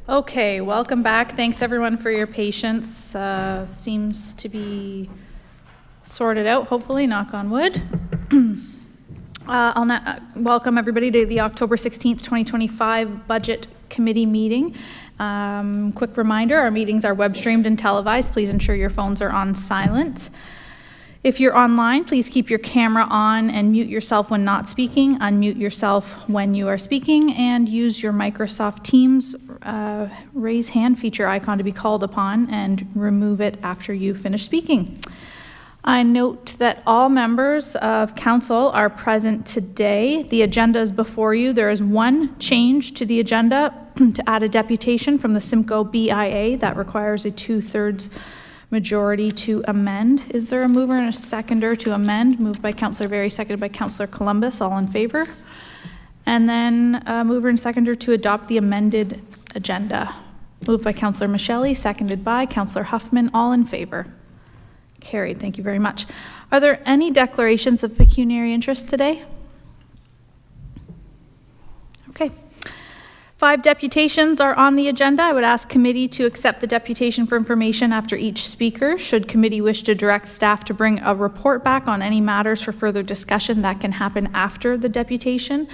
Okay, welcome back. Thanks everyone for your patience. Seems to be sorted out, hopefully, knock on wood. I'll now welcome everybody to the October 16th, 2025 Budget Committee meeting. Quick reminder, our meetings are web streamed and televised. Please ensure your phones are on silent. If you're online, please keep your camera on and mute yourself when not speaking, unmute yourself when you are speaking, and use your Microsoft Teams raise hand feature icon to be called upon and remove it after you finish speaking. I note that all members of council are present today. The agenda is before you. There is one change to the agenda to add a deputation from the Simcoe BIA that requires a 2/3 majority to amend. Is there a mover and a seconder to amend? Moved by Councillor Very, seconded by Councillor Columbus. All in favor? And then a mover and seconder to adopt the amended agenda. Moved by Councillor Micheli, seconded by Councillor Huffman. All in favor? Carried. Thank you very much. Are there any declarations of pecuniary interest today? Okay. 5 deputations are on the agenda. I would ask committee to accept the deputation for information after each speaker. Should committee wish to direct staff to bring a report back on any matters for further discussion, that can happen after the deputation.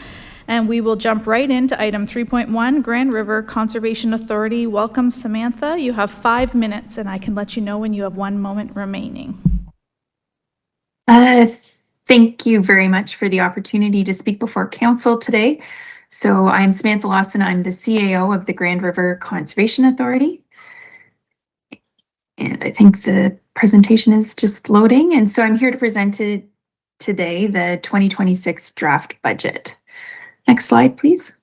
And we will jump right into item 3.1, Grand River Conservation Authority. Welcome, Samantha. You have 5 minutes, and I can let you know when you have 1 moment remaining. Thank you very much for the opportunity to speak before council today. So I'm Samantha Lawson. I'm the CAO of the Grand River Conservation Authority. And I think the presentation is just loading. And so I'm here to present today the 2026 draft budget. Next slide, please.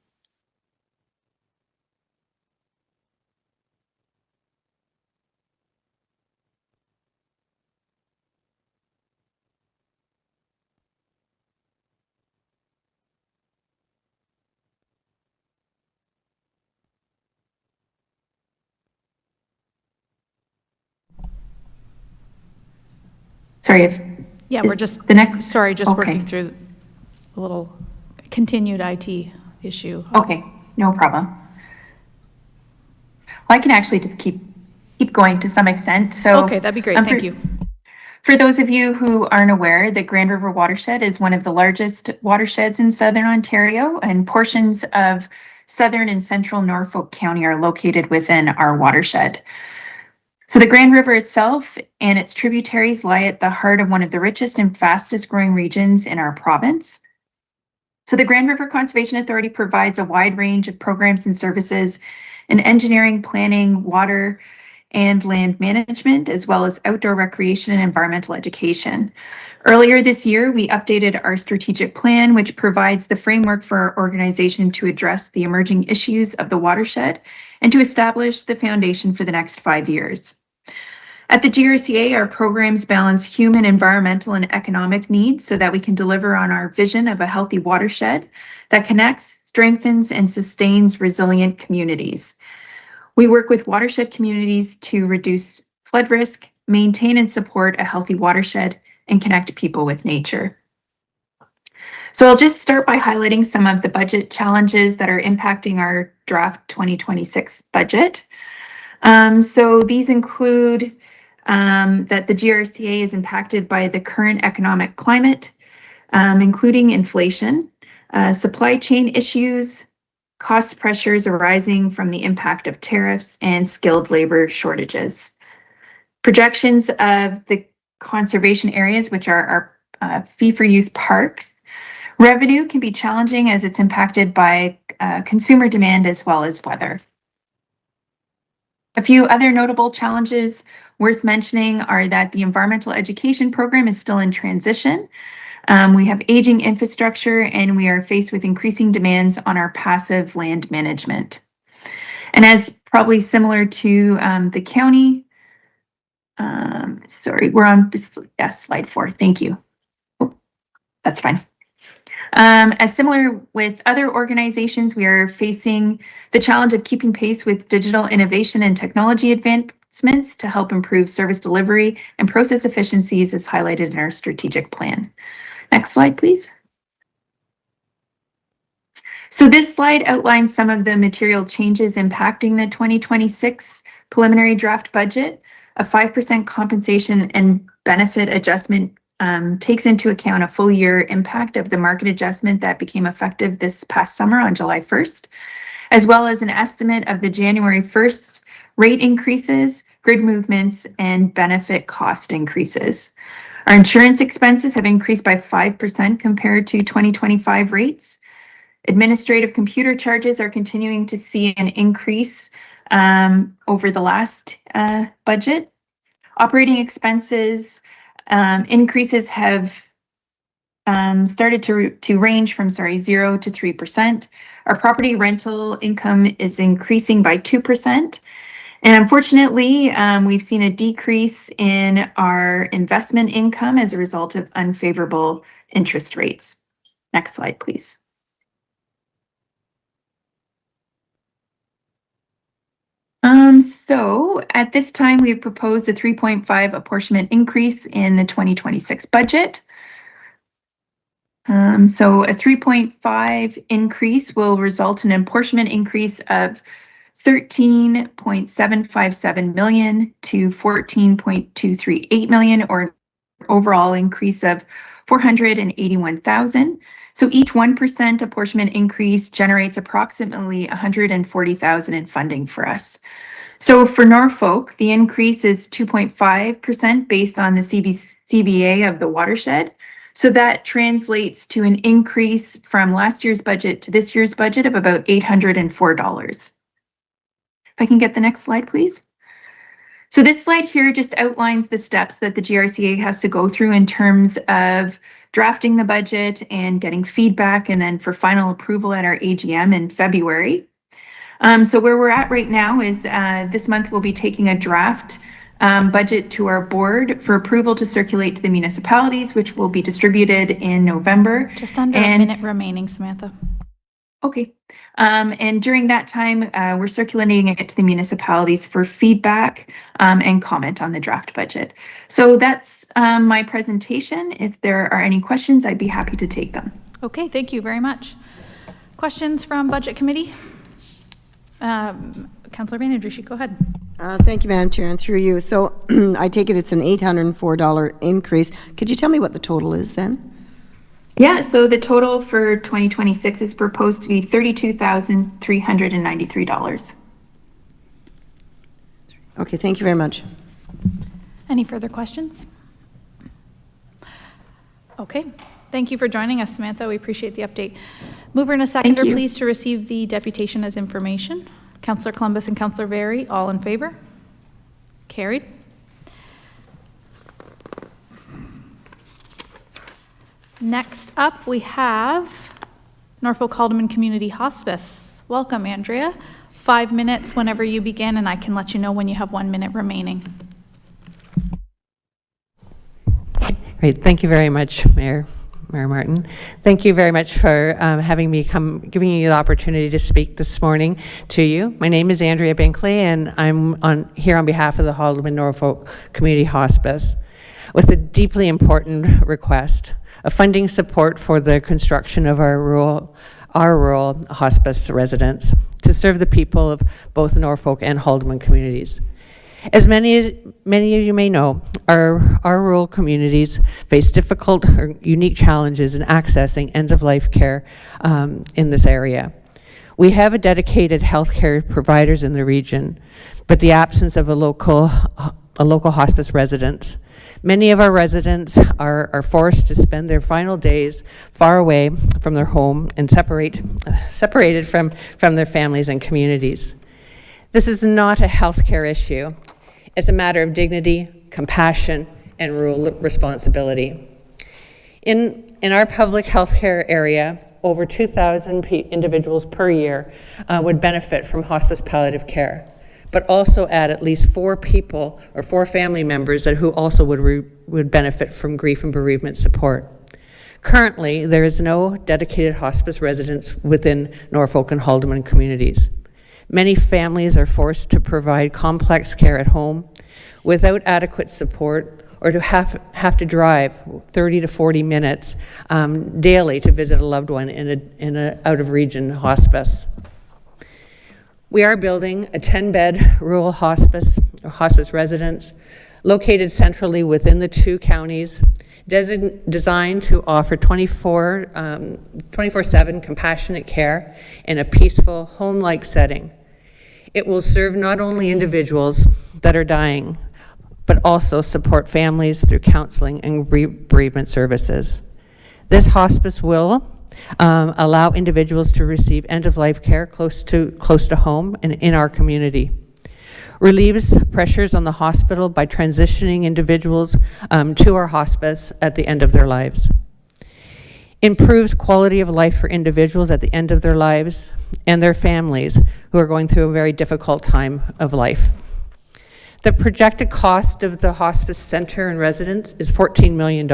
Sorry, yeah, we're just the next. Sorry, just okay. Working through a little continued IT issue. Okay, no problem. Well, I can actually just keep going to some extent. So okay, that'd be great. Thank you. For those of you who aren't aware, the Grand River watershed is one of the largest watersheds in southern Ontario, and portions of southern and central Norfolk County are located within our watershed. So the Grand River itself and its tributaries lie at the heart of one of the richest and fastest growing regions in our province. So the Grand River Conservation Authority provides a wide range of programs and services in engineering, planning, water, and land management, as well as outdoor recreation and environmental education. Earlier this year, we updated our strategic plan, which provides the framework for our organization to address the emerging issues of the watershed and to establish the foundation for the next 5 years. At the GRCA, our programs balance human, environmental, and economic needs so that we can deliver on our vision of a healthy watershed that connects, strengthens, and sustains resilient communities. We work with watershed communities to reduce flood risk, maintain and support a healthy watershed, and connect people with nature. So I'll just start by highlighting some of the budget challenges that are impacting our draft 2026 budget. So these include that the GRCA is impacted by the current economic climate, including inflation, supply chain issues, cost pressures arising from the impact of tariffs, and skilled labor shortages. Projections of the conservation areas, which are our fee-for-use parks, revenue can be challenging as it's impacted by consumer demand as well as weather. A few other notable challenges worth mentioning are that the environmental education program is still in transition. We have aging infrastructure, and we are faced with increasing demands on our passive land management. And as probably similar to the county, sorry, we're on slide 4. Thank you. Oh, that's fine. As similar with other organizations, we are facing the challenge of keeping pace with digital innovation and technology advancements to help improve service delivery and process efficiencies as highlighted in our strategic plan. Next slide, please. So this slide outlines some of the material changes impacting the 2026 preliminary draft budget. A 5% compensation and benefit adjustment takes into account a full year impact of the market adjustment that became effective this past summer on July 1st, as well as an estimate of the January 1st rate increases, grid movements, and benefit cost increases. Our insurance expenses have increased by 5% compared to 2025 rates. Administrative computer charges are continuing to see an increase over the last budget. Operating expenses increases have started to range from 0 to 3%. Our property rental income is increasing by 2%. And unfortunately, we've seen a decrease in our investment income as a result of unfavorable interest rates. Next slide, please. So at this time, we have proposed a 3.5 apportionment increase in the 2026 budget. So a 3.5 increase will result in an apportionment increase of 13.757 million to 14.238 million, or an overall increase of 481,000. So each 1% apportionment increase generates approximately 140,000 in funding for us. So for Norfolk, the increase is 2.5% based on the CBA of the watershed. So that translates to an increase from last year's budget to this year's budget of about $804. If I can get the next slide, please. So this slide here just outlines the steps that the GRCA has to go through in terms of drafting the budget and getting feedback, and then for final approval at our AGM in February. So where we're at right now is this month we'll be taking a draft budget to our board for approval to circulate to the municipalities, which will be distributed in November. Just under a minute remaining, Samantha. Okay. And during that time, we're circulating it to the municipalities for feedback and comment on the draft budget. So that's my presentation. If there are any questions, I'd be happy to take them. Okay, thank you very much. Questions from Budget Committee? Councillor Banerjee, go ahead. Thank you, Madam Chair, and through you. So I take it it's an $804 increase. Could you tell me what the total is then? Yeah, so the total for 2026 is proposed to be $32,393. Okay, thank you very much. Any further questions? Okay, thank you for joining us, Samantha. We appreciate the update. Mover and a seconder, please, to receive the deputation as information. Councillor Columbus and Councillor Berry, all in favor? Carried. Next up, we have Norfolk Haldeman Community Hospice. Welcome, Andrea. 5 minutes whenever you begin, and I can let you know when you have 1 minute remaining. Great. Thank you very much, Mayor Martin. Thank you very much for having me giving you the opportunity to speak this morning to you. My name is Andrea Binkley, and I'm here on behalf of the Haldeman Norfolk Community Hospice with a deeply important request of funding support for the construction of our rural hospice residents to serve the people of both Norfolk and Haldeman communities. As many of you may know, our rural communities face difficult or unique challenges in accessing end-of-life care in this area. We have a dedicated healthcare providers in the region, but the absence of a local hospice residence. Many of our residents are forced to spend their final days far away from their home and separated from their families and communities. This is not a healthcare issue. It's a matter of dignity, compassion, and rural responsibility. In our public healthcare area, over 2,000 individuals per year would benefit from hospice palliative care, but also add at least 4 people or 4 family members who also would benefit from grief and bereavement support. Currently, there is no dedicated hospice residence within Norfolk and Haldeman communities. Many families are forced to provide complex care at home. Without adequate support, or to have to drive 30 to 40 minutes daily to visit a loved one in a out-of-region hospice. We are building a 10-bed rural hospice residence located centrally within the 2 counties, designed to offer 24/7 compassionate care in a peaceful, home-like setting. It will serve not only individuals that are dying, but also support families through counseling and bereavement services. This hospice will allow individuals to receive end-of-life care close to home and in our community. Relieves pressures on the hospital by transitioning individuals to our hospice at the end of their lives. Improves quality of life for individuals at the end of their lives and their families who are going through a very difficult time of life. The projected cost of the hospice center and residence is $14 million.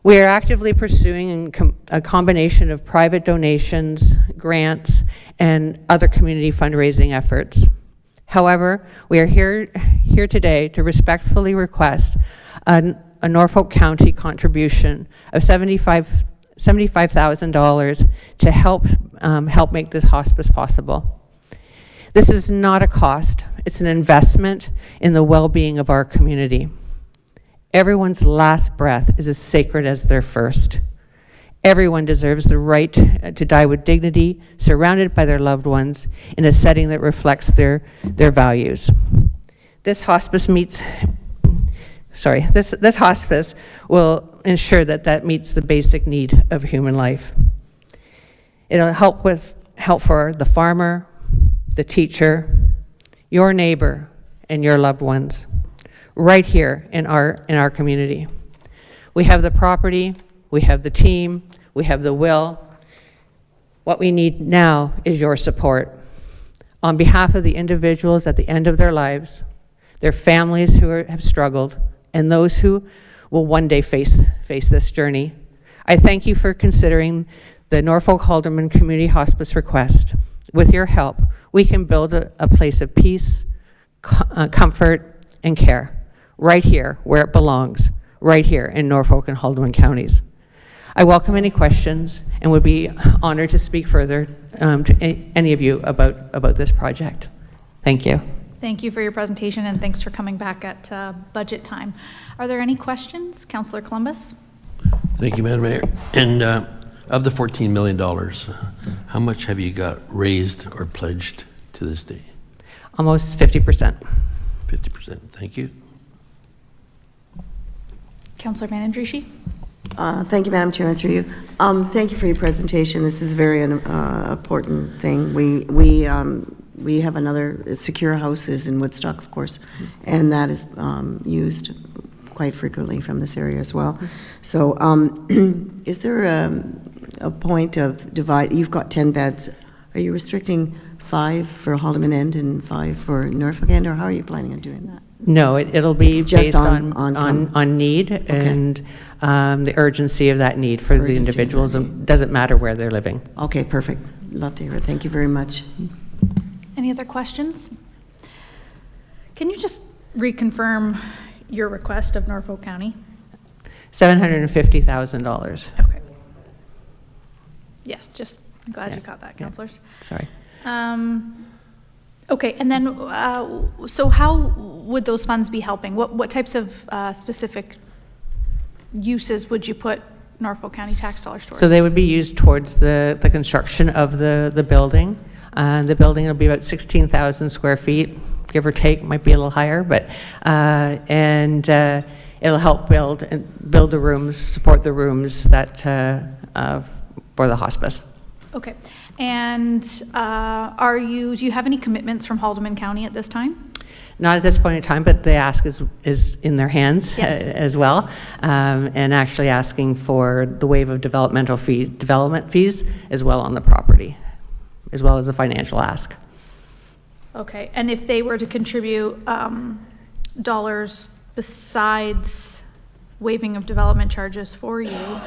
We are actively pursuing a combination of private donations, grants, and other community fundraising efforts. However, we are here today to respectfully request a Norfolk County contribution of $75,000 to help make this hospice possible. This is not a cost, it's an investment in the well-being of our community. Everyone's last breath is as sacred as their first. Everyone deserves the right to die with dignity, surrounded by their loved ones, in a setting that reflects their values. This hospice will ensure that meets the basic need of human life. It'll help for the farmer, the teacher, your neighbor, and your loved ones, right here in our community. We have the property, we have the team, we have the will. What we need now is your support. On behalf of the individuals at the end of their lives, their families who have struggled, and those who will one day face this journey, I thank you for considering the Norfolk Halderman Community Hospice request. With your help, we can build a place of peace, comfort, and care, right here where it belongs, right here in Norfolk and Haldeman counties. I welcome any questions and would be honored to speak further to any of you about this project. Thank you. Thank you for your presentation, and thanks for coming back at budget time. Are there any questions? Councillor Columbus? Thank you, Madam Mayor. And of the $14 million, how much have you got raised or pledged to this day? Almost 50%. 50%. Thank you. Councillor Manandrishi? Thank you, Madam Chair, and through you. Thank you for your presentation. This is a very important thing. We have another Secure Houses in Woodstock, of course, and that is used quite frequently from this area as well. So is there a point of divide? You've got 10 beds. Are you restricting 5 for Haldeman End and 5 for Norfolk End, or how are you planning on doing that? No, it'll be Just based on need Okay. and the urgency of that need for the Urgency of individuals. that It doesn't matter where they're living. Okay, perfect. Love to hear it. Thank you very much. Any other questions? Can you just reconfirm your request of Norfolk County? $750,000. Okay. Yes, just glad Yeah. you caught that, Yeah. councillors. Sorry. Okay, and then, so how would those funds be helping? What types of specific uses would you put Norfolk County tax dollars towards? So they would be used towards the construction of the building. The building will be about 16,000 square feet, give or take, might be a little higher, but it'll help build the rooms, support the rooms that for the hospice. Okay, and do you have any commitments from Haldeman County at this time? Not at this point in time, but the ask is in their hands. Yes. As well, and actually asking for the waive of development fees as well on the property, as well as a financial ask. Okay, and if they were to contribute dollars besides waiving of development charges for you,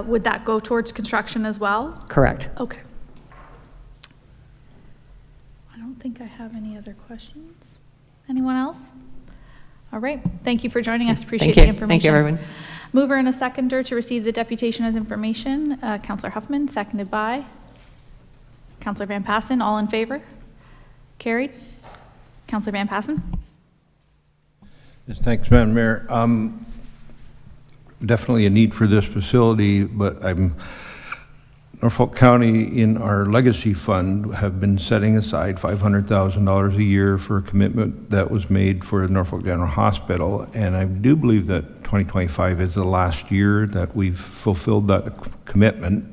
would that go towards construction as well? Correct. Okay. I don't think I have any other questions. Anyone else? All right, thank you for joining us. Appreciate Thank the you. information. Thank you, everyone. Mover and a seconder to receive the deputation as information. Councillor Huffman, seconded by Councillor Van Passen. All in favor? Carried. Councillor Van Passen. Yes, thanks, Madam Mayor. Definitely a need for this facility, but Norfolk County in our legacy fund have been setting aside $500,000 a year for a commitment that was made for Norfolk General Hospital. And I do believe that 2025 is the last year that we've fulfilled that commitment.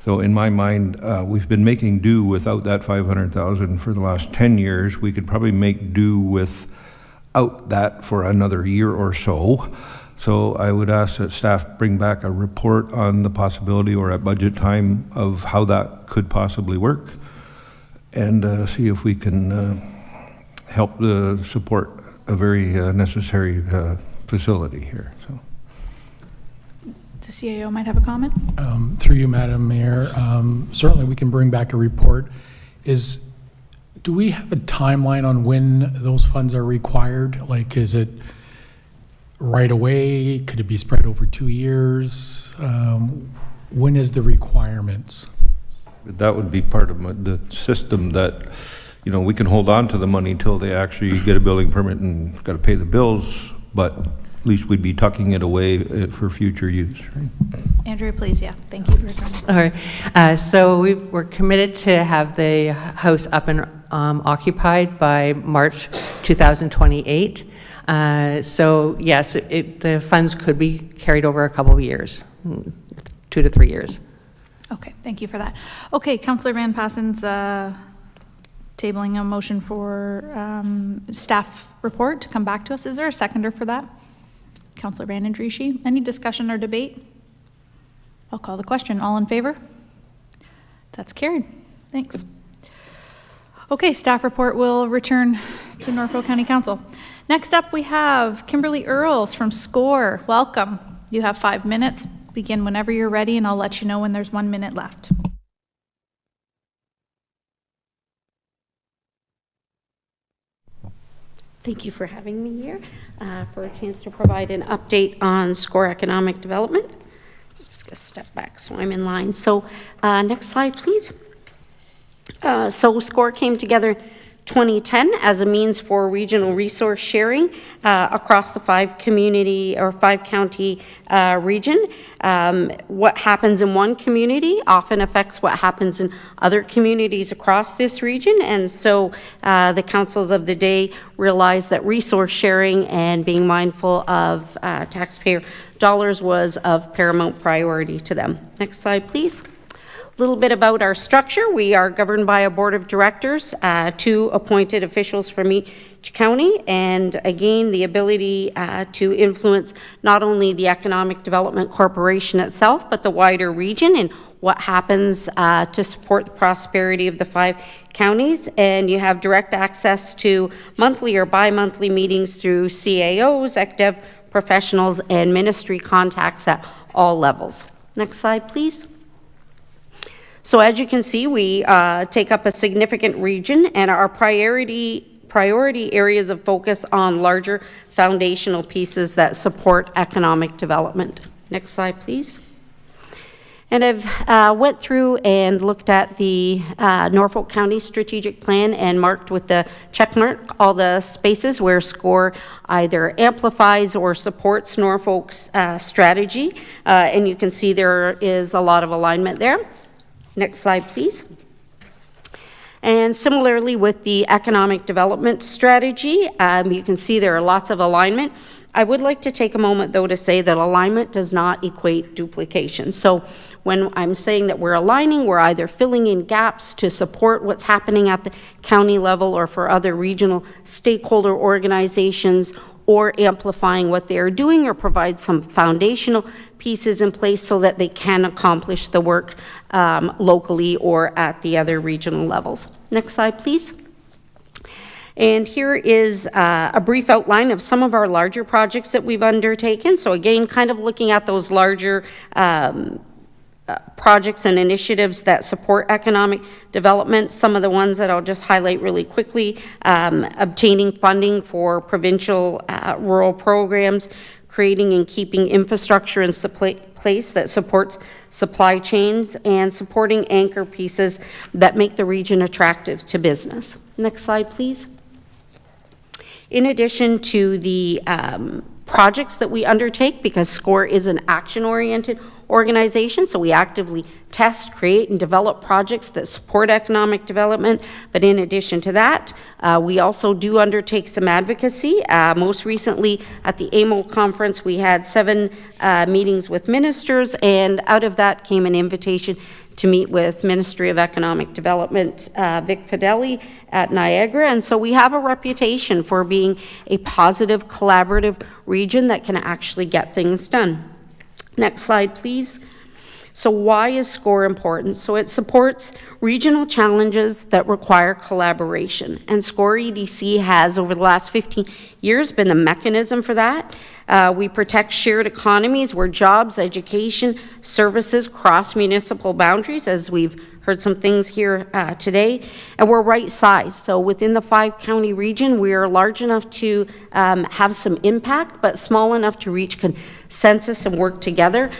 So in my mind, we've been making do without that $500,000 for the last 10 years. We could probably make do without that for another year or so. So I would ask that staff bring back a report on the possibility or at budget time of how that could possibly work, and see if we can help support a very necessary facility here. So. The CAO might have a comment. Through you, Madam Mayor, certainly we can bring back a report. Do we have a timeline on when those funds are required? Like, is it right away? Could it be spread over 2 years? When is the requirements? That would be part of the system that, we can hold on to the money until they actually get a building permit and got to pay the bills, but at least we'd be tucking it away for future use. Right? Andrea, please, yeah. Thank you for joining. All right. So we're committed to have the house up and occupied by March 2028. So yes, the funds could be carried over a couple of years, 2 to 3 years. Okay, thank you for that. Okay, Councillor Van Passen's tabling a motion for staff report to come back to us. Is there a seconder for that? Councillor Van Andrieschie. Any discussion or debate? I'll call the question. All in favor? That's carried. Thanks. Okay, staff report will return to Norfolk County Council. Next up, we have Kimberly Earls from SCORE. Welcome. You have 5 minutes. Begin whenever you're ready, and I'll let you know when there's 1 minute left. Thank you for having me here for a chance to provide an update on SCORE economic development. Just gonna step back so I'm in line. So next slide, please. So SCORE came together 2010 as a means for regional resource sharing across the 5-county region. What happens in one community often affects what happens in other communities across this region, and so the councils of the day realized that resource sharing and being mindful of taxpayer dollars was of paramount priority to them. Next slide, please. A little bit about our structure. We are governed by a board of directors, 2 appointed officials from each county, and again, the ability to influence not only the Economic Development Corporation itself, but the wider region and what happens to support the prosperity of the 5 counties. And you have direct access to monthly or bi-monthly meetings through CAOs, ECDEV professionals, and ministry contacts at all levels. Next slide, please. So as you can see, we take up a significant region, and our priority areas of focus on larger foundational pieces that support economic development. Next slide, please. And I've went through and looked at the Norfolk County Strategic Plan and marked with the check mark all the spaces where SCORE either amplifies or supports Norfolk's strategy. And you can see there is a lot of alignment there. Next slide, please. And similarly with the economic development strategy, you can see there are lots of alignment. I would like to take a moment, though, to say that alignment does not equate duplication. So when I'm saying that we're aligning, we're either filling in gaps to support what's happening at the county level or for other regional stakeholder organizations, or amplifying what they are doing, or provide some foundational pieces in place so that they can accomplish the work locally or at the other regional levels. Next slide, please. And here is a brief outline of some of our larger projects that we've undertaken. So again, kind of looking at those larger projects and initiatives that support economic development. Some of the ones that I'll just highlight really quickly: obtaining funding for provincial rural programs, creating and keeping infrastructure in place that supports supply chains, and supporting anchor pieces that make the region attractive to business. Next slide, please. In addition to the projects that we undertake, because SCORE is an action-oriented organization, so we actively test, create, and develop projects that support economic development. But in addition to that, we also do undertake some advocacy. Most recently at the AMO conference, we had 7 meetings with ministers, and out of that came an invitation to meet with Ministry of Economic Development, Vic Fideli at Niagara. And so we have a reputation for being a positive, collaborative region that can actually get things done. Next slide, please. So why is SCORE important? So it supports regional challenges that require collaboration. And SCORE EDC has, over the last 15 years, been the mechanism for that. We protect shared economies where jobs, education, services cross municipal boundaries, as we've heard some things here today, and we're right sized. So within the 5-county region, we are large enough to have some impact, but small enough to reach consensus and work together,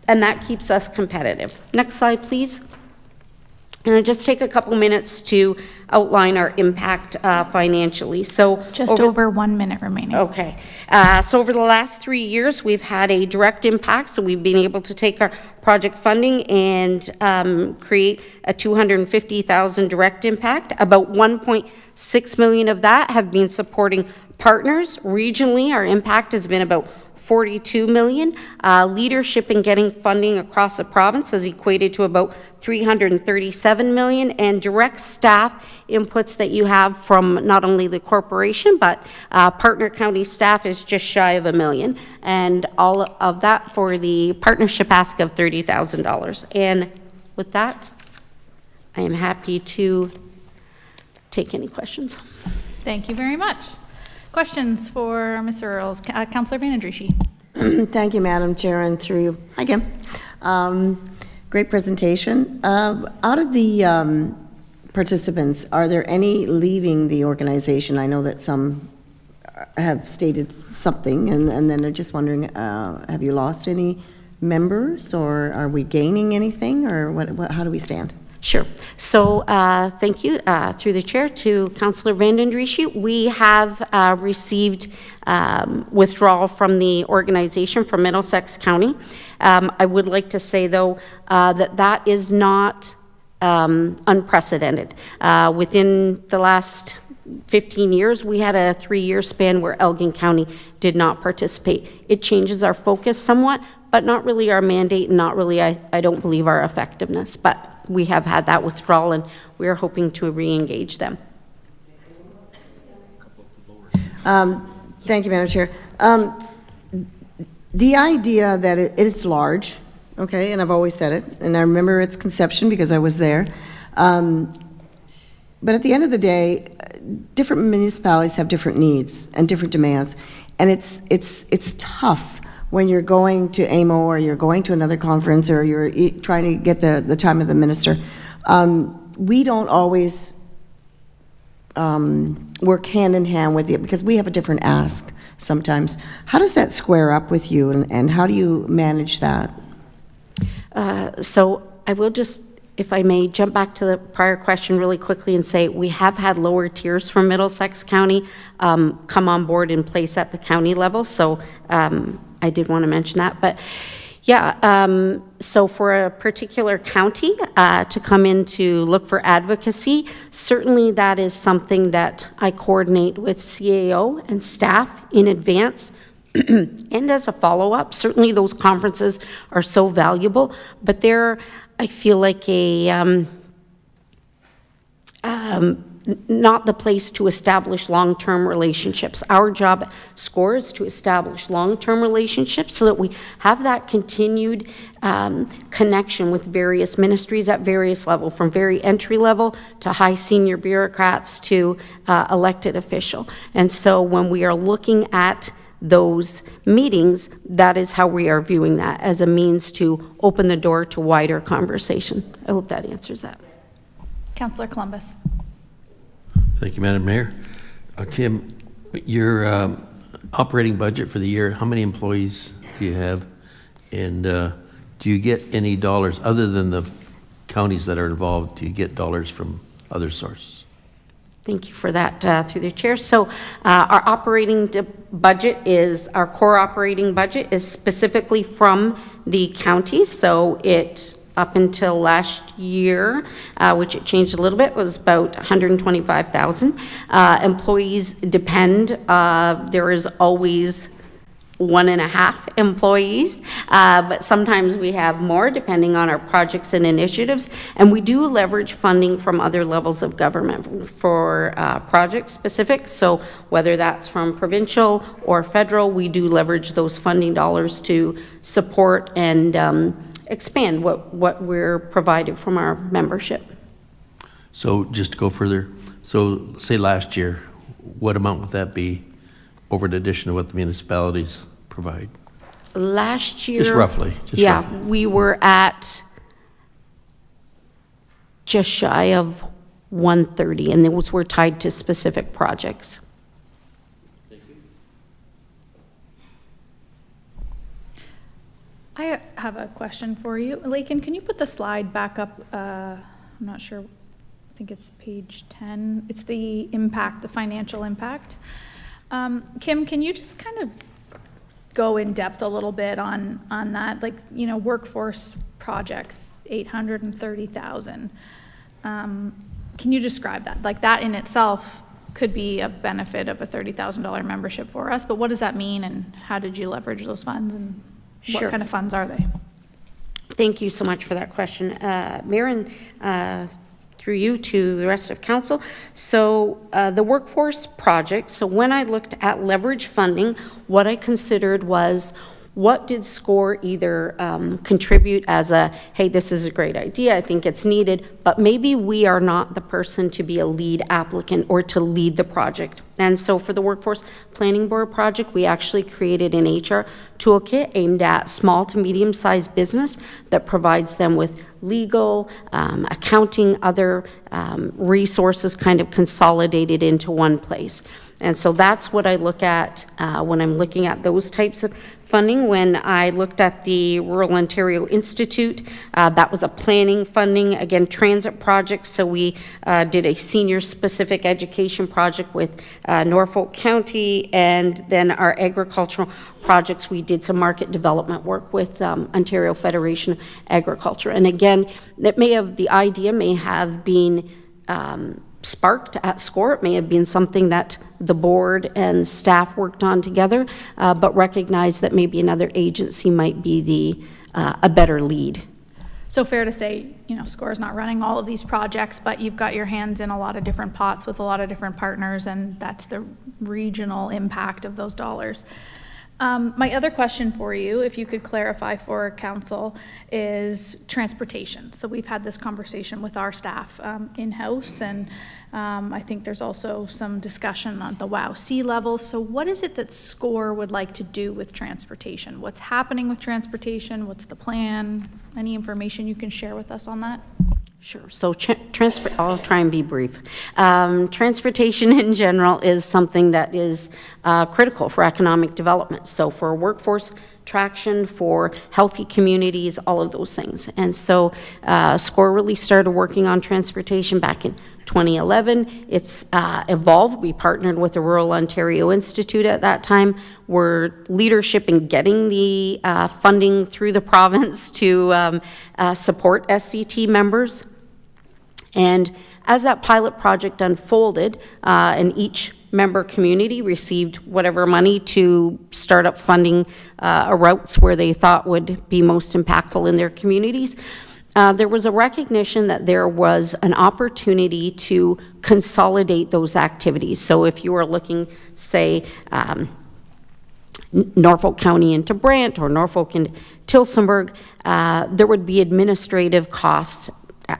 and that keeps us competitive. Next slide, please. And I'll just take a couple minutes to outline our impact financially. So Just over 1 minute remaining. Okay. So over the last 3 years, we've had a direct impact. So we've been able to take our project funding and create a $250,000 direct impact. About 1.6 million of that have been supporting partners. Regionally, our impact has been about 42 million. Leadership in getting funding across the province has equated to about 337 million, and direct staff inputs that you have from not only the corporation, but partner county staff is just shy of $1 million. And all of that for the partnership ask of $30,000. And with that, I am happy to take any questions. Thank you very much. Questions for Mr. Earls? Councillor Van Andrieschie. Thank you, Madam Chair, and through you. Hi, Kim. Great presentation. Out of the participants, are there any leaving the organization? I know that some have stated something, and then I'm just wondering, have you lost any members, or are we gaining anything, or what, how do we stand? Sure. So thank you, through the chair, to Councillor Van Andrieschie. We have received withdrawal from the organization from Middlesex County. I would like to say, though, that is not unprecedented. Within the last 15 years, we had a 3-year span where Elgin County did not participate. It changes our focus somewhat, but not really our mandate, and not really, I don't believe, our effectiveness. But we have had that withdrawal, and we are hoping to re-engage them. Thank you, Madam Chair. The idea that it's large, okay, and I've always said it, and I remember its conception because I was there. But at the end of the day, different municipalities have different needs and different demands, and it's tough when you're going to AMO or you're going to another conference or you're trying to get the time of the minister. We don't always work hand in hand with you because we have a different ask sometimes. How does that square up with you, and how do you manage that? So I will just, if I may, jump back to the prior question really quickly and say we have had lower tiers from Middlesex County come on board in place at the county level. So I did want to mention that. But yeah, so for a particular county to come in to look for advocacy, certainly that is something that I coordinate with CAO and staff in advance. And as a follow-up, certainly those conferences are so valuable, but they're, I feel like, a not the place to establish long-term relationships. Our job at SCORE is to establish long-term relationships so that we have that continued connection with various ministries at various levels, from very entry level to high senior bureaucrats to elected official. And so when we are looking at those meetings, that is how we are viewing that, as a means to open the door to wider conversation. I hope that answers that. Councillor Columbus. Thank you, Madam Mayor. Kim, your operating budget for the year, how many employees do you have? And do you get any dollars, other than the counties that are involved, do you get dollars from other sources? Thank you for that, through the chair. So our operating budget is, our core operating budget is specifically from the county. So it, up until last year, which it changed a little bit, was about 125,000. Employees depend. There is always 1.5 employees, but sometimes we have more depending on our projects and initiatives. And we do leverage funding from other levels of government for project specific. So whether that's from provincial or federal, we do leverage those funding dollars to support and expand what we're provided from our membership. So just to go further, so say last year, what amount would that be over in addition to what the municipalities provide? Last year... Just roughly. Yeah, we were at just shy of 130, and those were tied to specific projects. I have a question for you. Lakin, can you put the slide back up? I'm not sure. I think it's page 10. It's the impact, the financial impact. Kim, can you just kind of go in depth a little bit on that? Like, you know, workforce projects, 830,000. Can you describe that? Like, that in itself could be a benefit of a $30,000 membership for us, but what does that mean, and how did you leverage those funds, and Sure. what kind of funds are they? Thank you so much for that question. Mayor, through you to the rest of council. So the workforce project, so when I looked at leverage funding, what I considered was, what did SCORE either contribute as a, hey, this is a great idea, I think it's needed, but maybe we are not the person to be a lead applicant or to lead the project. And so for the Workforce Planning Board project, we actually created an HR toolkit aimed at small to medium-sized business that provides them with legal, accounting, other resources kind of consolidated into one place. And so that's what I look at when I'm looking at those types of funding. When I looked at the Rural Ontario Institute, that was a planning funding, again, transit projects. So we did a senior specific education project with Norfolk County, and then our agricultural projects, we did some market development work with Ontario Federation of Agriculture. And again, the idea may have been sparked at SCORE. It may have been something that the board and staff worked on together, but recognized that maybe another agency might be a better lead. So fair to say, you know, SCORE is not running all of these projects, but you've got your hands in a lot of different pots with a lot of different partners, and that's the regional impact of those dollars. My other question for you, if you could clarify for council, is transportation. So we've had this conversation with our staff in-house, and I think there's also some discussion on the WOW sea level. So what is it that SCORE would like to do with transportation? What's happening with transportation? What's the plan? Any information you can share with us on that? Sure. So I'll try and be brief. Transportation in general is something that is critical for economic development. So for workforce traction, for healthy communities, all of those things. And so SCORE really started working on transportation back in 2011. It's evolved. We partnered with the Rural Ontario Institute at that time. We're leadership in getting the funding through the province to support SCT members. And as that pilot project unfolded, and each member community received whatever money to start up funding routes where they thought would be most impactful in their communities, there was a recognition that there was an opportunity to consolidate those activities. So if you were looking, say, Norfolk County into Brant or Norfolk into Tillsonburg, there would be administrative costs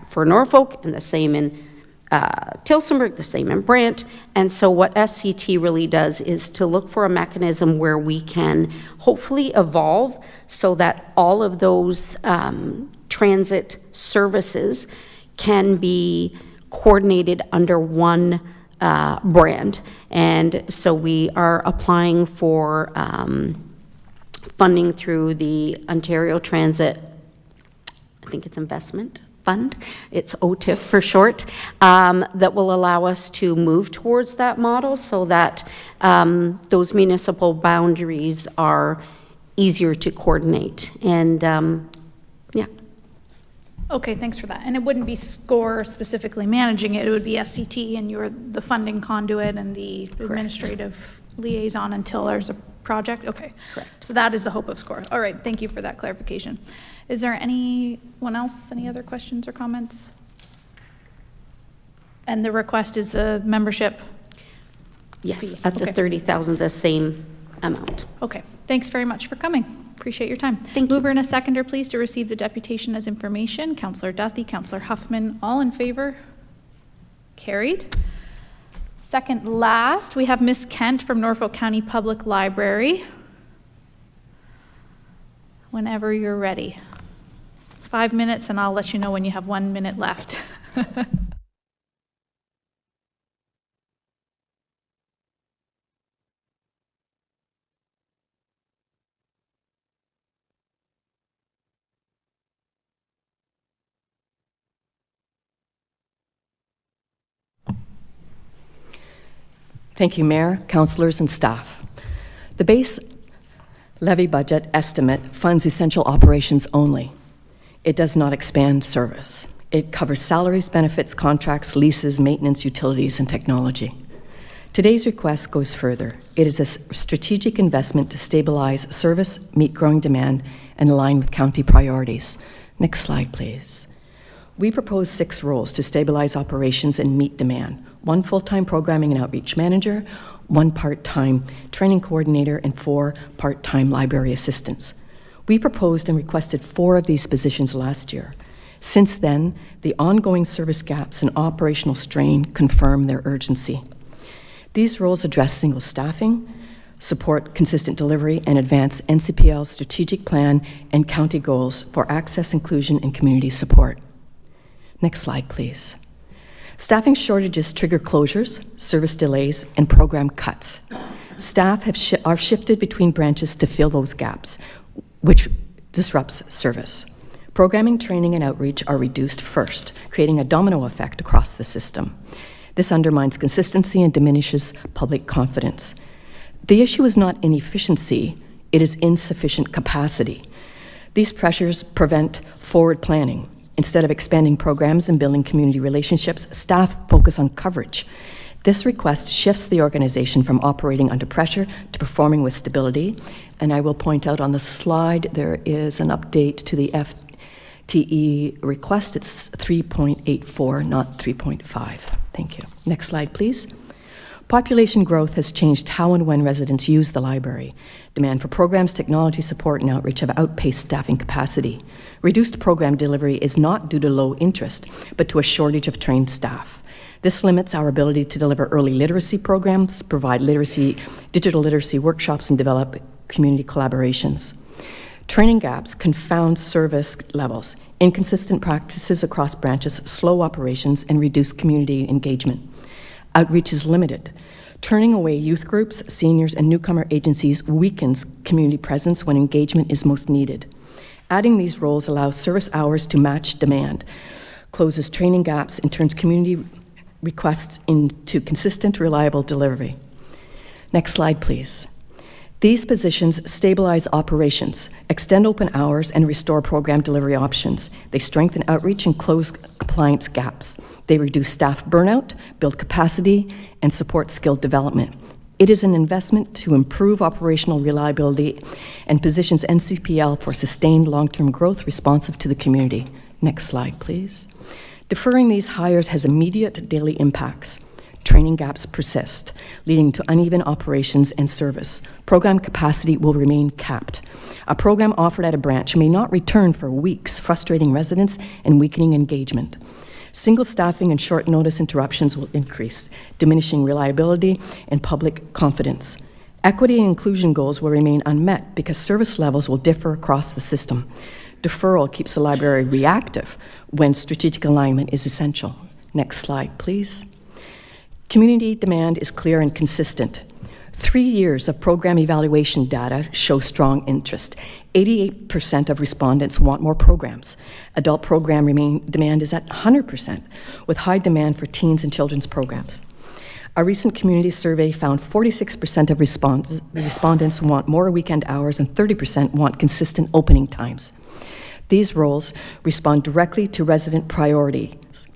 for Norfolk and the same in Tilsonburg, the same in Brant. And so what SCT really does is to look for a mechanism where we can hopefully evolve so that all of those transit services can be coordinated under one brand. And so we are applying for funding through the Ontario Transit, I think it's Investment Fund, it's OTIF for short, that will allow us to move towards that model so that those municipal boundaries are easier to coordinate. And yeah. Okay, thanks for that. And it wouldn't be SCORE specifically managing it, it would be SCT, and you're the funding conduit and the administrative liaison until there's a project? Okay. Correct. So that is the hope of SCORE. All right, thank you for that clarification. Is there anyone else, any other questions or comments? And the request is the membership? Yes, fee. at the Okay. 30,000, the same amount. Okay, thanks very much for coming. Appreciate your time. Thank you. Mover and a seconder, please, to receive the deputation as information. Councillor Duthie, Councillor Huffman, all in favor? Carried. Second last, we have Miss Kent from Norfolk County Public Library. Whenever you're ready. 5 minutes, and I'll let you know when you have 1 minute left. Thank you, Mayor, councillors, and staff. The base levy budget estimate funds essential operations only. It does not expand service. It covers salaries, benefits, contracts, leases, maintenance, utilities, and technology. Today's request goes further. It is a strategic investment to stabilize service, meet growing demand, and align with county priorities. Next slide, please. We propose 6 roles to stabilize operations and meet demand: 1 full-time programming and outreach manager, 1 part-time training coordinator, and 4 part-time library assistants. We proposed and requested 4 of these positions last year. Since then, the ongoing service gaps and operational strain confirm their urgency. These roles address single staffing, support consistent delivery, and advance NCPL's strategic plan and county goals for access, inclusion, and community support. Next slide, please. Staffing shortages trigger closures, service delays, and program cuts. Staff are shifted between branches to fill those gaps, which disrupts service. Programming, training, and outreach are reduced first, creating a domino effect across the system. This undermines consistency and diminishes public confidence. The issue is not inefficiency, it is insufficient capacity. These pressures prevent forward planning. Instead of expanding programs and building community relationships, staff focus on coverage. This request shifts the organization from operating under pressure to performing with stability. And I will point out on the slide, there is an update to the FTE request. It's 3.84, not 3.5. Thank you. Next slide, please. Population growth has changed how and when residents use the library. Demand for programs, technology support, and outreach have outpaced staffing capacity. Reduced program delivery is not due to low interest, but to a shortage of trained staff. This limits our ability to deliver early literacy programs, provide digital literacy workshops, and develop community collaborations. Training gaps confound service levels, inconsistent practices across branches, slow operations, and reduce community engagement. Outreach is limited. Turning away youth groups, seniors, and newcomer agencies weakens community presence when engagement is most needed. Adding these roles allows service hours to match demand, closes training gaps, and turns community requests into consistent, reliable delivery. Next slide, please. These positions stabilize operations, extend open hours, and restore program delivery options. They strengthen outreach and close compliance gaps. They reduce staff burnout, build capacity, and support skill development. It is an investment to improve operational reliability and positions NCPL for sustained long-term growth responsive to the community. Next slide, please. Deferring these hires has immediate daily impacts. Training gaps persist, leading to uneven operations and service. Program capacity will remain capped. A program offered at a branch may not return for weeks, frustrating residents and weakening engagement. Single staffing and short notice interruptions will increase, diminishing reliability and public confidence. Equity and inclusion goals will remain unmet because service levels will differ across the system. Deferral keeps the library reactive when strategic alignment is essential. Next slide, please. Community demand is clear and consistent. 3 years of program evaluation data show strong interest. 88% of respondents want more programs. Adult program demand is at 100%, with high demand for teens and children's programs. A recent community survey found 46% of respondents want more weekend hours and 30% want consistent opening times. These roles respond directly to resident priorities.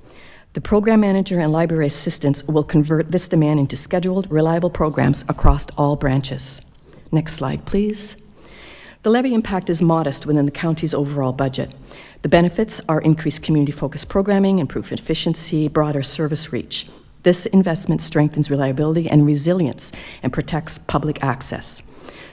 The program manager and library assistants will convert this demand into scheduled, reliable programs across all branches. Next slide, please. The levy impact is modest within the county's overall budget. The benefits are increased community-focused programming, improved efficiency, broader service reach. This investment strengthens reliability and resilience and protects public access.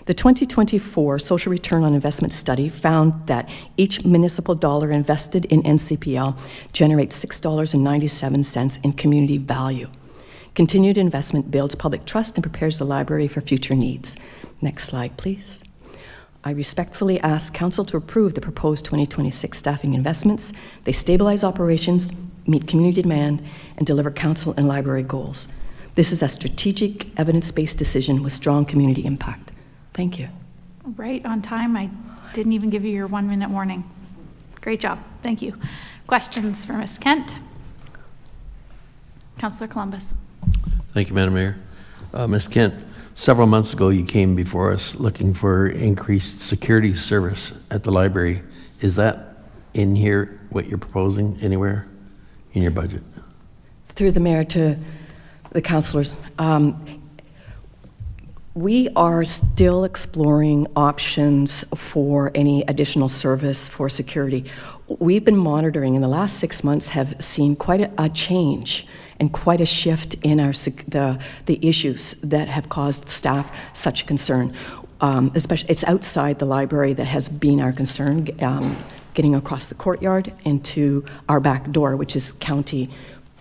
The 2024 Social Return on Investment Study found that each municipal dollar invested in NCPL generates $6.97 in community value. Continued investment builds public trust and prepares the library for future needs. Next slide, please. I respectfully ask Council to approve the proposed 2026 staffing investments. They stabilize operations, meet community demand, and deliver Council and library goals. This is a strategic, evidence-based decision with strong community impact. Thank you. Right on time. I didn't even give you your 1-minute warning. Great job. Thank you. Questions for Ms. Kent? Councillor Columbus. Thank you, Madam Mayor. Ms. Kent, several months ago you came before us looking for increased security service at the library. Is that in here, what you're proposing, anywhere in your budget? Through the mayor to the councillors, we are still exploring options for any additional service for security. We've been monitoring, in the last 6 months, have seen quite a change and quite a shift in the issues that have caused staff such concern. Especially, it's outside the library that has been our concern, getting across the courtyard into our back door, which is county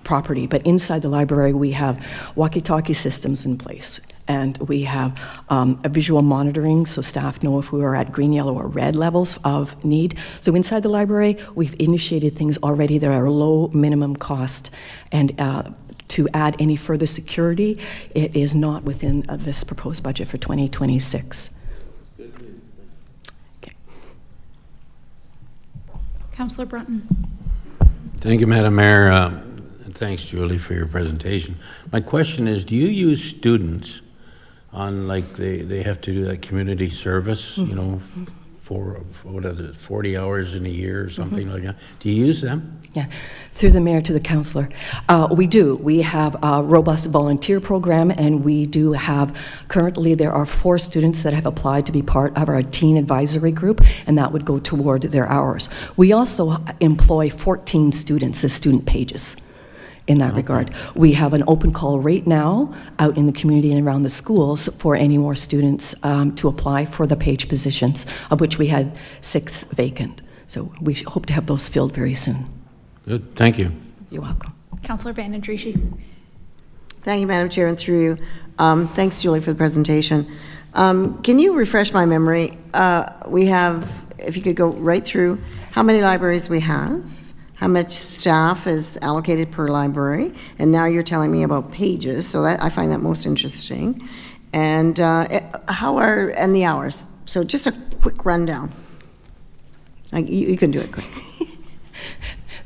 property. But inside the library, we have walkie-talkie systems in place. And we have a visual monitoring, so staff know if we are at green, yellow, or red levels of need. So inside the library, we've initiated things already that are low minimum cost. And to add any further security, it is not within this proposed budget for 2026. Okay. Councillor Brunton. Thank you, Madam Mayor. And thanks, Julie, for your presentation. My question is, do you use students on, like, they have to do that community service, you know, for, what is it, 40 hours in a year or something like that? Do you use them? Yeah, through the mayor to the councillor. We do. We have a robust volunteer program, and we do have, currently there are 4 students that have applied to be part of our teen advisory group, and that would go toward their hours. We also employ 14 students as student pages. In that regard, we have an open call right now out in the community and around the schools for any more students to apply for the page positions, of which we had 6 vacant. So we hope to have those filled very soon. Good, thank you. You're welcome. Councillor Van Andrieschie. Thank you, Madam Chair, and through you. Thanks, Julie, for the presentation. Can you refresh my memory? We have, if you could go right through, how many libraries we have, how much staff is allocated per library, and now you're telling me about pages, so that I find that most interesting. And and the hours. So just a quick rundown. You can do it quick.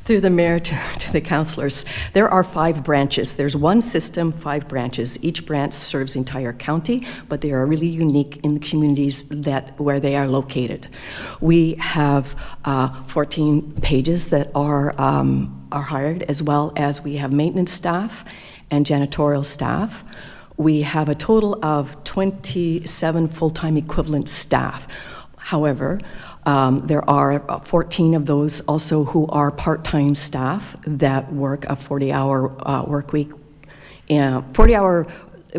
Through the mayor to the councillors, there are 5 branches. There's one system, 5 branches. Each branch serves the entire county, but they are really unique in the communities where they are located. We have 14 pages that are hired, as well as we have maintenance staff and janitorial staff. We have a total of 27 full-time equivalent staff. However, there are 14 of those also who are part-time staff that work a 40-hour work week, 40-hour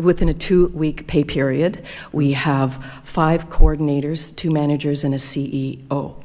within a 2-week pay period. We have 5 coordinators, 2 managers, and a CEO.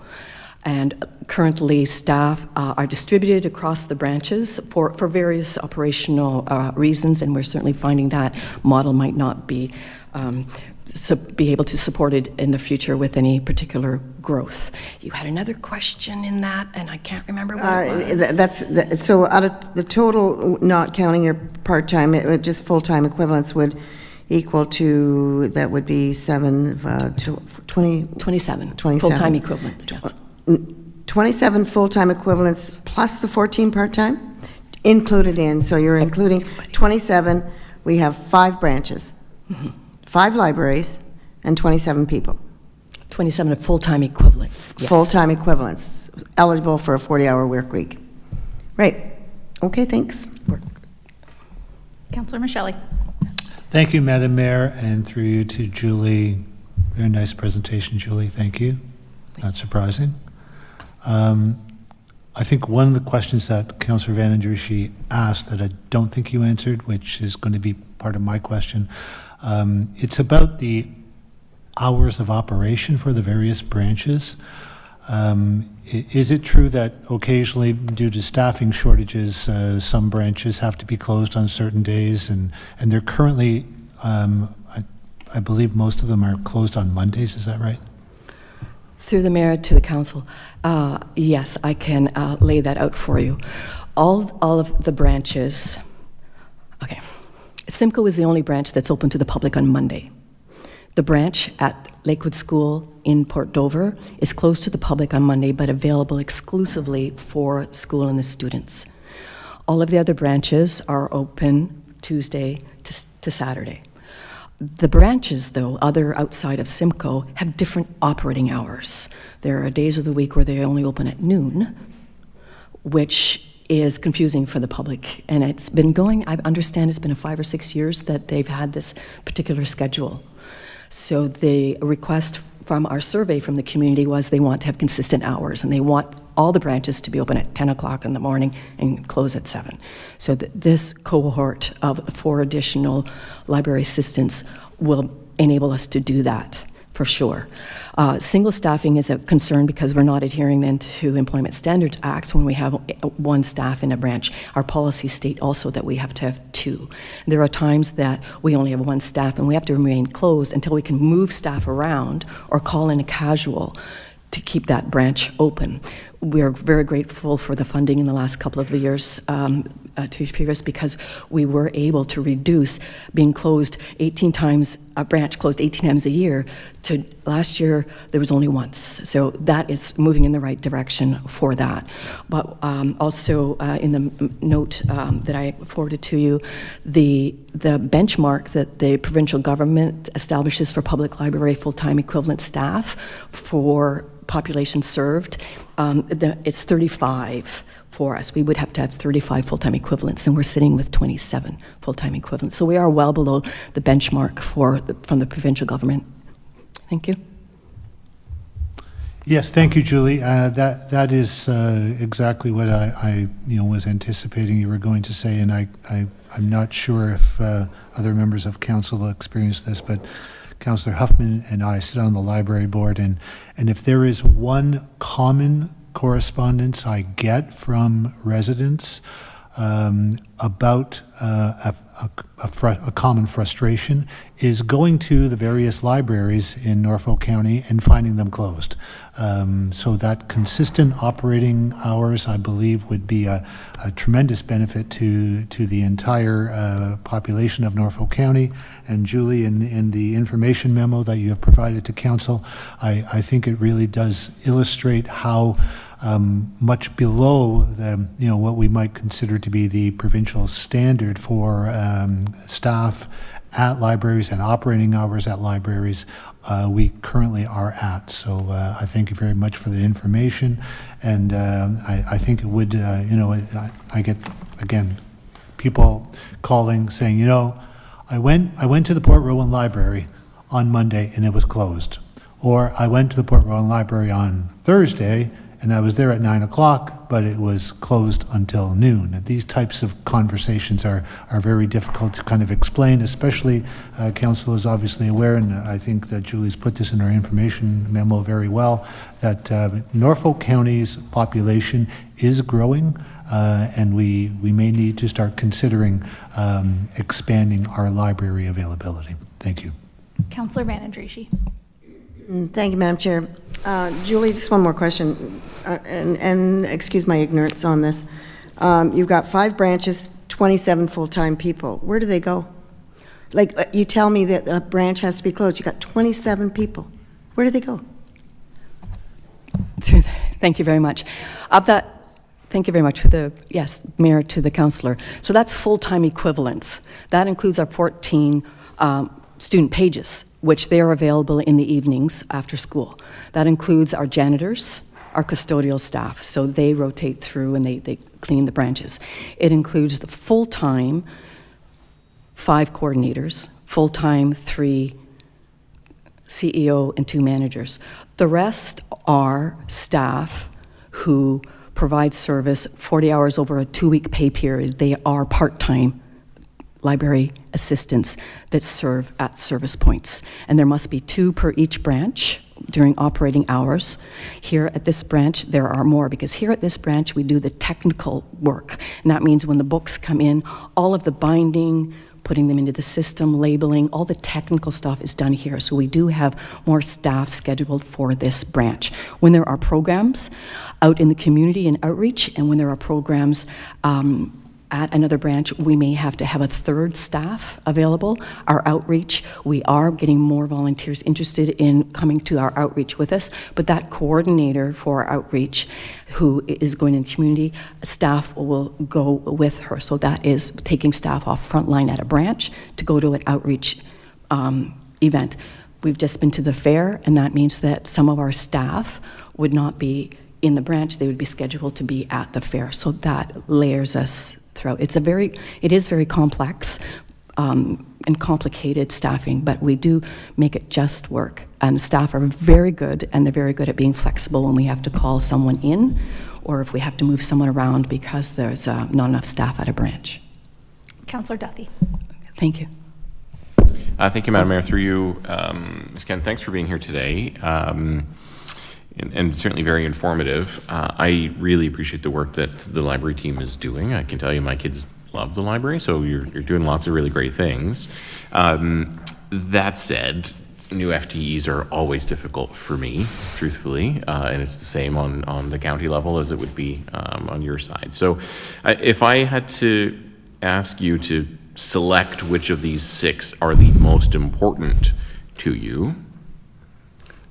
And currently, staff are distributed across the branches for various operational reasons, and we're certainly finding that model might not be able to support it in the future with any particular growth. You had another question in that, and I can't remember what it was. So out of the total, not counting your part-time, just full-time equivalents would equal to, that would be 27 full-time equivalent, yes. 27 full-time equivalents plus the 14 part-time included in, so you're including 27, we have 5 branches, 5 libraries, and 27 people. 27 of full-time equivalents, yes. Full-time equivalents, eligible for a 40-hour work week. Right. Okay, thanks. Councillor Michele. Thank you, Madam Mayor, and through you to Julie. Very nice presentation, Julie. Thank you. Not surprising. I think one of the questions that Councillor Van Andrucci asked that I don't think you answered, which is going to be part of my question, it's about the hours of operation for the various branches. Is it true that occasionally, due to staffing shortages, some branches have to be closed on certain days, and they're currently, I believe most of them are closed on Mondays, is that right? Through the mayor to the council, yes, I can lay that out for you. All of the branches, okay, Simcoe is the only branch that's open to the public on Monday. The branch at Lakewood School in Port Dover is closed to the public on Monday, but available exclusively for school and the students. All of the other branches are open Tuesday to Saturday. The branches, though, other outside of Simcoe, have different operating hours. There are days of the week where they only open at noon, which is confusing for the public. And it's been going, I understand it's been 5 or 6 years that they've had this particular schedule. So the request from our survey from the community was they want to have consistent hours, and they want all the branches to be open at 10 o'clock in the morning and close at 7. So this cohort of 4 additional library assistants will enable us to do that for sure. Single staffing is a concern because we're not adhering then to Employment Standards Act when we have 1 staff in a branch. Our policies state also that we have to have 2. There are times that we only have 1 staff and we have to remain closed until we can move staff around or call in a casual to keep that branch open. We're very grateful for the funding in the last couple of years to previous, because we were able to reduce being closed 18 times, a branch closed 18 times a year, to last year there was only once. So that is moving in the right direction for that. But also in the note that I forwarded to you, the benchmark that the provincial government establishes for public library full-time equivalent staff for population served, it's 35 for us. We would have to have 35 full-time equivalents, and we're sitting with 27 full-time equivalents. So we are well below the benchmark from the provincial government. Thank you. Yes, thank you, Julie. That is exactly what I was anticipating you were going to say, and I'm not sure if other members of council experienced this, but Councillor Huffman and I sit on the library board, and if there is one common correspondence I get from residents about a common frustration is going to the various libraries in Norfolk County and finding them closed. So that consistent operating hours, I believe, would be a tremendous benefit to the entire population of Norfolk County. And Julie, in the information memo that you have provided to council, I think it really does illustrate how much below what we might consider to be the provincial standard for staff at libraries and operating hours at libraries we currently are at. So I thank you very much for the information, and I think it would, I get, again, people calling saying, I went to the Port Rowan Library on Monday and it was closed. Or I went to the Port Rowan Library on Thursday and I was there at 9 o'clock, but it was closed until noon. And these types of conversations are very difficult to kind of explain, especially council is obviously aware, and I think that Julie's put this in her information memo very well, that Norfolk County's population is growing, and we may need to start considering expanding our library availability. Thank you. Councillor Van Andriesch. Thank you, Madam Chair. Julie, just one more question, and excuse my ignorance on this. You've got 5 branches, 27 full-time people. Where do they go? Like, you tell me that a branch has to be closed. You got 27 people. Where do they go? Thank you very much. Thank you very much for the, yes, Mayor, to the councillor. So that's full-time equivalents. That includes our 14 student pages, which they are available in the evenings after school. That includes our janitors, our custodial staff, so they rotate through and they clean the branches. It includes the full-time 5 coordinators, full-time 3 CEO and 2 managers. The rest are staff who provide service 40 hours over a 2-week pay period. They are part-time library assistants that serve at service points. And there must be 2 per each branch during operating hours. Here at this branch, there are more, because here at this branch, we do the technical work. And that means when the books come in, all of the binding, putting them into the system, labeling, all the technical stuff is done here. So we do have more staff scheduled for this branch. When there are programs out in the community and outreach, and when there are programs at another branch, we may have to have a 3rd staff available. Our outreach, we are getting more volunteers interested in coming to our outreach with us, but that coordinator for our outreach who is going in the community, staff will go with her. So that is taking staff off frontline at a branch to go to an outreach event. We've just been to the fair, and that means that some of our staff would not be in the branch, they would be scheduled to be at the fair. So that layers us throughout. It is very complex and complicated staffing, but we do make it just work. And the staff are very good, and they're very good at being flexible when we have to call someone in, or if we have to move someone around because there's not enough staff at a branch. Councillor Duffy. Thank you. Thank you, Madam Mayor. Through you, Ms. Ken, thanks for being here today. And certainly very informative. I really appreciate the work that the library team is doing. I can tell you my kids love the library, so you're doing lots of really great things. That said, new FTEs are always difficult for me, truthfully, and it's the same on the county level as it would be on your side. So if I had to ask you to select which of these 6 are the most important to you,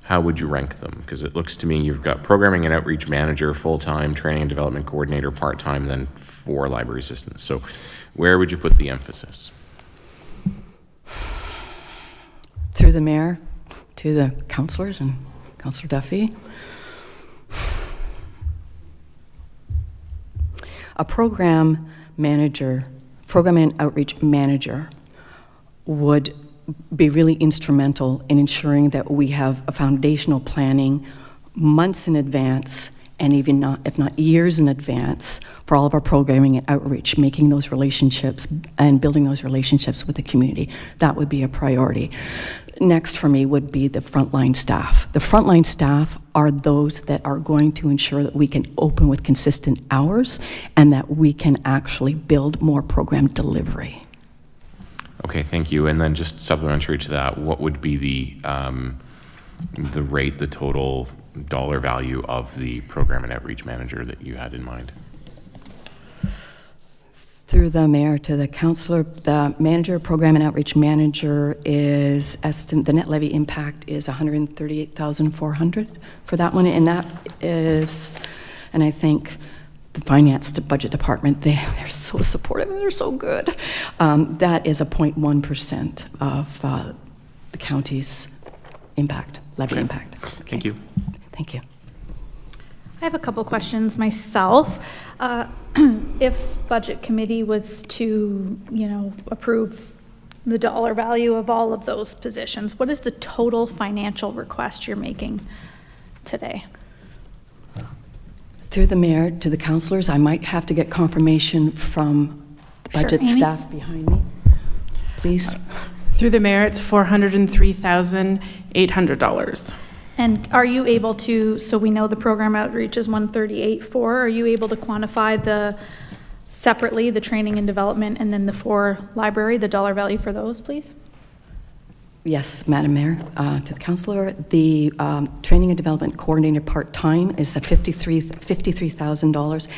how would you rank them? Because it looks to me you've got programming and outreach manager, full-time, training and development coordinator, part-time, then 4 library assistants. So where would you put the emphasis? Through the mayor to the councillors and Councillor Duffy. A program and outreach manager would be really instrumental in ensuring that we have a foundational planning months in advance, and even if not years in advance, for all of our programming and outreach, making those relationships and building those relationships with the community. That would be a priority. Next for me would be the frontline staff. The frontline staff are those that are going to ensure that we can open with consistent hours and that we can actually build more program delivery. Okay, thank you. And then just supplementary to that, what would be the rate, the total dollar value of the program and outreach manager that you had in mind? Through the mayor to the councillor, the manager, program and outreach manager is the net levy impact is $138,400 for that one, and that is, and I think the finance budget department, they're so supportive and they're so good. That is a 0.1% of the county's impact, levy impact. Okay. Thank you. Thank you. I have a couple questions myself. If budget committee was to, approve the dollar value of all of those positions, what is the total financial request you're making today? Through the mayor to the councilors, I might have to get confirmation from Sure, budget Amy? staff behind me, please. Through the mayor, it's $403,800. And are you able to, so we know the program outreach is 138.4, are you able to quantify separately, the training and development, and then the 4 library, the dollar value for those, please? Yes, Madam Mayor, to the councilor, the training and development coordinator part-time is at $53,000,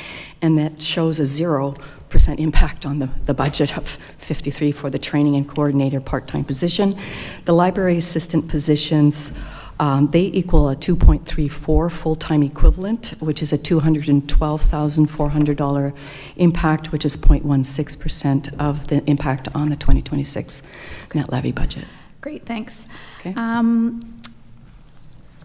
and that shows a 0% impact on the budget of 53 for the training and coordinator part-time position. The library assistant positions, they equal a 2.34 full-time equivalent, which is a $212,400 impact, which is 0.16% of the impact on the 2026 net levy budget. Great, thanks. Okay.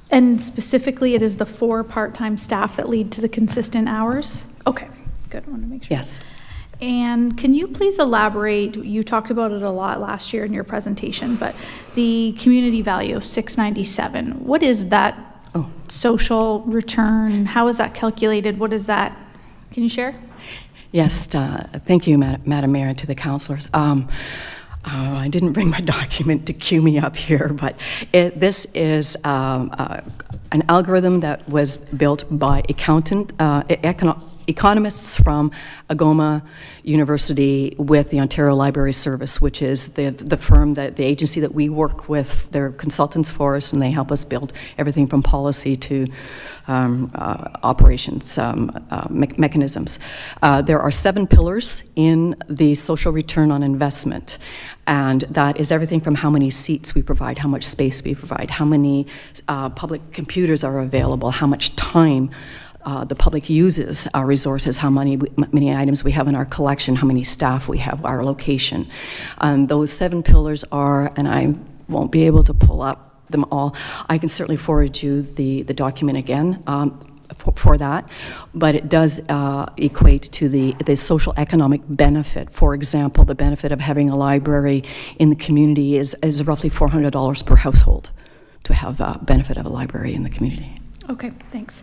And specifically, it is the 4 part-time staff that lead to the consistent hours? Okay, good, I want to make sure. Yes. And can you please elaborate, you talked about it a lot last year in your presentation, but the community value of 697, what is that social return? How is that calculated? What is that? Can you share? Yes, thank you, Madam Mayor, to the councilors. I didn't bring my document to cue me up here, but this is an algorithm that was built by economists from Agoma University with the Ontario Library Service, which is the firm, the agency that we work with. They're consultants for us, and they help us build everything from policy to operations mechanisms. There are 7 pillars in the social return on investment, and that is everything from how many seats we provide, how much space we provide, how many public computers are available, how much time the public uses our resources, how many items we have in our collection, how many staff we have, our location. Those 7 pillars are, and I won't be able to pull up them all. I can certainly forward you the document again for that, but it does equate to the social economic benefit. For example, the benefit of having a library in the community is roughly $400 per household to have benefit of a library in the community. Okay, thanks.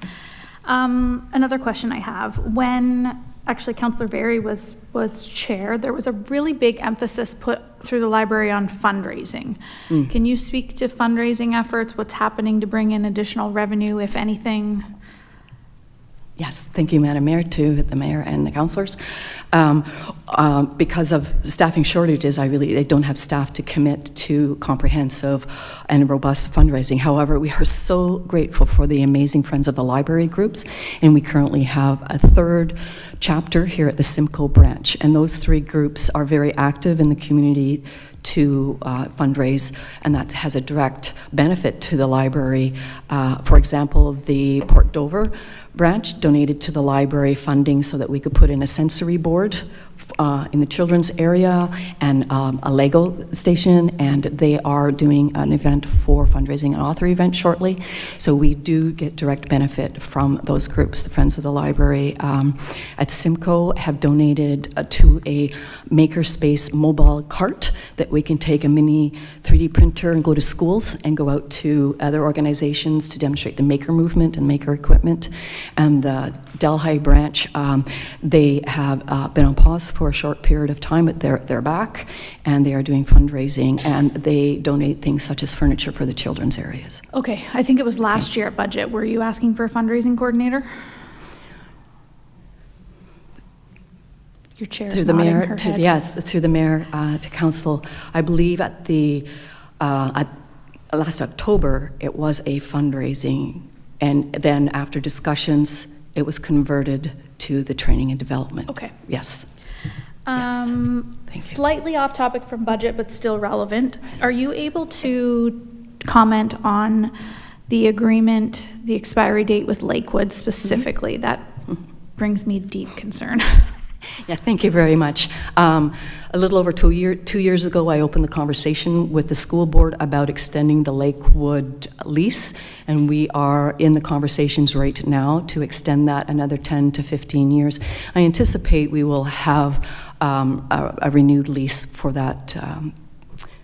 Another question I have, when actually Councillor Berry was chair, there was a really big emphasis put through the library on fundraising. Can you speak to fundraising efforts, what's happening to bring in additional revenue, if anything? Yes, thank you, Madam Mayor, to the mayor and the councillors. Because of staffing shortages, they don't have staff to commit to comprehensive and robust fundraising. However, we are so grateful for the amazing Friends of the Library groups, and we currently have a 3rd chapter here at the Simcoe branch, and those 3 groups are very active in the community to fundraise, and that has a direct benefit to the library. For example, the Port Dover branch donated to the library funding so that we could put in a sensory board in the children's area and a Lego station, and they are doing an event for fundraising, an author event shortly. So we do get direct benefit from those groups. The Friends of the Library at Simcoe have donated to a makerspace mobile cart that we can take a mini 3D printer and go to schools and go out to other organizations to demonstrate the maker movement and maker equipment. And the Delhi branch, they have been on pause for a short period of time, but they're back, and they are doing fundraising, and they donate things such as furniture for the children's areas. Okay, I think it was last year at budget. Were you asking for a fundraising coordinator? Your chair is Through the nodding mayor, her head. yes, through the mayor to council. I believe at last October, it was a fundraising, and then after discussions, it was converted to the training and development. Okay. Yes. Yes. Thank you. Slightly off topic from budget, but still relevant. Are you able to comment on the agreement, the expiry date with Lakewood specifically? That brings me deep concern. Yeah, thank you very much. A little over 2 years ago, I opened the conversation with the school board about extending the Lakewood lease, and we are in the conversations right now to extend that another 10 to 15 years. I anticipate we will have a renewed lease for that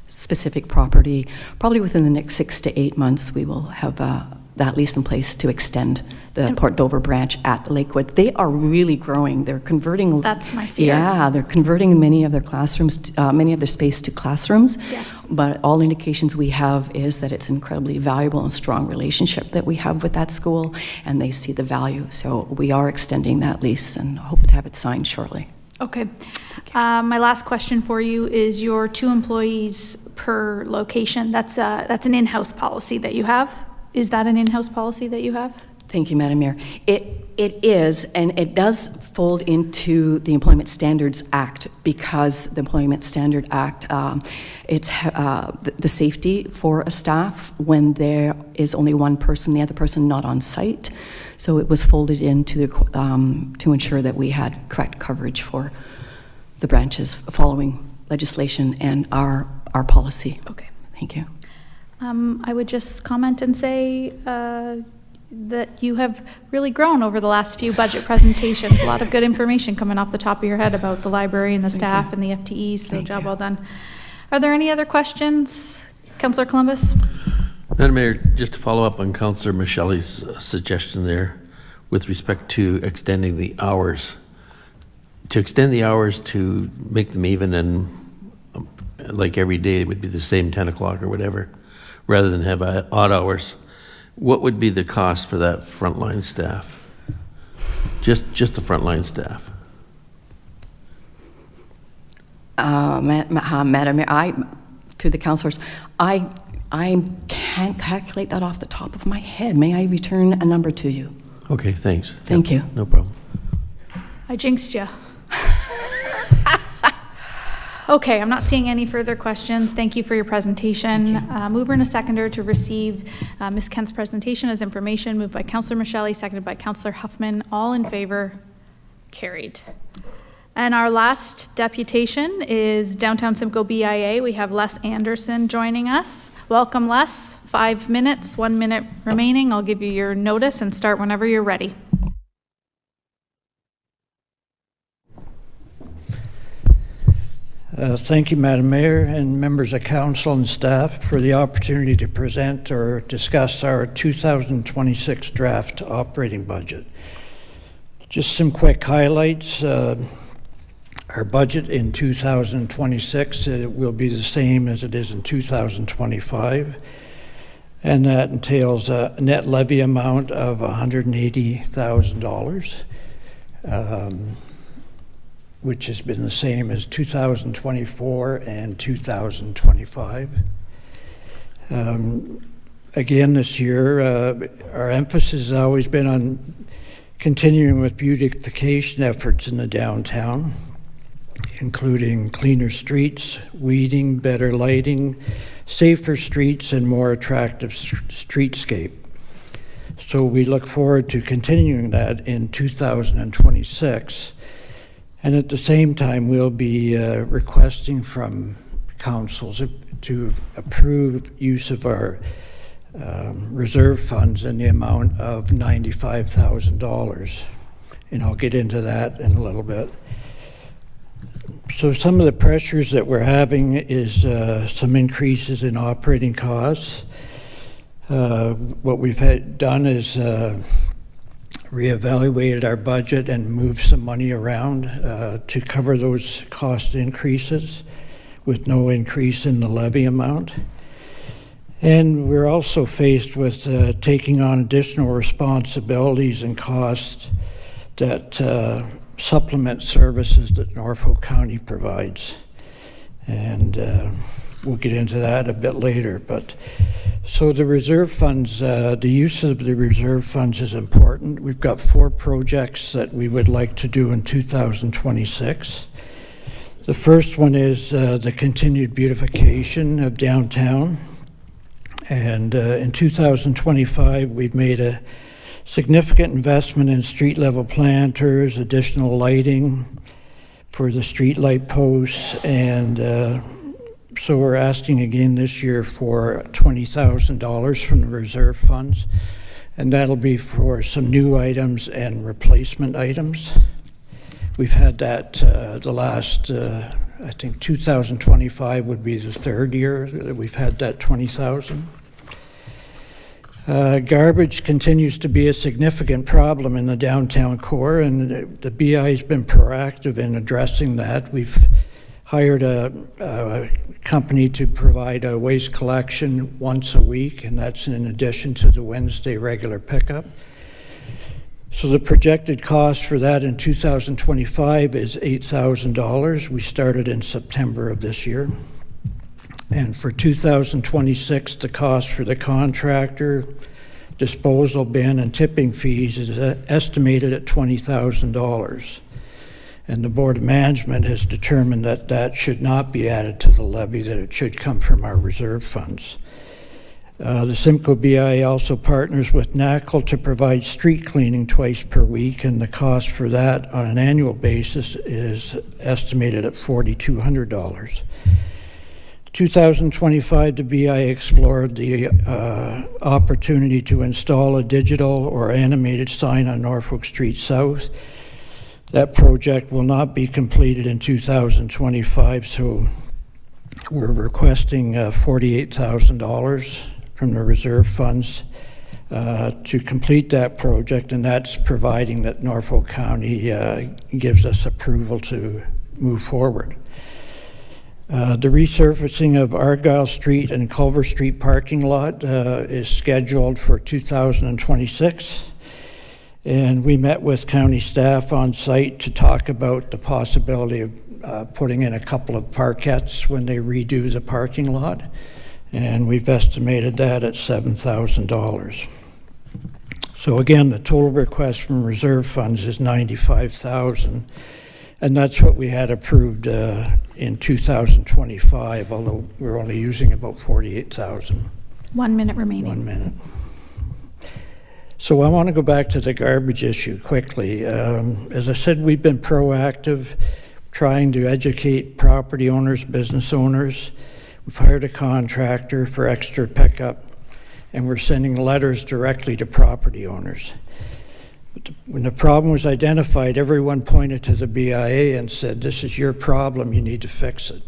specific property. Probably within the next 6 to 8 months, we will have that lease in place to extend the Port Dover branch at Lakewood. They are really growing. They're converting. That's my fear. Yeah, they're converting many of their classrooms, many of their space to classrooms. Yes. But all indications we have is that it's an incredibly valuable and strong relationship that we have with that school, and they see the value. So we are extending that lease and hope to have it signed shortly. Okay. My last question for you is your 2 employees per location. That's an in-house policy that you have? Is that an in-house policy that you have? Thank you, Madam Mayor. It is, and it does fold into the Employment Standards Act, because the Employment Standard Act, it's the safety for a staff when there is only one person, the other person not on site. So it was folded into to ensure that we had correct coverage for the branches following legislation and our policy. Okay. Thank you. I would just comment and say that you have really grown over the last few budget presentations. A lot of good information coming off the top of your head about the library and the staff and the FTEs, so job well done. Are there any other questions? Councillor Columbus? Madam Mayor, just to follow up on Councillor Michelle's suggestion there with respect to extending the hours. To extend the hours to make them even and like every day it would be the same 10 o'clock or whatever, rather than have odd hours. What would be the cost for that frontline staff? Just the frontline staff. Madam Mayor, through the councillors, I can't calculate that off the top of my head. May I return a number to you? Okay, thanks. Thank you. No problem. I jinxed you. Okay, I'm not seeing any further questions. Thank you for your presentation. Mover and a seconder to receive Ms. Kent's presentation as information. Moved by Councillor Michelle, seconded by Councillor Huffman. All in favor? Carried. And our last deputation is Downtown Simcoe BIA. We have Les Anderson joining us. Welcome, Les. 5 minutes, 1 minute remaining. I'll give you your notice and start whenever you're ready. Thank you, Madam Mayor and members of council and staff, for the opportunity to present or discuss our 2026 draft operating budget. Just some quick highlights. Our budget in 2026 will be the same as it is in 2025, and that entails a net levy amount of $180,000. Which has been the same as 2024 and 2025. Again, this year, our emphasis has always been on continuing with beautification efforts in the downtown, including cleaner streets, weeding, better lighting, safer streets, and more attractive streetscape. So we look forward to continuing that in 2026. And at the same time, we'll be requesting from councils to approve use of our reserve funds in the amount of $95,000. And I'll get into that in a little bit. So some of the pressures that we're having is some increases in operating costs. What we've done is reevaluated our budget and moved some money around to cover those cost increases with no increase in the levy amount. And we're also faced with taking on additional responsibilities and costs that supplement services that Norfolk County provides. And we'll get into that a bit later. But so the reserve funds, the use of the reserve funds is important. We've got 4 projects that we would like to do in 2026. The first one is the continued beautification of downtown. And in 2025, we've made a significant investment in street level planters, additional lighting for the street light posts, and so we're asking again this year for $20,000 from the reserve funds, and that'll be for some new items and replacement items. We've had that the last, I think 2025 would be the 3rd year that we've had that $20,000. Garbage continues to be a significant problem in the downtown core, and the BI has been proactive in addressing that. We've hired a company to provide a waste collection once a week, and that's in addition to the Wednesday regular pickup. So the projected cost for that in 2025 is $8,000. We started in September of this year. And for 2026, the cost for the contractor, disposal bin, and tipping fees is estimated at $20,000. And the Board of Management has determined that that should not be added to the levy, that it should come from our reserve funds. The Simcoe BI also partners with NACL to provide street cleaning twice per week, and the cost for that on an annual basis is estimated at $4,200. 2025, the BI explored the opportunity to install a digital or animated sign on Norfolk Street South. That project will not be completed in 2025, so we're requesting $48,000 from the reserve funds to complete that project, and that's providing that Norfolk County gives us approval to move forward. The resurfacing of Argyle Street and Culver Street parking lot is scheduled for 2026. And we met with county staff on site to talk about the possibility of putting in a couple of parkettes when they redo the parking lot. And we've estimated that at $7,000. So again, the total request from reserve funds is $95,000. And that's what we had approved in 2025, although we're only using about $48,000. 1 minute remaining. 1 minute. So I want to go back to the garbage issue quickly. As I said, we've been proactive, trying to educate property owners, business owners. We've hired a contractor for extra pickup, and we're sending letters directly to property owners. When the problem was identified, everyone pointed to the BIA and said, this is your problem, you need to fix it.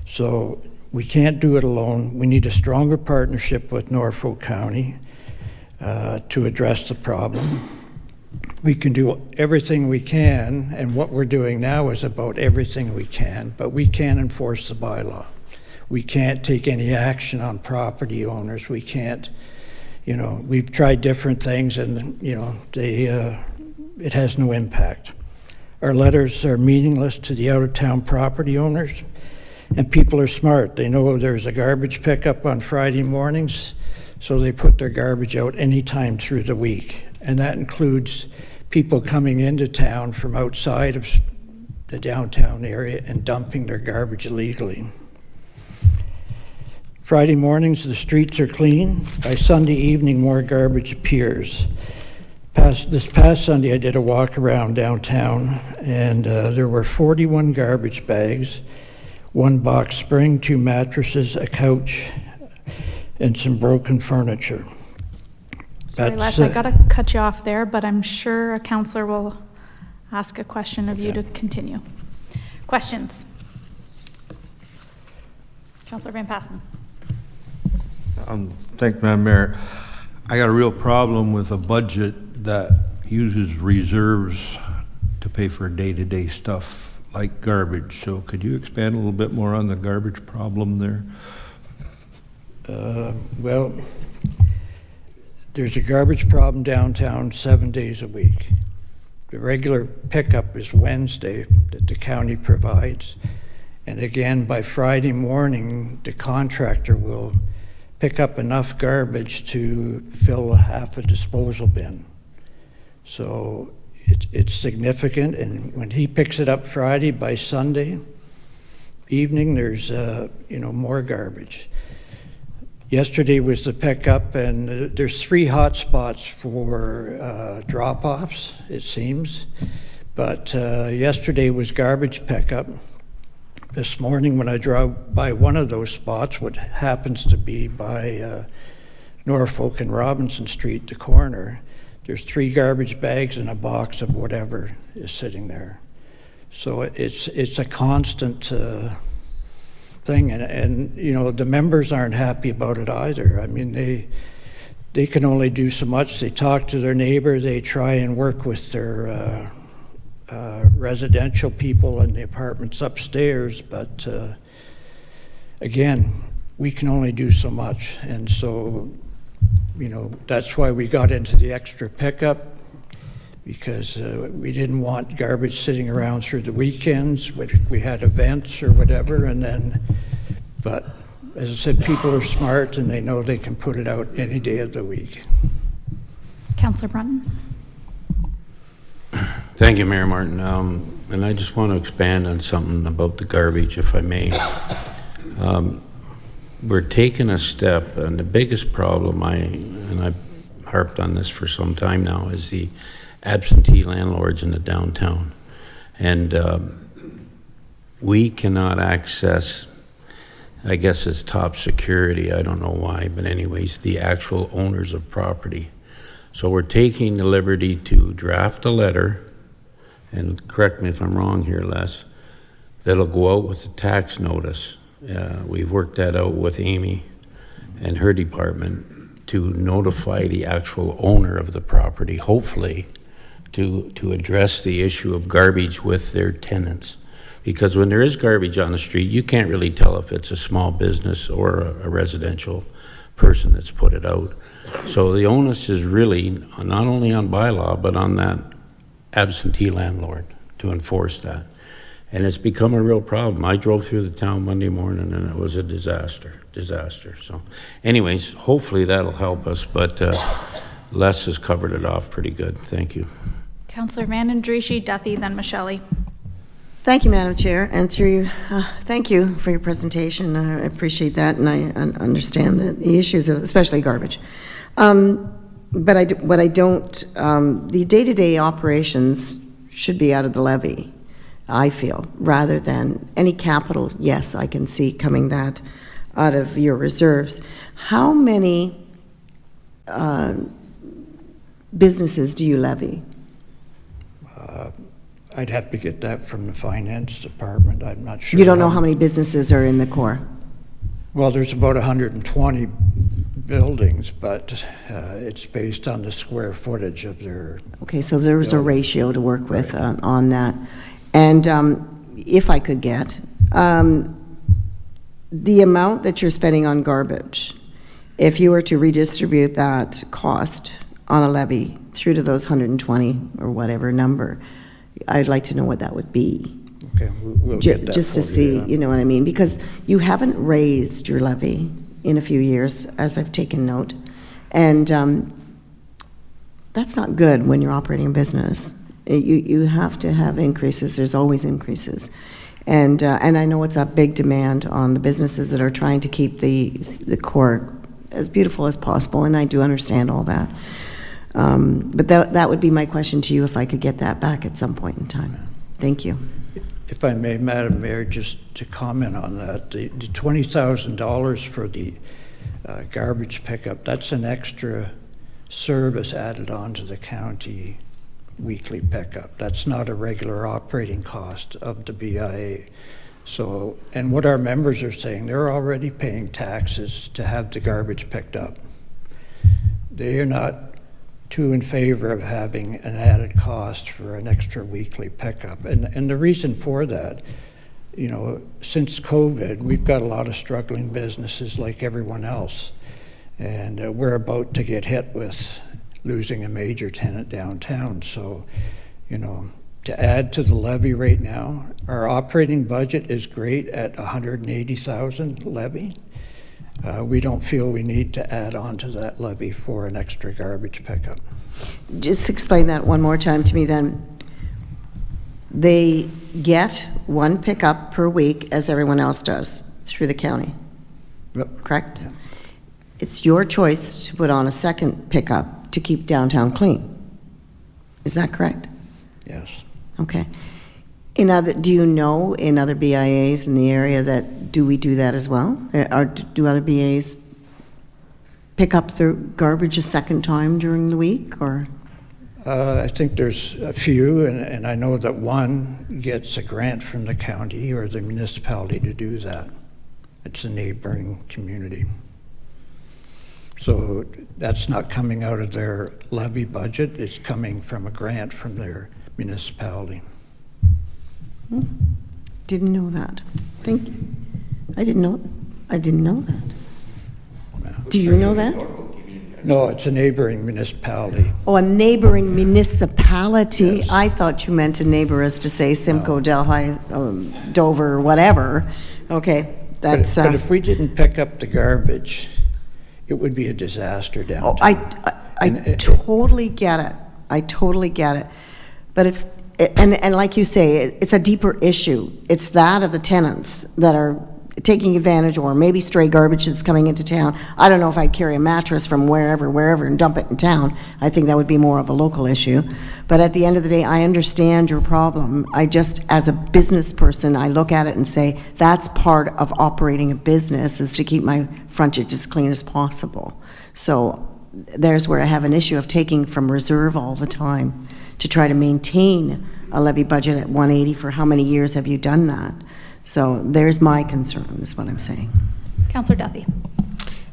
So we can't do it alone. We need a stronger partnership with Norfolk County to address the problem. We can do everything we can, and what we're doing now is about everything we can, but we can't enforce the bylaw. We can't take any action on property owners. We can't, we've tried different things, and, it has no impact. Our letters are meaningless to the out-of-town property owners, and people are smart. They know there's a garbage pickup on Friday mornings, so they put their garbage out anytime through the week. And that includes people coming into town from outside of the downtown area and dumping their garbage illegally. Friday mornings, the streets are clean. By Sunday evening, more garbage appears. This past Sunday, I did a walk around downtown, and there were 41 garbage bags, 1 box spring, 2 mattresses, a couch, and some broken furniture. Sorry, Les, I gotta cut you off there, but I'm sure a counselor will ask a question of you to continue. Questions? Councillor Van Passen. Thank you, Madam Mayor. I got a real problem with a budget that uses reserves to pay for day-to-day stuff like garbage. So could you expand a little bit more on the garbage problem there? Well, there's a garbage problem downtown 7 days a week. The regular pickup is Wednesday that the county provides. And again, by Friday morning, the contractor will pick up enough garbage to fill half a disposal bin. So it's significant, and when he picks it up Friday, by Sunday evening, there's more garbage. Yesterday was the pickup, and there's 3 hot spots for drop-offs, it seems. But yesterday was garbage pickup. This morning, when I drove by one of those spots, what happens to be by Norfolk and Robinson Street, the corner, there's 3 garbage bags and a box of whatever is sitting there. So it's a constant thing, and the members aren't happy about it either. I mean, they can only do so much. They talk to their neighbor, they try and work with their residential people in the apartments upstairs, but again, we can only do so much. And so, you know, that's why we got into the extra pickup, because we didn't want garbage sitting around through the weekends when we had events or whatever. And then, but as I said, people are smart and they know they can put it out any day of the week. Councillor Brunton? Thank you, Mayor Martin. And I just want to expand on something about the garbage, if I may. We're taking a step, and the biggest problem, I've harped on this for some time now, is the absentee landlords in the downtown. And we cannot access, I guess it's top security, I don't know why, but anyways, the actual owners of property. So we're taking the liberty to draft a letter, and correct me if I'm wrong here, Les, that'll go out with a tax notice. We've worked that out with Amy and her department to notify the actual owner of the property, hopefully, to address the issue of garbage with their tenants. Because when there is garbage on the street, you can't really tell if it's a small business or a residential person that's put it out. So the onus is really not only on bylaw, but on that absentee landlord to enforce that. And it's become a real problem. I drove through the town Monday morning and it was a disaster. So anyways, hopefully that'll help us, but Les has covered it off pretty good. Thank you. Councillor Vandendriessche, Duthie, then Michelli. Thank you, Madam Chair, and through you, thank you for your presentation. I appreciate that, and I understand the issues of, especially garbage. But the day-to-day operations should be out of the levy, I feel, rather than any capital. Yes, I can see coming that out of your reserves. How many businesses do you levy? I'd have to get that from the finance department. I'm not sure. You don't know how many businesses are in the core? Well, there's about 120 buildings, but it's based on the square footage of their... Okay, so there's a ratio to work with on that. And if I could get, the amount that you're spending on garbage, if you were to redistribute that cost on a levy through to those 120 or whatever number, I'd like to know what that would be. Okay, we'll get that just to for see, you know what I mean? Because you haven't raised your levy in a few years, as I've taken note. And that's not good when you're operating a business. You have to have increases. There's always increases. And I know it's a big demand on the businesses that are trying to keep the core as beautiful as possible, and I do understand all that. But that would be my question to you, if I could get that back at some point in time. Thank you. If I may, Madam Mayor, just to comment on that, the $20,000 for the garbage pickup, that's an extra service added on to the county weekly pickup. That's not a regular operating cost of the BIA. So, and what our members are saying, they're already paying taxes to have the garbage picked up. They are not too in favor of having an added cost for an extra weekly pickup. And the reason for that, you know, since COVID, we've got a lot of struggling businesses like everyone else. And we're about to get hit with losing a major tenant downtown. So, you know, to add to the levy right now, our operating budget is great at $180,000 levy. We don't feel we need to add on to that levy for an extra garbage pickup. Just explain that one more time to me then. They get one pickup per week, as everyone else does, through the county. Yep. Correct? Yeah. It's your choice to put on a second pickup to keep downtown clean. Is that correct? Yes. Okay. Do you know in other BIAs in the area that do we do that as well? Or do other BIAs pick up their garbage a second time during the week, or? I think there's a few, and I know that one gets a grant from the county or the municipality to do that. It's a neighboring community. So that's not coming out of their levy budget, it's coming from a grant from their municipality. Didn't know that. Thank you. I didn't know that. Do you know that? No, it's a neighboring municipality. Oh, a neighboring municipality. Yes. I thought you meant a neighbor as to say Simcoe, Delhi, Dover, whatever. Okay, that's... But if we didn't pick up the garbage, it would be a disaster downtown. Oh, I totally get it. I totally get it. But it's, and like you say, it's a deeper issue. It's that of the tenants that are taking advantage, or maybe stray garbage that's coming into town. I don't know if I'd carry a mattress from wherever and dump it in town. I think that would be more of a local issue. But at the end of the day, I understand your problem. I just, as a business person, I look at it and say, that's part of operating a business, is to keep my frontage as clean as possible. So there's where I have an issue of taking from reserve all the time to try to maintain a levy budget at 180. For how many years have you done that? So there's my concern, is what I'm saying. Councillor Duffy.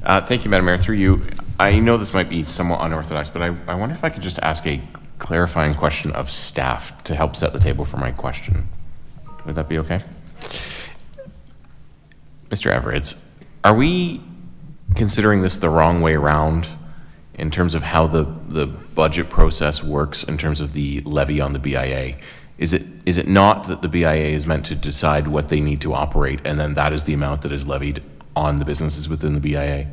Thank you, Madam Mayor. Through you, I know this might be somewhat unorthodox, but I wonder if I could just ask a clarifying question of staff to help set the table for my question. Would that be okay? Mr. Everetts, are we considering this the wrong way around in terms of how the budget process works in terms of the levy on the BIA? Is it not that the BIA is meant to decide what they need to operate, and then that is the amount that is levied on the businesses within the BIA?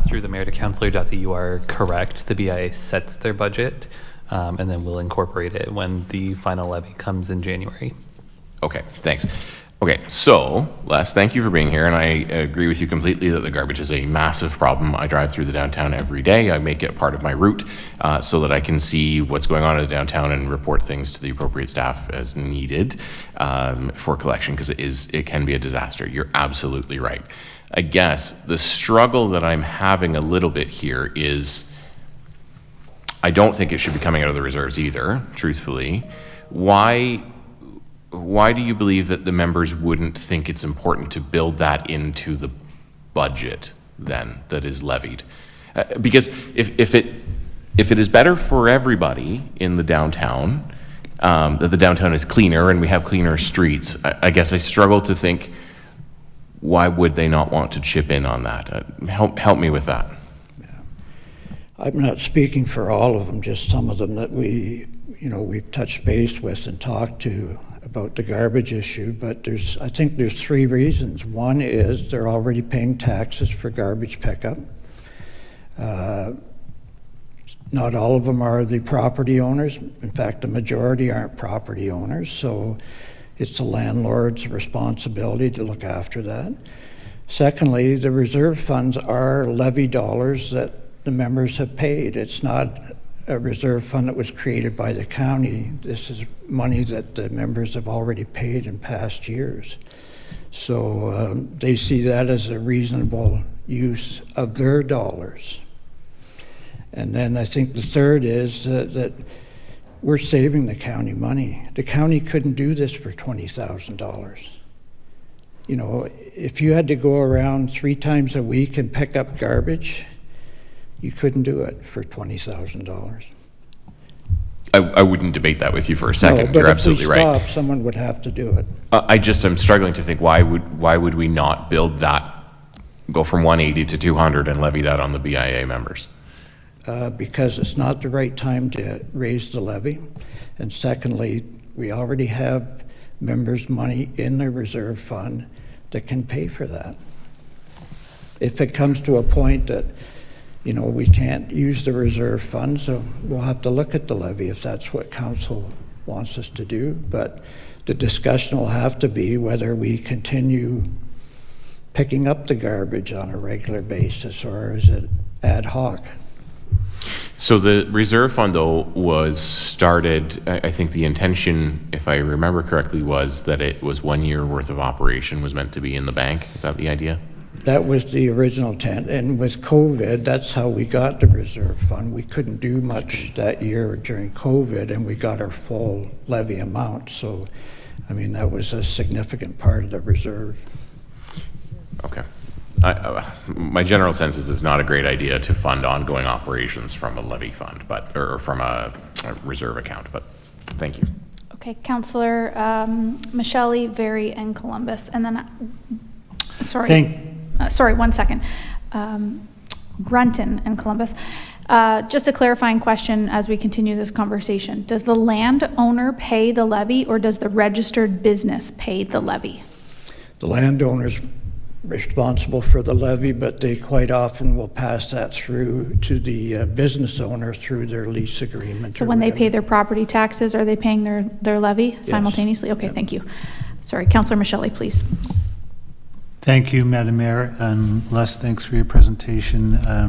Through the mayor to Councillor Duthie, you are correct. The BIA sets their budget, and then we'll incorporate it when the final levy comes in January. Okay, thanks. Okay, so Les, thank you for being here, and I agree with you completely that the garbage is a massive problem. I drive through the downtown every day. I make it part of my route so that I can see what's going on in the downtown and report things to the appropriate staff as needed for collection, because it can be a disaster. You're absolutely right. I guess the struggle that I'm having a little bit here is I don't think it should be coming out of the reserves either, truthfully. Why do you believe that the members wouldn't think it's important to build that into the budget then that is levied? Because if it is better for everybody in the downtown, that the downtown is cleaner and we have cleaner streets, I guess I struggle to think, why would they not want to chip in on that? Help me with that. Yeah. I'm not speaking for all of them, just some of them that we've touched base with and talked to about the garbage issue, but I think there's three reasons. One is they're already paying taxes for garbage pickup. Not all of them are the property owners. In fact, the majority aren't property owners, so it's the landlord's responsibility to look after that. Secondly, the reserve funds are levy dollars that the members have paid. It's not a reserve fund that was created by the county. This is money that the members have already paid in past years. So they see that as a reasonable use of their dollars. And then I think the third is that we're saving the county money. The county couldn't do this for $20,000. You know, if you had to go around 3 times a week and pick up garbage, you couldn't do it for $20,000. I wouldn't debate that with you for a second. No, You're absolutely right. But if we stop, someone would have to do it. I'm struggling to think why would we not build that, go from 180 to 200 and levy that on the BIA members? Because it's not the right time to raise the levy. And secondly, we already have members' money in the reserve fund that can pay for that. If it comes to a point that, you know, we can't use the reserve fund, so we'll have to look at the levy if that's what council wants us to do. But the discussion will have to be whether we continue picking up the garbage on a regular basis, or is it ad hoc? So the reserve fund, though, was started, I think the intention, if I remember correctly, was that it was 1 year worth of operation was meant to be in the bank. Is that the idea? That was the original intent. And with COVID, that's how we got the reserve fund. We couldn't do much that year during COVID, and we got our full levy amount. So, I mean, that was a significant part of the reserve. Okay. My general sense is it's not a great idea to fund ongoing operations from a levy fund, or from a reserve account, but thank you. Okay, Councillor Michele, Very, and Columbus. And then, sorry, 1 second. Brunton and Columbus. Just a clarifying question as we continue this conversation. Does the landowner pay the levy, or does the registered business pay the levy? The landowner's responsible for the levy, but they quite often will pass that through to the business owner through their lease agreement. So when they pay their property taxes, are they paying their levy simultaneously? Okay, thank you. Sorry, Councillor Michele, please. Thank you, Madam Mayor, and Les, thanks for your presentation. I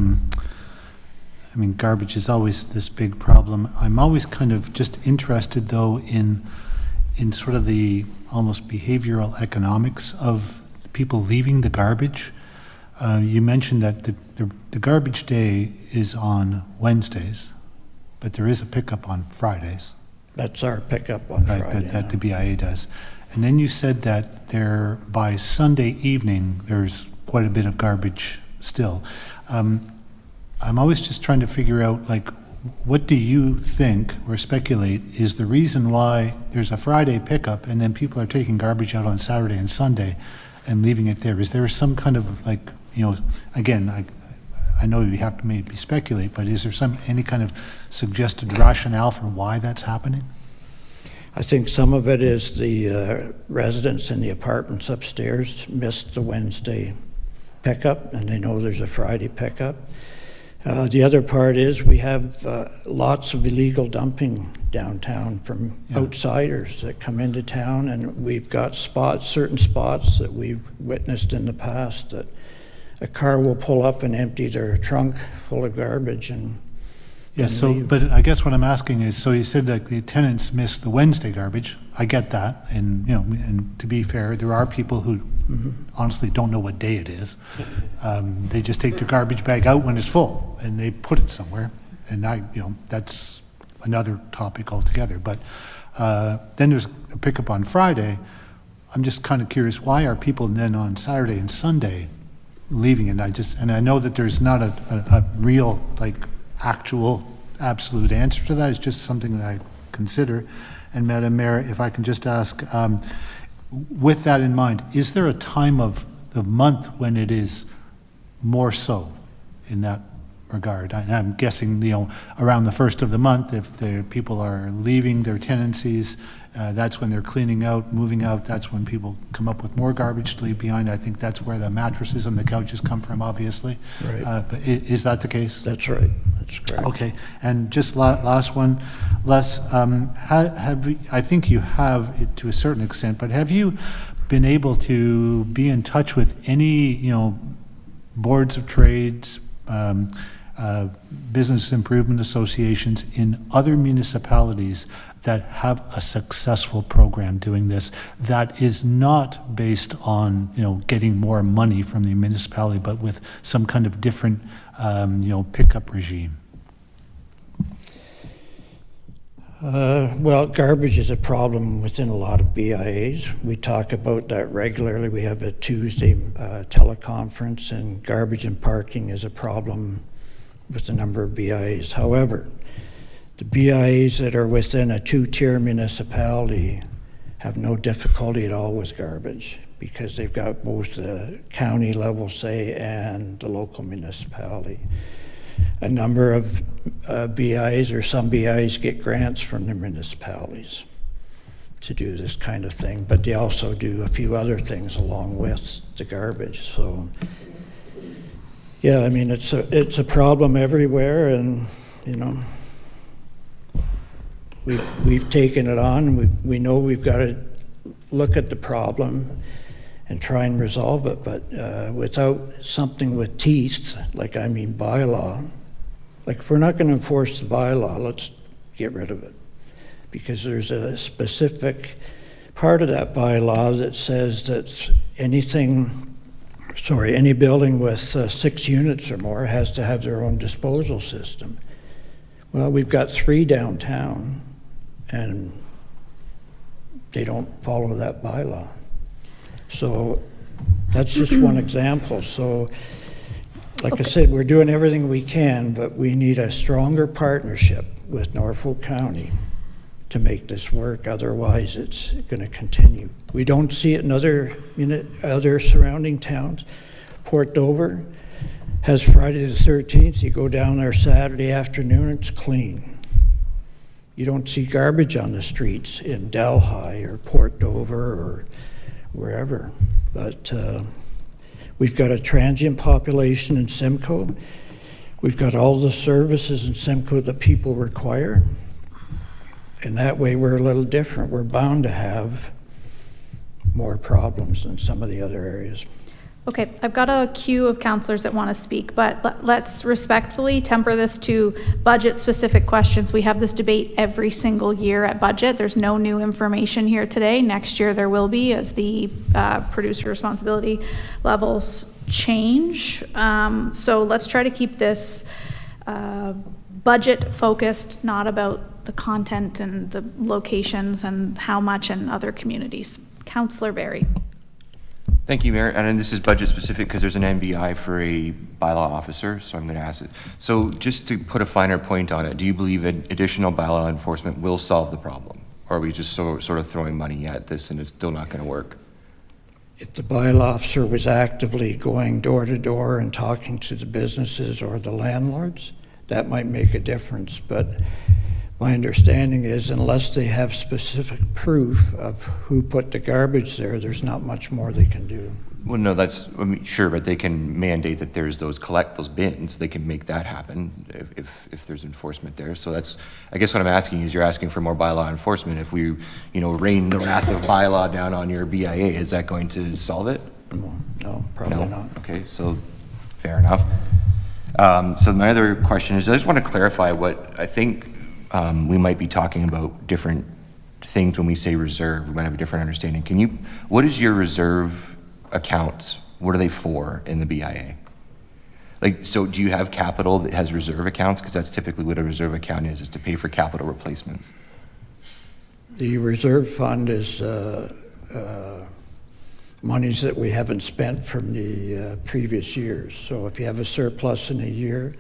mean, garbage is always this big problem. I'm always kind of just interested, though, in sort of the almost behavioral economics of people leaving the garbage. You mentioned that the garbage day is on Wednesdays, but there is a pickup on Fridays. That's our pickup on Friday. That the BIA does. And then you said that by Sunday evening, there's quite a bit of garbage still. I'm always just trying to figure out, like, what do you think or speculate is the reason why there's a Friday pickup and then people are taking garbage out on Saturday and Sunday and leaving it there? Is there some kind of, like, again, I know you have to maybe speculate, but is there any kind of suggested rationale for why that's happening? I think some of it is the residents in the apartments upstairs missed the Wednesday pickup, and they know there's a Friday pickup. The other part is we have lots of illegal dumping downtown from outsiders that come into town, and we've got certain spots that we've witnessed in the past that a car will pull up and empty their trunk full of garbage and leave. But I guess what I'm asking is, so you said that the tenants miss the Wednesday garbage. I get that, and and to be fair, there are people who honestly don't know what day it is. They just take their garbage bag out when it's full and they put it somewhere, and that's another topic altogether. But then there's a pickup on Friday. I'm just kind of curious, why are people then on Saturday and Sunday leaving it? I know that there's not a real, like, actual absolute answer to that. It's just something that I consider. And Madam Mayor, if I can just ask, with that in mind, is there a time of the month when it is more so in that regard? And I'm guessing, around the first of the month, if the people are leaving their tenancies, that's when they're cleaning out, moving out. That's when people come up with more garbage to leave behind. I think that's where the mattresses and the couches come from, obviously. Right. But is that the case? That's right. That's correct. Okay. And just last one, Les, I think you have it to a certain extent, but have you been able to be in touch with any, boards of trades, business improvement associations in other municipalities that have a successful program doing this, that is not based on, getting more money from the municipality, but with some kind of different, pickup regime? Well, garbage is a problem within a lot of BIAs. We talk about that regularly. We have a Tuesday teleconference, and garbage and parking is a problem with a number of BIAs. However, the BIAs that are within a two-tier municipality have no difficulty at all with garbage because they've got both the county level say and the local municipality. A number of BIs, or some BIs, get grants from the municipalities to do this kind of thing, but they also do a few other things along with the garbage. So, yeah, I mean, it's a problem everywhere, and we've taken it on. We know we've got to look at the problem and try and resolve it, but without something with teeth, bylaw, like if we're not going to enforce the bylaw, let's get rid of it. Because there's a specific part of that bylaw that says that any building with 6 units or more has to have their own disposal system. Well, we've got 3 downtown, and they don't follow that bylaw. So That's just one example. So, like I said, we're doing everything we can, but we need a stronger partnership with Norfolk County to make this work. Otherwise, it's going to continue. We don't see it in other surrounding towns. Port Dover has Friday the 13th. You go down there Saturday afternoon, it's clean. You don't see garbage on the streets in Delhi or Port Dover or wherever. But we've got a transient population in Simcoe. We've got all the services in Simcoe that people require. And that way we're a little different. We're bound to have more problems than some of the other areas. Okay, I've got a queue of counselors that want to speak, but let's respectfully temper this to budget-specific questions. We have this debate every single year at budget. There's no new information here today. Next year there will be, as the producer responsibility levels change. So let's try to keep this budget-focused, not about the content and the locations and how much in other communities. Councillor Barry. Thank you, Mayor. And this is budget specific because there's an MBI for a bylaw officer, so I'm going to ask it. So just to put a finer point on it, do you believe that additional bylaw enforcement will solve the problem? Or are we just sort of throwing money at this and it's still not going to work? If the bylaw officer was actively going door to door and talking to the businesses or the landlords, that might make a difference. But my understanding is unless they have specific proof of who put the garbage there, there's not much more they can do. Well, no, sure, but they can mandate that there's collect those bins. They can make that happen if there's enforcement there. So that's, I guess what I'm asking is you're asking for more bylaw enforcement. If we, rain the wrath of bylaw down on your BIA, is that going to solve it? No, probably not. Okay, so fair enough. So my other question is, I just want to clarify what I think we might be talking about different things when we say reserve. We might have a different understanding. What is your reserve accounts? What are they for in the BIA? So do you have capital that has reserve accounts? Because that's typically what a reserve account is to pay for capital replacements. The reserve fund is monies that we haven't spent from the previous years. So if you have a surplus in a year,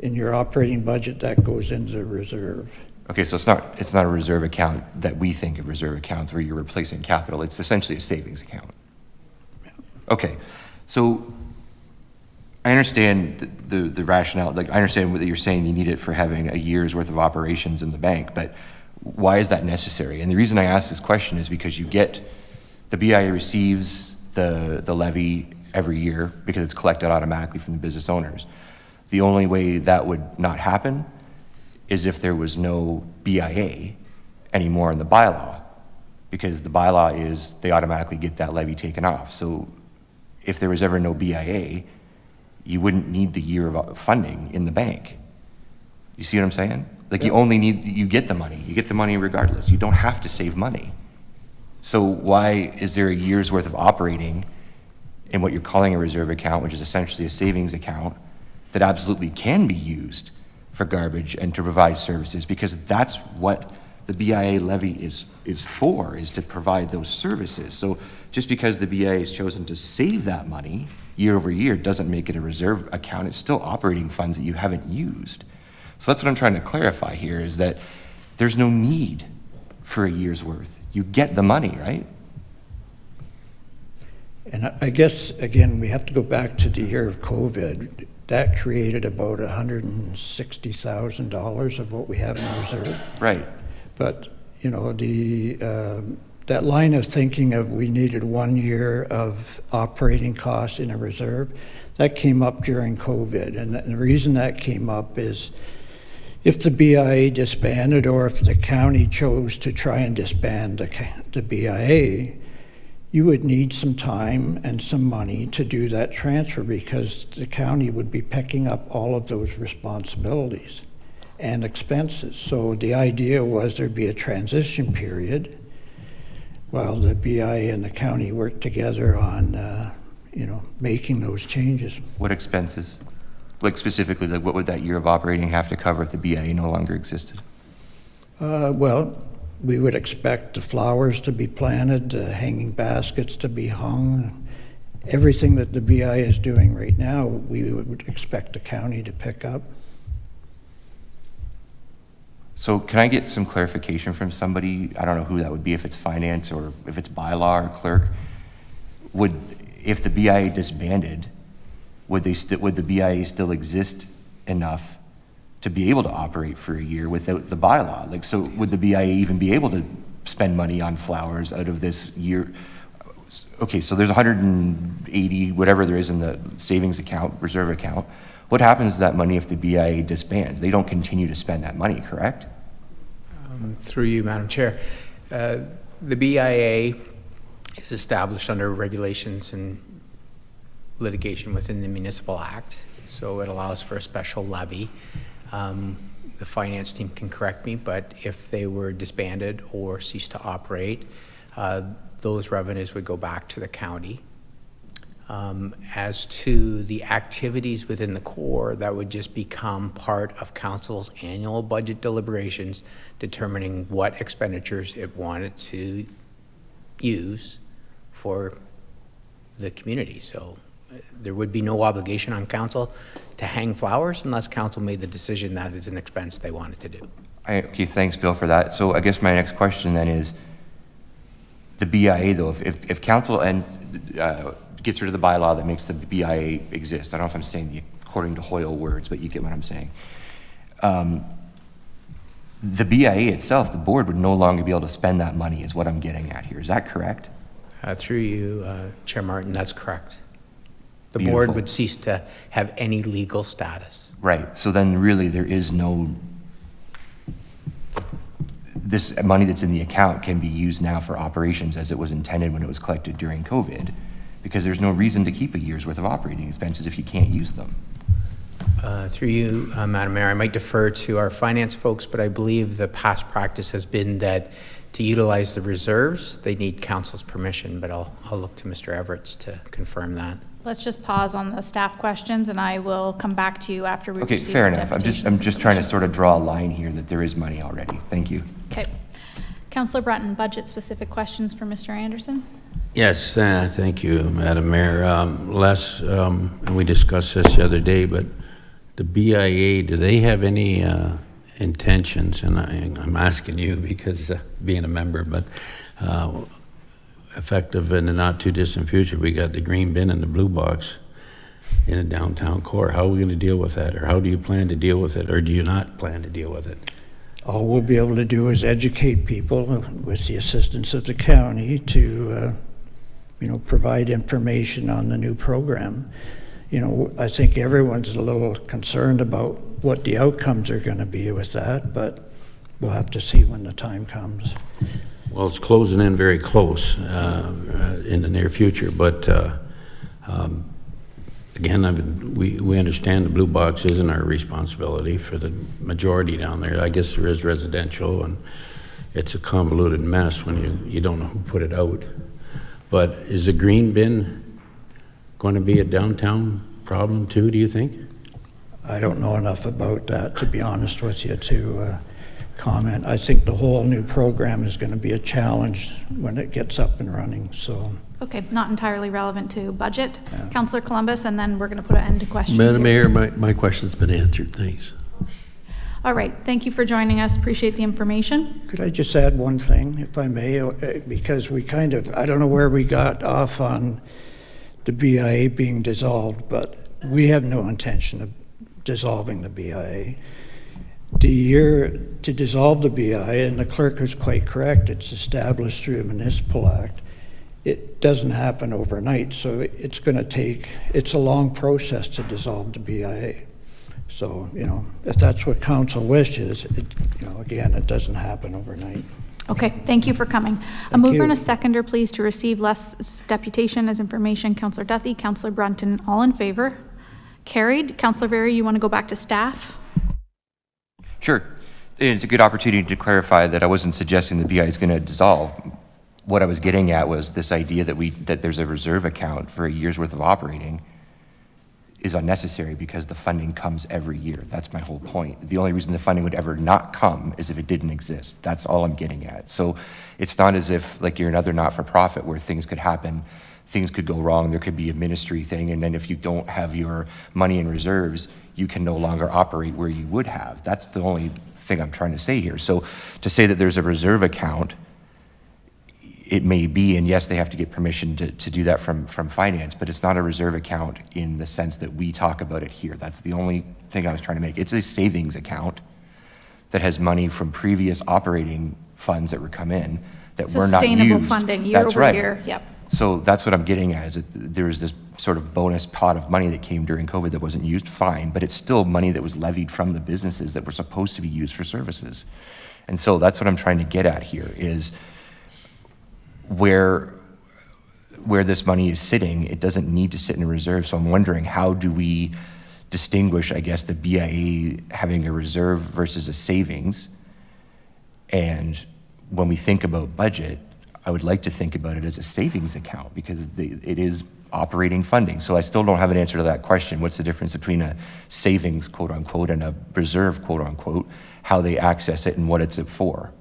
in your operating budget, that goes into the reserve. Okay, so it's not a reserve account that we think of reserve accounts where you're replacing capital. It's essentially a savings account. Okay, so I understand the rationale. I understand what you're saying. You need it for having a year's worth of operations in the bank, but why is that necessary? And the reason I ask this question is because the BIA receives the levy every year because it's collected automatically from the business owners. The only way that would not happen is if there was no BIA anymore in the bylaw, because the bylaw is they automatically get that levy taken off. So if there was ever no BIA, you wouldn't need the year of funding in the bank. You see what I'm saying? You get the money. You get the money regardless. You don't have to save money. So why is there a year's worth of operating in what you're calling a reserve account, which is essentially a savings account, that absolutely can be used for garbage and to provide services? Because that's what the BIA levy is for, is to provide those services. So just because the BIA has chosen to save that money year over year doesn't make it a reserve account. It's still operating funds that you haven't used. So that's what I'm trying to clarify here, is that there's no need for a year's worth. You get the money, right? And I guess, again, we have to go back to the year of COVID. That created about $160,000 of what we have in reserve. Right. But, that line of thinking of we needed 1 year of operating costs in a reserve, that came up during COVID. And the reason that came up is if the BIA disbanded or if the county chose to try and disband the BIA, you would need some time and some money to do that transfer because the county would be picking up all of those responsibilities and expenses. So the idea was there'd be a transition period while the BIA and the county worked together on, making those changes. What expenses? Specifically, what would that year of operating have to cover if the BIA no longer existed? Well, we would expect the flowers to be planted, the hanging baskets to be hung, everything that the BI is doing right now, we would expect the county to pick up. So can I get some clarification from somebody? I don't know who that would be, if it's finance or if it's bylaw or clerk. If the BIA disbanded, would the BIA still exist enough to be able to operate for a year without the bylaw? Like, so would the BIA even be able to spend money on flowers out of this year? Okay, so there's 180, whatever there is in the savings account, reserve account. What happens to that money if the BIA disbands? They don't continue to spend that money, correct? Through you, Madam Chair. The BIA is established under regulations and litigation within the Municipal Act, so it allows for a special levy. The finance team can correct me, but if they were disbanded or ceased to operate, those revenues would go back to the county. As to the activities within the core, that would just become part of council's annual budget deliberations, determining what expenditures it wanted to use for the community. So there would be no obligation on council to hang flowers unless council made the decision that is an expense they wanted to do. Okay, thanks, Bill, for that. So I guess my next question then is, the BIA, though, if council gets rid of the bylaw that makes the BIA exist, I don't know if I'm saying the according to Hoyle words, but you get what I'm saying. The BIA itself, the board, would no longer be able to spend that money, is what I'm getting at here. Is that correct? Through you, Chair Martin, that's correct. The Beautiful. board would cease to have any legal status. Right. So then really there is no, this money that's in the account can be used now for operations as it was intended when it was collected during COVID, because there's no reason to keep a year's worth of operating expenses if you can't use them. Through you, Madam Mayor, I might defer to our finance folks, but I believe the past practice has been that to utilize the reserves, they need council's permission, but I'll look to Mr. Everett to confirm that. Let's just pause on the staff questions, and I will come back to you after we Okay, receive fair the enough. I'm deputation's just trying to information. sort of draw a line here that there is money already. Thank you. Okay. Councillor Brunton, budget-specific questions for Mr. Anderson? Yes, thank you, Madam Mayor. And we discussed this the other day, but the BIA, do they have any intentions, and I'm asking you because being a member, but effective in the not too distant future, we got the green bin and the blue box in the downtown core. How are we going to deal with that, or how do you plan to deal with it, or do you not plan to deal with it? All we'll be able to do is educate people with the assistance of the county to, provide information on the new program. I think everyone's a little concerned about what the outcomes are going to be with that, but we'll have to see when the time comes. Well, it's closing in very close in the near future, but again, we understand the blue box isn't our responsibility for the majority down there. I guess there is residential, and it's a convoluted mess when you don't know who put it out. But is the green bin going to be a downtown problem too, do you think? I don't know enough about that, to be honest with you, to comment. I think the whole new program is going to be a challenge when it gets up and running, so. Okay, not entirely relevant to budget. Yeah. Councillor Columbus, and then we're going to put an end to questions. Madam Mayor, my question's been answered. Thanks. All right, thank you for joining us. Appreciate the information. Could I just add one thing, if I may? Because we I don't know where we got off on the BIA being dissolved, but we have no intention of dissolving the BIA. To dissolve the BIA, and the clerk is quite correct, it's established through a municipal act. It doesn't happen overnight, so it's a long process to dissolve the BIA. So, if that's what council wishes, again, it doesn't happen overnight. Okay, thank you for coming. A mover and a seconder, please, to receive less deputation as information. Councillor Duthie, Councillor Brunton, all in favor? Carried. Councillor Berry, you want to go back to staff? Sure. It's a good opportunity to clarify that I wasn't suggesting the BI is going to dissolve. What I was getting at was this idea that there's a reserve account for a year's worth of operating is unnecessary because the funding comes every year. That's my whole point. The only reason the funding would ever not come is if it didn't exist. That's all I'm getting at. So it's not as if like you're another not-for-profit where things could happen things could go wrong. There could be a ministry thing, and then if you don't have your money in reserves, you can no longer operate where you would have. That's the only thing I'm trying to say here. So to say that there's a reserve account, it may be, and yes, they have to get permission to do that from finance, but it's not a reserve account in the sense that we talk about it here. That's the only thing I was trying to make. It's a savings account that has money from previous operating funds that were come in that were not used. Sustainable funding, year That's over right. year, yep. So that's what I'm getting at, is that there was this sort of bonus pot of money that came during COVID that wasn't used, fine, but it's still money that was levied from the businesses that were supposed to be used for services. And so that's what I'm trying to get at here, is where this money is sitting, it doesn't need to sit in a reserve. So I'm wondering, how do we distinguish, I guess, the BIA having a reserve versus a savings? And when we think about budget, I would like to think about it as a savings account, because it is operating funding. So I still don't have an answer to that question. What's the difference between a savings, quote unquote, and a reserve, quote unquote, how they access it and what it's for?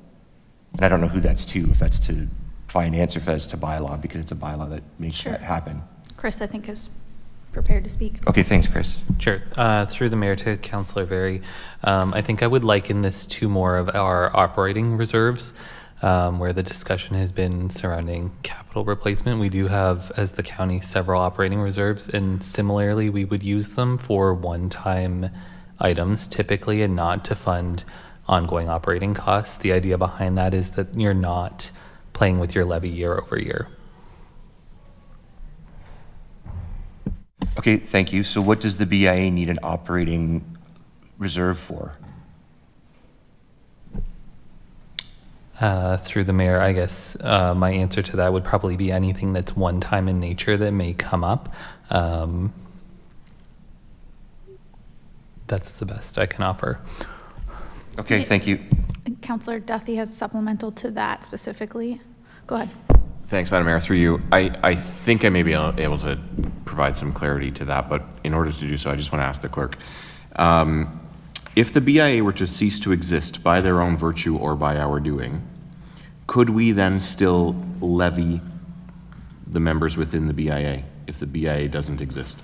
And I don't know who that's to, if that's to finance or if that's to bylaw, because it's a bylaw that makes that happen. Chris, I think, is prepared to speak. Okay, thanks, Chris. Sure. Through the mayor to Councillor Berry, I think I would liken this to more of our operating reserves, where the discussion has been surrounding capital replacement. We do have, as the county, several operating reserves, and similarly, we would use them for one-time items typically, and not to fund ongoing operating costs. The idea behind that is that you're not playing with your levy year over year. Okay, thank you. So what does the BIA need an operating reserve for? Through the mayor, I guess my answer to that would probably be anything that's one time in nature that may come up. That's the best I can offer. Okay, thank you. Councillor Duthie has supplemental to that specifically. Go ahead. Thanks, Madam Mayor. Through you, I think I may be able to provide some clarity to that, but in order to do so, I just want to ask the clerk. If the BIA were to cease to exist by their own virtue or by our doing, could we then still levy the members within the BIA if the BIA doesn't exist?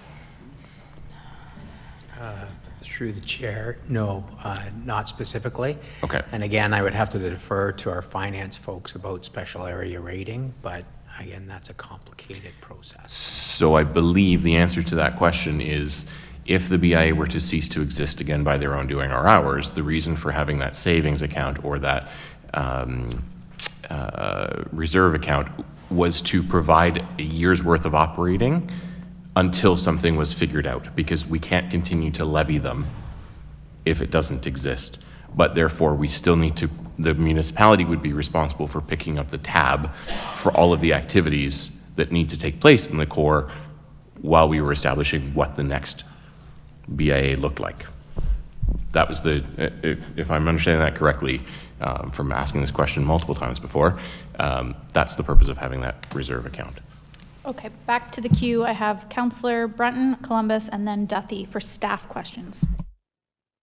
Through the chair, no, not specifically. Okay. And again, I would have to defer to our finance folks about special area rating, but again, that's a complicated process. So I believe the answer to that question is, if the BIA were to cease to exist again by their own doing or ours, the reason for having that savings account or that reserve account was to provide a year's worth of operating until something was figured out, because we can't continue to levy them if it doesn't exist. But therefore, we still need to, the municipality would be responsible for picking up the tab for all of the activities that need to take place in the core while we were establishing what the next BIA looked like. That was the, if I'm understanding that correctly, from asking this question multiple times before, that's the purpose of having that reserve account. Okay, back to the queue. I have Councillor Brunton, Columbus, and then Duthie for staff questions.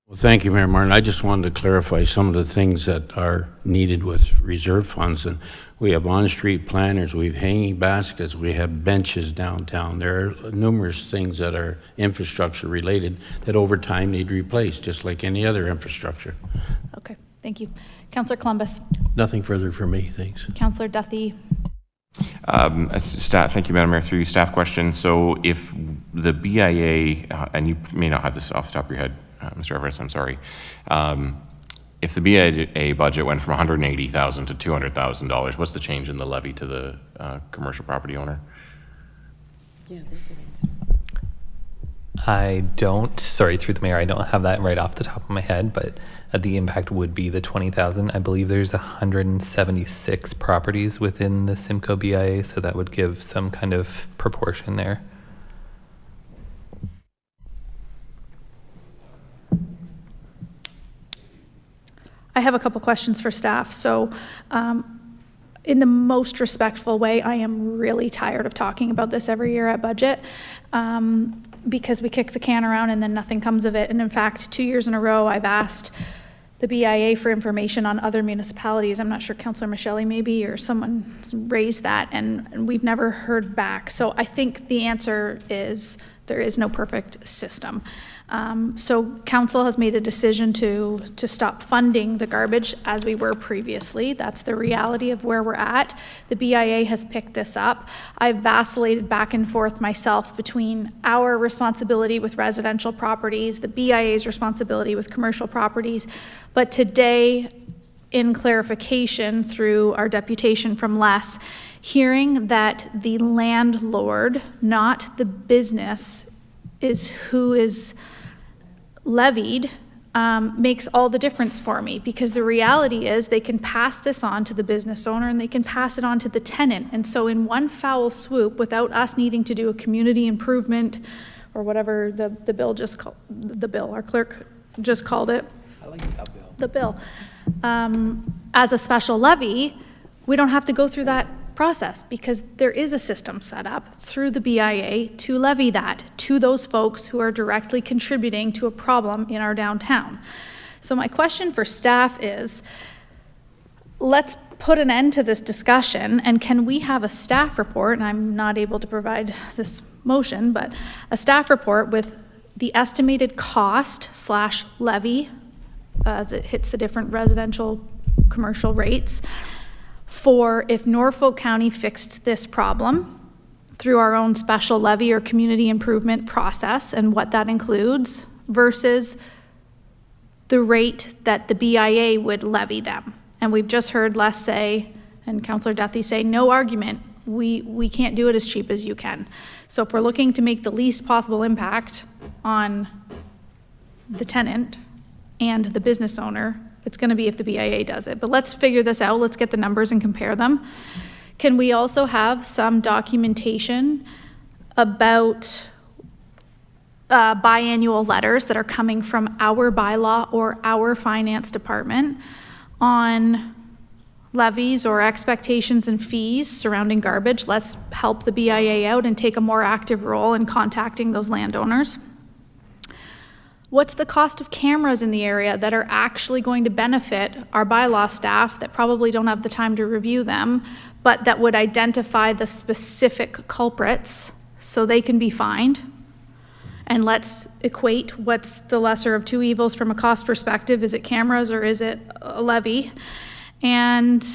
Well, thank you, Mayor Martin. I just wanted to clarify some of the things that are needed with reserve funds. And we have on-street planters, we have hanging baskets, we have benches downtown. There are numerous things that are infrastructure related that over time need replaced, just like any other infrastructure. Okay, thank you. Councillor Columbus. Nothing further for me, thanks. Councillor Duthie. Staff, thank you, Madam Mayor. Through you, staff question. So if the BIA, and you may not have this off the top of your head, Mr. Everett, I'm sorry. If the BIA budget went from $180,000 to $200,000, what's the change in the levy to the commercial property owner? Yeah, I don't, sorry, through the mayor, I don't have that right off the top of my head, but the impact would be the 20,000. I believe there's 176 properties within the Simcoe BIA, so that would give some kind of proportion there. I have a couple questions for staff. So in the most respectful way, I am really tired of talking about this every year at budget because we kick the can around and then nothing comes of it. And in fact, 2 years in a row, I've asked the BIA for information on other municipalities. I'm not sure, Councillor Michelli maybe, or someone raised that, and we've never heard back. So I think the answer is there is no perfect system. So council has made a decision to stop funding the garbage as we were previously. That's the reality of where we're at. The BIA has picked this up. I've vacillated back and forth myself between our responsibility with residential properties, the BIA's responsibility with commercial properties. But today, in clarification through our deputation from Les, hearing that the landlord, not the business, is who is levied makes all the difference for me, because the reality is they can pass this on to the business owner and they can pass it on to the tenant. And so in one foul swoop, without us needing to do a community improvement or whatever the bill just called, our clerk just called it. I like that bill. The bill. As a special levy, we don't have to go through that process because there is a system set up through the BIA to levy that to those folks who are directly contributing to a problem in our downtown. So my question for staff is, let's put an end to this discussion, and can we have a staff report, and I'm not able to provide this motion, but a staff report with the estimated cost / levy as it hits the different residential commercial rates, for if Norfolk County fixed this problem through our own special levy or community improvement process, and what that includes, versus the rate that the BIA would levy them. And we've just heard Les say, and Councillor Duthie say, no argument, we can't do it as cheap as you can. So if we're looking to make the least possible impact on the tenant and the business owner, it's going to be if the BIA does it. But let's figure this out. Let's get the numbers and compare them. Can we also have some documentation about biannual letters that are coming from our bylaw or our finance department on levies or expectations and fees surrounding garbage? Let's help the BIA out and take a more active role in contacting those landowners. What's the cost of cameras in the area that are actually going to benefit our bylaw staff that probably don't have the time to review them, but that would identify the specific culprits so they can be fined? And let's equate what's the lesser of two evils from a cost perspective. Is it cameras or is it a levy? And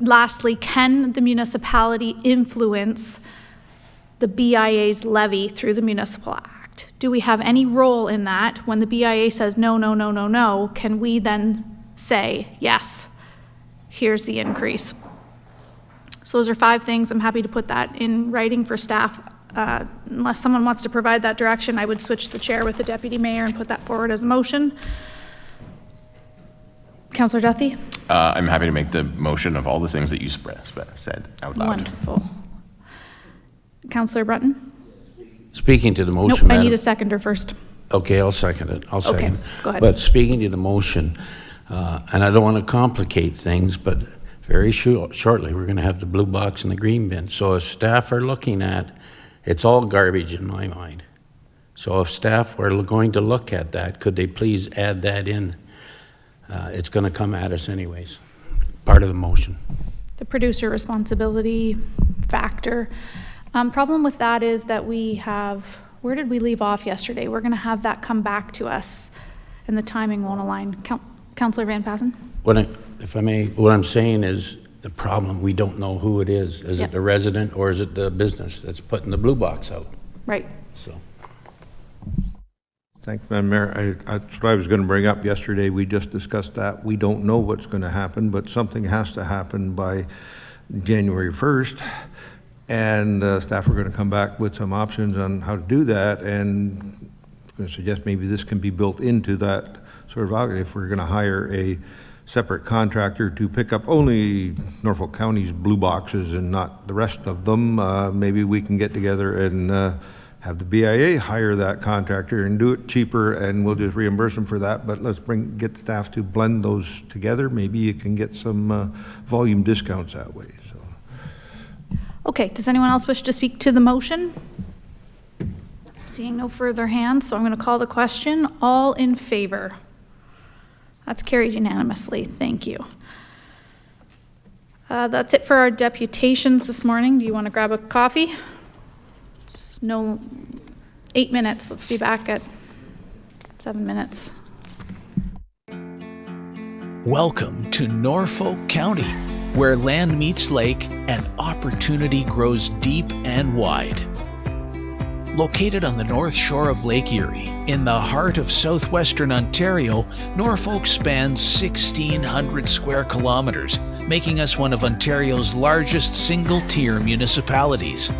lastly, can the municipality influence the BIA's levy through the Municipal Act? Do we have any role in that? When the BIA says no, no, no, no, no, can we then say, yes, here's the increase? So those are 5 things. I'm happy to put that in writing for staff. Unless someone wants to provide that direction, I would switch the chair with the deputy mayor and put that forward as a motion. Councillor Duthie? I'm happy to make the motion of all the things that you said out loud. Wonderful. Councillor Brunton? Speaking to the motion, Nope, I Madam- need a seconder first. Okay, I'll second it. I'll second. Okay, go ahead. But speaking to the motion, and I don't want to complicate things, but very shortly, we're going to have the blue box and the green bin. So if staff are looking at, it's all garbage in my mind. So if staff were going to look at that, could they please add that in? It's going to come at us anyways, part of the motion. The producer responsibility factor. Problem with that is that we have, where did we leave off yesterday? We're going to have that come back to us, and the timing won't align. Councillor Van Passen? If I may, what I'm saying is the problem, we don't know who it is. Is Yep. it the resident or is it the business that's putting the blue box out? Right. So. Thanks, Madam Mayor. That's what I was going to bring up yesterday. We just discussed that. We don't know what's going to happen, but something has to happen by January 1st. And staff are going to come back with some options on how to do that. And I'm going to suggest maybe this can be built into that sort of, if we're going to hire a separate contractor to pick up only Norfolk County's blue boxes and not the rest of them, maybe we can get together and have the BIA hire that contractor and do it cheaper, and we'll just reimburse them for that. But let's get staff to blend those together. Maybe you can get some volume discounts that way. So. Okay, does anyone else wish to speak to the motion? Seeing no further hands, so I'm going to call the question. All in favor That's carried unanimously. Thank you. That's it for our deputations this morning. Do you want to grab a coffee? Just no, 8 minutes. Let's be back at 7 minutes. Welcome to Norfolk County, where land meets lake and opportunity grows deep and wide. Located on the north shore of Lake Erie, in the heart of southwestern Ontario, Norfolk spans 1,600 square kilometers, making us one of Ontario's largest single-tier municipalities.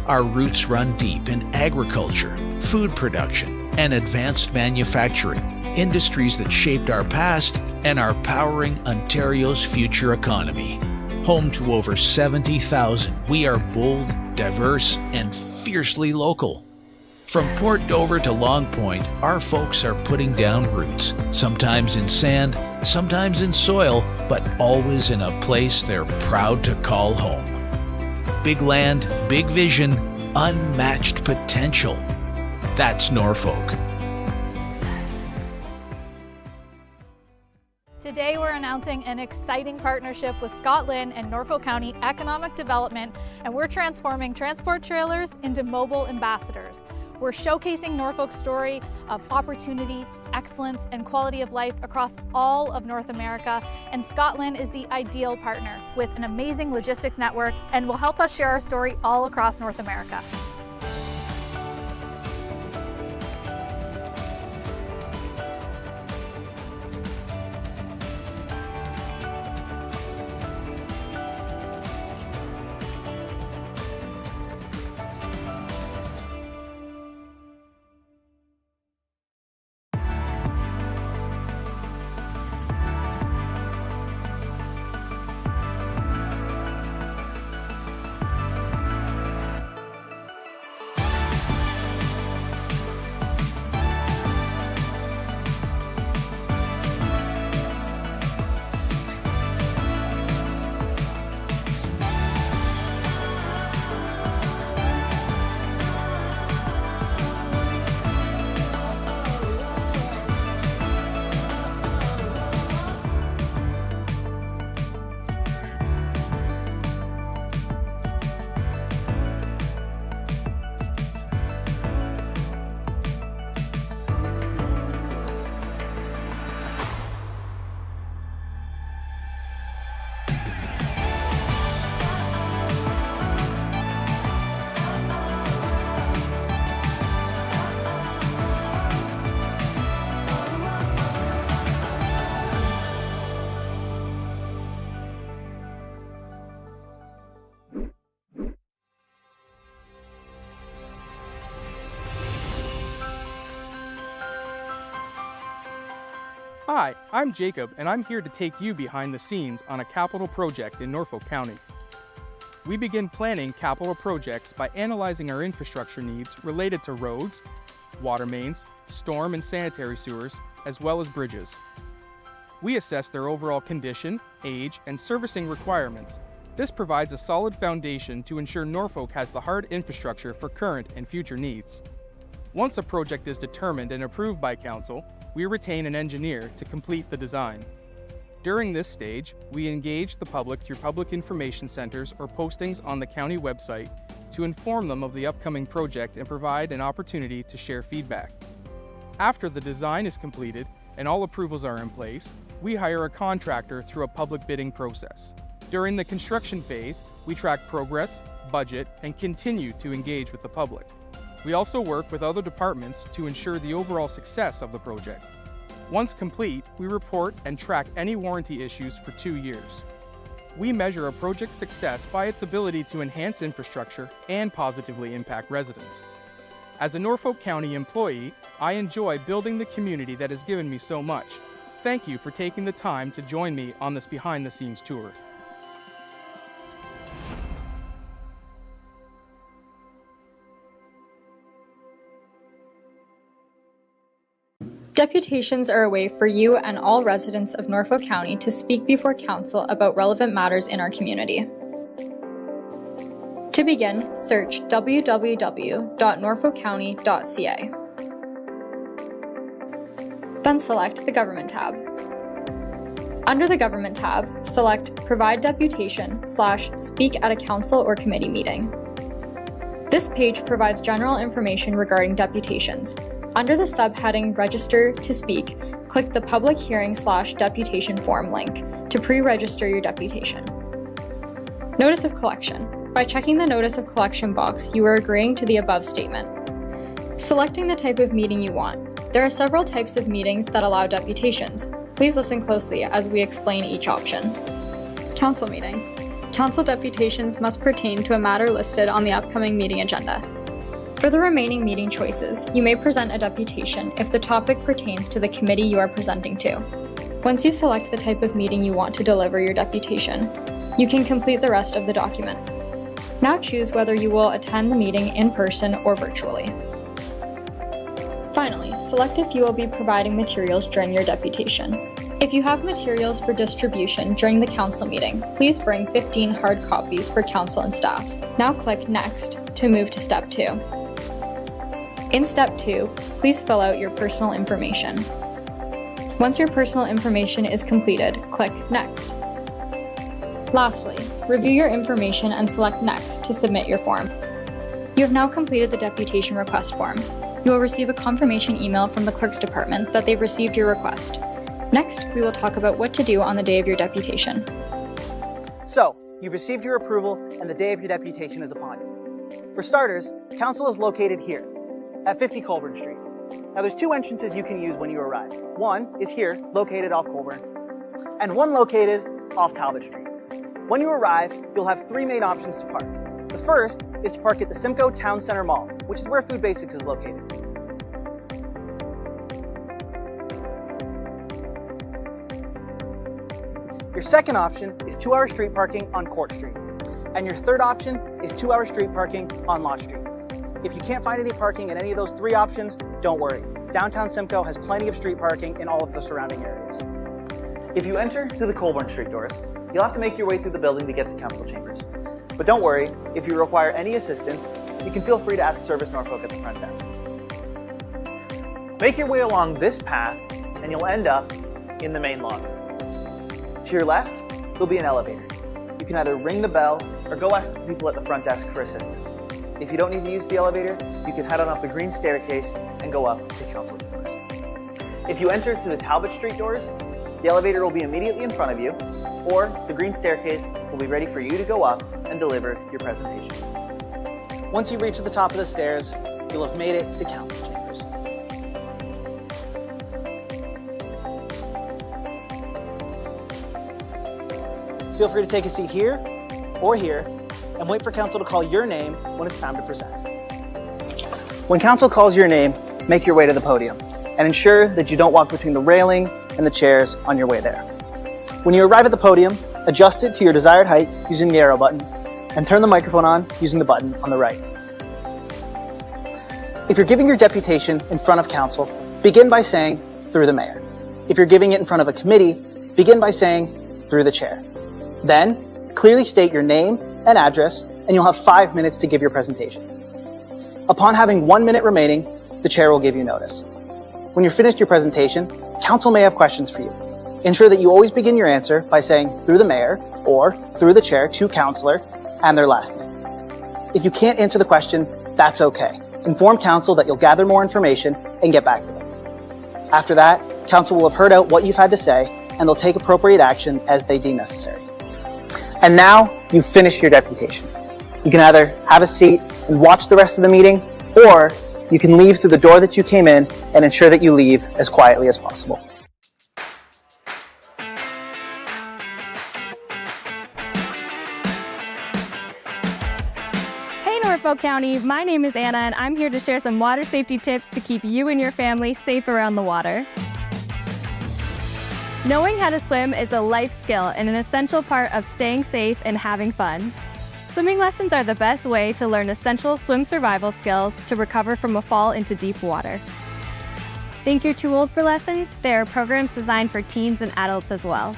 Our roots run deep in agriculture, food production, and advanced manufacturing, industries that shaped our past and are powering Ontario's future economy. Home to over 70,000, we are bold, diverse, and fiercely local. From Port Dover to Long Point, our folks are putting down roots, sometimes in sand, sometimes in soil, but always in a place they're proud to call home. Big land, big vision, unmatched potential. That's Norfolk. Today we're announcing an exciting partnership with Scott Lynn and Norfolk County Economic Development, and we're transforming transport trailers into mobile ambassadors. We're showcasing Norfolk's story of opportunity, excellence, and quality of life across all of North America, and Scott Lynn is the ideal partner with an amazing logistics network and will help us share our story all across North America. Hi, I'm Jacob, and I'm here to take you behind the scenes on a capital project in Norfolk County. We begin planning capital projects by analyzing our infrastructure needs related to roads, water mains, storm and sanitary sewers, as well as bridges. We assess their overall condition, age, and servicing requirements. This provides a solid foundation to ensure Norfolk has the hard infrastructure for current and future needs. Once a project is determined and approved by Council, we retain an engineer to complete the design. During this stage, we engage the public through public information centers or postings on the county website to inform them of the upcoming project and provide an opportunity to share feedback. After the design is completed and all approvals are in place, we hire a contractor through a public bidding process. During the construction phase, we track progress, budget, and continue to engage with the public. We also work with other departments to ensure the overall success of the project. Once complete, we report and track any warranty issues for 2 years. We measure a project's success by its ability to enhance infrastructure and positively impact residents. As a Norfolk County employee, I enjoy building the community that has given me so much. Thank you for taking the time to join me on this behind-the-scenes tour. Deputations are a way for you and all residents of Norfolk County to speak before Council about relevant matters in our community. To begin, search www.norfolkcounty.ca. Then select the Government tab. Under the Government tab, select Provide Deputation/Speak at a Council or Committee Meeting. This page provides general information regarding deputations. Under the subheading Register to Speak, click the Public Hearing/Deputation Form link to pre-register your deputation. Notice of Collection. By checking the Notice of Collection box, you are agreeing to the above statement. Selecting the type of meeting you want. There are several types of meetings that allow deputations. Please listen closely as we explain each option. Council meeting. Council deputations must pertain to a matter listed on the upcoming meeting agenda. For the remaining meeting choices, you may present a deputation if the topic pertains to the committee you are presenting to. Once you select the type of meeting you want to deliver your deputation, you can complete the rest of the document. Now choose whether you will attend the meeting in person or virtually. Finally, select if you will be providing materials during your deputation. If you have materials for distribution during the council meeting, please bring 15 hard copies for council and staff. Now click Next to move to Step 2. In Step 2, please fill out your personal information. Once your personal information is completed, click Next. Lastly, review your information and select Next to submit your form. You have now completed the deputation request form. You will receive a confirmation email from the Clerk's Department that they've received your request. Next, we will talk about what to do on the day of your deputation. So, you've received your approval and the day of your deputation is upon you. For starters, council is located here, at 50 Colburn Street. Now there's two entrances you can use when you arrive. One is here, located off Colburn, and one located off Talbot Street. When you arrive, you'll have three main options to park. The first is to park at the Simcoe Town Center Mall, which is where Food Basics is located. Your second option is 2-hour street parking on Court Street. And your third option is 2-hour street parking on Lott Street. If you can't find any parking in any of those three options, don't worry. Downtown Simcoe has plenty of street parking in all of the surrounding areas. If you enter through the Colburn Street doors, you'll have to make your way through the building to get to council chambers. But don't worry, if you require any assistance, you can feel free to ask Service Norfolk at the front desk. Make your way along this path and you'll end up in the main lobby. To your left, there'll be an elevator. You can either ring the bell or go ask the people at the front desk for assistance. If you don't need to use the elevator, you can head on up the green staircase and go up to council chambers. If you enter through the Talbot Street doors, the elevator will be immediately in front of you, or the green staircase will be ready for you to go up and deliver your presentation. Once you reach the top of the stairs, you'll have made it to council chambers. Feel free to take a seat here or here and wait for council to call your name when it's time to present. When council calls your name, make your way to the podium and ensure that you don't walk between the railing and the chairs on your way there. When you arrive at the podium, adjust it to your desired height using the arrow buttons and turn the microphone on using the button on the right. If you're giving your deputation in front of council, begin by saying, "Through the mayor." If you're giving it in front of a committee, begin by saying, "Through the chair." Then, clearly state your name and address, and you'll have 5 minutes to give your presentation. Upon having 1 minute remaining, the chair will give you notice. When you're finished your presentation, council may have questions for you. Ensure that you always begin your answer by saying, "Through the mayor," or "Through the chair" to councilor, and their last name. If you can't answer the question, that's okay. Inform council that you'll gather more information and get back to them. After that, council will have heard out what you've had to say, and they'll take appropriate action as they deem necessary. And now, you've finished your deputation. You can either have a seat and watch the rest of the meeting, or you can leave through the door that you came in and ensure that you leave as quietly as possible. Hey Norfolk County, my name is Anna and I'm here to share some water safety tips to keep you and your family safe around the water. Knowing how to swim is a life skill and an essential part of staying safe and having fun. Swimming lessons are the best way to learn essential swim survival skills to recover from a fall into deep water. Think you're too old for lessons? There are programs designed for teens and adults as well.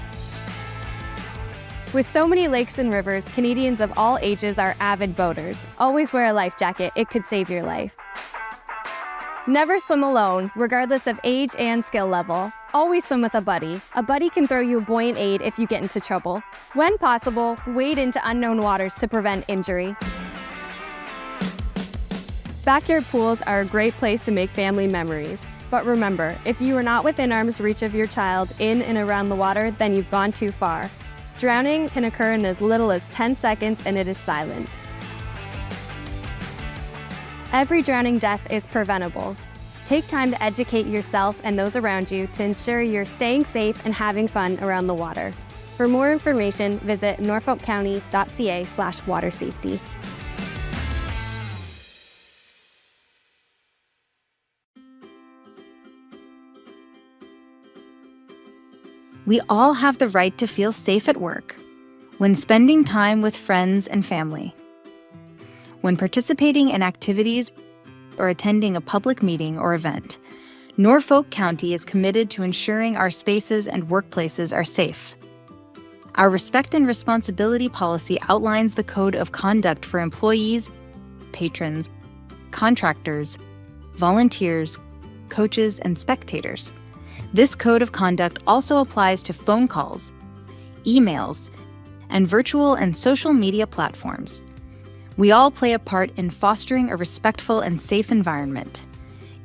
With so many lakes and rivers, Canadians of all ages are avid boaters. Always wear a life jacket, it could save your life. Never swim alone, regardless of age and skill level. Always swim with a buddy. A buddy can throw you a buoyant aid if you get into trouble. When possible, wade into unknown waters to prevent injury. Backyard pools are a great place to make family memories. But remember, if you are not within arm's reach of your child in and around the water, then you've gone too far. Drowning can occur in as little as 10 seconds and it is silent. Every drowning death is preventable. Take time to educate yourself and those around you to ensure you're staying safe and having fun around the water. For more information, visit norfolkcounty.ca/watersafety. We all have the right to feel safe at work, when spending time with friends and family, when participating in activities or attending a public meeting or event. Norfolk County is committed to ensuring our spaces and workplaces are safe. Our Respect and Responsibility policy outlines the code of conduct for employees, patrons, contractors, volunteers, coaches, and spectators. This code of conduct also applies to phone calls, emails, and virtual and social media platforms. We all play a part in fostering a respectful and safe environment.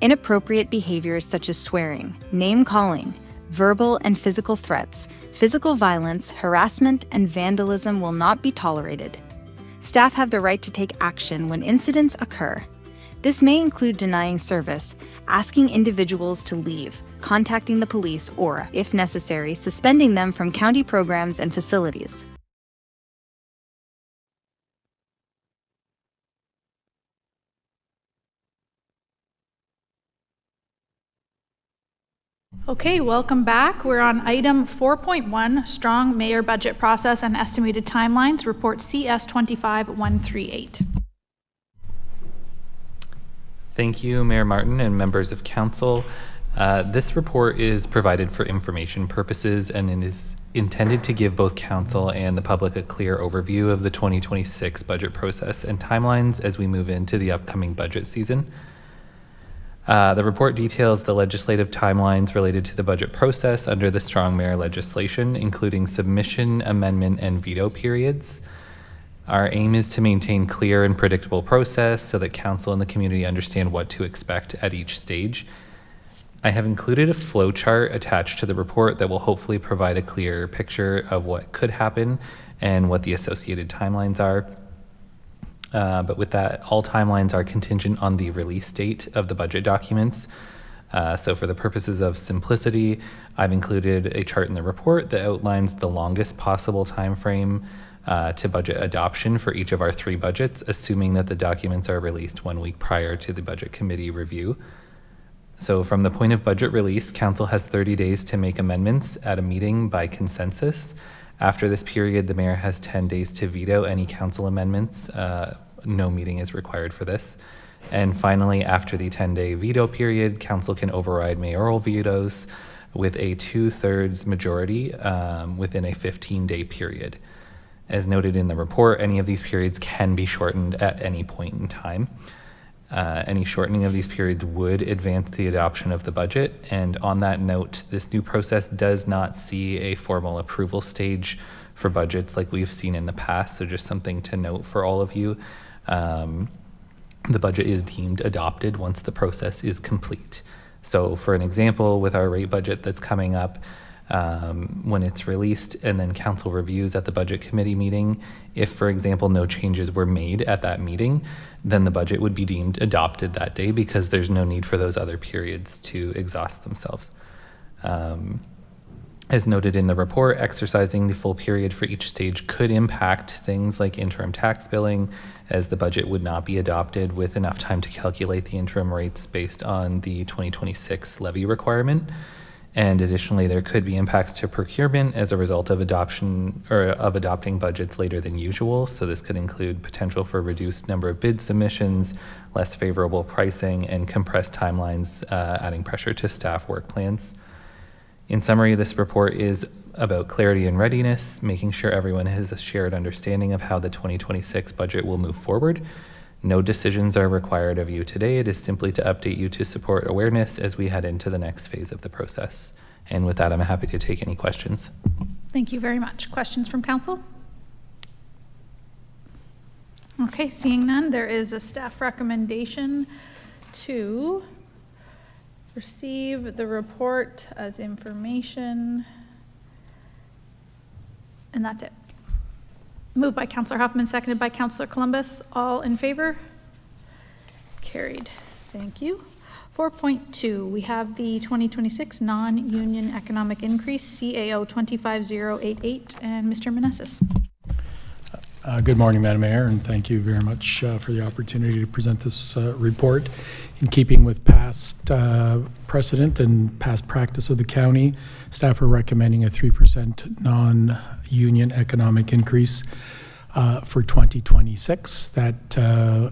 Inappropriate behaviors such as swearing, name-calling, verbal and physical threats, physical violence, harassment, and vandalism will not be tolerated. Staff have the right to take action when incidents occur. This may include denying service, asking individuals to leave, contacting the police, or, if necessary, suspending them from county programs and facilities. Okay, welcome back. We're on item 4.1, Strong Mayor Budget Process and Estimated Timelines, Report CS 25138. Thank you, Mayor Martin and members of council. This report is provided for information purposes and it is intended to give both council and the public a clear overview of the 2026 budget process and timelines as we move into the upcoming budget season. The report details the legislative timelines related to the budget process under the Strong Mayor legislation, including submission, amendment, and veto periods. Our aim is to maintain clear and predictable process so that council and the community understand what to expect at each stage. I have included a flow chart attached to the report that will hopefully provide a clear picture of what could happen and what the associated timelines are. But with that, all timelines are contingent on the release date of the budget documents. So for the purposes of simplicity, I've included a chart in the report that outlines the longest possible time frame to budget adoption for each of our 3 budgets, assuming that the documents are released 1 week prior to the budget committee review. So from the point of budget release, council has 30 days to make amendments at a meeting by consensus. After this period, the mayor has 10 days to veto any council amendments. No meeting is required for this. And finally, after the 10-day veto period, council can override mayoral vetoes with a 2/3 majority within a 15-day period. As noted in the report, any of these periods can be shortened at any point in time. Any shortening of these periods would advance the adoption of the budget. And on that note, this new process does not see a formal approval stage for budgets like we've seen in the past. So just something to note for all of you. The budget is deemed adopted once the process is complete. So for an example, with our rate budget that's coming up, when it's released and then council reviews at the budget committee meeting, if, for example, no changes were made at that meeting, then the budget would be deemed adopted that day because there's no need for those other periods to exhaust themselves. As noted in the report, exercising the full period for each stage could impact things like interim tax billing, as the budget would not be adopted with enough time to calculate the interim rates based on the 2026 levy requirement. And additionally, there could be impacts to procurement as a result of adopting budgets later than usual. So this could include potential for reduced number of bid submissions, less favorable pricing, and compressed timelines, adding pressure to staff work plans. In summary, this report is about clarity and readiness, making sure everyone has a shared understanding of how the 2026 budget will move forward. No decisions are required of you today. It is simply to update you to support awareness as we head into the next phase of the process. And with that, I'm happy to take any questions. Thank you very much. Questions from council? Okay, seeing none, there is a staff recommendation to receive the report as information, and that's it. Moved by Councillor Huffman, seconded by Councillor Columbus. All in favor? Carried. Thank you. 4.2, we have the 2026 non-union economic increase, CAO 25088, and Mr. Meneses. Good morning, Madam Mayor, and thank you very much for the opportunity to present this report. In keeping with past precedent and past practice of the county, staff are recommending a 3% non-union economic increase for 2026. That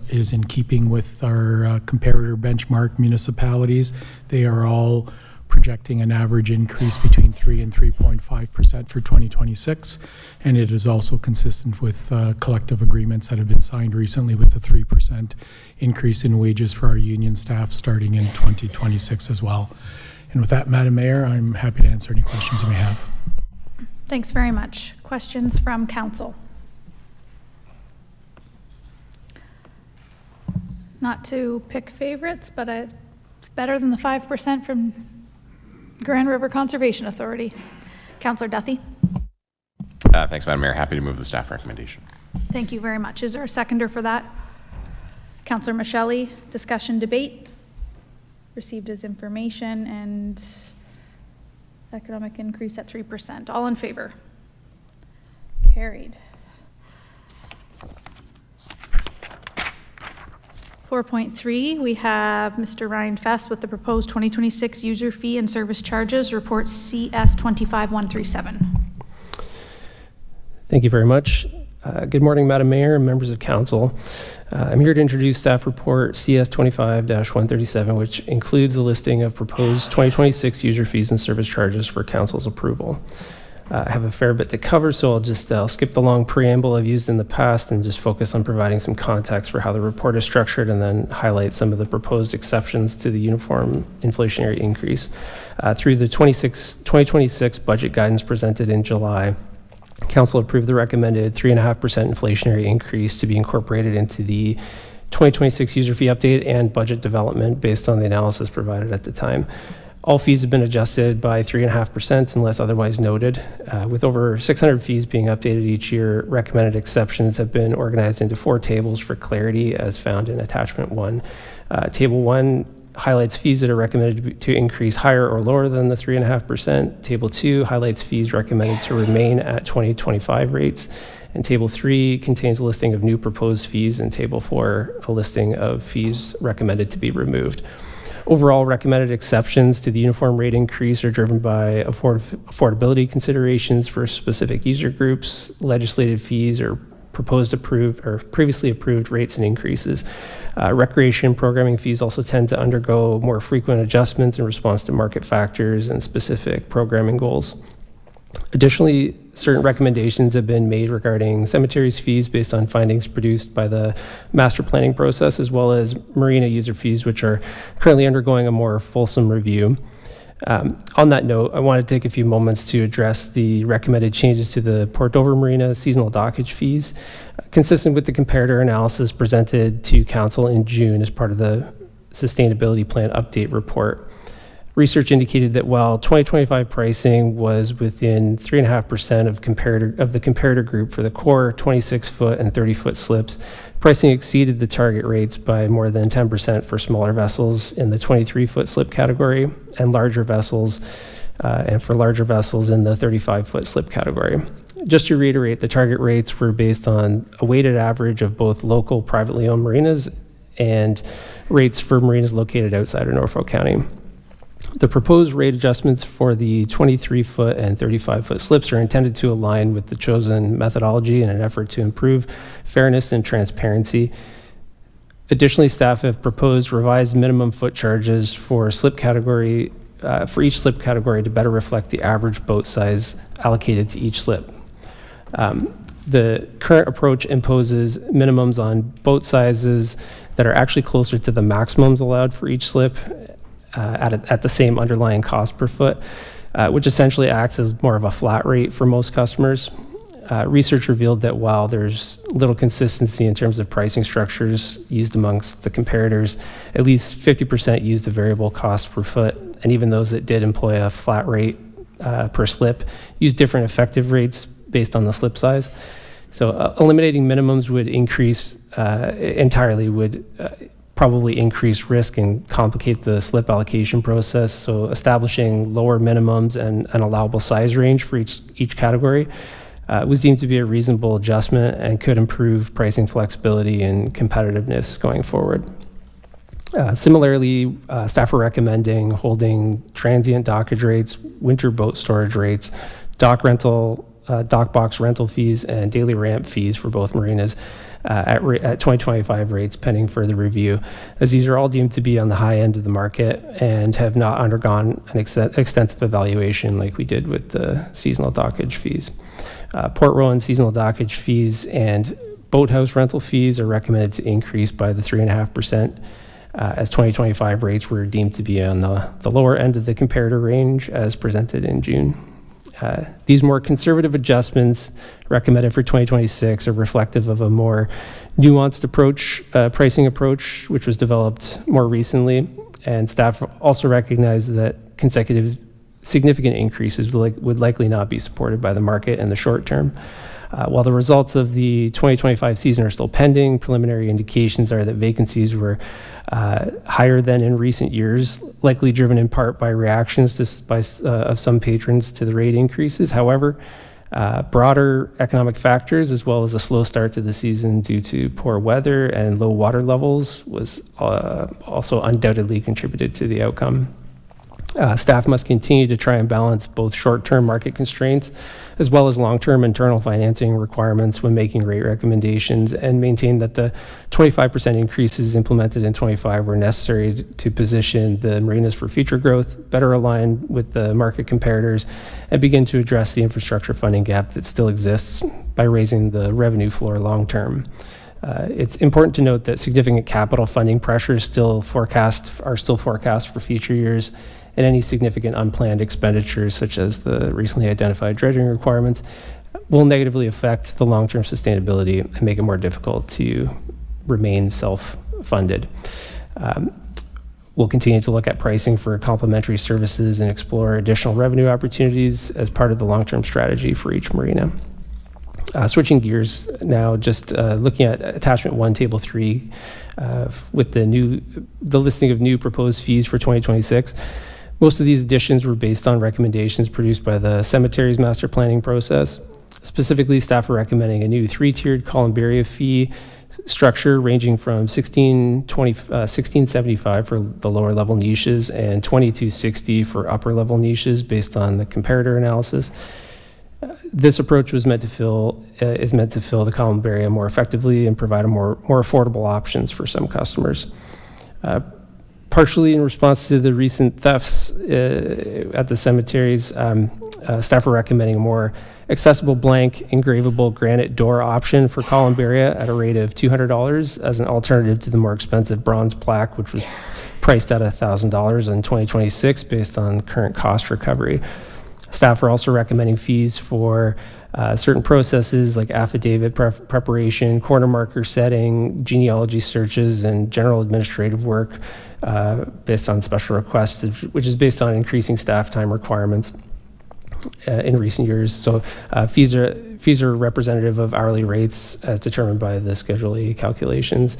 is in keeping with our comparator benchmark municipalities. They are all projecting an average increase between 3 and 3.5% for 2026, and it is also consistent with collective agreements that have been signed recently with the 3% increase in wages for our union staff starting in 2026 as well. And with that, Madam Mayor, I'm happy to answer any questions you may have. Thanks very much. Questions from council? Not to pick favorites, but it's better than the 5% from Grand River Conservation Authority. Councillor Duthie. Thanks, Madam Mayor. Happy to move the staff recommendation. Thank you very much. Is there a seconder for that? Councillor Michelli, discussion, debate, received as information, and economic increase at 3%. All in favor? Carried. 4.3, we have Mr. Ryan Fest with the proposed 2026 user fee and service charges, report CS 25137. Thank you very much. Good morning, Madam Mayor and members of council. I'm here to introduce staff report CS 25-137, which includes a listing of proposed 2026 user fees and service charges for council's approval. I have a fair bit to cover, so I'll skip the long preamble I've used in the past and just focus on providing some context for how the report is structured and then highlight some of the proposed exceptions to the uniform inflationary increase. Through the 2026 budget guidance presented in July, Council approved the recommended 3.5% inflationary increase to be incorporated into the 2026 user fee update and budget development based on the analysis provided at the time. All fees have been adjusted by 3.5% unless otherwise noted. With over 600 fees being updated each year, recommended exceptions have been organized into 4 tables for clarity as found in attachment 1. Table 1 highlights fees that are recommended to increase higher or lower than the 3.5%. Table 2 highlights fees recommended to remain at 2025 rates. And Table 3 contains a listing of new proposed fees, and Table 4 a listing of fees recommended to be removed. Overall, recommended exceptions to the uniform rate increase are driven by affordability considerations for specific user groups, legislative fees, or proposed approved or previously approved rates and increases. Recreation programming fees also tend to undergo more frequent adjustments in response to market factors and specific programming goals. Additionally, certain recommendations have been made regarding cemeteries fees based on findings produced by the master planning process, as well as marina user fees, which are currently undergoing a more fulsome review. On that note, I want to take a few moments to address the recommended changes to the Port Dover Marina seasonal dockage fees, consistent with the comparator analysis presented to Council in June as part of the Sustainability Plan Update report. Research indicated that while 2025 pricing was within 3.5% of the comparator group for the core 26-foot and 30-foot slips, pricing exceeded the target rates by more than 10% for smaller vessels in the 23-foot slip category and larger vessels, and for larger vessels in the 35-foot slip category. Just to reiterate, the target rates were based on a weighted average of both local privately owned marinas and rates for marinas located outside of Norfolk County. The proposed rate adjustments for the 23-foot and 35-foot slips are intended to align with the chosen methodology in an effort to improve fairness and transparency. Additionally, staff have proposed revised minimum foot charges for slip category for each slip category to better reflect the average boat size allocated to each slip. The current approach imposes minimums on boat sizes that are actually closer to the maximums allowed for each slip at the same underlying cost per foot, which essentially acts as more of a flat rate for most customers. Research revealed that while there's little consistency in terms of pricing structures used amongst the comparators, at least 50% used a variable cost per foot, and even those that did employ a flat rate per slip used different effective rates based on the slip size. So eliminating minimums would increase probably increase risk and complicate the slip allocation process. So establishing lower minimums and an allowable size range for each category was deemed to be a reasonable adjustment and could improve pricing flexibility and competitiveness going forward. Similarly, staff are recommending holding transient dockage rates, winter boat storage rates, dock box rental fees, and daily ramp fees for both marinas at 2025 rates pending further review, as these are all deemed to be on the high end of the market and have not undergone an extensive evaluation like we did with the seasonal dockage fees. Port row and seasonal dockage fees and boathouse rental fees are recommended to increase by the 3.5%, as 2025 rates were deemed to be on the lower end of the comparator range as presented in June. These more conservative adjustments recommended for 2026 are reflective of a more nuanced pricing approach, which was developed more recently. And staff also recognize that consecutive significant increases would likely not be supported by the market in the short term. While the results of the 2025 season are still pending, preliminary indications are that vacancies were higher than in recent years, likely driven in part by reactions of some patrons to the rate increases. However, broader economic factors, as well as a slow start to the season due to poor weather and low water levels, was also undoubtedly contributed to the outcome. Staff must continue to try and balance both short-term market constraints as well as long-term internal financing requirements when making rate recommendations, and maintain that the 25% increases implemented in 25 were necessary to position the marinas for future growth, better align with the market comparators, and begin to address the infrastructure funding gap that still exists by raising the revenue floor long-term. It's important to note that significant capital funding pressures are still forecast for future years, and any significant unplanned expenditures, such as the recently identified dredging requirements, will negatively affect the long-term sustainability and make it more difficult to remain self-funded. We'll continue to look at pricing for complementary services and explore additional revenue opportunities as part of the long-term strategy for each marina. Switching gears now, just looking at attachment 1, table 3, with the listing of new proposed fees for 2026. Most of these additions were based on recommendations produced by the cemetery's master planning process. Specifically, staff are recommending a new 3-tiered columbarium fee structure ranging from $16.75 for the lower level niches and $22.60 for upper level niches based on the comparator analysis. This approach is meant to fill the columbarium more effectively and provide more affordable options for some customers. Partially in response to the recent thefts at the cemeteries, staff are recommending a more accessible blank engravable granite door option for columbaria at a rate of $200 as an alternative to the more expensive bronze plaque, which was priced at $1,000 in 2026 based on current cost recovery. Staff are also recommending fees for certain processes like affidavit preparation, corner marker setting, genealogy searches, and general administrative work based on special requests, which is based on increasing staff time requirements in recent years. So fees are representative of hourly rates as determined by the Schedule A calculations.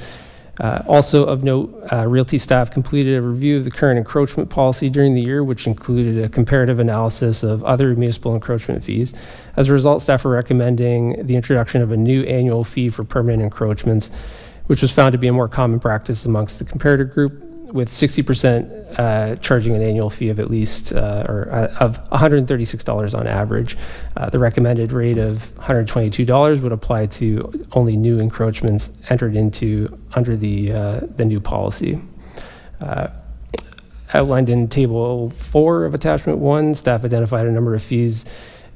Also of note, Realty staff completed a review of the current encroachment policy during the year, which included a comparative analysis of other municipal encroachment fees. As a result, staff are recommending the introduction of a new annual fee for permanent encroachments, which was found to be a more common practice amongst the comparator group, with 60% charging an annual fee of at least of $136 on average. The recommended rate of $122 would apply to only new encroachments entered into under the new policy. Outlined in Table 4 of Attachment 1, staff identified a number of fees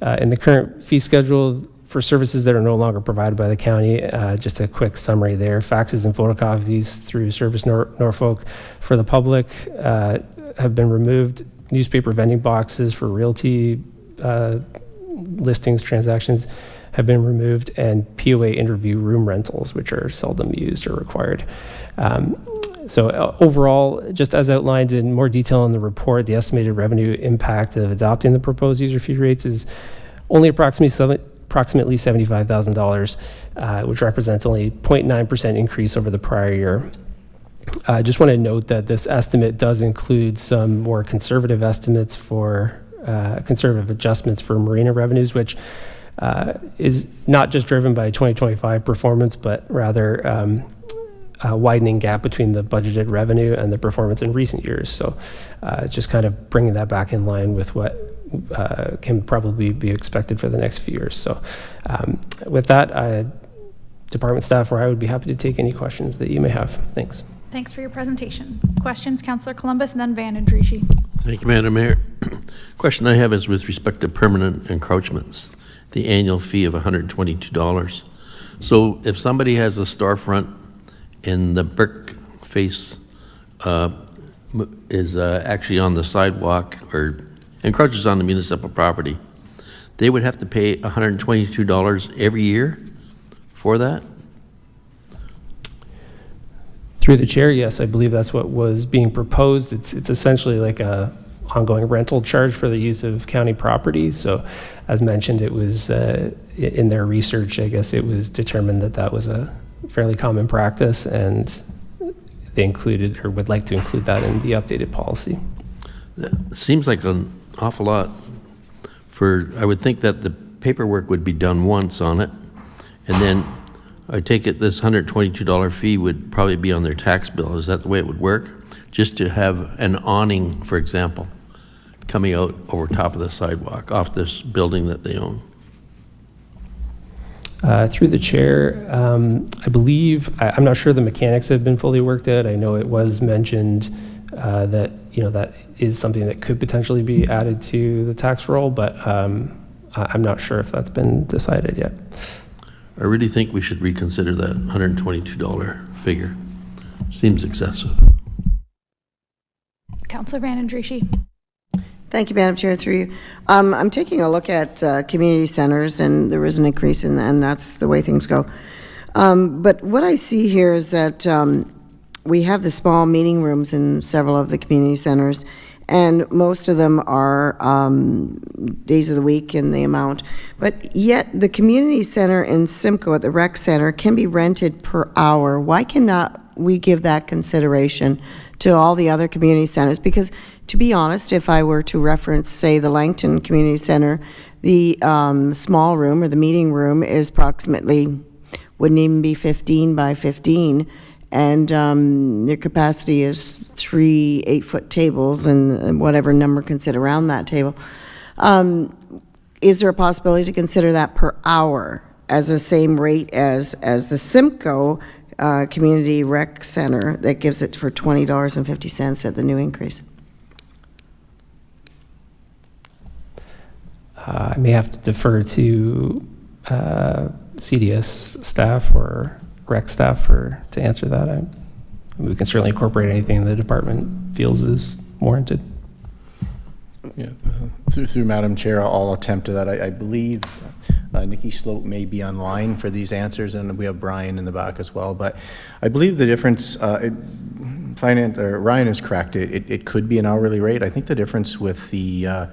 in the current fee schedule for services that are no longer provided by the county, just a quick summary there. Faxes and photocopies through Service Norfolk for the public have been removed. Newspaper vending boxes for realty listings, transactions have been removed, and POA interview room rentals, which are seldom used or required. So overall, just as outlined in more detail in the report, the estimated revenue impact of adopting the proposed user fee rates is only approximately $75,000, which represents only 0.9% increase over the prior year. I just want to note that this estimate does include some more conservative estimates for conservative adjustments for marina revenues, which is not just driven by 2025 performance, but rather a widening gap between the budgeted revenue and the performance in recent years. So just kind of bringing that back in line with what can probably be expected for the next few years. So with that, department staff or I would be happy to take any questions that you may have. Thanks. Thanks for your presentation. Questions, Councillor Columbus, and then Van Andrieschi. Thank you, Madam Mayor. Question I have is with respect to permanent encroachments, the annual fee of $122. So if somebody has a storefront and the brick face is actually on the sidewalk or encroaches on the municipal property, they would have to pay $122 every year for that? Through the chair, yes, I believe that's what was being proposed. It's essentially like a ongoing rental charge for the use of county property. So as mentioned, it was in their research, I guess it was determined that that was a fairly common practice, and they included or would like to include that in the updated policy. That seems like an awful lot I would think that the paperwork would be done once on it, and then I take it this $122 fee would probably be on their tax bill. Is that the way it would work? Just to have an awning, for example, coming out over top of the sidewalk off this building that they own. Through the chair, I believe, I'm not sure the mechanics have been fully worked out. I know it was mentioned that, that is something that could potentially be added to the tax roll, but I'm not sure if that's been decided yet. I really think we should reconsider that $122 figure. Seems excessive. Councillor Van Andrieschi. Thank you, Madam Chair, through you. I'm taking a look at community centers, and there is an increase, and that's the way things go. But what I see here is that we have the small meeting rooms in several of the community centers, and most of them are days of the week in the amount. But yet the community center in Simcoe at the rec center can be rented per hour. Why cannot we give that consideration to all the other community centers? Because to be honest, if I were to reference, say, the Langton Community Center, the small room or the meeting room is approximately, wouldn't even be 15 by 15, and their capacity is 3 8-foot tables and whatever number can sit around that table. Is there a possibility to consider that per hour as the same rate as the Simcoe Community Rec Center that gives it for $20.50 at the new increase? I may have to defer to CDS staff or rec staff to answer that. We can certainly incorporate anything the department feels is warranted. Yeah, through Madam Chair, I'll attempt to that. I believe Nikki Sloat may be online for these answers, and we have Brian in the back as well. But I believe the difference, Ryan is correct, it could be an hourly rate. I think the difference with the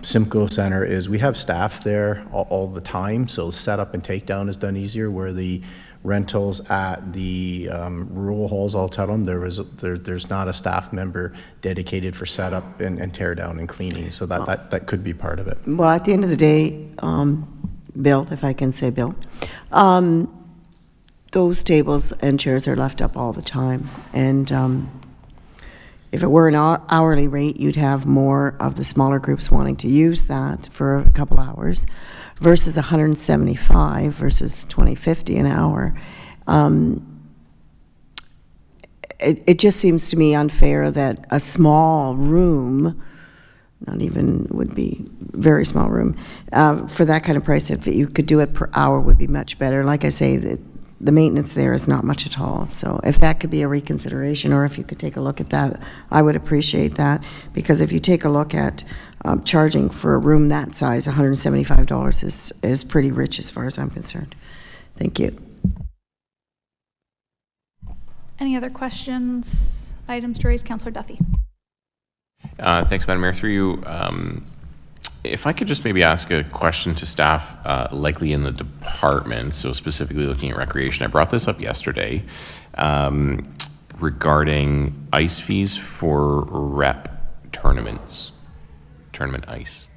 Simcoe Center is we have staff there all the time, so setup and takedown is done easier, where the rentals at the rural halls, I'll tell them, there's not a staff member dedicated for setup and tear down and cleaning, so that could be part of it. Well, at the end of the day, Bill, if I can say Bill, those tables and chairs are left up all the time, and if it were an hourly rate, you'd have more of the smaller groups wanting to use that for a couple hours versus $175 versus $20.50 an hour. It just seems to me unfair that a small room not even, would be very small room. For that kind of price, if you could do it per hour, would be much better. Like I say, the maintenance there is not much at all. So if that could be a reconsideration, or if you could take a look at that, I would appreciate that. Because if you take a look at charging for a room that size, $175 is pretty rich as far as I'm concerned. Thank you. Any other questions, items to raise? Councillor Duffy. Thanks, Madam Mayor. Through you, if I could just maybe ask a question to staff, likely in the department, so specifically looking at recreation. I brought this up yesterday regarding ice fees for rep tournaments, tournament ice.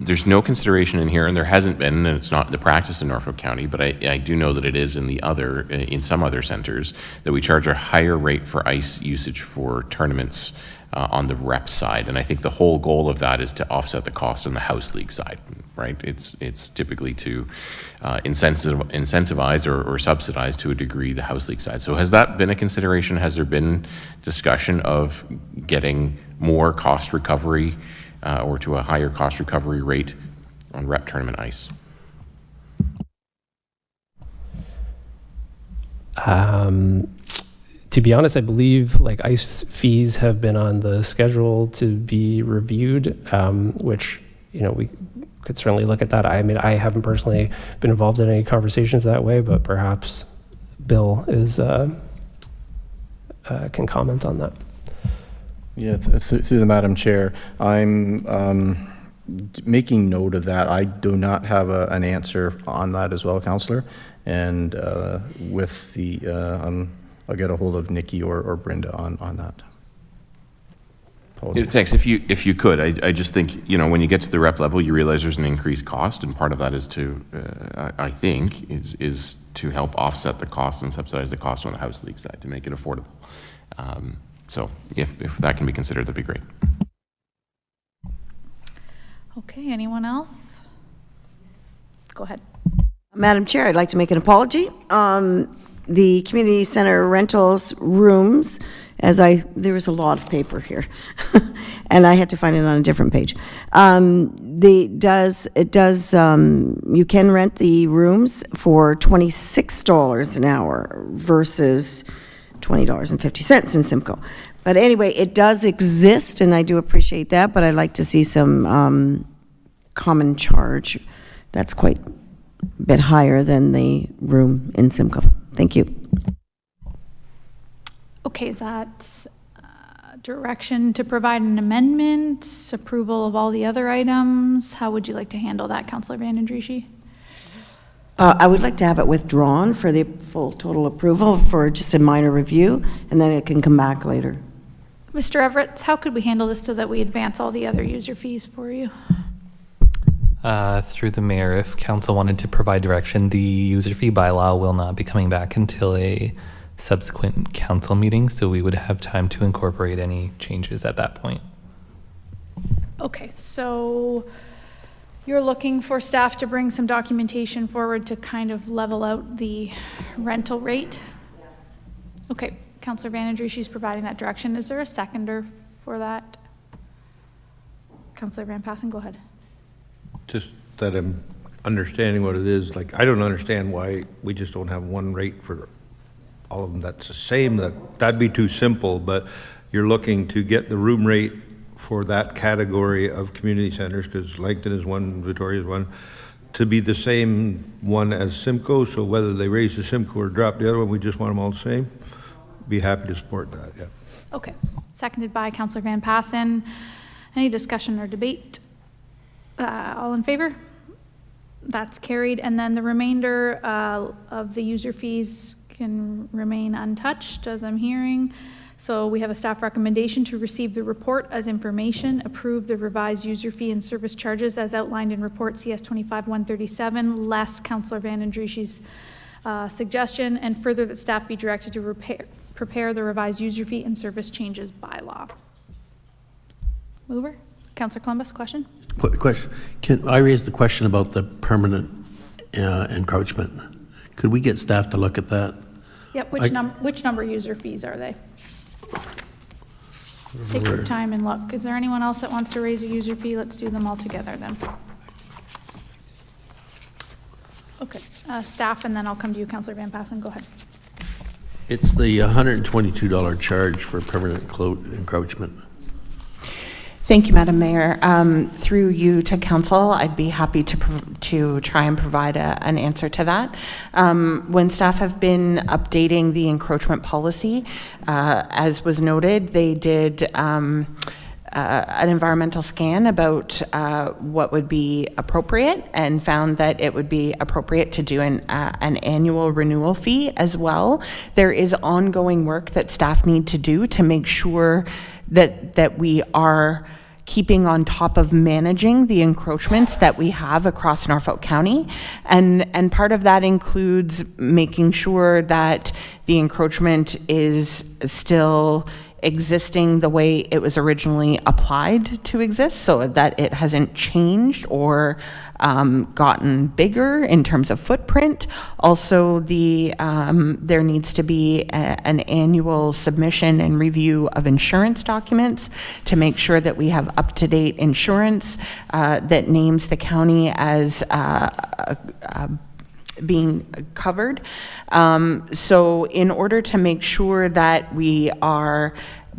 There's no consideration in here, and there hasn't been, and it's not the practice in Norfolk County, but I do know that it is in some other centers, that we charge a higher rate for ice usage for tournaments on the rep side. And I think the whole goal of that is to offset the cost on the house league side, right? It's typically to incentivize or subsidize to a degree the house league side. So has that been a consideration? Has there been discussion of getting more cost recovery or to a higher cost recovery rate on rep tournament ice? To be honest, I believe like ice fees have been on the schedule to be reviewed, which, you know, we could certainly look at that. I mean, I haven't personally been involved in any conversations that way, but perhaps Bill is can comment on that. Yeah, through the Madam Chair, I'm making note of that. I do not have an answer on that as well, Councillor. And with the, I'll get a hold of Nikki or Brenda on that. Apologies. Thanks. If you could, I just think, you know, when you get to the rep level, you realize there's an increased cost, and part of that is to, I think, is to help offset the cost and subsidize the cost on the house league side to make it affordable. So if that can be considered, that'd be great. Okay, anyone else? Go ahead. Madam Chair, I'd like to make an apology. The community center rentals rooms, there was a lot of paper here, and I had to find it on a different page. You can rent the rooms for $26 an hour versus $20.50 in Simcoe. But anyway, it does exist, and I do appreciate that, but I'd like to see some common charge that's quite a bit higher than the room in Simcoe. Thank you. Okay, is that direction to provide an amendment, approval of all the other items? How would you like to handle that, Councillor Van Andrieschie? I would like to have it withdrawn for the full total approval for just a minor review, and then it can come back later. Mr. Everett, how could we handle this so that we advance all the other user fees for you? Through the mayor, if council wanted to provide direction, the user fee bylaw will not be coming back until a subsequent council meeting, so we would have time to incorporate any changes at that point. Okay, so you're looking for staff to bring some documentation forward to kind of level out the rental rate? Okay, Councillor Van Andrieschie's providing that direction. Is there a seconder for that? Councillor Van Passen, go ahead. Just that I'm understanding what it is. Like, I don't understand why we just don't have one rate for all of them that's the same. That'd be too simple, but you're looking to get the room rate for that category of community centers, because Langton is one, Victoria is one, to be the same one as Simcoe. So whether they raise the Simcoe or drop the other one, we just want them all the same. Be happy to support that, yeah. Okay, seconded by Councillor Van Passen. Any discussion or debate? All in favor? That's carried. And then the remainder of the user fees can remain untouched, as I'm hearing. So we have a staff recommendation to receive the report as information, approve the revised user fee and service charges as outlined in report CS 25-137, less Councillor Van Andrieschie's suggestion, and further that staff be directed to prepare the revised user fee and service changes bylaw. Mover? Councillor Columbus, question? Question. Can I raise the question about the permanent encroachment? Could we get staff to look at that? Yep, which number user fees are they? Take your time and look. Is there anyone else that wants to raise a user fee? Let's do them all together then. Okay, staff, and then I'll come to you, Councillor Van Passen. Go ahead. It's the $122 charge for permanent encroachment. Thank you, Madam Mayor. Through you to council, I'd be happy to try and provide an answer to that. When staff have been updating the encroachment policy, as was noted, they did an environmental scan about what would be appropriate and found that it would be appropriate to do an annual renewal fee as well. There is ongoing work that staff need to do to make sure that we are keeping on top of managing the encroachments that we have across Norfolk County. And part of that includes making sure that the encroachment is still existing the way it was originally applied to exist, so that it hasn't changed or gotten bigger in terms of footprint. Also, there needs to be an annual submission and review of insurance documents to make sure that we have up-to-date insurance that names the county as being covered. So in order to make sure that we are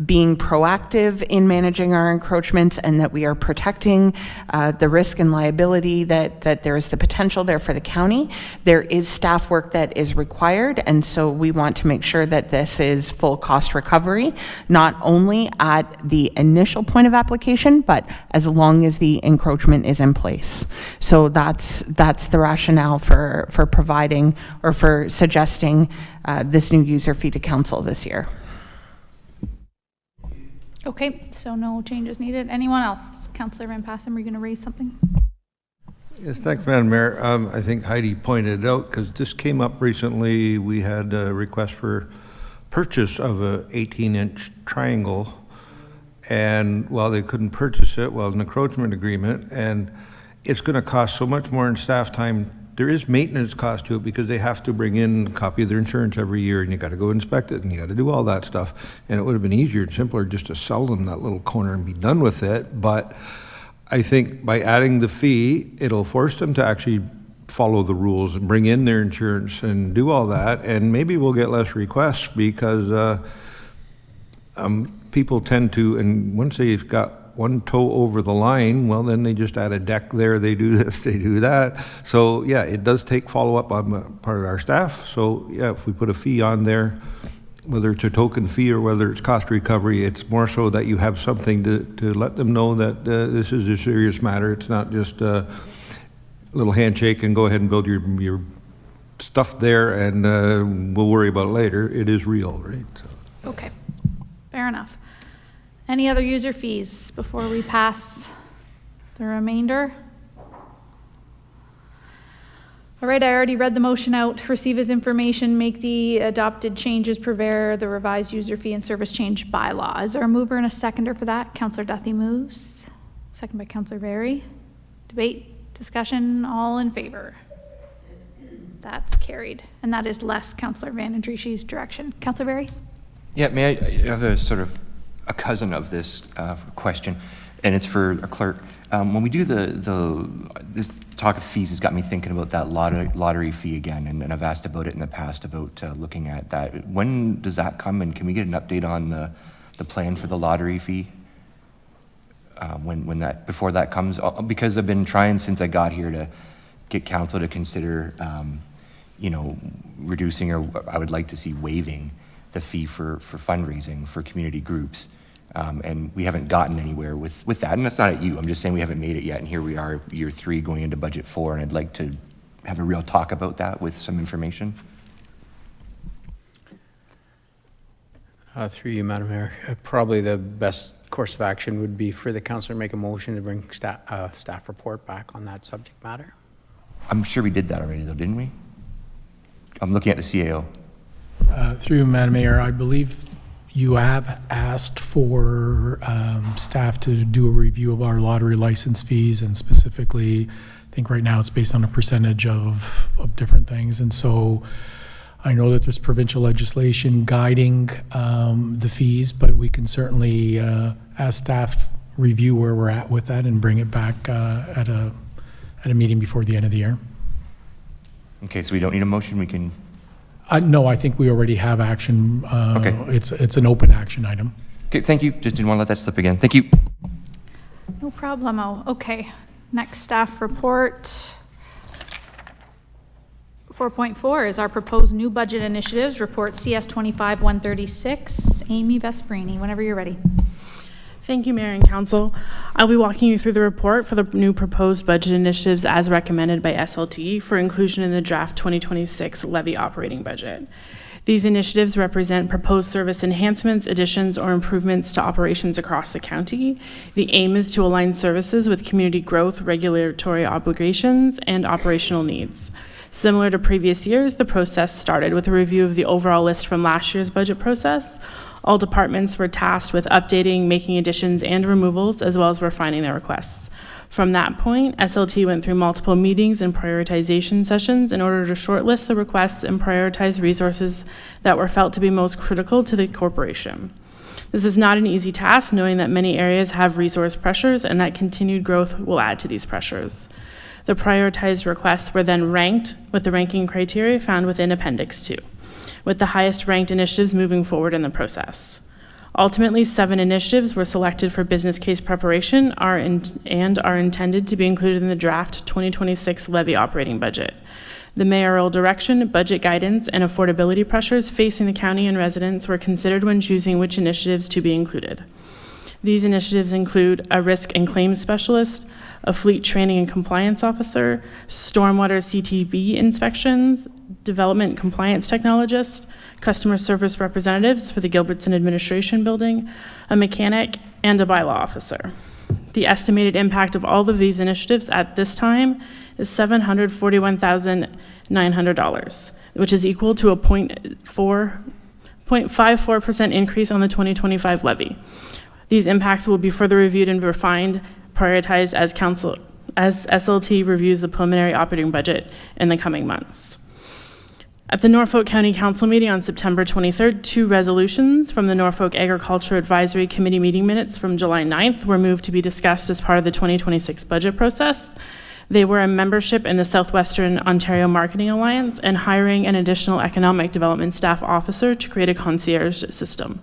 being proactive in managing our encroachments and that we are protecting the risk and liability that there is the potential there for the county, there is staff work that is required, and so we want to make sure that this is full cost recovery, not only at the initial point of application, but as long as the encroachment is in place. So that's the rationale for providing or for suggesting this new user fee to council this year. Okay, so no changes needed. Anyone else? Councillor Van Passen, were you going to raise something? Yes, thanks, Madam Mayor. I think Heidi pointed out, because this came up recently, we had a request for purchase of a 18-inch triangle, and while they couldn't purchase it, an encroachment agreement, and it's going to cost so much more in staff time. There is maintenance cost to it because they have to bring in a copy of their insurance every year, and you got to go inspect it, and you got to do all that stuff. And it would have been easier and simpler just to sell them that little corner and be done with it. But I think by adding the fee, it'll force them to actually follow the rules and bring in their insurance and do all that. And maybe we'll get less requests because people tend to, and once they've got one toe over the line, well, then they just add a deck there, they do this, they do that. So yeah, it does take follow-up on the part of our staff. So yeah, if we put a fee on there, whether it's a token fee or whether it's cost recovery, it's more so that you have something to let them know that this is a serious matter. It's not just a little handshake and go ahead and build your stuff there and we'll worry about it later. It is real, right? So. Okay, fair enough. Any other user fees before we pass the remainder? All right, I already read the motion out. Receive as information, make the adopted changes, prepare the revised user fee and service change bylaw. Is there a mover and a seconder for that? Councillor Duthie moves. Second by Councillor Berry. Debate, discussion, all in favor. That's carried. And that is less Councillor Van Andriesch's direction. Councillor Berry? Yeah, may I have a sort of a cousin of this question, and it's for a clerk. When we do this talk of fees has got me thinking about that lottery fee again, and I've asked about it in the past about looking at that. When does that come, and can we get an update on the plan for the lottery fee? Before that comes, because I've been trying since I got here to get council to consider, reducing, or I would like to see waiving the fee for fundraising for community groups. And we haven't gotten anywhere with that. And that's not at you. I'm just saying we haven't made it yet. And here we are, year 3 going into budget 4. And I'd like to have a real talk about that with some information. Through you, Madam Mayor, probably the best course of action would be for the councillor to make a motion to bring staff report back on that subject matter. I'm sure we did that already, though, didn't we? I'm looking at the CAO. Through you, Madam Mayor, I believe you have asked for staff to do a review of our lottery license fees, and specifically, I think right now it's based on a percentage of different things. And so I know that there's provincial legislation guiding the fees, but we can certainly, as staff, review where we're at with that and bring it back at a meeting before the end of the year. Okay, so we don't need a motion, we can, No, I think we already have action. Okay. It's an open action item. okay, thank you, just didn't want to let that slip again. Thank you. No problemo. Okay, next staff report. 4.4 is our proposed new budget initiatives, report CS 25-136. Amy Vesperini, whenever you're ready. Thank you, Mayor and Council. I'll be walking you through the report for the new proposed budget initiatives as recommended by SLT for inclusion in the draft 2026 levy operating budget. These initiatives represent proposed service enhancements, additions, or improvements to operations across the county. The aim is to align services with community growth, regulatory obligations, and operational needs. Similar to previous years, the process started with a review of the overall list from last year's budget process. All departments were tasked with updating, making additions and removals, as well as refining their requests. From that point, SLT went through multiple meetings and prioritization sessions in order to shortlist the requests and prioritize resources that were felt to be most critical to the corporation. This is not an easy task, knowing that many areas have resource pressures and that continued growth will add to these pressures. The prioritized requests were then ranked with the ranking criteria found within Appendix 2, with the highest ranked initiatives moving forward in the process. Ultimately, 7 initiatives were selected for business case preparation and are intended to be included in the draft 2026 levy operating budget. The mayoral direction, budget guidance, and affordability pressures facing the county and residents were considered when choosing which initiatives to be included. These initiatives include a risk and claims specialist, a fleet training and compliance officer, stormwater CTV inspections, development compliance technologist, customer service representatives for the Gilbertson Administration Building, a mechanic, and a bylaw officer. The estimated impact of all of these initiatives at this time is $741,900, which is equal to a 0.54% increase on the 2025 levy. These impacts will be further reviewed and refined, prioritized as SLT reviews the preliminary operating budget in the coming months. At the Norfolk County Council meeting on September 23rd, 2 resolutions from the Norfolk Agriculture Advisory Committee meeting minutes from July 9th were moved to be discussed as part of the 2026 budget process. They were a membership in the Southwestern Ontario Marketing Alliance and hiring an additional economic development staff officer to create a concierge system.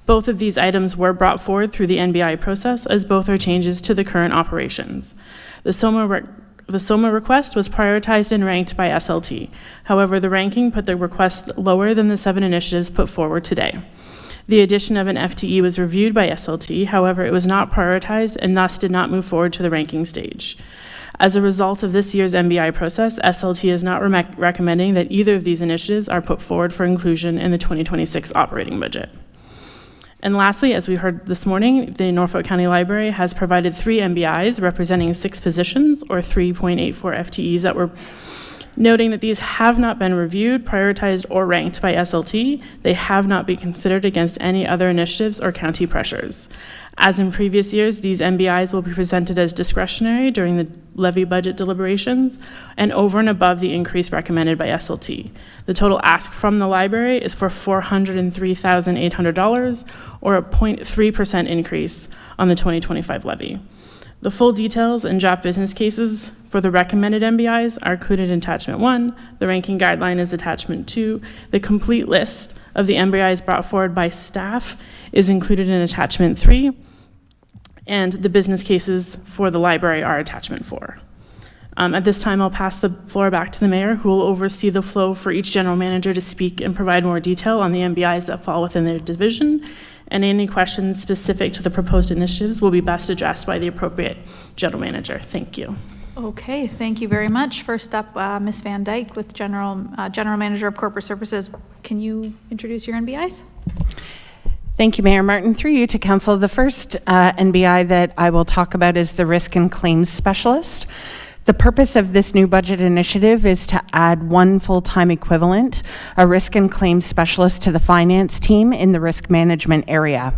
Both of these items were brought forward through the NBI process, as both are changes to the current operations. The SOMA request was prioritized and ranked by SLT. However, the ranking put the request lower than the 7 initiatives put forward today. The addition of an FTE was reviewed by SLT. However, it was not prioritized and thus did not move forward to the ranking stage. As a result of this year's NBI process, SLT is not recommending that either of these initiatives are put forward for inclusion in the 2026 operating budget. And lastly, as we heard this morning, the Norfolk County Library has provided 3 MBIs representing 6 positions, or 3.84 FTEs, that were noting that these have not been reviewed, prioritized, or ranked by SLT. They have not been considered against any other initiatives or county pressures. As in previous years, these MBIs will be presented as discretionary during the levy budget deliberations and over and above the increase recommended by SLT. The total ask from the library is for $403,800, or a 0.3% increase on the 2025 levy. The full details and draft business cases for the recommended MBIs are included in Attachment 1. The ranking guideline is Attachment 2. The complete list of the MBIs brought forward by staff is included in Attachment 3. And the business cases for the library are Attachment 4. At this time, I'll pass the floor back to the mayor, who will oversee the flow for each general manager to speak and provide more detail on the MBIs that fall within their division. And any questions specific to the proposed initiatives will be best addressed by the appropriate general manager. Thank you. Okay, thank you very much. First up, Ms. Van Dyke with General Manager of Corporate Services. Can you introduce your NBIs? Thank you, Mayor Martin. Through you to Council, the first NBI that I will talk about is the Risk and Claims Specialist. The purpose of this new budget initiative is to add 1 full-time equivalent, a risk and claims specialist, to the finance team in the risk management area.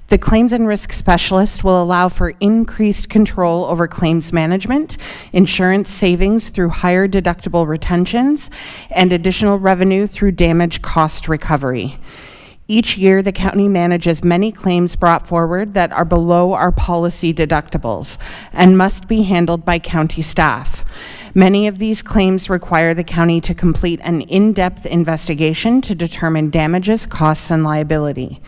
The claims and risk specialist will allow for increased control over claims management, insurance savings through higher deductible retentions, and additional revenue through damage cost recovery. Each year, the county manages many claims brought forward that are below our policy deductibles and must be handled by county staff. Many of these claims require the county to complete an in-depth investigation to determine damages, costs, and liability.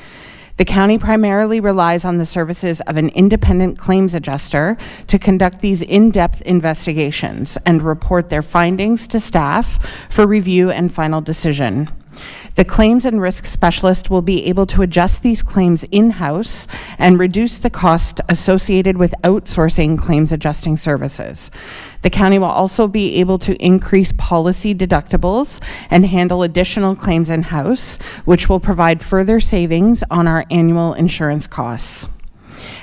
The county primarily relies on the services of an independent claims adjuster to conduct these in-depth investigations and report their findings to staff for review and final decision. The claims and risk specialist will be able to adjust these claims in-house and reduce the cost associated with outsourcing claims adjusting services. The county will also be able to increase policy deductibles and handle additional claims in-house, which will provide further savings on our annual insurance costs.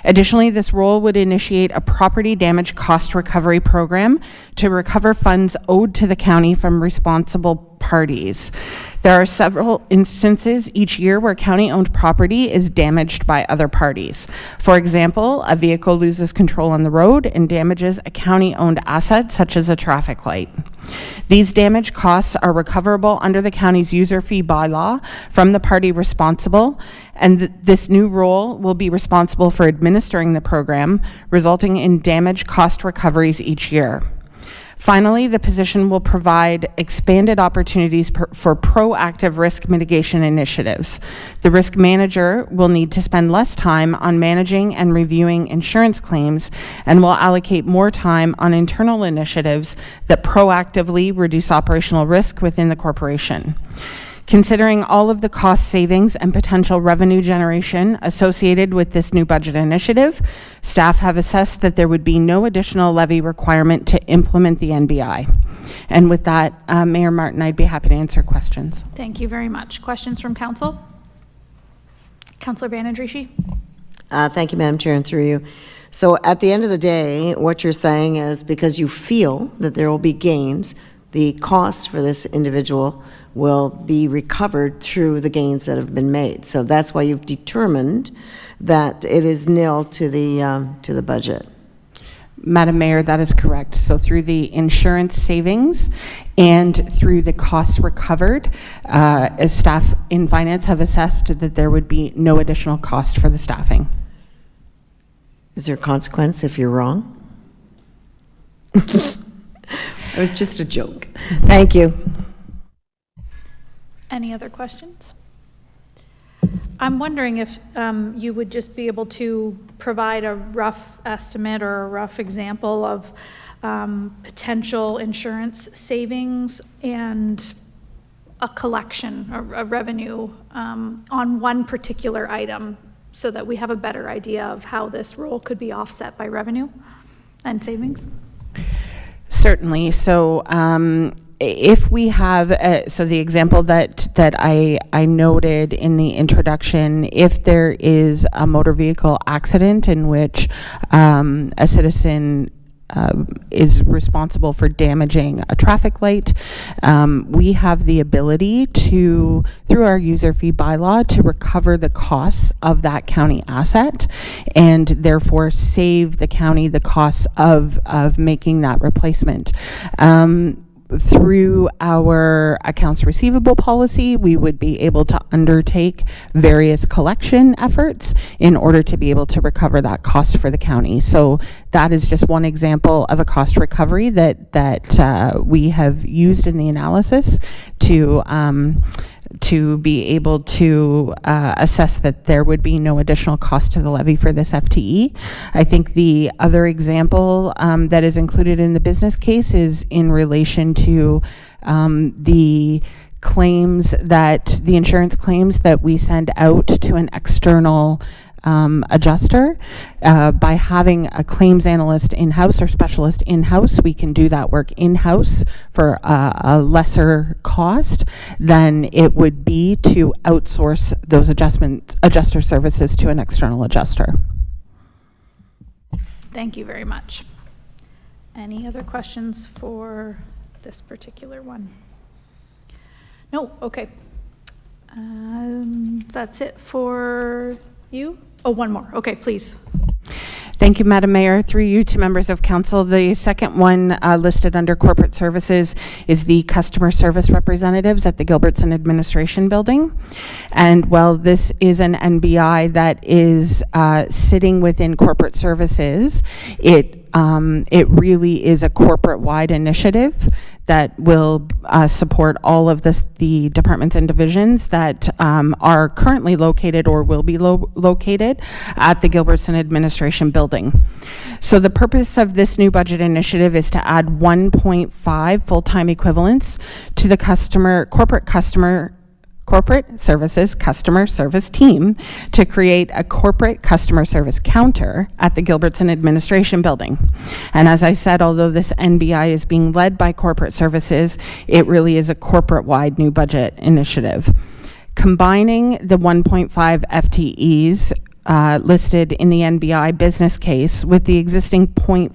Additionally, this role would initiate a property damage cost recovery program to recover funds owed to the county from responsible parties. There are several instances each year where county-owned property is damaged by other parties. For example, a vehicle loses control on the road and damages a county-owned asset, such as a traffic light. These damage costs are recoverable under the county's user fee bylaw from the party responsible, and this new role will be responsible for administering the program, resulting in damage cost recoveries each year. Finally, the position will provide expanded opportunities for proactive risk mitigation initiatives. The risk manager will need to spend less time on managing and reviewing insurance claims and will allocate more time on internal initiatives that proactively reduce operational risk within the corporation. Considering all of the cost savings and potential revenue generation associated with this new budget initiative, staff have assessed that there would be no additional levy requirement to implement the NBI. And with that, Mayor Martin, I'd be happy to answer questions. Thank you very much. Questions from council? Councillor Banadrishi? Thank you, Madam Chair, and through you. So at the end of the day, what you're saying is because you feel that there will be gains, the cost for this individual will be recovered through the gains that have been made. So that's why you've determined that it is nil to the budget. Madam Mayor, that is correct. So through the insurance savings and through the costs recovered, as staff in finance have assessed that there would be no additional cost for the staffing. Is there a consequence if you're wrong? It was just a joke. Thank you. Any other questions? I'm wondering if you would just be able to provide a rough estimate or a rough example of potential insurance savings and a collection, a revenue on one particular item so that we have a better idea of how this role could be offset by revenue and savings? Certainly. So if we have, so the example that I noted in the introduction, if there is a motor vehicle accident in which a citizen is responsible for damaging a traffic light, we have the ability to, through our user fee bylaw, to recover the costs of that county asset and therefore save the county the costs of making that replacement. Through our accounts receivable policy, we would be able to undertake various collection efforts in order to be able to recover that cost for the county. So that is just one example of a cost recovery that we have used in the analysis to be able to assess that there would be no additional cost to the levy for this FTE. I think the other example that is included in the business case is in relation to the claims that, the insurance claims that we send out to an external adjuster. By having a claims analyst in-house or specialist in-house, we can do that work in-house for a lesser cost than it would be to outsource those adjuster services to an external adjuster. Thank you very much. Any other questions for this particular one? No? Okay. That's it for you, Oh, one more. Okay, please. Thank you, Madam Mayor. Through you to members of council, the second one listed under corporate services is the customer service representatives at the Gilbertson Administration Building. And while this is an NBI that is sitting within corporate services, it really is a corporate-wide initiative that will support all of the departments and divisions that are currently located or will be located at the Gilbertson Administration Building. So the purpose of this new budget initiative is to add 1.5 full-time equivalents to the corporate services customer service team to create a corporate customer service counter at the Gilbertson Administration Building. And as I said, although this NBI is being led by corporate services, it really is a corporate-wide new budget initiative. Combining the 1.5 FTEs listed in the NBI business case with the existing 0.5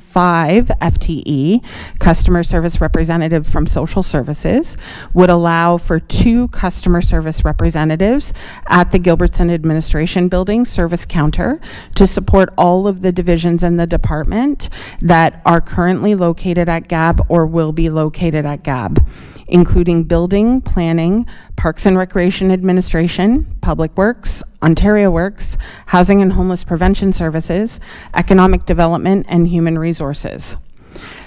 FTE customer service representative from social services would allow for 2 customer service representatives at the Gilbertson Administration Building service counter to support all of the divisions in the department that are currently located at GAB or will be located at GAB, including building, planning, Parks and Recreation Administration, Public Works, Ontario Works, Housing and Homeless Prevention Services, Economic Development, and Human Resources.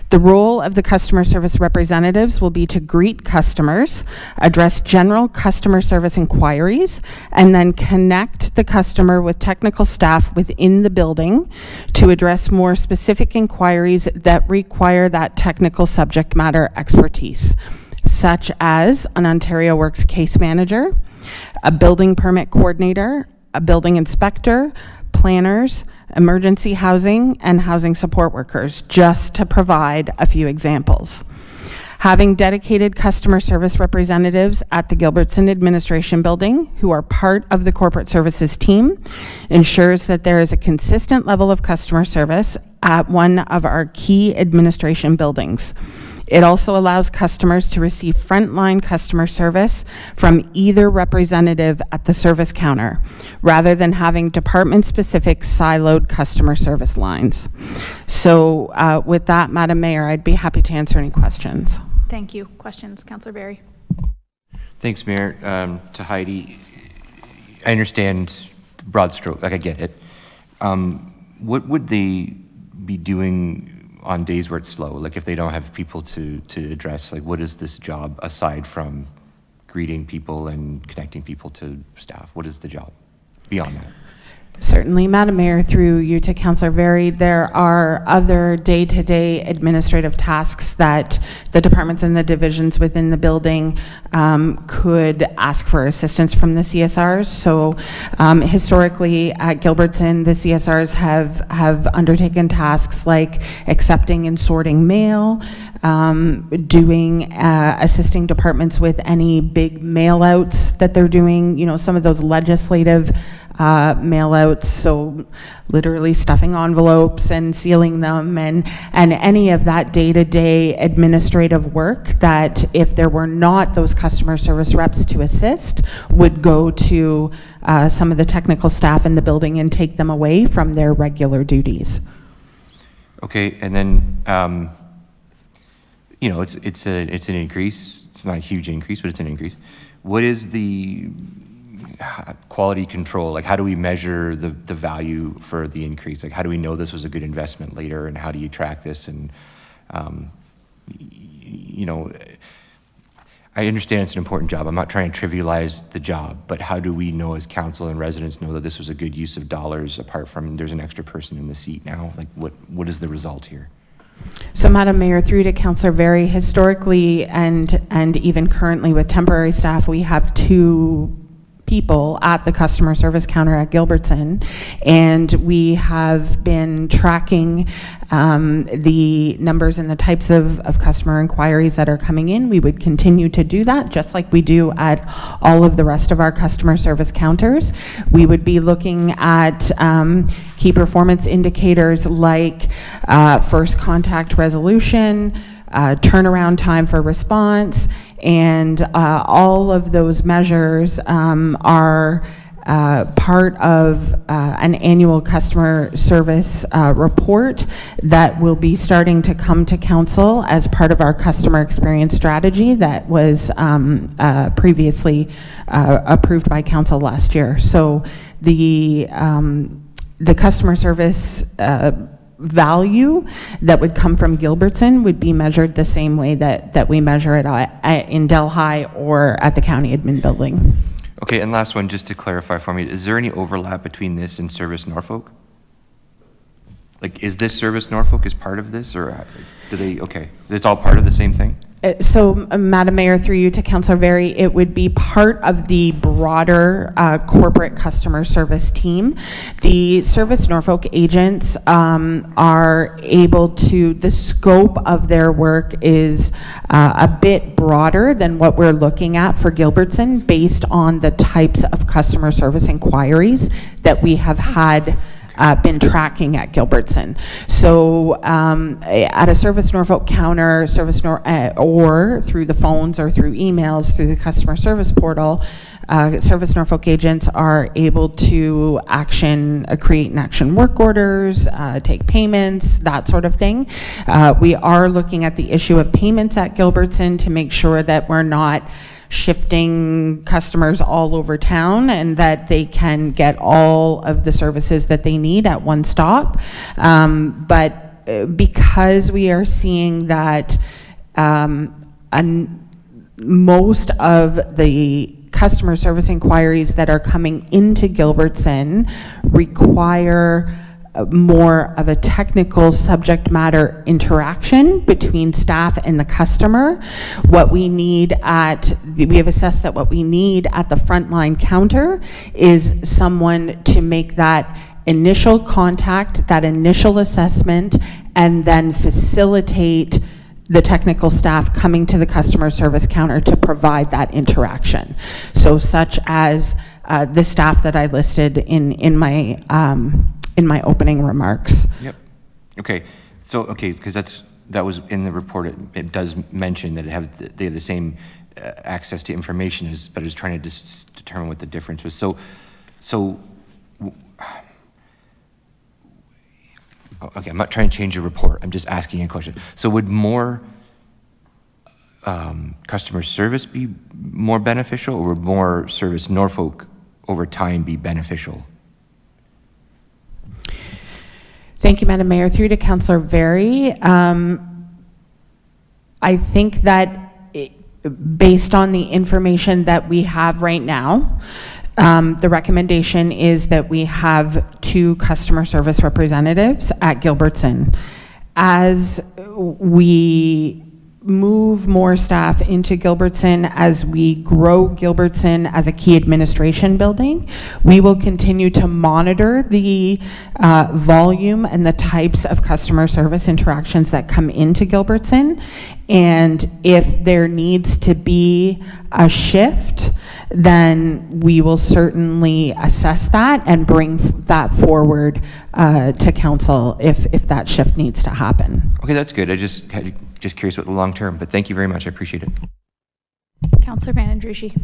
The role of the customer service representatives will be to greet customers, address general customer service inquiries, and then connect the customer with technical staff within the building to address more specific inquiries that require that technical subject matter expertise, such as an Ontario Works case manager, a building permit coordinator, a building inspector, planners, emergency housing, and housing support workers, just to provide a few examples. Having dedicated customer service representatives at the Gilbertson Administration Building who are part of the corporate services team ensures that there is a consistent level of customer service at one of our key administration buildings. It also allows customers to receive frontline customer service from either representative at the service counter, rather than having department-specific siloed customer service lines. So with that, Madam Mayor, I'd be happy to answer any questions. Thank you. Questions, Councillor Berry? Thanks, Mayor. To Heidi, I understand broad stroke, like I get it. What would they be doing on days where it's slow? Like if they don't have people to address, like what is this job aside from greeting people and connecting people to staff? What is the job beyond that? Certainly, Madam Mayor, through you to Councillor Very, there are other day-to-day administrative tasks that the departments and the divisions within the building could ask for assistance from the CSRs. So historically at Gilbertson, the CSRs have undertaken tasks like accepting and sorting mail, assisting departments with any big mail outs that they're doing, you know, some of those legislative mail outs, so literally stuffing envelopes and sealing them, and any of that day-to-day administrative work that if there were not those customer service reps to assist would go to some of the technical staff in the building and take them away from their regular duties. Okay, and then you know, it's an increase. It's not a huge increase, but it's an increase. What is the quality control? Like, how do we measure the value for the increase? Like, how do we know this was a good investment later, and how do you track this? And you know, I understand it's an important job. I'm not trying to trivialize the job, but how do we know as council and residents know that this was a good use of dollars, apart from there's an extra person in the seat now? Like, what is the result here? So, Madam Mayor, through to Councillor Very, historically and even currently with temporary staff, we have 2 people at the customer service counter at Gilbertson, and we have been tracking the numbers and the types of customer inquiries that are coming in. We would continue to do that, just like we do at all of the rest of our customer service counters. We would be looking at key performance indicators like first contact resolution, turnaround time for response, and all of those measures are part of an annual customer service report that will be starting to come to council as part of our customer experience strategy that was previously approved by council last year. So the customer service value that would come from Gilbertson would be measured the same way that we measure it in Delhi or at the county admin building. Okay, and last one, just to clarify for me, is there any overlap between this and Service Norfolk? Like, is this Service Norfolk as part of this, or do they, okay, it's all part of the same thing? So, Madam Mayor, through you to Councillor Very, it would be part of the broader corporate customer service team. The Service Norfolk agents are able to, the scope of their work is a bit broader than what we're looking at for Gilbertson based on the types of customer service inquiries that we have had been tracking at Gilbertson. So at a Service Norfolk counter, or through the phones or through emails, through the customer service portal, Service Norfolk agents are able to create and action work orders, take payments, that sort of thing. We are looking at the issue of payments at Gilbertson to make sure that we're not shifting customers all over town and that they can get all of the services that they need at one stop. But because we are seeing that most of the customer service inquiries that are coming into Gilbertson require more of a technical subject matter interaction between staff and the customer. We have assessed that what we need at the frontline counter is someone to make that initial contact, that initial assessment, and then facilitate the technical staff coming to the customer service counter to provide that interaction. So such as the staff that I listed in my opening remarks. Yep. Okay. So, okay, because that was in the report. It does mention that they have the same access to information but I was trying to just determine what the difference was. Okay, I'm not trying to change your report. I'm just asking a question. So would more customer service be more beneficial, or would more Service Norfolk over time be beneficial? Thank you, Madam Mayor. Through to Councillor Very. I think that based on the information that we have right now, the recommendation is that we have 2 customer service representatives at Gilbertson. As we move more staff into Gilbertson, as we grow Gilbertson as a key administration building, we will continue to monitor the volume and the types of customer service interactions that come into Gilbertson. And if there needs to be a shift, then we will certainly assess that and bring that forward to council if that shift needs to happen. Okay, that's good. I just curious about the long term, but thank you very much. I appreciate it. Councillor Van Andrucci.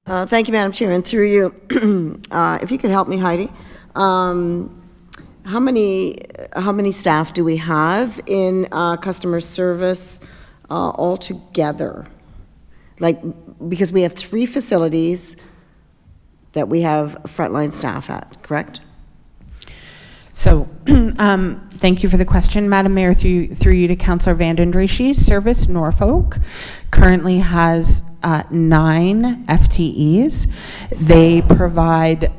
Thank you, Madam Chair, and through you, if you could help me, Heidi, how many staff do we have in customer service altogether? Like, because we have 3 facilities that we have frontline staff at, correct? So, thank you for the question, Madam Mayor. Through you to Councillor Van Andrucci. Service Norfolk currently has 9 FTEs. They provide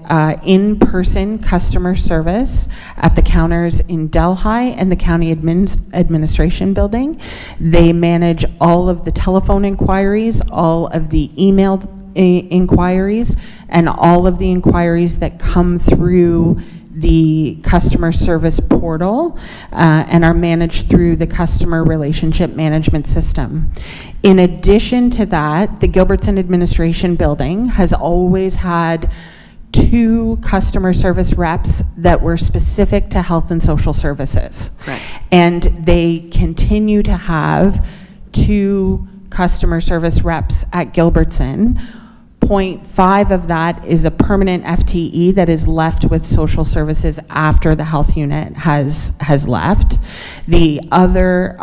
in-person customer service at the counters in Delhi and the county administration building. They manage all of the telephone inquiries, all of the email inquiries, and all of the inquiries that come through the customer service portal and are managed through the customer relationship management system. In addition to that, the Gilbertson Administration Building has always had 2 customer service reps that were specific to health and social services. Right. And they continue to have 2 customer service reps at Gilbertson 0.5 of that is a permanent FTE that is left with social services after the health unit has left. The other,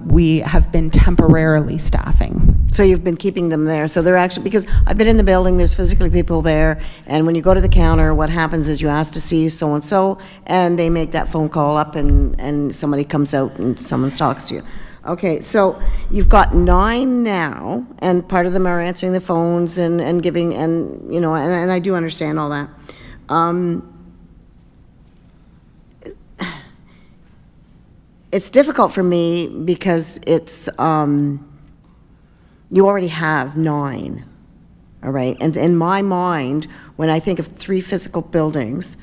we have been temporarily staffing. So you've been keeping them there. So they're actually, because I've been in the building, there's physically people there, and when you go to the counter, what happens is you ask to see so-and-so, and they make that phone call up, and somebody comes out and someone talks to you. Okay, so you've got 9 now, and part of them are answering the phones and giving, and, you know, and I do understand all that. It's difficult for me because it's, you already have 9, all right? And in my mind, when I think of 3 physical buildings,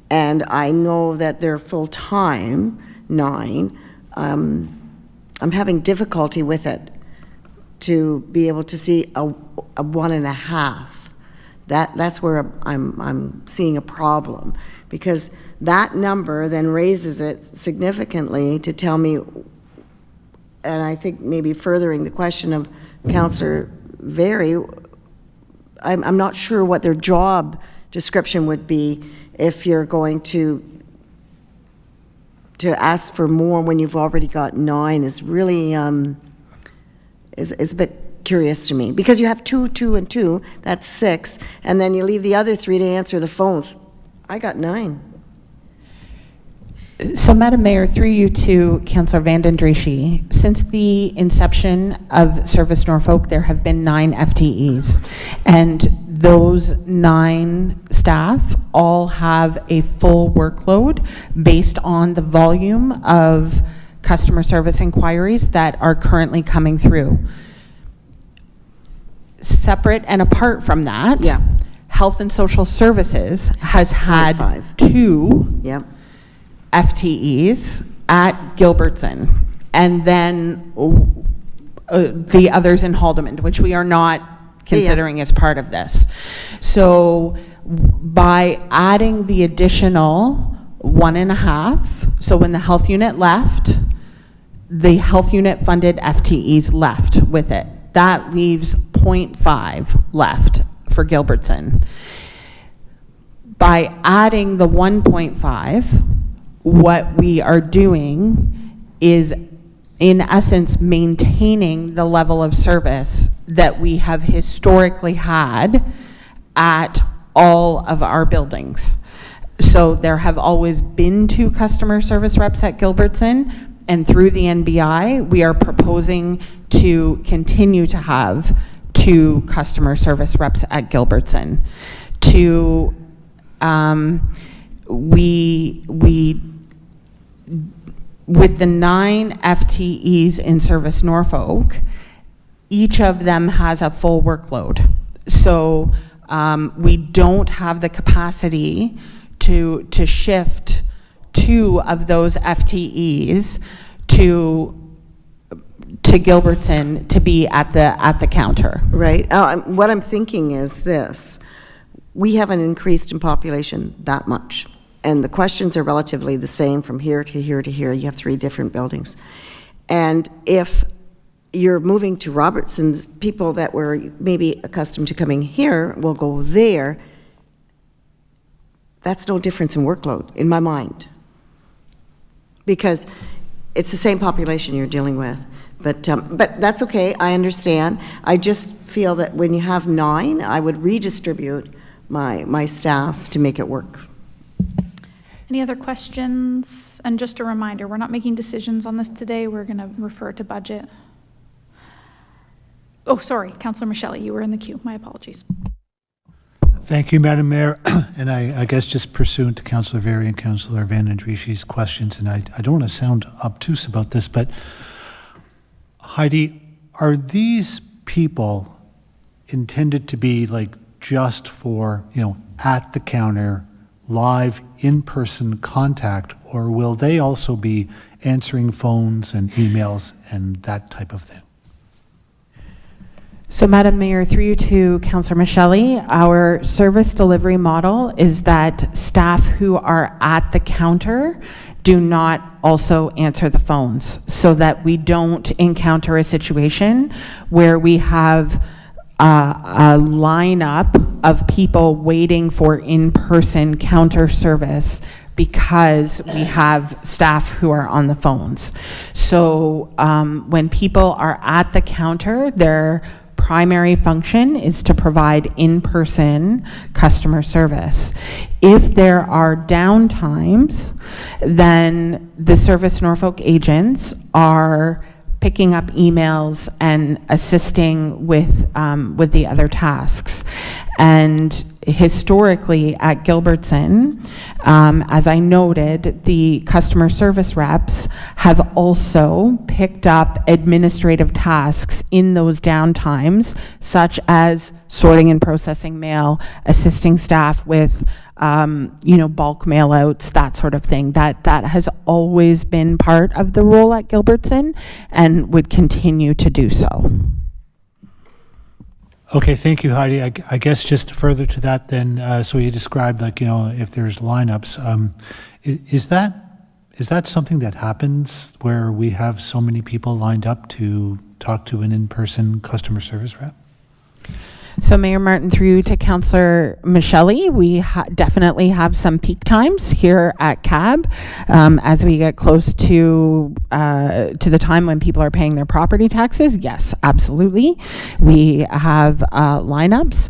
and I know that they're full-time, 9, I'm having difficulty with it to be able to see a 1.5. That's where I'm seeing a problem, because that number then raises it significantly to tell me, and I think maybe furthering the question of Councillor Very, I'm not sure what their job description would be if you're going to ask for more when you've already got 9 is really, is a bit curious to me. Because you have 2, 2, and 2, that's 6, and then you leave the other 3 to answer the phones. I got 9. So, Madam Mayor, through you to Councillor Vanden Drieschie, since the inception of Service Norfolk, there have been 9 FTEs, and those 9 staff all have a full workload based on the volume of customer service inquiries that are currently coming through. Separate and apart from that, Health and Social Services has had 2 FTEs at Gilbertson, and then the others in Haldimand, which we are not considering as part of this. So by adding the additional 1.5, so when the health unit left, the health unit funded FTEs left with it. That leaves 0.5 left for Gilbertson. By adding the 1.5, what we are doing is, in essence, maintaining the level of service that we have historically had at all of our buildings. So there have always been 2 customer service reps at Gilbertson, and through the NBI, we are proposing to continue to have 2 customer service reps at Gilbertson. With the 9 FTEs in Service Norfolk, each of them has a full workload. So we don't have the capacity to shift 2 of those FTEs to Gilbertson to be at the counter. Right. What I'm thinking is this. We haven't increased in population that much, and the questions are relatively the same from here to here to here. You have 3 different buildings. And if you're moving to Robertson's, people that were maybe accustomed to coming here will go there. That's no difference in workload, in my mind, because it's the same population you're dealing with. But that's okay, I understand. I just feel that when you have 9, I would redistribute my staff to make it work. Any other questions? And just a reminder, we're not making decisions on this today. We're going to refer to budget. Oh, sorry, Councillor Michelli, you were in the queue. My apologies. Thank you, Madam Mayor. And I guess just pursuant to Councillor Very and Councillor Vanden Drieschie's questions, and I don't want to sound obtuse about this, but Heidi, are these people intended to be like just for, at the counter, live, in-person contact, or will they also be answering phones and emails and that type of thing? So, Madam Mayor, through you to Councillor Michelli, our service delivery model is that staff who are at the counter do not also answer the phones, so that we don't encounter a situation where we have a lineup of people waiting for in-person counter service because we have staff who are on the phones. So when people are at the counter, their primary function is to provide in-person customer service. If there are downtimes, then the Service Norfolk agents are picking up emails and assisting with the other tasks. And historically at Gilbertson, as I noted, the customer service reps have also picked up administrative tasks in those downtimes, such as sorting and processing mail, assisting staff with bulk mail outs, that sort of thing. That has always been part of the role at Gilbertson and would continue to do so. Okay, thank you, Heidi. I guess just further to that then, so you described if there's lineups, is that something that happens where we have so many people lined up to talk to an in-person customer service rep? So Mayor Martin, through you to Councillor Michelli, we definitely have some peak times here at CAB as we get close to the time when people are paying their property taxes. Yes, absolutely. We have lineups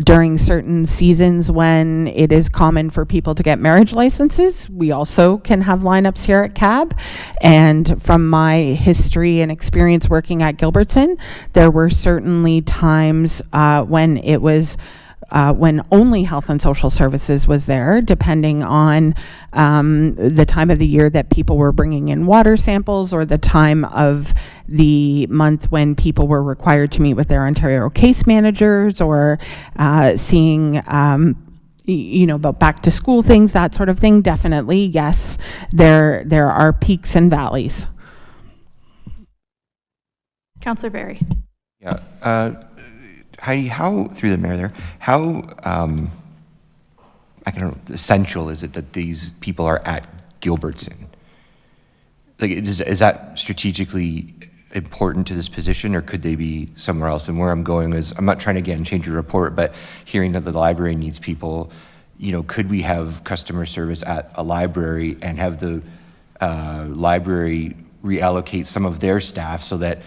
during certain seasons when it is common for people to get marriage licenses. We also can have lineups here at CAB. And from my history and experience working at Gilbertson, there were certainly times when it was when only Health and Social Services was there, depending on the time of the year that people were bringing in water samples or the time of the month when people were required to meet with their Ontario case managers or seeing about back to school things, that sort of thing. Definitely, yes, there are peaks and valleys. Councillor Barry. Yeah. Heidi, how, through the mayor there, how, essential is it that these people are at Gilbertson? Like, is that strategically important to this position, or could they be somewhere else? And where I'm going is, I'm not trying to, again, change your report, but hearing that the library needs people, could we have customer service at a library and have the library reallocate some of their staff so that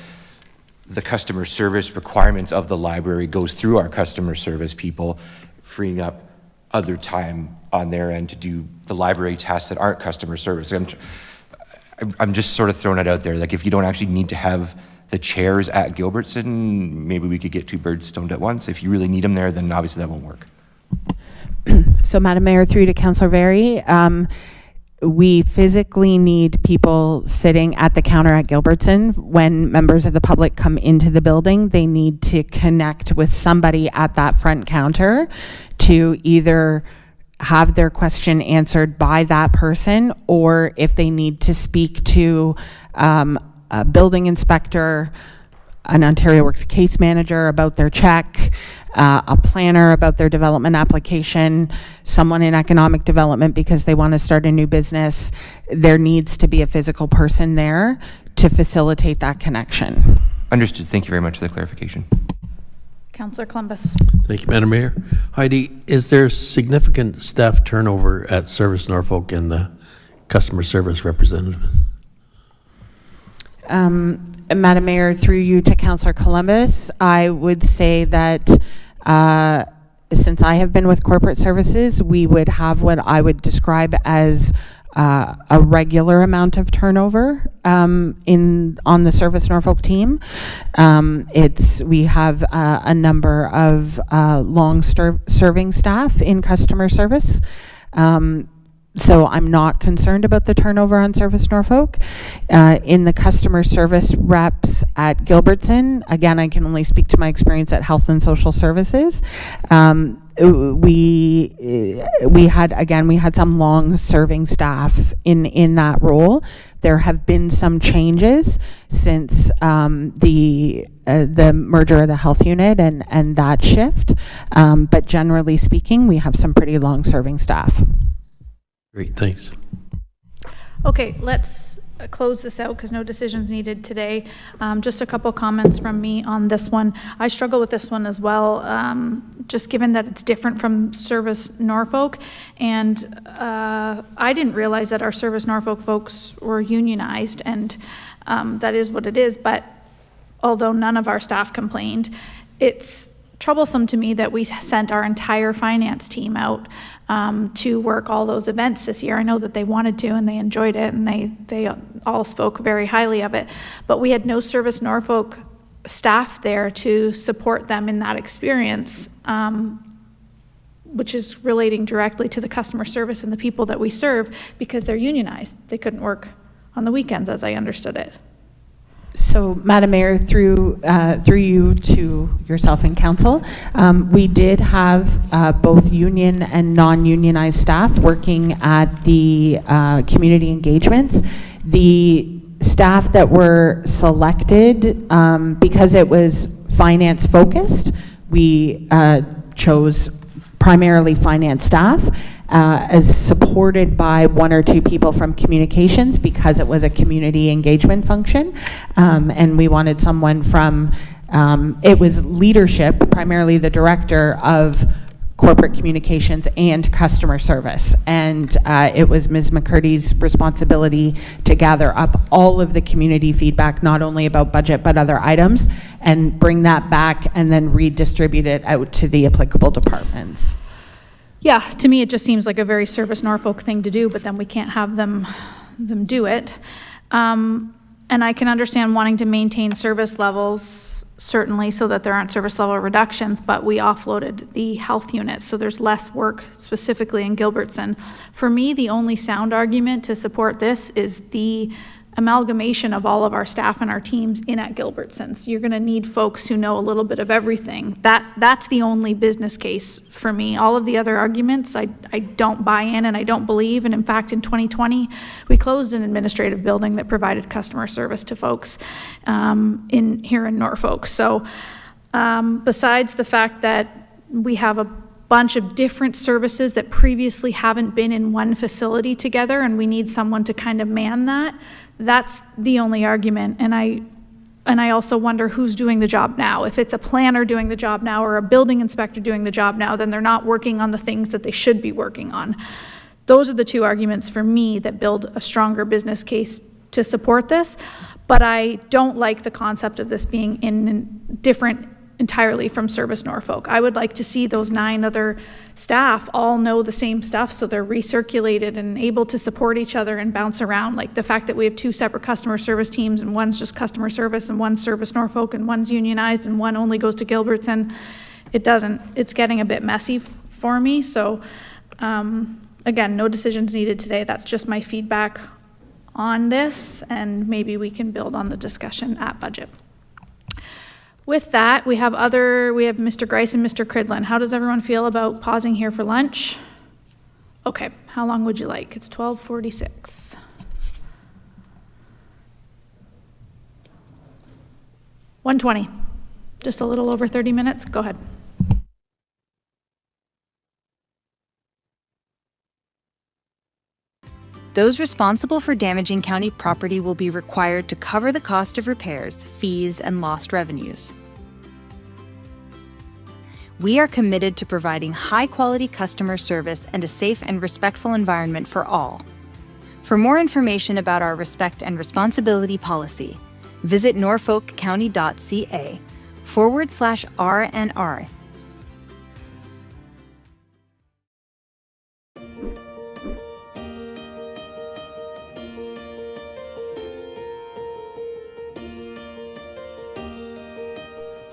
the customer service requirements of the library goes through our customer service people, freeing up other time on their end to do the library tasks that aren't customer service. I'm just sort of throwing it out there. Like, if you don't actually need to have the chairs at Gilbertson, maybe we could get two birds stoned at once. If you really need them there, then obviously that won't work. So, Madam Mayor, through to Councillor Very, we physically need people sitting at the counter at Gilbertson. When members of the public come into the building, they need to connect with somebody at that front counter to either have their question answered by that person, or if they need to speak to a building inspector, an Ontario Works case manager about their check, a planner about their development application, someone in economic development because they want to start a new business, there needs to be a physical person there to facilitate that connection. Understood. Thank you very much for the clarification. Councillor Columbus. Thank you, Madam Mayor. Heidi, is there significant staff turnover at Service Norfolk and the customer service representative? Madam Mayor, through you to Councillor Columbus, I would say that since I have been with corporate services, we would have what I would describe as a regular amount of turnover on the Service Norfolk team. We have a number of long-serving staff in customer service. So I'm not concerned about the turnover on Service Norfolk. In the customer service reps at Gilbertson, again, I can only speak to my experience at Health and Social Services. We had some long-serving staff in that role. There have been some changes since the merger of the health unit and that shift. But generally speaking, we have some pretty long-serving staff. Great, thanks. Okay, let's close this out because no decisions needed today. Just a couple comments from me on this one. I struggle with this one as well, just given that it's different from Service Norfolk. And I didn't realize that our Service Norfolk folks were unionized, and that is what it is. But although none of our staff complained, it's troublesome to me that we sent our entire finance team out to work all those events this year. I know that they wanted to and they enjoyed it, and they all spoke very highly of it, but we had no Service Norfolk staff there to support them in that experience, which is relating directly to the customer service and the people that we serve, because they're unionized. They couldn't work on the weekends, as I understood it. So, Madam Mayor, through you to yourself and council, we did have both union and non-unionized staff working at the community engagements. The staff that were selected, because it was finance focused, we chose primarily finance staff, as supported by one or two people from communications, because it was a community engagement function. And we wanted someone from, it was leadership, primarily the director of corporate communications and customer service. And it was Ms. McCurdy's responsibility to gather up all of the community feedback, not only about budget, but other items, and bring that back and then redistribute it out to the applicable departments. Yeah, to me, it just seems like a very Service Norfolk thing to do, but then we can't have them do it. And I can understand wanting to maintain service levels, certainly, so that there aren't service level reductions, but we offloaded the health unit, so there's less work specifically in Gilbertson. For me, the only sound argument to support this is the amalgamation of all of our staff and our teams in at Gilbertson. So you're gonna need folks who know a little bit of everything. That's the only business case for me. All of the other arguments, I don't buy in and I don't believe. And in fact, in 2020, we closed an administrative building that provided customer service to folks here in Norfolk. So besides the fact that we have a bunch of different services that previously haven't been in one facility together, and we need someone to kind of man that, that's the only argument. And I also wonder who's doing the job now. If it's a planner doing the job now or a building inspector doing the job now, then they're not working on the things that they should be working on. Those are the two arguments for me that build a stronger business case to support this. But I don't like the concept of this being different entirely from Service Norfolk. I would like to see those 9 other staff all know the same stuff, so they're recirculated and able to support each other and bounce around. Like the fact that we have 2 separate customer service teams, and one's just customer service and one's Service Norfolk and one's unionized and one only goes to Gilbertson. It's getting a bit messy for me. So again, no decisions needed today. That's just my feedback on this, and maybe we can build on the discussion at budget. With that, we have Mr. Grice and Mr. Cridlin. How does everyone feel about pausing here for lunch? Okay, how long would you like? It's 12:46. $120, just a little over 30 minutes. Go ahead. Those responsible for damaging county property will be required to cover the cost of repairs, fees, and lost revenues. We are committed to providing high-quality customer service and a safe and respectful environment for all. For more information about our respect and responsibility policy, visit norfolkcounty.ca/RNR.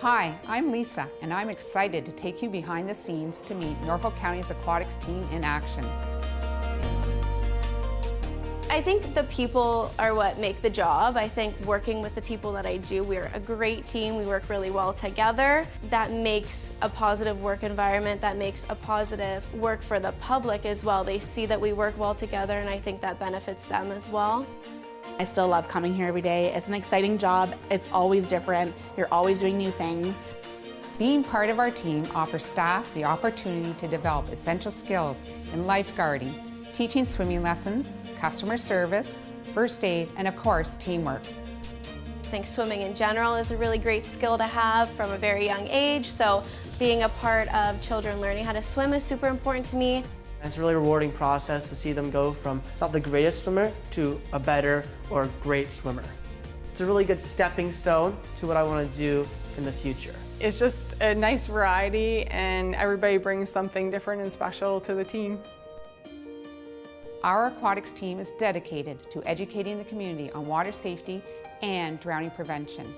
Hi, I'm Lisa, and I'm excited to take you behind the scenes to meet Norfolk County's aquatics team in action. I think the people are what make the job. I think working with the people that I do, we're a great team. We work really well together. That makes a positive work environment. That makes a positive work for the public as well. They see that we work well together, and I think that benefits them as well. I still love coming here every day. It's an exciting job. It's always different. You're always doing new things. Being part of our team offers staff the opportunity to develop essential skills in lifeguarding, teaching swimming lessons, customer service, first aid, and of course, teamwork. I think swimming in general is a really great skill to have from a very young age, so being a part of children learning how to swim is super important to me. It's a really rewarding process to see them go from not the greatest swimmer to a better or great swimmer. It's a really good stepping stone to what I want to do in the future. It's just a nice variety and everybody brings something different and special to the team. Our aquatics team is dedicated to educating the community on water safety and drowning prevention.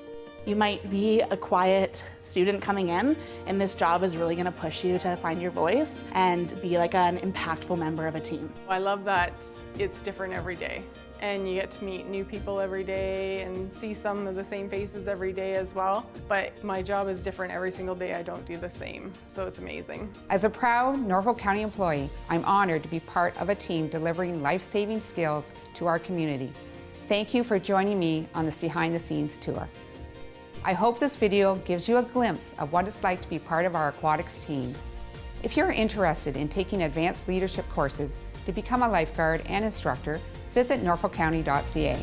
You might be a quiet student coming in, and this job is really going to push you to find your voice and be like an impactful member of a team. I love that it's different every day, and you get to meet new people every day and see some of the same faces every day as well. But my job is different every single day. I don't do the same, so it's amazing. As a proud Norfolk County employee, I'm honored to be part of a team delivering life-saving skills to our community. Thank you for joining me on this behind-the-scenes tour. I hope this video gives you a glimpse of what it's like to be part of our aquatics team. If you're interested in taking advanced leadership courses to become a lifeguard and instructor, visit norfolkcounty.ca.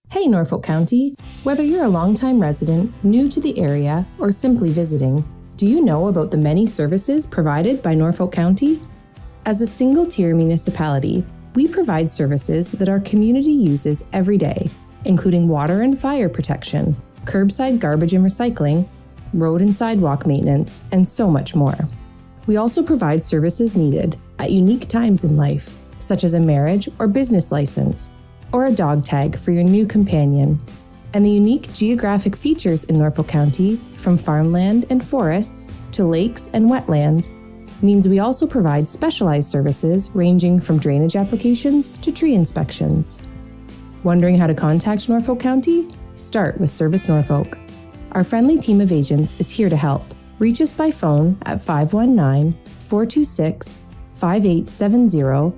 Hey Norfolk County! Whether you're a longtime resident, new to the area, or simply visiting, do you know about the many services provided by Norfolk County? As a single-tier municipality, we provide services that our community uses every day, including water and fire protection, curbside garbage and recycling, road and sidewalk maintenance, and so much more. We also provide services needed at unique times in life, such as a marriage or business license, or a dog tag for your new companion. And the unique geographic features in Norfolk County, from farmland and forests to lakes and wetlands, means we also provide specialized services ranging from drainage applications to tree inspections. Wondering how to contact Norfolk County? Start with Service Norfolk. Our friendly team of agents is here to help. Reach us by phone at 519-426-5870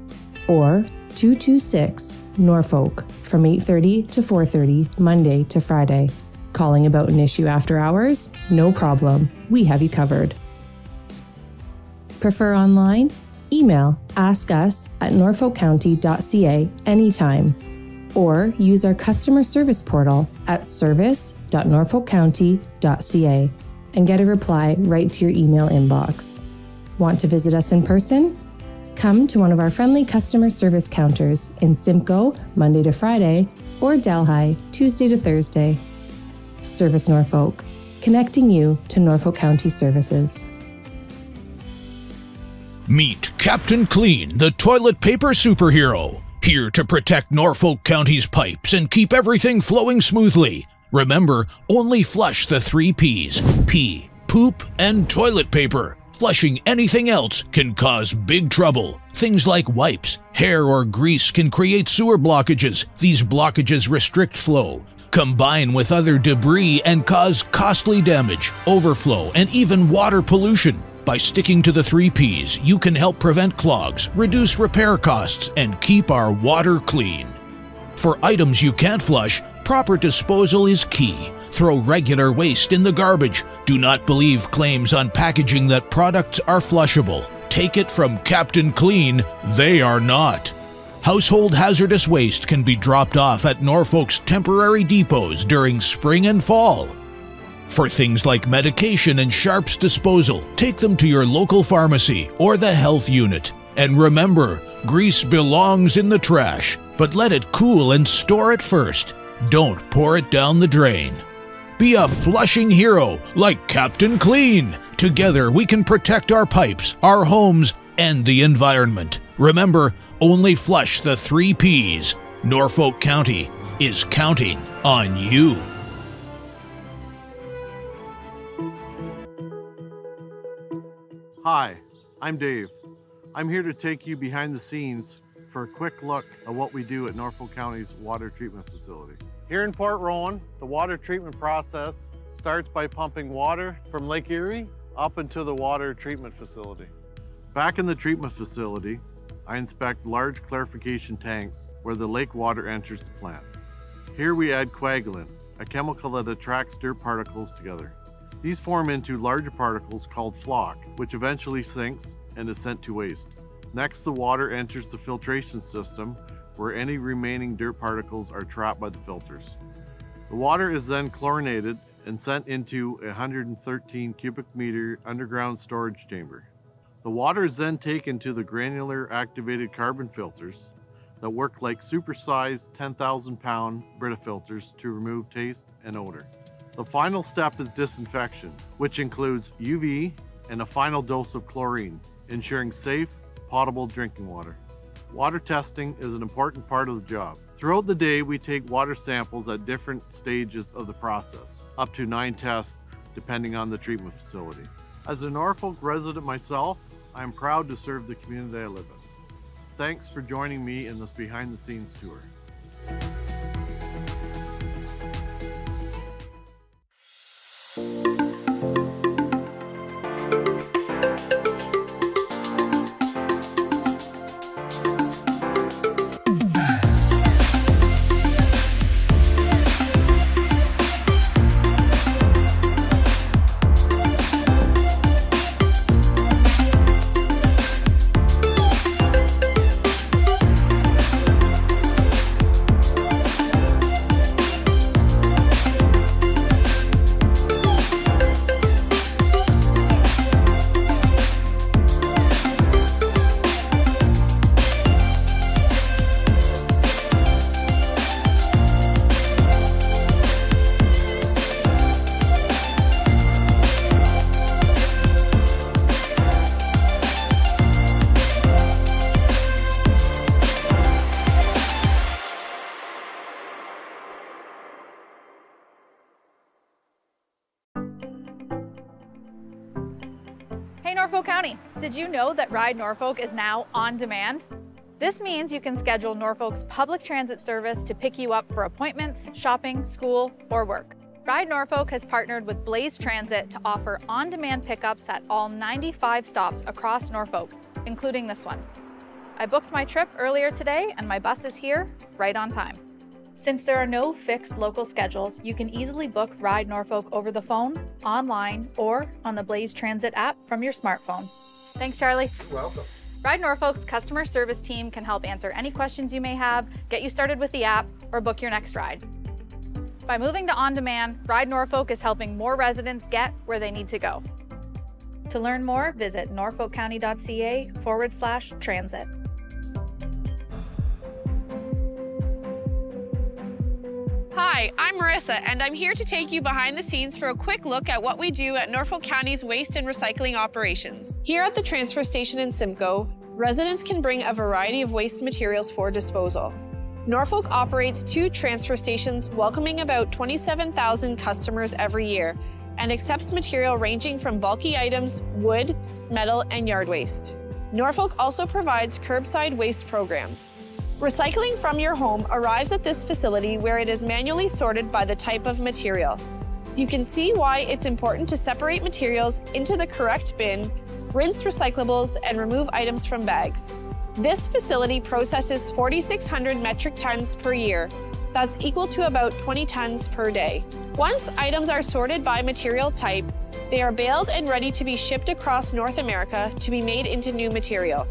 or 226 Norfolk from 8:30 to 4:30 Monday to Friday. Calling about an issue after hours? No problem. We have you covered. Prefer online? Email askus@norfolkcounty.ca anytime, or use our customer service portal at service.norfolkcounty.ca and get a reply right to your email inbox. Want to visit us in person? Come to one of our friendly customer service counters in Simcoe, Monday to Friday, or Delhi, Tuesday to Thursday. Service Norfolk, connecting you to Norfolk County services. Meet Captain Clean, the toilet paper superhero, here to protect Norfolk County's pipes and keep everything flowing smoothly. Remember, only flush the 3 Ps: pee, poop, and toilet paper. Flushing anything else can cause big trouble. Things like wipes, hair, or grease can create sewer blockages. These blockages restrict flow, combine with other debris, and cause costly damage, overflow, and even water pollution. By sticking to the 3 Ps, you can help prevent clogs, reduce repair costs, and keep our water clean. For items you can't flush, proper disposal is key. Throw regular waste in the garbage. Do not believe claims on packaging that products are flushable. Take it from Captain Clean, they are not. Household hazardous waste can be dropped off at Norfolk's temporary depots during spring and fall. For things like medication and sharps disposal, take them to your local pharmacy or the health unit. And remember, grease belongs in the trash, but let it cool and store it first. Don't pour it down the drain. Be a flushing hero like Captain Clean. Together we can protect our pipes, our homes, and the environment. Remember, only flush the 3 Ps. Norfolk County is counting on you. Hi, I'm Dave. I'm here to take you behind the scenes for a quick look at what we do at Norfolk County's water treatment facility. Here in Port Rowan, the water treatment process starts by pumping water from Lake Erie up into the water treatment facility. Back in the treatment facility, I inspect large clarification tanks where the lake water enters the plant. Here we add coagulant, a chemical that attracts dirt particles together. These form into larger particles called flock, which eventually sinks and is sent to waste. Next, the water enters the filtration system, where any remaining dirt particles are trapped by the filters. The water is then chlorinated and sent into a 113 cubic meter underground storage chamber. The water is then taken to the granular activated carbon filters that work like supersized 10,000 pound Brita filters to remove taste and odor. The final step is disinfection, which includes UV and a final dose of chlorine, ensuring safe, potable drinking water. Water testing is an important part of the job. Throughout the day, we take water samples at different stages of the process, up to 9 tests depending on the treatment facility. As a Norfolk resident myself, I am proud to serve the community I live in. Thanks for joining me in this behind-the-scenes tour. Hey Norfolk County, did you know that Ride Norfolk is now on demand? This means you can schedule Norfolk's public transit service to pick you up for appointments, shopping, school, or work. Ride Norfolk has partnered with Blaze Transit to offer on-demand pickups at all 95 stops across Norfolk, including this one. I booked my trip earlier today and my bus is here right on time. Since there are no fixed local schedules, you can easily book Ride Norfolk over the phone, online, or on the Blaze Transit app from your smartphone. Thanks, Charlie. You're welcome. Ride Norfolk's customer service team can help answer any questions you may have, get you started with the app, or book your next ride. By moving to on-demand, Ride Norfolk is helping more residents get where they need to go. To learn more, visit norfolkcounty.ca/transit. Hi, I'm Marissa, and I'm here to take you behind the scenes for a quick look at what we do at Norfolk County's waste and recycling operations. Here at the transfer station in Simcoe, residents can bring a variety of waste materials for disposal. Norfolk operates 2 transfer stations, welcoming about 27,000 customers every year, and accepts material ranging from bulky items, wood, metal, and yard waste. Norfolk also provides curbside waste programs. Recycling from your home arrives at this facility where it is manually sorted by the type of material. You can see why it's important to separate materials into the correct bin, rinse recyclables, and remove items from bags. This facility processes 4,600 metric tons per year. That's equal to about 20 tons per day. Once items are sorted by material type, they are baled and ready to be shipped across North America to be made into new material.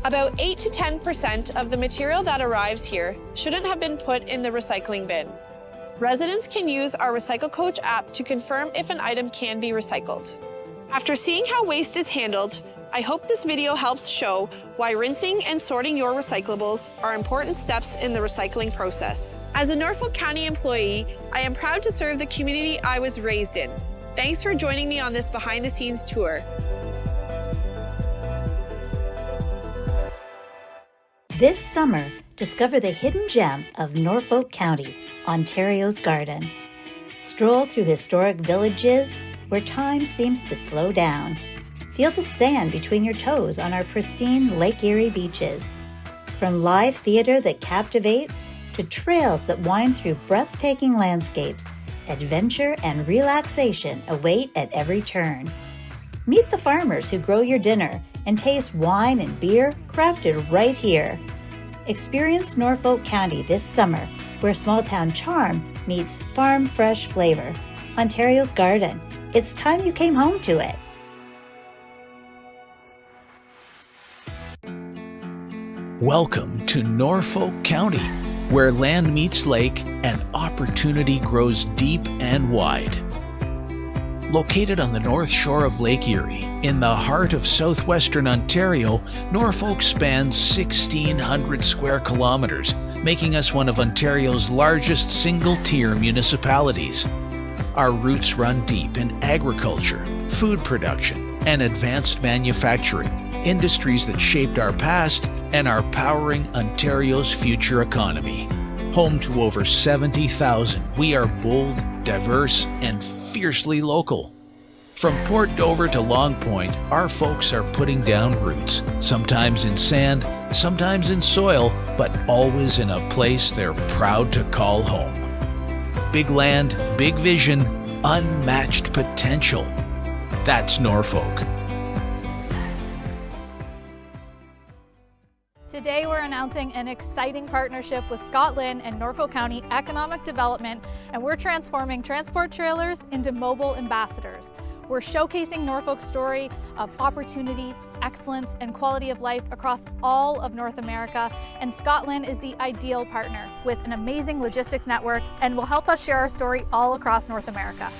About 8 to 10% of the material that arrives here shouldn't have been put in the recycling bin. Residents can use our Recycle Coach app to confirm if an item can be recycled. After seeing how waste is handled, I hope this video helps show why rinsing and sorting your recyclables are important steps in the recycling process. As a Norfolk County employee, I am proud to serve the community I was raised in. Thanks for joining me on this behind-the-scenes tour. This summer, discover the hidden gem of Norfolk County, Ontario's Garden. Stroll through historic villages where time seems to slow down. Feel the sand between your toes on our pristine Lake Erie beaches. From live theater that captivates to trails that wind through breathtaking landscapes, adventure and relaxation await at every turn. Meet the farmers who grow your dinner and taste wine and beer crafted right here. Experience Norfolk County this summer, where small town charm meets farm fresh flavor. Ontario's Garden. It's time you came home to it. Welcome to Norfolk County, where land meets lake and opportunity grows deep and wide. Located on the north shore of Lake Erie, in the heart of southwestern Ontario, Norfolk spans 1,600 square kilometers, making us one of Ontario's largest single-tier municipalities. Our roots run deep in agriculture, food production, and advanced manufacturing, industries that shaped our past and are powering Ontario's future economy. Home to over 70,000, we are bold, diverse, and fiercely local. From Port Dover to Long Point, our folks are putting down roots, sometimes in sand, sometimes in soil, but always in a place they're proud to call home. Big land, big vision, unmatched potential. That's Norfolk. Today we're announcing an exciting partnership with Scotland and Norfolk County Economic Development, and we're transforming transport trailers into mobile ambassadors. We're showcasing Norfolk's story of opportunity, excellence, and quality of life across all of North America, and Scotland is the ideal partner with an amazing logistics network and will help us share our story all across North America.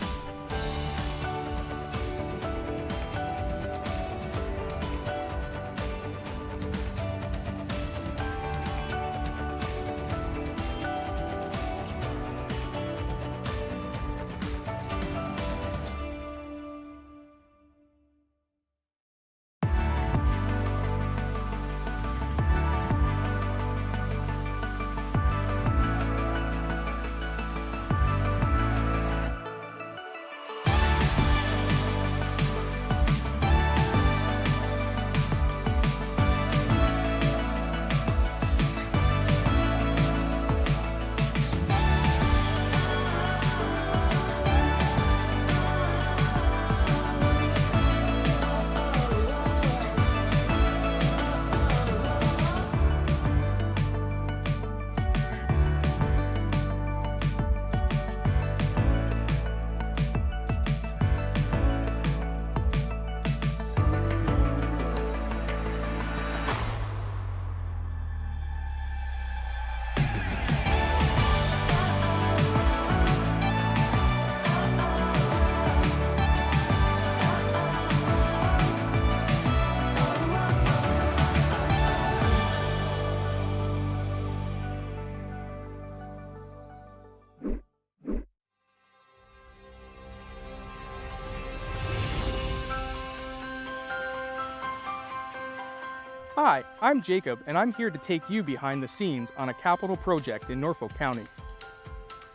Hi, I'm Jacob, and I'm here to take you behind the scenes on a capital project in Norfolk County.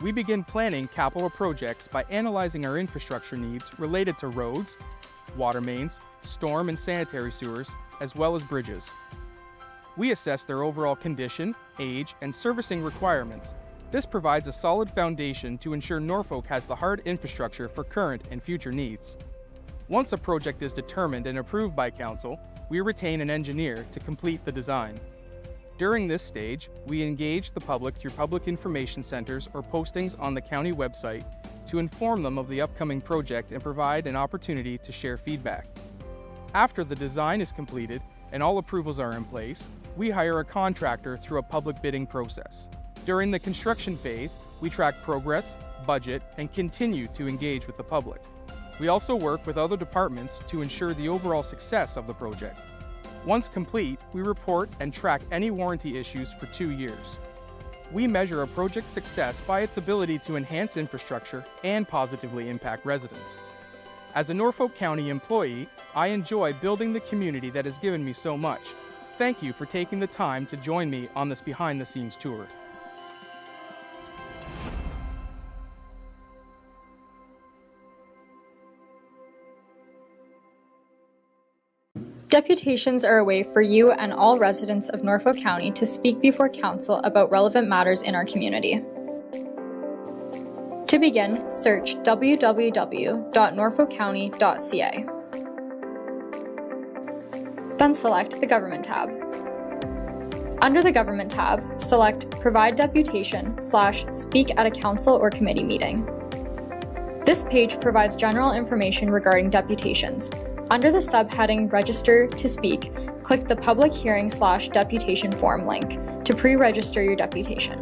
We begin planning capital projects by analyzing our infrastructure needs related to roads, water mains, storm and sanitary sewers, as well as bridges. We assess their overall condition, age, and servicing requirements. This provides a solid foundation to ensure Norfolk has the hard infrastructure for current and future needs. Once a project is determined and approved by Council, we retain an engineer to complete the design. During this stage, we engage the public through public information centers or postings on the county website to inform them of the upcoming project and provide an opportunity to share feedback. After the design is completed and all approvals are in place, we hire a contractor through a public bidding process. During the construction phase, we track progress, budget, and continue to engage with the public. We also work with other departments to ensure the overall success of the project. Once complete, we report and track any warranty issues for 2 years. We measure a project's success by its ability to enhance infrastructure and positively impact residents. As a Norfolk County employee, I enjoy building the community that has given me so much. Thank you for taking the time to join me on this behind-the-scenes tour. Deputations are a way for you and all residents of Norfolk County to speak before Council about relevant matters in our community. To begin, search www.norfolkcounty.ca. Then select the Government tab. Under the Government tab, select Provide Deputation / Speak at a Council or Committee Meeting. This page provides general information regarding deputations. Under the subheading Register to Speak, click the Public Hearing/Deputation Form link to pre-register your deputation.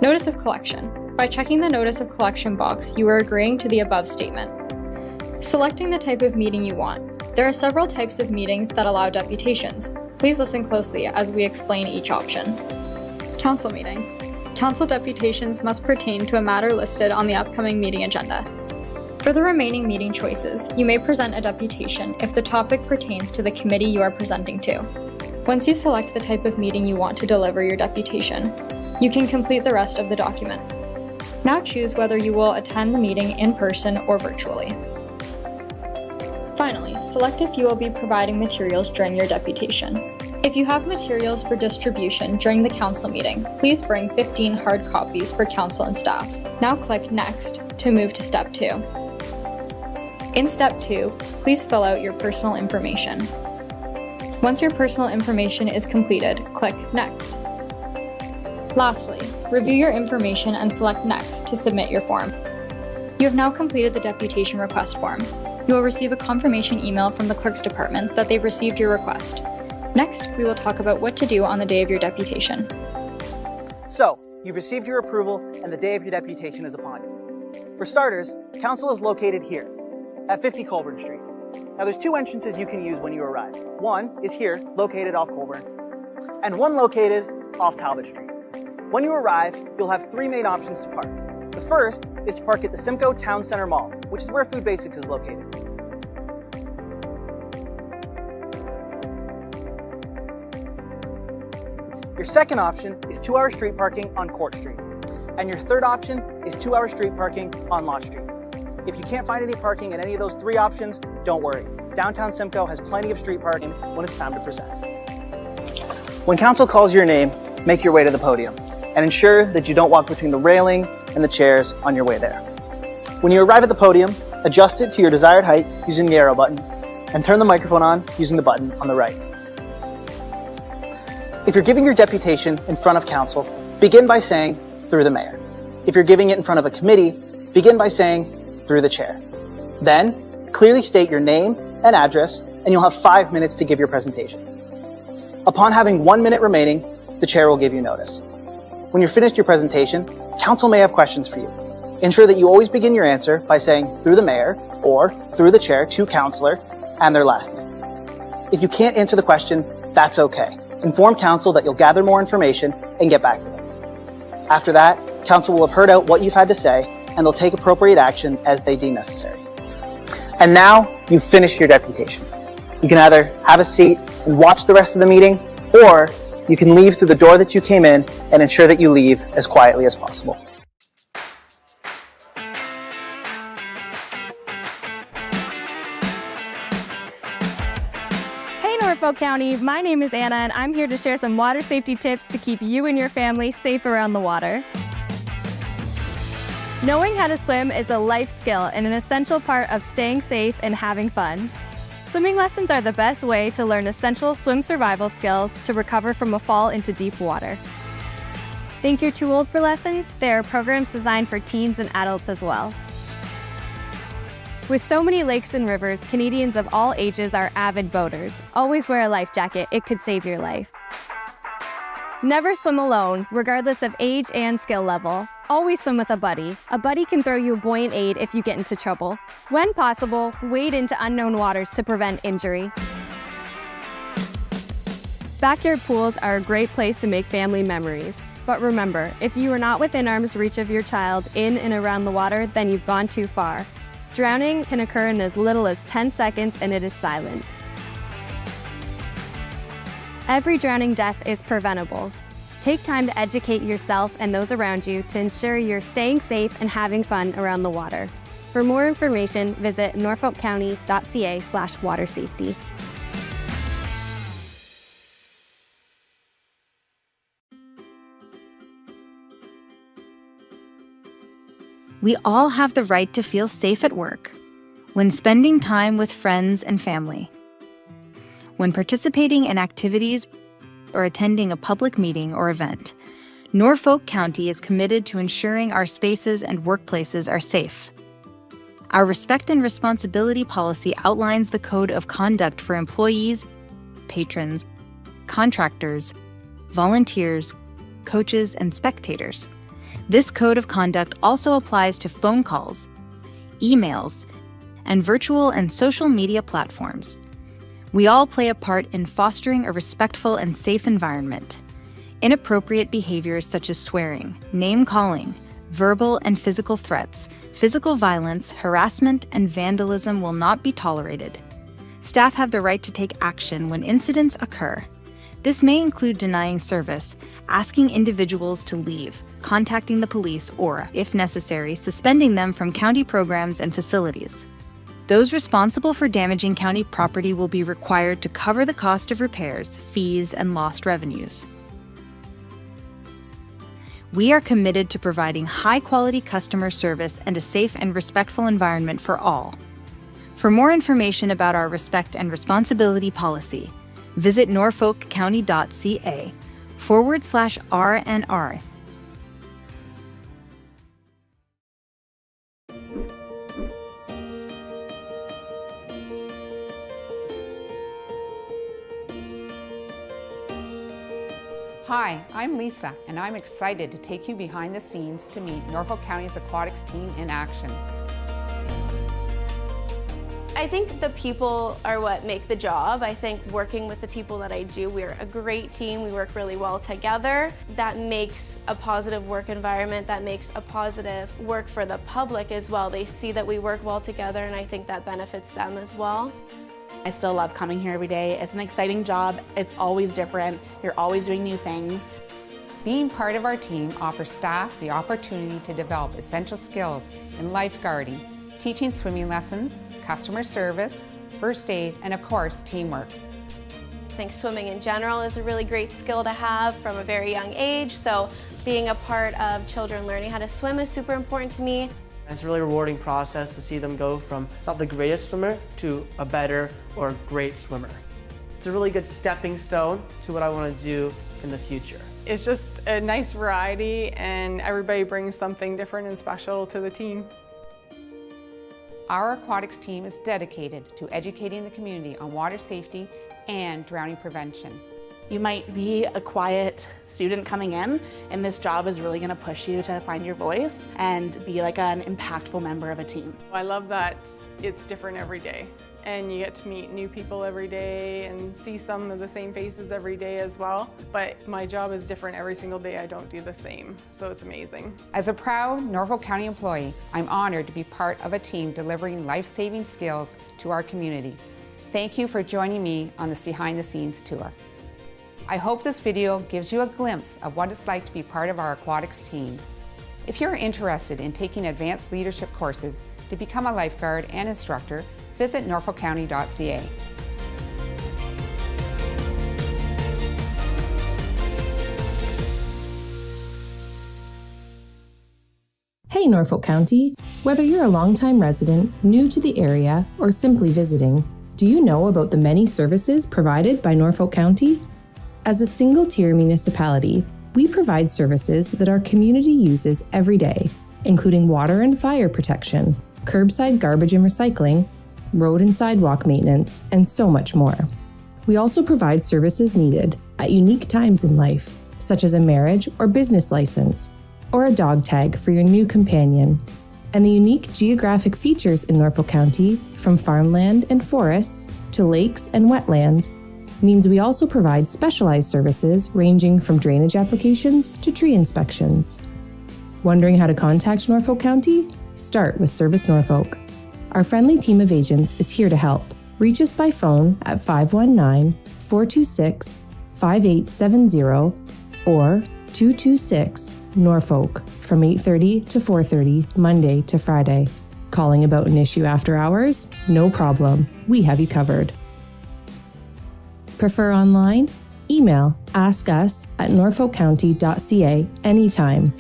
Notice of Collection. By checking the Notice of Collection box, you are agreeing to the above statement. Selecting the type of meeting you want. There are several types of meetings that allow deputations. Please listen closely as we explain each option. Council meeting. Council deputations must pertain to a matter listed on the upcoming meeting agenda. For the remaining meeting choices, you may present a deputation if the topic pertains to the committee you are presenting to. Once you select the type of meeting you want to deliver your deputation, you can complete the rest of the document. Now choose whether you will attend the meeting in person or virtually. Finally, select if you will be providing materials during your deputation. If you have materials for distribution during the council meeting, please bring 15 hard copies for council and staff. Now click Next to move to Step 2. In Step 2, please fill out your personal information. Once your personal information is completed, click Next. Lastly, review your information and select Next to submit your form. You have now completed the deputation request form. You will receive a confirmation email from the Clerk's Department that they've received your request. Next, we will talk about what to do on the day of your deputation. So, you've received your approval and the day of your deputation is upon you. For starters, council is located here, at 50 Colburn Street. Now there's two entrances you can use when you arrive. One is here, located off Colburn, and one located off Talbot Street. When you arrive, you'll have three main options to park. The first is to park at the Simcoe Town Center Mall, which is where Food Basics is located. Your second option is 2-hour street parking on Court Street. And your third option is 2-hour street parking on Lott Street. If you can't find any parking at any of those three options, don't worry. Downtown Simcoe has plenty of street parking when it's time to present. When council calls your name, make your way to the podium and ensure that you don't walk between the railing and the chairs on your way there. When you arrive at the podium, adjust it to your desired height using the arrow buttons and turn the microphone on using the button on the right. If you're giving your deputation in front of council, begin by saying, through the mayor. If you're giving it in front of a committee, begin by saying, through the chair. Then, clearly state your name and address, and you'll have 5 minutes to give your presentation. Upon having 1 minute remaining, the chair will give you notice. When you're finished your presentation, council may have questions for you. Ensure that you always begin your answer by saying, through the mayor, or through the chair to councilor, and their last name. If you can't answer the question, that's okay. Inform council that you'll gather more information and get back to them. After that, council will have heard out what you've had to say, and they'll take appropriate action as they deem necessary. And now, you've finished your deputation. You can either have a seat and watch the rest of the meeting, or you can leave through the door that you came in and ensure that you leave as quietly as possible. Norfolk County, my name is Anna and I'm here to share some water safety tips to keep you and your family safe around the water. Knowing how to swim is a life skill and an essential part of staying safe and having fun. Swimming lessons are the best way to learn essential swim survival skills to recover from a fall into deep water. Think you're too old for lessons? There are programs designed for teens and adults as well. With so many lakes and rivers, Canadians of all ages are avid boaters. Always wear a life jacket, it could save your life. Never swim alone, regardless of age and skill level. Always swim with a buddy. A buddy can throw you a buoyant aid if you get into trouble. When possible, wade into unknown waters to prevent injury. Backyard pools are a great place to make family memories. But remember, if you are not within arm's reach of your child in and around the water, then you've gone too far. Drowning can occur in as little as 10 seconds and it is silent. Every drowning death is preventable. Take time to educate yourself and those around you to ensure you're staying safe and having fun around the water. For more information, visit norfolkcounty.ca/watersafety. We all have the right to feel safe at work, when spending time with friends and family, when participating in activities or attending a public meeting or event. Norfolk County is committed to ensuring our spaces and workplaces are safe. Our respect and responsibility policy outlines the code of conduct for employees, patrons, contractors, volunteers, coaches, and spectators. This code of conduct also applies to phone calls, emails, and virtual and social media platforms. We all play a part in fostering a respectful and safe environment. Inappropriate behaviors such as swearing, name-calling, verbal and physical threats, physical violence, harassment, and vandalism will not be tolerated. Staff have the right to take action when incidents occur. This may include denying service, asking individuals to leave, contacting the police, or, if necessary, suspending them from county programs and facilities. Those responsible for damaging county property will be required to cover the cost of repairs, fees, and lost revenues. We are committed to providing high-quality customer service and a safe and respectful environment for all. For more information about our respect and responsibility policy, visit norfolkcounty.ca/R&R. Hi, I'm Lisa, and I'm excited to take you behind the scenes to meet Norfolk County's aquatics team in action. I think the people are what make the job. I think working with the people that I do, we're a great team. We work really well together. That makes a positive work environment. That makes a positive work for the public as well. They see that we work well together, and I think that benefits them as well. I still love coming here every day. It's an exciting job. It's always different. You're always doing new things. Being part of our team offers staff the opportunity to develop essential skills in lifeguarding, teaching swimming lessons, customer service, first aid, and of course, teamwork. I think swimming in general is a really great skill to have from a very young age, so being a part of children learning how to swim is super important to me. It's a really rewarding process to see them go from not the greatest swimmer to a better or great swimmer. It's a really good stepping stone to what I want to do in the future. It's just a nice variety, and everybody brings something different and special to the team. Our aquatics team is dedicated to educating the community on water safety and drowning prevention. You might be a quiet student coming in, and this job is really going to push you to find your voice and be like an impactful member of a team. I love that it's different every day, and you get to meet new people every day and see some of the same faces every day as well. But my job is different every single day. I don't do the same, so it's amazing. As a proud Norfolk County employee, I'm honored to be part of a team delivering life-saving skills to our community. Thank you for joining me on this behind-the-scenes tour. I hope this video gives you a glimpse of what it's like to be part of our aquatics team. If you're interested in taking advanced leadership courses to become a lifeguard and instructor, visit norfolkcounty.ca. Hey Norfolk County, whether you're a longtime resident, new to the area, or simply visiting, do you know about the many services provided by Norfolk County? As a single-tier municipality, we provide services that our community uses every day, including water and fire protection, curbside garbage and recycling, road and sidewalk maintenance, and so much more. We also provide services needed at unique times in life, such as a marriage or business license, or a dog tag for your new companion. And the unique geographic features in Norfolk County, from farmland and forests to lakes and wetlands, means we also provide specialized services ranging from drainage applications to tree inspections. Wondering how to contact Norfolk County? Start with Service Norfolk. Our friendly team of agents is here to help. Reach us by phone at 519-426-5870 or 226-NORFOLK from 8:30 to 4:30, Monday to Friday. Calling about an issue after hours? No problem. We have you covered. Prefer online? Email askus@norfolkcounty.ca anytime,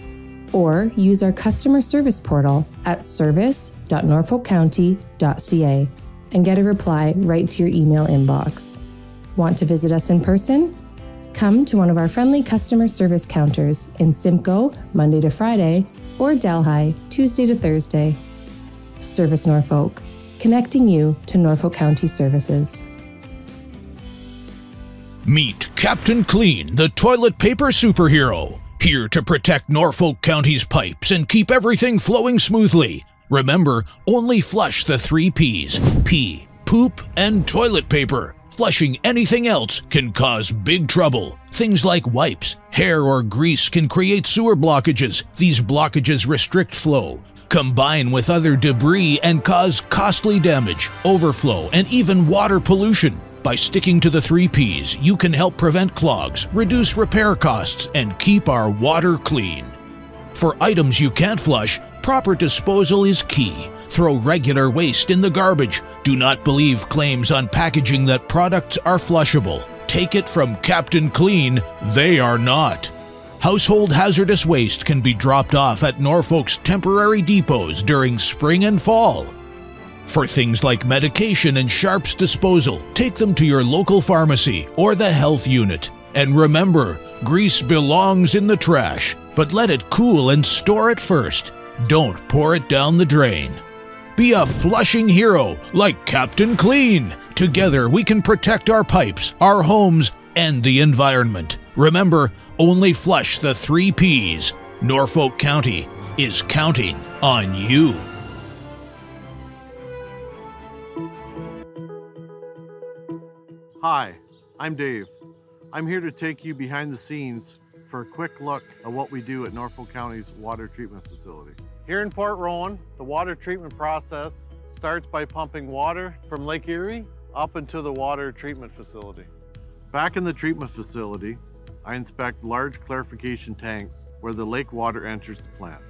or use our customer service portal at service.norfolkcounty.ca and get a reply right to your email inbox. Want to visit us in person? Come to one of our friendly customer service counters in Simcoe, Monday to Friday, or Delhi, Tuesday to Thursday. Service Norfolk, connecting you to Norfolk County services. Meet Captain Clean, the toilet paper superhero, here to protect Norfolk County's pipes and keep everything flowing smoothly. Remember, only flush the 3 Ps: pee, poop, and toilet paper. Flushing anything else can cause big trouble. Things like wipes, hair, or grease can create sewer blockages. These blockages restrict flow, combine with other debris, and cause costly damage, overflow, and even water pollution. By sticking to the 3 Ps, you can help prevent clogs, reduce repair costs, and keep our water clean. For items you can't flush, proper disposal is key. Throw regular waste in the garbage. Do not believe claims on packaging that products are flushable. Take it from Captain Clean, they are not. Household hazardous waste can be dropped off at Norfolk's temporary depots during spring and fall. For things like medication and sharps disposal, take them to your local pharmacy or the health unit. And remember, grease belongs in the trash, but let it cool and store it first. Don't pour it down the drain. Be a flushing hero like Captain Clean. Together we can protect our pipes, our homes, and the environment. Remember, only flush the 3 Ps. Norfolk County is counting on you. Hi, I'm Dave. I'm here to take you behind the scenes for a quick look at what we do at Norfolk County's water treatment facility. Here in Port Rowan, the water treatment process starts by pumping water from Lake Erie up into the water treatment facility. Back in the treatment facility, I inspect large clarification tanks where the lake water enters the plant.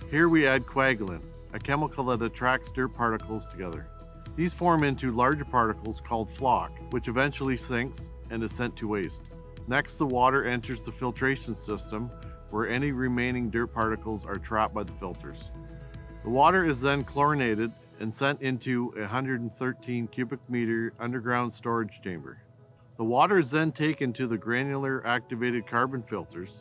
Here we add coagulant, a chemical that attracts dirt particles together. These form into larger particles called flock, which eventually sinks and is sent to waste. Next, the water enters the filtration system where any remaining dirt particles are trapped by the filters. The water is then chlorinated and sent into a 113 cubic meter underground storage chamber. The water is then taken to the granular activated carbon filters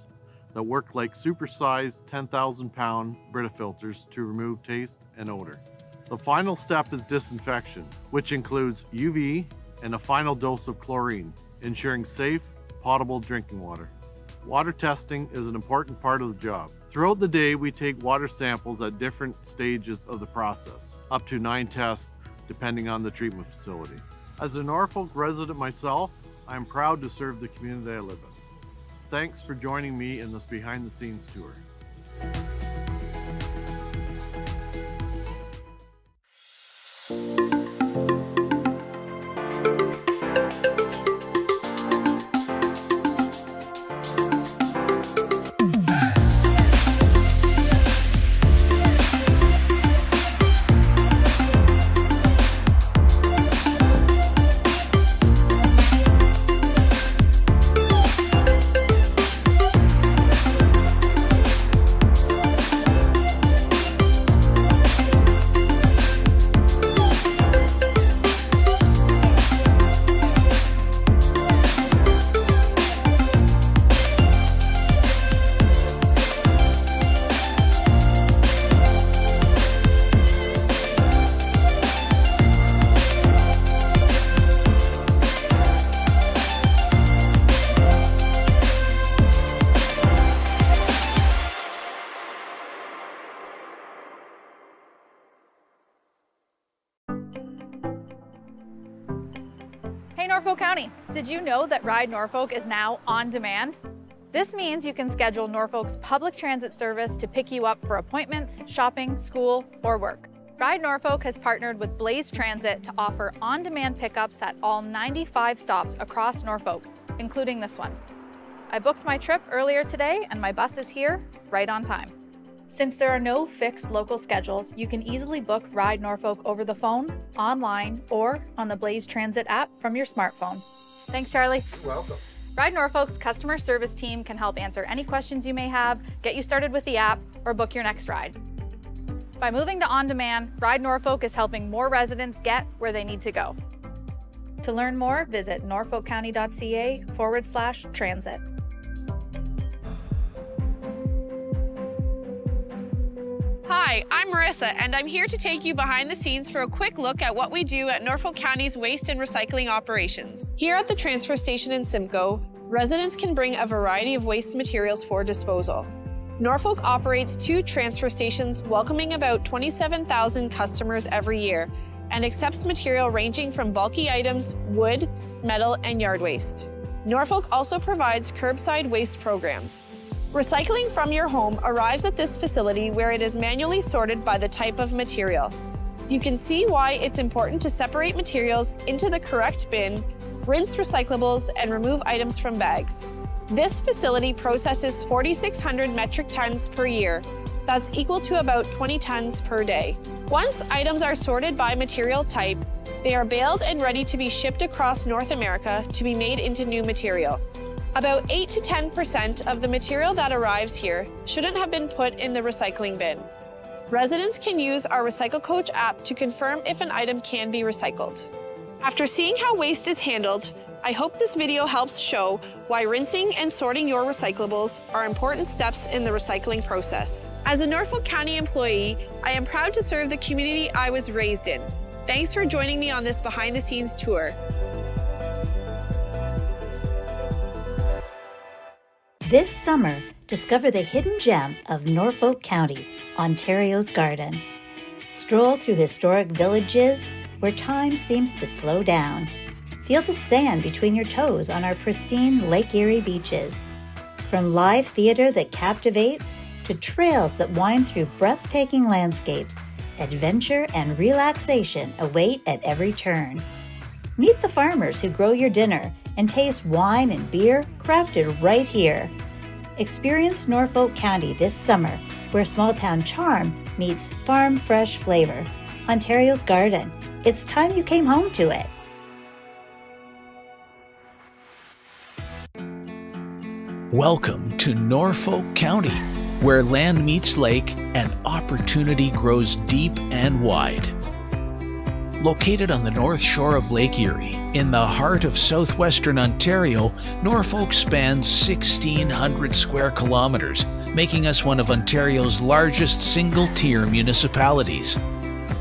that work like supersized 10,000 pound Brita filters to remove taste and odor. The final step is disinfection, which includes UV and a final dose of chlorine, ensuring safe, potable drinking water. Water testing is an important part of the job. Throughout the day, we take water samples at different stages of the process, up to 9 tests depending on the treatment facility. As a Norfolk resident myself, I am proud to serve the community I live in. Thanks for joining me in this behind the scenes tour. Hey Norfolk County, did you know that Ride Norfolk is now on demand? This means you can schedule Norfolk's public transit service to pick you up for appointments, shopping, school, or work. Ride Norfolk has partnered with Blaze Transit to offer on-demand pickups at all 95 stops across Norfolk, including this one. I booked my trip earlier today and my bus is here right on time. Since there are no fixed local schedules, you can easily book Ride Norfolk over the phone, online, or on the Blaze Transit app from your smartphone. Thanks, Charlie. You're welcome. Ride Norfolk's customer service team can help answer any questions you may have, get you started with the app, or book your next ride. By moving to on-demand, Ride Norfolk is helping more residents get where they need to go. To learn more, visit norfolkcounty.ca/transit. Hi, I'm Marissa, and I'm here to take you behind the scenes for a quick look at what we do at Norfolk County's waste and recycling operations. Here at the transfer station in Simcoe, residents can bring a variety of waste materials for disposal. Norfolk operates 2 transfer stations, welcoming about 27,000 customers every year, and accepts material ranging from bulky items, wood, metal, and yard waste. Norfolk also provides curbside waste programs. Recycling from your home arrives at this facility where it is manually sorted by the type of material. You can see why it's important to separate materials into the correct bin, rinse recyclables, and remove items from bags. This facility processes 4,600 metric tons per year. That's equal to about 20 tons per day. Once items are sorted by material type, they are baled and ready to be shipped across North America to be made into new material. About 8 to 10% of the material that arrives here shouldn't have been put in the recycling bin. Residents can use our Recycle Coach app to confirm if an item can be recycled. After seeing how waste is handled, I hope this video helps show why rinsing and sorting your recyclables are important steps in the recycling process. As a Norfolk County employee, I am proud to serve the community I was raised in. Thanks for joining me on this behind-the-scenes tour. This summer, discover the hidden gem of Norfolk County, Ontario's garden. Stroll through historic villages where time seems to slow down. Feel the sand between your toes on our pristine Lake Erie beaches. From live theater that captivates to trails that wind through breathtaking landscapes, adventure and relaxation await at every turn. Meet the farmers who grow your dinner and taste wine and beer crafted right here. Experience Norfolk County this summer, where small-town charm meets farm-fresh flavor. Ontario's garden. It's time you came home to it. Welcome to Norfolk County, where land meets lake and opportunity grows deep and wide. Located on the north shore of Lake Erie, in the heart of southwestern Ontario, Norfolk spans 1,600 square kilometers, making us one of Ontario's largest single-tier municipalities.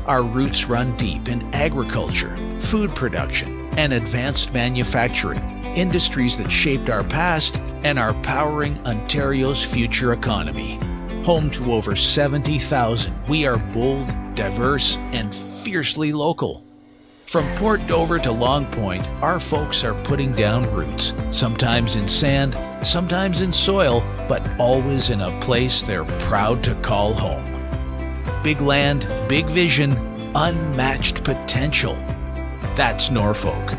Our roots run deep in agriculture, food production, and advanced manufacturing, industries that shaped our past and are powering Ontario's future economy. Home to over 70,000, we are bold, diverse, and fiercely local. From Port Dover to Long Point, our folks are putting down roots, sometimes in sand, sometimes in soil, but always in a place they're proud to call home. Big land, big vision, unmatched potential. That's Norfolk.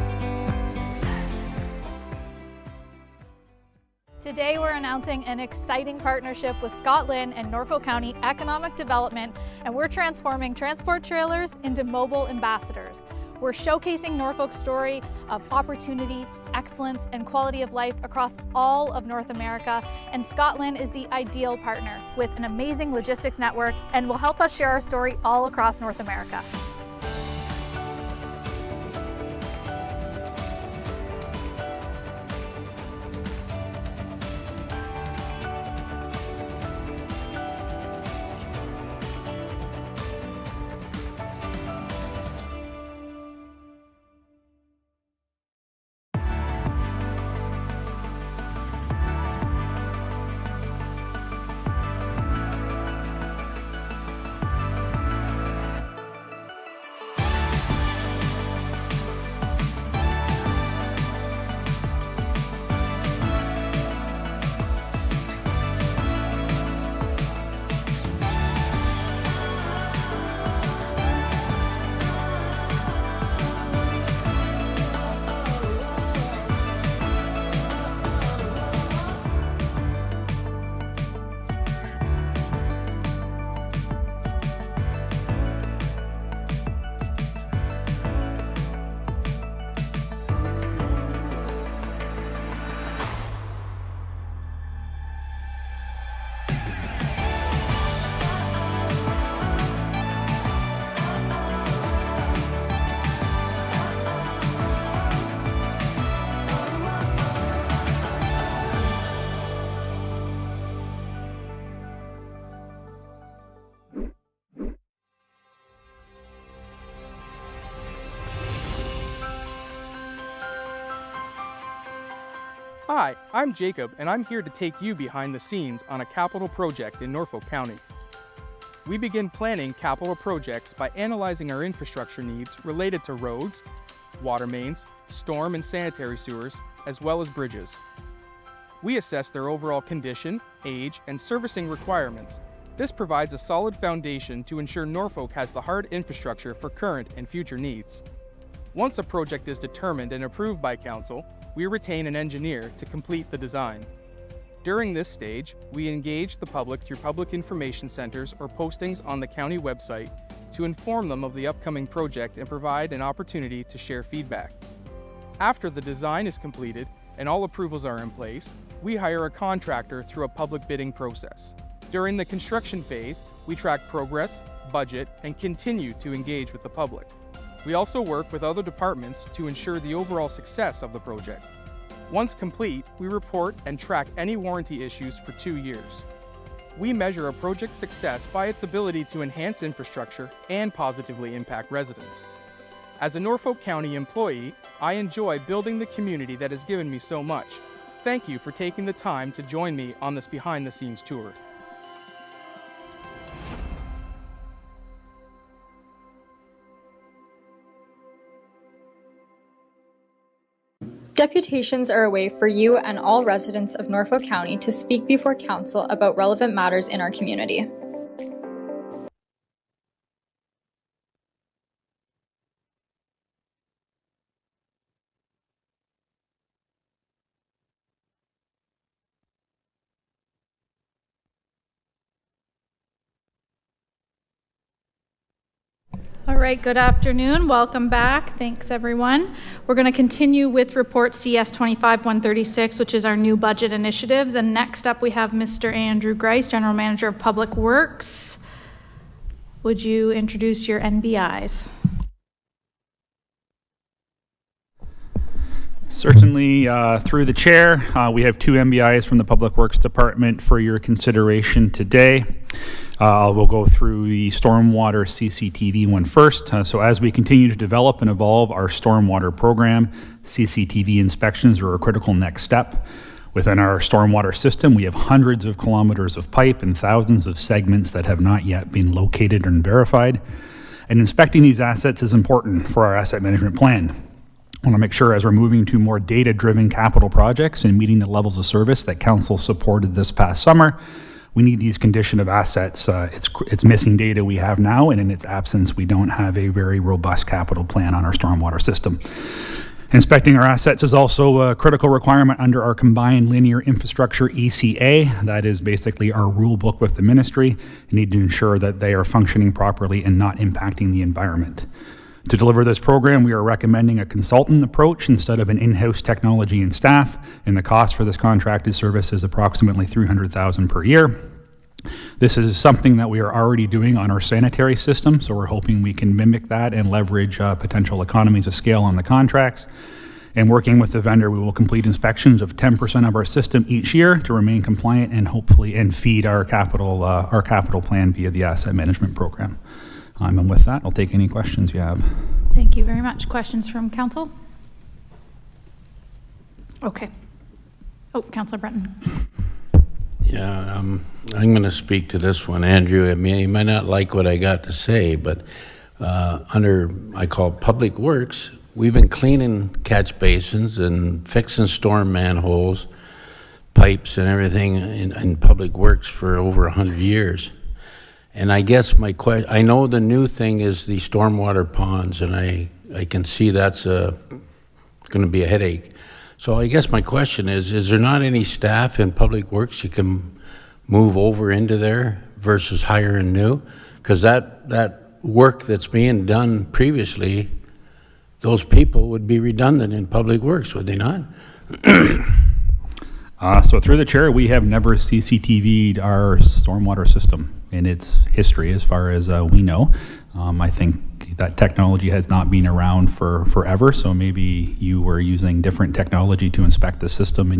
Today we're announcing an exciting partnership with Scotland and Norfolk County Economic Development, and we're transforming transport trailers into mobile ambassadors. We're showcasing Norfolk's story of opportunity, excellence, and quality of life across all of North America, and Scotland is the ideal partner with an amazing logistics network and will help us share our story all across North America. Hi, I'm Jacob, and I'm here to take you behind the scenes on a capital project in Norfolk County. We begin planning capital projects by analyzing our infrastructure needs related to roads, water mains, storm and sanitary sewers, as well as bridges. We assess their overall condition, age, and servicing requirements. This provides a solid foundation to ensure Norfolk has the hard infrastructure for current and future needs. Once a project is determined and approved by Council, we retain an engineer to complete the design. During this stage, we engage the public through public information centers or postings on the county website to inform them of the upcoming project and provide an opportunity to share feedback. After the design is completed and all approvals are in place, we hire a contractor through a public bidding process. During the construction phase, we track progress, budget, and continue to engage with the public. We also work with other departments to ensure the overall success of the project. Once complete, we report and track any warranty issues for 2 years. We measure a project's success by its ability to enhance infrastructure and positively impact residents. As a Norfolk County employee, I enjoy building the community that has given me so much. Thank you for taking the time to join me on this behind-the-scenes tour. Deputations are a way for you and all residents of Norfolk County to speak before Council about relevant matters in our community. All right, good afternoon. Welcome back. Thanks, everyone. We're going to continue with report CS 25-136, which is our new budget initiatives. And next up, we have Mr. Andrew Grice, General Manager of Public Works. Would you introduce your NBIs? Certainly, through the chair, we have 2 MBIs from the Public Works Department for your consideration today. We'll go through the stormwater CCTV one first. So as we continue to develop and evolve our stormwater program, CCTV inspections are a critical next step. Within our stormwater system, we have hundreds of kilometers of pipe and thousands of segments that have not yet been located and verified. And inspecting these assets is important for our asset management plan. I want to make sure as we're moving to more data-driven capital projects and meeting the levels of service that Council supported this past summer, we need these condition of assets. It's missing data we have now, and in its absence, we don't have a very robust capital plan on our stormwater system. Inspecting our assets is also a critical requirement under our combined linear infrastructure ECA. That is basically our rule book with the ministry. We need to ensure that they are functioning properly and not impacting the environment. To deliver this program, we are recommending a consultant approach instead of an in-house technology and staff, and the cost for this contracted service is approximately $300,000 per year. This is something that we are already doing on our sanitary system, so we're hoping we can mimic that and leverage potential economies of scale on the contracts. And working with the vendor, we will complete inspections of 10% of our system each year to remain compliant and hopefully feed our capital plan via the asset management program. And with that, I'll take any questions you have. Thank you very much. Questions from Council? Okay. Oh, Councilor Breton. Yeah, I'm going to speak to this one, Andrew. I mean, you might not like what I got to say, but I call Public Works, we've been cleaning catch basins and fixing storm manholes, pipes and everything in Public Works for over 100 years. And I guess my question, I know the new thing is the stormwater ponds, and I can see that's going to be a headache. So I guess my question is there not any staff in Public Works you can move over into there versus hiring new? Because that work that's being done previously, those people would be redundant in Public Works, would they not? So through the chair, we have never CCTV'd our stormwater system in its history as far as we know. I think that technology has not been around for forever, so maybe you were using different technology to inspect the system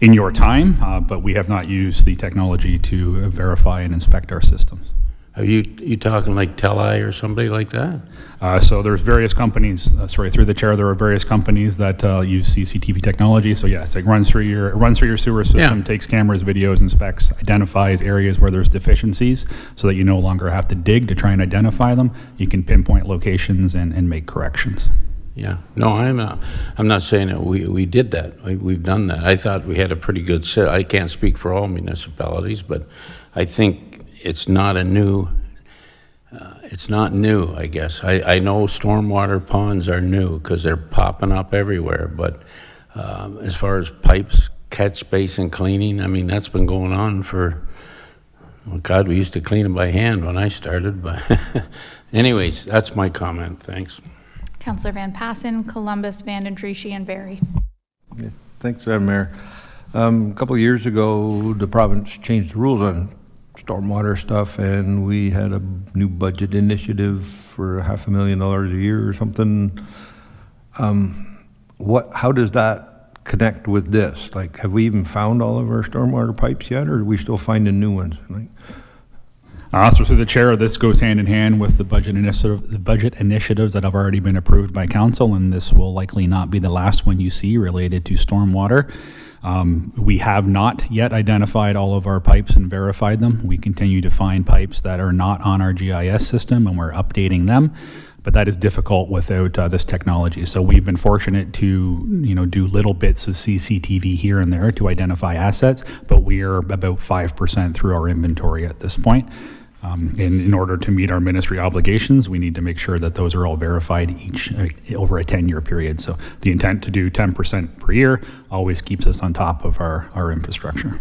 in your time, but we have not used the technology to verify and inspect our systems. Are you talking like Teli or somebody like that? So there's various companies, through the chair, there are various companies that use CCTV technology. So yes, it runs through your sewer system, takes cameras, videos, inspects, identifies areas where there's deficiencies so that you no longer have to dig to try and identify them. You can pinpoint locations and make corrections. Yeah, no, I'm not saying that we did that. We've done that. I thought we had a pretty good set. I can't speak for all municipalities, but I think it's not new, I guess. I know stormwater ponds are new because they're popping up everywhere, but as far as pipes, catch basin cleaning, I mean, that's been going on for, well, God, we used to clean them by hand when I started, but anyways, that's my comment. Thanks. Councillor Van Passen, Columbus, Vandendriessche, and Barrie. Yeah, thanks, Madam Mayor. A couple of years ago, the province changed the rules on stormwater stuff, and we had a new budget initiative for $500,000 a year or something. How does that connect with this? Like, have we even found all of our stormwater pipes yet, or are we still finding new ones? So through the chair, this goes hand in hand with the budget initiatives that have already been approved by council, and this will likely not be the last one you see related to stormwater. We have not yet identified all of our pipes and verified them. We continue to find pipes that are not on our GIS system, and we're updating them. But that is difficult without this technology. So we've been fortunate to, do little bits of CCTV here and there to identify assets, but we are about 5% through our inventory at this point. In order to meet our ministry obligations, we need to make sure that those are all verified each over a 10-year period. So the intent to do 10% per year always keeps us on top of our infrastructure.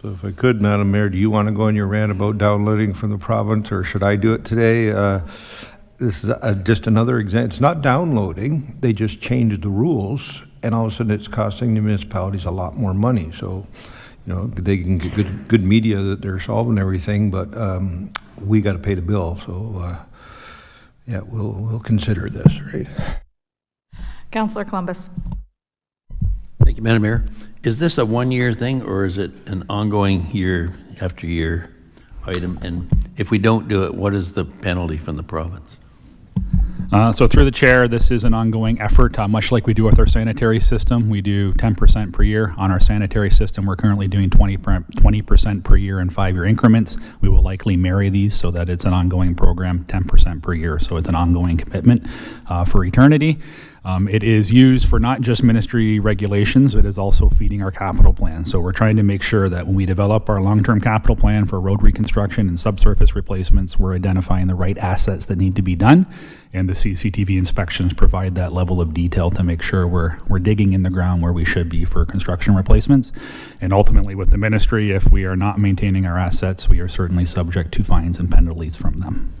So if I could, Madam Mayor, do you want to go on your rant about downloading from the province, or should I do it today? This is just another example. It's not downloading. They just changed the rules, and all of a sudden it's costing the municipalities a lot more money. So, they can get good media that they're solving everything, but we got to pay the bill. So, we'll consider this, right? Councillor Columbus. Thank you, Madam Mayor. Is this a one-year thing, or is it an ongoing year after year item? And if we don't do it, what is the penalty from the province? So through the chair, this is an ongoing effort, much like we do with our sanitary system. We do 10% per year on our sanitary system. We're currently doing 20% per year in 5-year increments. We will likely marry these so that it's an ongoing program, 10% per year. So it's an ongoing commitment for eternity. It is used for not just ministry regulations, it is also feeding our capital plan. So we're trying to make sure that when we develop our long-term capital plan for road reconstruction and subsurface replacements, we're identifying the right assets that need to be done. And the CCTV inspections provide that level of detail to make sure we're digging in the ground where we should be for construction replacements. And ultimately with the ministry, if we are not maintaining our assets, we are certainly subject to fines and penalties from them.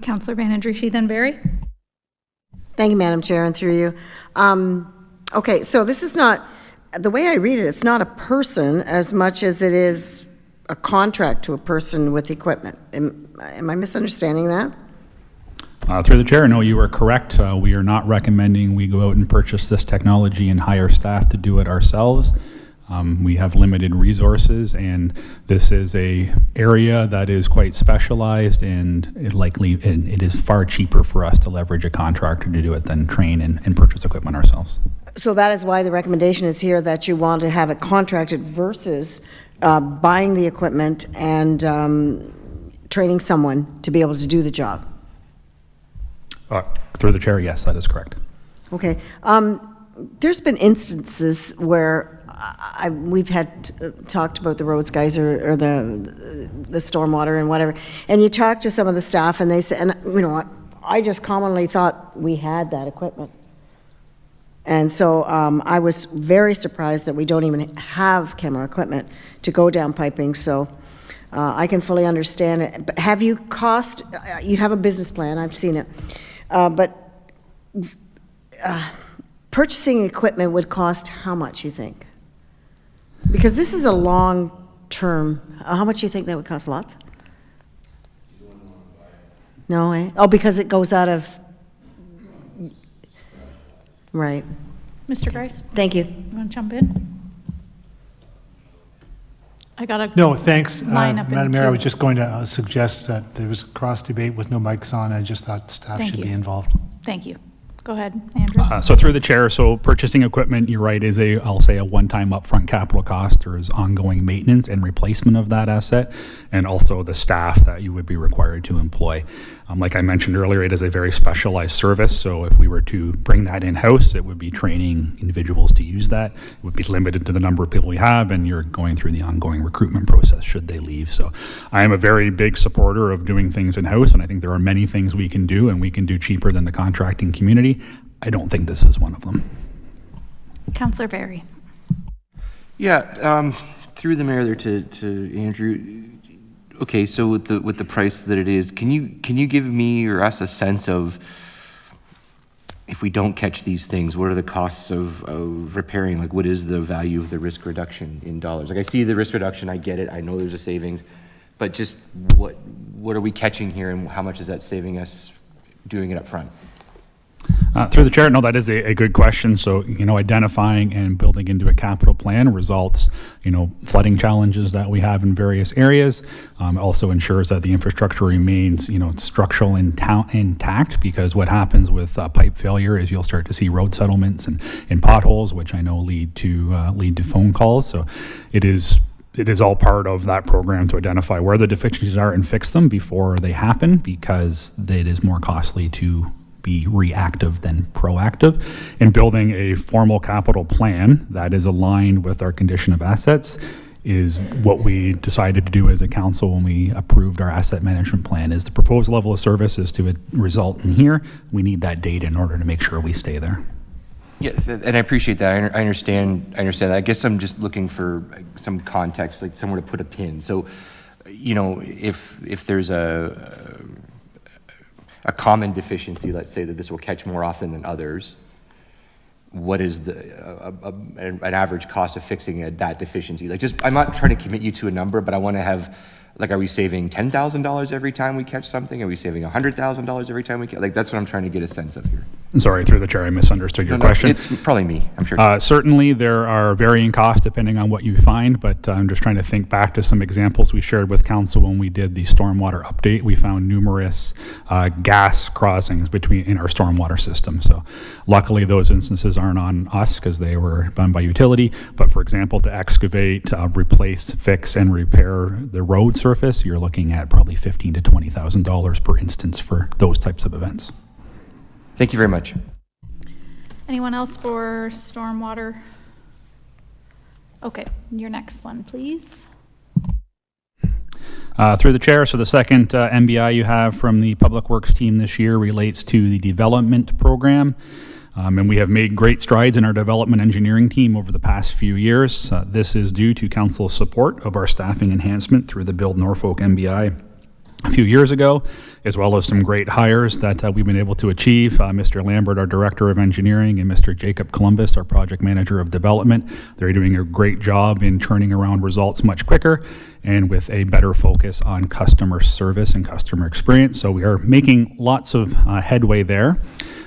Councillor Vandendriessche, then Barrie. Thank you, Madam Chair, and through you. Okay, so this is not, the way I read it, it's not a person as much as it is a contract to a person with equipment. Am I misunderstanding that? Through the chair, no, you are correct. We are not recommending we go out and purchase this technology and hire staff to do it ourselves. We have limited resources, and this is a area that is quite specialized, and it is far cheaper for us to leverage a contractor to do it than train and purchase equipment ourselves. So that is why the recommendation is here that you want to have it contracted versus buying the equipment and training someone to be able to do the job. Through the chair, yes, that is correct. Okay. There's been instances where we've had talked about the roads guys or the stormwater and whatever, and you talk to some of the staff and they say, and I just commonly thought we had that equipment. And so I was very surprised that we don't even have camera equipment to go down piping. So I can fully understand it. But have you you have a business plan, I've seen it, but purchasing equipment would cost how much, you think? Because this is a long term. How much do you think that would cost? Lots? No, eh? Oh, because it goes out of... Right. Mr. Grice? Thank you. You want to jump in? I got a No, thanks. line up in Madam Mayor, I queue. was just going to suggest that there was a cross debate with no mics on. I just thought staff Thank should you. be involved. Thank you. Go ahead, Andrew. So through the chair, so purchasing equipment, you're right, is I'll say a one-time upfront capital cost. There is ongoing maintenance and replacement of that asset, and also the staff that you would be required to employ. Like I mentioned earlier, it is a very specialized service, so if we were to bring that in-house, it would be training individuals to use that. It would be limited to the number of people we have, and you're going through the ongoing recruitment process should they leave. So I am a very big supporter of doing things in-house, and I think there are many things we can do, and we can do cheaper than the contracting community. I don't think this is one of them. Councillor Barry. Yeah, through the mayor there to Andrew. Okay, so with the price that it is, can you give me or us a sense of, if we don't catch these things, what are the costs of repairing? Like, what is the value of the risk reduction in dollars? Like, I see the risk reduction, I get it, I know there's a savings, but just what are we catching here, and how much is that saving us doing it up front? Through the chair, no, that is a good question. So, identifying and building into a capital plan results, flooding challenges that we have in various areas. Also ensures that the infrastructure remains, structural intact, because what happens with pipe failure is you'll start to see road settlements and potholes, which I know lead to phone calls. So it is all part of that program to identify where the deficiencies are and fix them before they happen, because it is more costly to be reactive than proactive. And building a formal capital plan that is aligned with our condition of assets is what we decided to do as a council when we approved our asset management plan. Is the proposed level of service is to result in here. We need that data in order to make sure we stay there. Yeah, and I appreciate that. I understand that. I guess I'm just looking for some context, like somewhere to put a pin. So, if there's a common deficiency, let's say that this will catch more often than others, what is an average cost of fixing that deficiency? Like, I'm not trying to commit you to a number, but I want to have, like, are we saving $10,000 every time we catch something? Are we saving $100,000 every time we catch? Like, that's what I'm trying to get a sense of here. Sorry, through the chair, I misunderstood your question. It's probably me, I'm sure. Certainly, there are varying costs depending on what you find, but I'm just trying to think back to some examples we shared with council when we did the stormwater update. We found numerous gas crossings in our stormwater system. So luckily, those instances aren't on us because they were done by utility. But for example, to excavate, replace, fix, and repair the road surface, you're looking at probably $15,000 to $20,000 per instance for those types of events. Thank you very much. Anyone else for stormwater? Okay, your next one, please. Through the chair, so the second MBI you have from the Public Works team this year relates to the development program. And we have made great strides in our development engineering team over the past few years. This is due to council's support of our staffing enhancement through the Build Norfolk MBI a few years ago, as well as some great hires that we've been able to achieve. Mr. Lambert, our Director of Engineering, and Mr. Jacob Columbus, our Project Manager of Development. They're doing a great job in turning around results much quicker and with a better focus on customer service and customer experience. So we are making lots of headway there.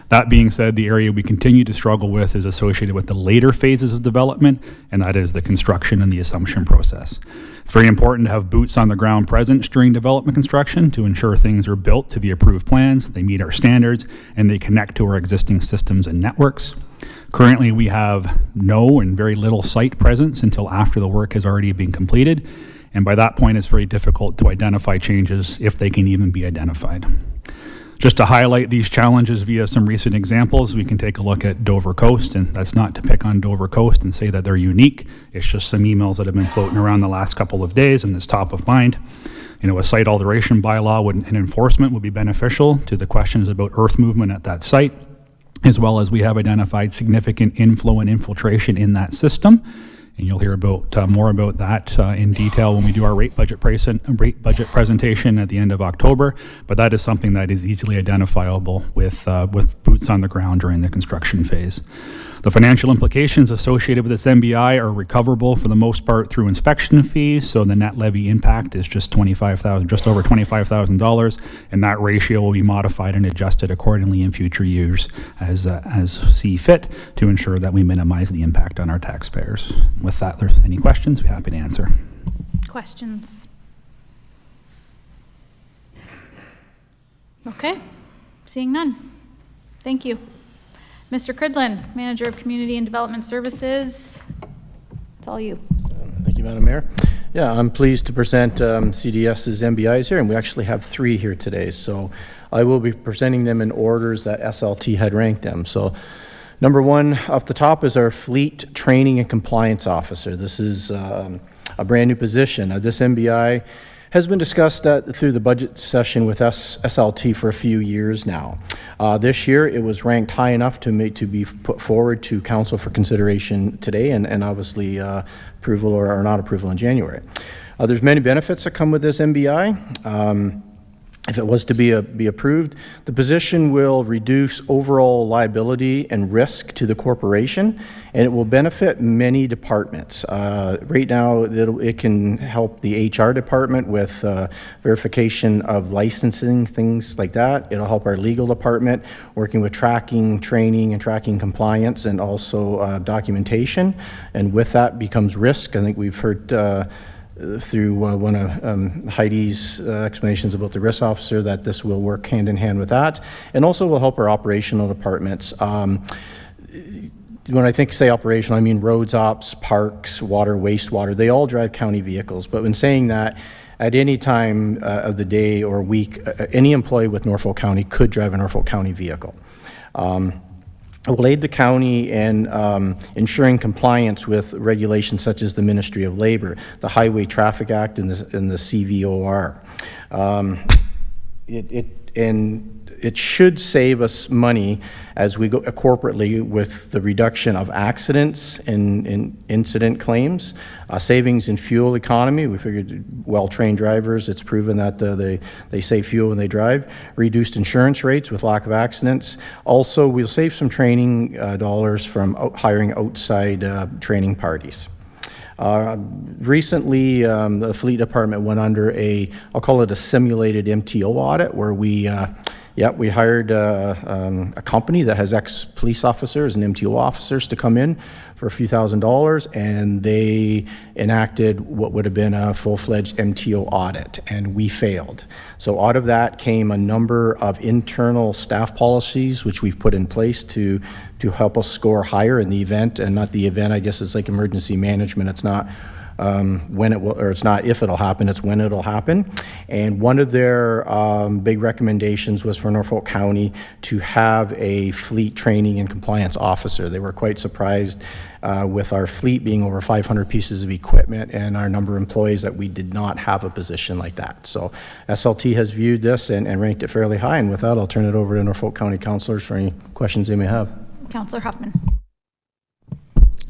That being said, the area we continue to struggle with is associated with the later phases of development, and that is the construction and the assumption process. It's very important to have boots on the ground presence during development construction to ensure things are built to the approved plans, they meet our standards, and they connect to our existing systems and networks. Currently, we have no and very little site presence until after the work has already been completed, and by that point, it's very difficult to identify changes if they can even be identified. Just to highlight these challenges via some recent examples, we can take a look at Dover Coast, and that's not to pick on Dover Coast and say that they're unique. It's just some emails that have been floating around the last couple of days and it's top of mind. A site alteration bylaw and enforcement would be beneficial to the questions about earth movement at that site, as well as we have identified significant inflow and infiltration in that system. And you'll hear about more about that in detail when we do our rate budget presentation at the end of October. But that is something that is easily identifiable with boots on the ground during the construction phase. The financial implications associated with this MBI are recoverable for the most part through inspection fees. So the net levy impact is just over $25,000, and that ratio will be modified and adjusted accordingly in future years as see fit to ensure that we minimize the impact on our taxpayers. With that, if there's any questions, we're happy to answer. questions? Okay, seeing none. Thank you. Mr. Cridlin, Manager of Community and Development Services, it's all you. Thank you, Madam Mayor. Yeah, I'm pleased to present CDS's MBIs here, and we actually have 3 here today. So I will be presenting them in orders that SLT had ranked them. So number 1 off the top is our Fleet Training and Compliance Officer. This is a brand new position. This MBI has been discussed through the budget session with SLT for a few years now. This year, it was ranked high enough to be put forward to council for consideration today, and obviously approval or not approval in January. There's many benefits that come with this MBI. If it was to be approved, the position will reduce overall liability and risk to the corporation, and it will benefit many departments. Right now, it can help the HR department with verification of licensing, things like that. It'll help our legal department working with tracking, training, and tracking compliance, and also documentation. And with that becomes risk. I think we've heard through one of Heidi's explanations about the risk officer that this will work hand in hand with that, and also will help our operational departments. When I say operational, I mean roads ops, parks, water, wastewater. They all drive county vehicles, but when saying that, at any time of the day or week, any employee with Norfolk County could drive a Norfolk County vehicle. It will aid the county in ensuring compliance with regulations such as the Ministry of Labor, the Highway Traffic Act, and the CVOR. It should save us money as we go corporately with the reduction of accidents and incident claims, savings in fuel economy. We figured well-trained drivers, it's proven that they save fuel when they drive, reduced insurance rates with lack of accidents. Also, we'll save some training dollars from hiring outside training parties. Recently, the fleet department went under I'll call it a simulated MTO audit, where we hired a company that has ex-police officers and MTO officers to come in for a few $1,000s, and they enacted what would have been a full-fledged MTO audit, and we failed. So out of that came a number of internal staff policies, which we've put in place to help us score higher in the event, and not the event, I guess it's like emergency management. It's not when it will, or it's not if it'll happen, it's when it'll happen. And one of their big recommendations was for Norfolk County to have a fleet training and compliance officer. They were quite surprised with our fleet being over 500 pieces of equipment and our number of employees that we did not have a position like that. So SLT has viewed this and ranked it fairly high, and with that, I'll turn it over to Norfolk County councilors for any questions they may have. Councillor Huffman.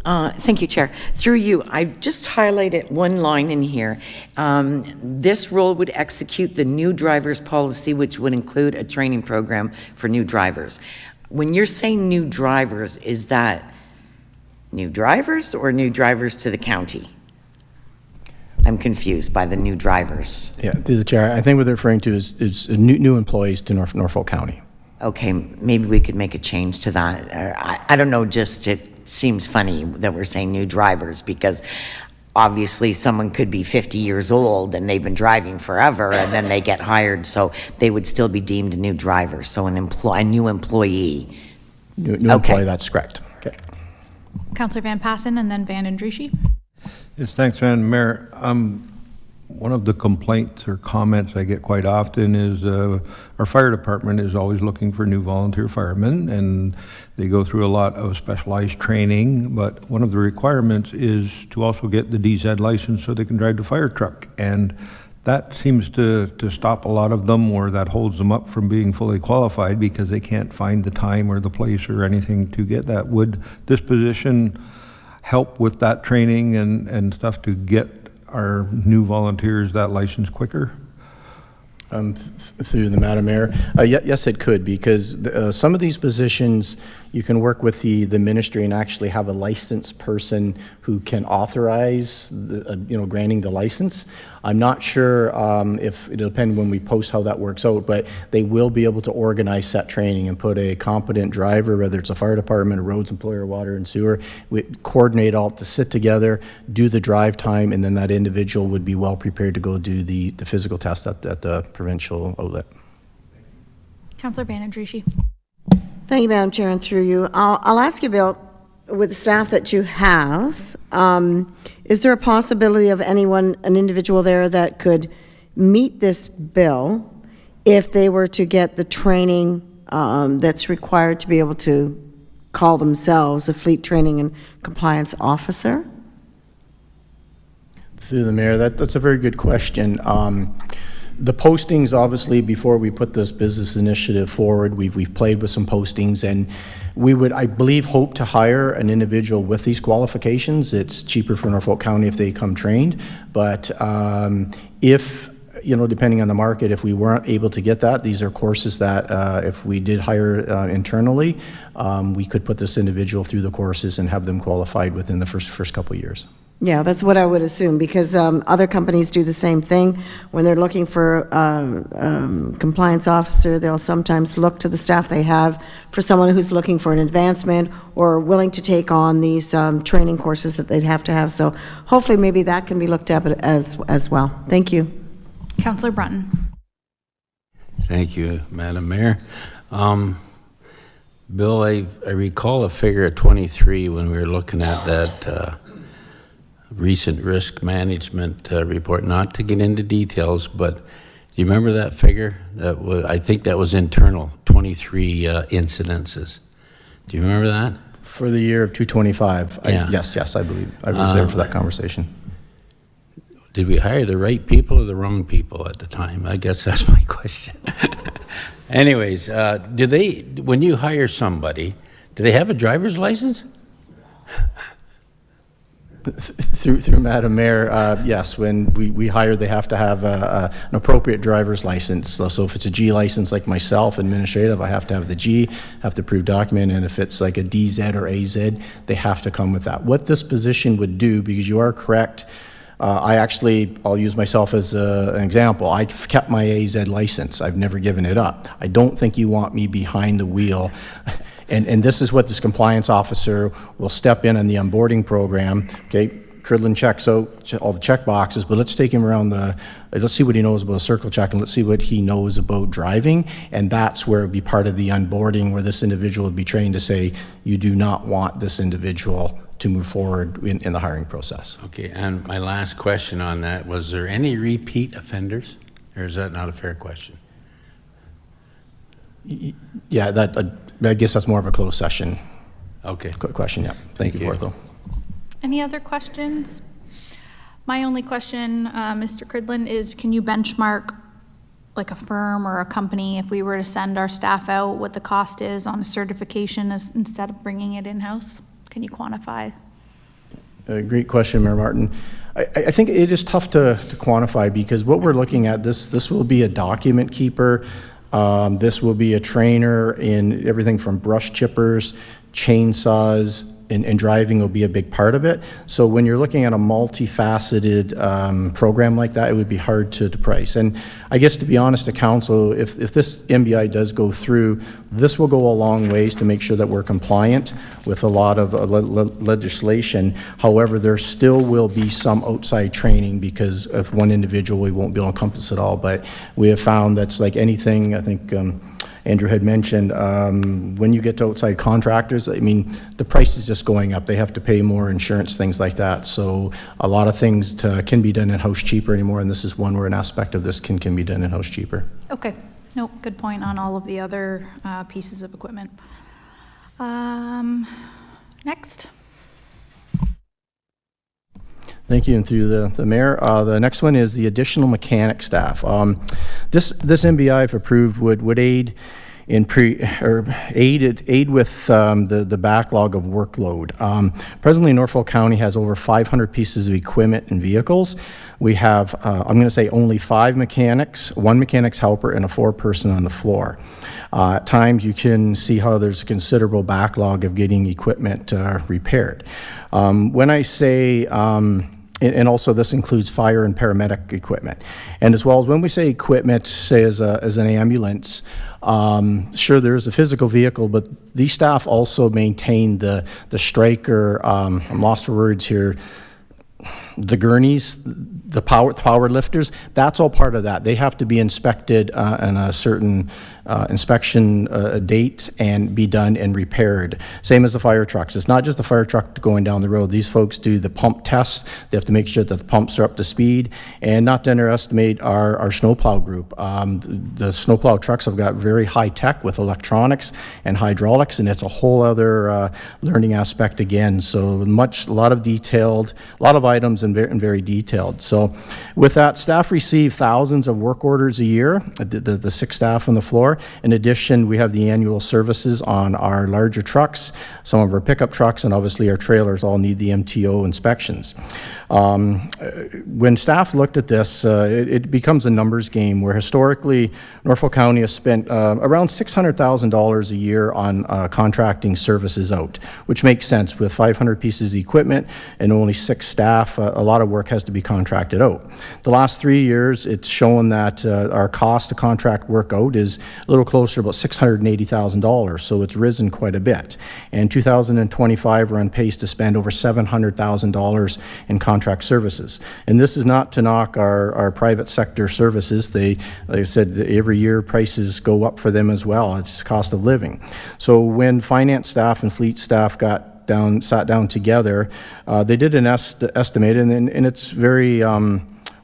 Thank you, Chair. Through you, I've just highlighted one line in here. This role would execute the new drivers policy, which would include a training program for new drivers. When you're saying new drivers, is that new drivers or new drivers to the county? I'm confused by the new drivers. Yeah, through the chair, I think what they're referring to is new employees to Norfolk County. Okay, maybe we could make a change to that. I don't know, just it seems funny that we're saying new drivers, because obviously someone could be 50 years old and they've been driving forever, and then they get hired, so they would still be deemed a new driver. So a new employee. New employee, that's correct. Okay. Councillor Van Passen and then Van Andrieschie. Yes, thanks, Madam Mayor. One of the complaints or comments I get quite often is our fire department is always looking for new volunteer firemen, and they go through a lot of specialized training, but one of the requirements is to also get the DZ license so they can drive the fire truck, and that seems to stop a lot of them, or that holds them up from being fully qualified because they can't find the time or the place or anything to get that. Would this position help with that training and stuff to get our new volunteers that license quicker? Through the Madam Mayor, yes, it could, because some of these positions you can work with the ministry and actually have a licensed person who can authorize granting the license. I'm not sure if it'll depend when we post how that works out, but they will be able to organize set training and put a competent driver, whether it's a fire department, a roads employer, water and sewer, we coordinate all to sit together, do the drive time, and then that individual would be well prepared to go do the physical test at the provincial outlet. Councillor Banandrishi. Thank you, Madam Chair, and through you. I'll ask you, Bill, with the staff that you have, is there a possibility of an individual there that could meet this bill if they were to get the training that's required to be able to call themselves a fleet training and compliance officer? Through the mayor, that's a very good question. The postings, obviously, before we put this business initiative forward, we've played with some postings, and we would, I believe, hope to hire an individual with these qualifications. It's cheaper for Norfolk County if they come trained, but if, depending on the market, if we weren't able to get that, these are courses that if we did hire internally, we could put this individual through the courses and have them qualified within the first couple of years. Yeah, that's what I would assume, because other companies do the same thing. When they're looking for a compliance officer, they'll sometimes look to the staff they have for someone who's looking for an advancement or willing to take on these training courses that they'd have to have. So hopefully maybe that can be looked at as well. Thank you. Councillor Brunton. Thank you, Madam Mayor. Bill, I recall a figure of 23 when we were looking at that recent risk management report. Not to get into details, but do you remember that figure? I think that was internal, 23 incidences. Do you remember that? For the year of 225, Yeah. Yes, I believe. I was there for that conversation. Did we hire the right people or the wrong people at the time? I guess that's my question. Anyways, when you hire somebody, do they have a driver's license? Through Madam Mayor, yes, when we hire, they have to have an appropriate driver's license. So if it's a G license like myself, administrative, I have to have the G, have to prove document, and if it's like a DZ or AZ, they have to come with that. What this position would do, because you are correct, I'll use myself as an example. I've kept my AZ license. I've never given it up. I don't think you want me behind the wheel. And this is what this compliance officer will step in on the onboarding program. Okay, Cridlin checks out all the check boxes, but let's take him around let's see what he knows about a circle check, and let's see what he knows about driving. And that's where it would be part of the onboarding, where this individual would be trained to say, you do not want this individual to move forward in the hiring process. Okay, and my last question on that, was there any repeat offenders, or is that not a fair question? Yeah, I guess that's more of a closed session. Okay. Question, yeah. Thank you, Bartho. Any other questions? My only question, Mr. Cridlin, is can you benchmark like a firm or a company, if we were to send our staff out, what the cost is on a certification instead of bringing it in-house? Can you quantify? Great question, Mayor Martin. I think it is tough to quantify, because what we're looking at, this will be a document keeper. This will be a trainer in everything from brush chippers, chainsaws, and driving will be a big part of it. So when you're looking at a multifaceted program like that, it would be hard to price. And I guess, to be honest to council, if this MBI does go through, this will go a long ways to make sure that we're compliant with a lot of legislation. However, there still will be some outside training, because of one individual, we won't be able to encompass it all. But we have found that's like anything, I think Andrew had mentioned, when you get to outside contractors, I mean, the price is just going up. They have to pay more insurance, things like that. So a lot of things can be done in-house cheaper anymore, and this is one where an aspect of this can be done in-house cheaper. Okay, no, good point on all of the other pieces of equipment. Next. Thank you, and through the mayor. The next one is the additional mechanic staff. This MBI, if approved, would aid in aid with the backlog of workload. Presently, Norfolk County has over 500 pieces of equipment and vehicles. We have, I'm going to say, only 5 mechanics, 1 mechanic's helper, and a 4-person on the floor. At times, you can see how there's a considerable backlog of getting equipment repaired. When I say and also this includes fire and paramedic equipment. And as well as when we say equipment, say as an ambulance, sure, there's a physical vehicle, but these staff also maintain the striker, I'm lost for words here, the gurneys, the power lifters, that's all part of that. They have to be inspected on a certain inspection date and be done and repaired. Same as the fire trucks. It's not just the fire truck going down the road. These folks do the pump tests. They have to make sure that the pumps are up to speed, and not to underestimate our snowplow group. The snowplow trucks have got very high tech with electronics and hydraulics, and it's a whole other learning aspect again. So a lot of items and very detailed. So with that, staff receive thousands of work orders a year, the 6 staff on the floor. In addition, we have the annual services on our larger trucks, some of our pickup trucks, and obviously our trailers all need the MTO inspections. When staff looked at this, it becomes a numbers game where historically Norfolk County has spent around $600,000 a year on contracting services out, which makes sense with 500 pieces of equipment and only 6 staff. A lot of work has to be contracted out. The last 3 years, it's shown that our cost to contract work out is a little closer to about $680,000, so it's risen quite a bit. And 2025, we're on pace to spend over $700,000 in contract services. And this is not to knock our private sector services. Like I said, every year prices go up for them as well. It's cost of living. So when finance staff and fleet staff sat down together, they did an estimate, and it's very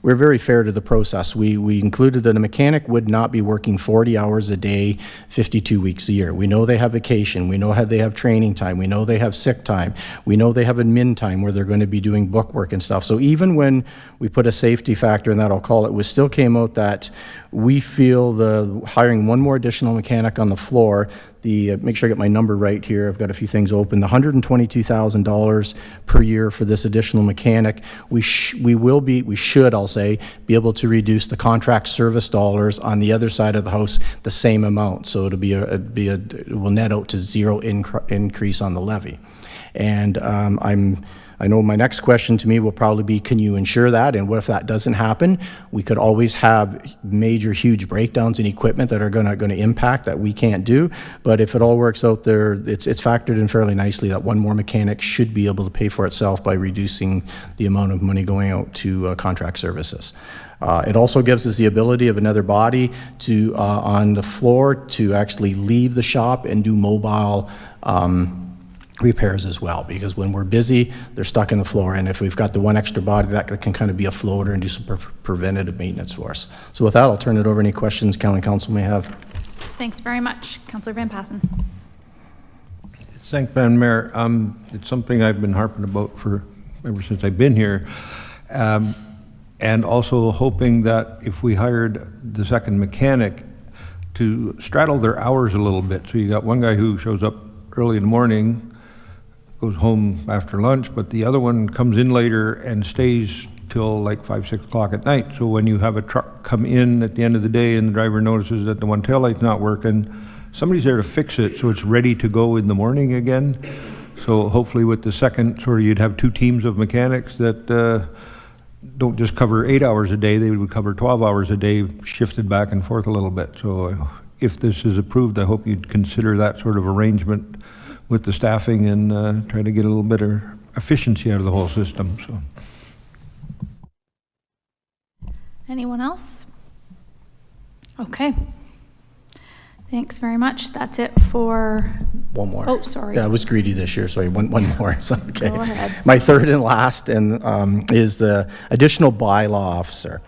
we're very fair to the process. We included that a mechanic would not be working 40 hours a day, 52 weeks a year. We know they have vacation. We know how they have training time. We know they have sick time. We know they have admin time where they're going to be doing book work and stuff. So even when we put a safety factor in that, I'll call it, we still came out that we feel the hiring one more additional mechanic on the floor, make sure I get my number right here, I've got a few things open, the $122,000 per year for this additional mechanic, we should, I'll say, be able to reduce the contract service dollars on the other side of the house the same amount. So it will net out to zero increase on the levy. And I know my next question to me will probably be, can you ensure that? And what if that doesn't happen? We could always have major, huge breakdowns in equipment that are going to impact that we can't do. But if it all works out there, it's factored in fairly nicely that one more mechanic should be able to pay for itself by reducing the amount of money going out to contract services. It also gives us the ability of another body to on the floor to actually leave the shop and do mobile repairs as well, because when we're busy, they're stuck in the floor, and if we've got the one extra body, that can kind of be a floater and do some preventative maintenance for us. So with that, I'll turn it over. Any questions County Council may have? Thanks very much. Councillor Van Passen. Thanks, Madam Mayor. It's something I've been harping about ever since I've been here, and also hoping that if we hired the second mechanic to straddle their hours a little bit. So you got one guy who shows up early in the morning, goes home after lunch, but the other one comes in later and stays till like 5, 6 o'clock at night. So when you have a truck come in at the end of the day and the driver notices that the one taillight's not working, somebody's there to fix it so it's ready to go in the morning again. So hopefully with the second, sort of, you'd have 2 teams of mechanics that don't just cover 8 hours a day, they would cover 12 hours a day, shifted back and forth a little bit. So if this is approved, I hope you'd consider that sort of arrangement with the staffing and try to get a little better efficiency out of the whole system. So, anyone else? Okay. Thanks very much. That's it for... One more. Oh, sorry. Yeah, I was greedy this year, sorry. One more. So, okay. Go ahead. My third and last is the additional bylaw officer.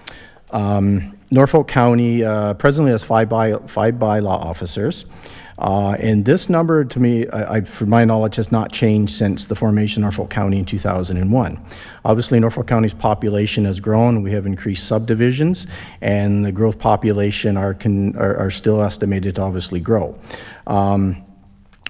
Norfolk County presently has 5 bylaw officers. And this number, to me, from my knowledge, has not changed since the formation of Norfolk County in 2001. Obviously, Norfolk County's population has grown. We have increased subdivisions, and the growth population are still estimated to obviously grow.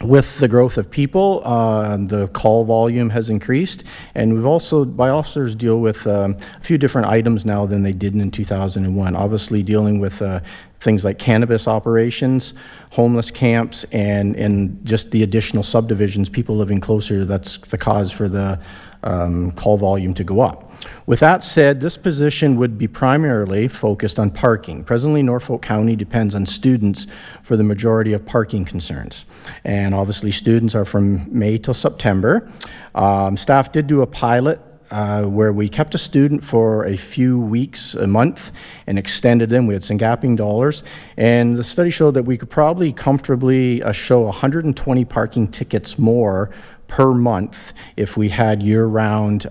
With the growth of people, the call volume has increased, and we've also, by officers, deal with a few different items now than they did in 2001. Obviously, dealing with things like cannabis operations, homeless camps, and just the additional subdivisions, people living closer, that's the cause for the call volume to go up. With that said, this position would be primarily focused on parking. Presently, Norfolk County depends on students for the majority of parking concerns. And obviously, students are from May till September. Staff did do a pilot where we kept a student for a few weeks, a month, and extended them. We had some gapping dollars. And the study showed that we could probably comfortably show 120 parking tickets more per month if we had year-round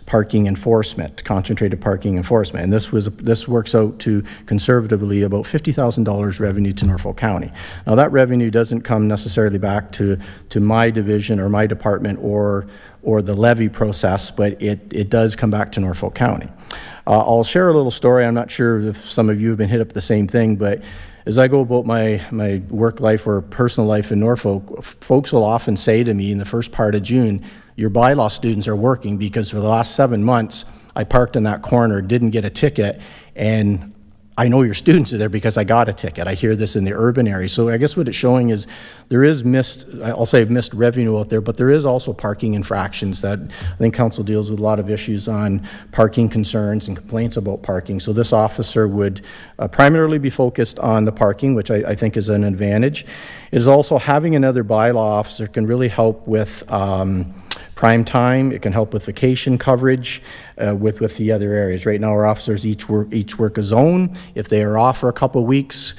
parking enforcement, concentrated parking enforcement. And this works out to conservatively about $50,000 revenue to Norfolk County. Now that revenue doesn't come necessarily back to my division or my department or the levy process, but it does come back to Norfolk County. I'll share a little story. I'm not sure if some of you have been hit up with the same thing, but as I go about my work life or personal life in Norfolk, folks will often say to me in the first part of June, your bylaw students are working because for the last 7 months, I parked in that corner, didn't get a ticket, and I know your students are there because I got a ticket. I hear this in the urban area. So I guess what it's showing is there is missed revenue out there, but there is also parking infractions that I think council deals with a lot of issues on parking concerns and complaints about parking. So this officer would primarily be focused on the parking, which I think is an advantage. It is also having another bylaw officer can really help with prime time. It can help with vacation coverage with the other areas. Right now, our officers each work a zone. If they are off for a couple of weeks,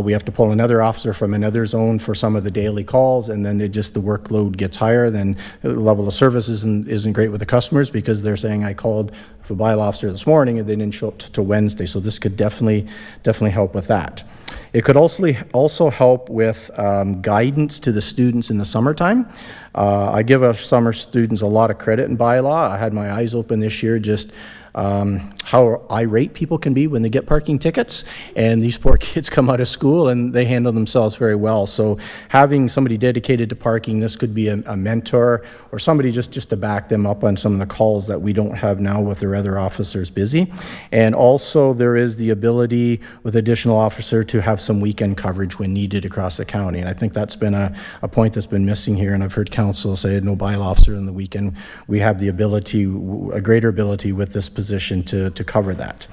we have to pull another officer from another zone for some of the daily calls, and then the workload gets higher. Then the level of service isn't great with the customers because they're saying, I called for a bylaw officer this morning and they didn't show up to Wednesday. So this could definitely help with that. It could also help with guidance to the students in the summertime. I give our summer students a lot of credit in bylaw. I had my eyes open this year just how irate people can be when they get parking tickets, and these poor kids come out of school and they handle themselves very well. So having somebody dedicated to parking, this could be a mentor or somebody just to back them up on some of the calls that we don't have now with their other officers busy. And also there is the ability with additional officer to have some weekend coverage when needed across the county. And I think that's been a point that's been missing here, and I've heard council say no bylaw officer in the weekend. We have the ability, a greater ability with this position to cover that.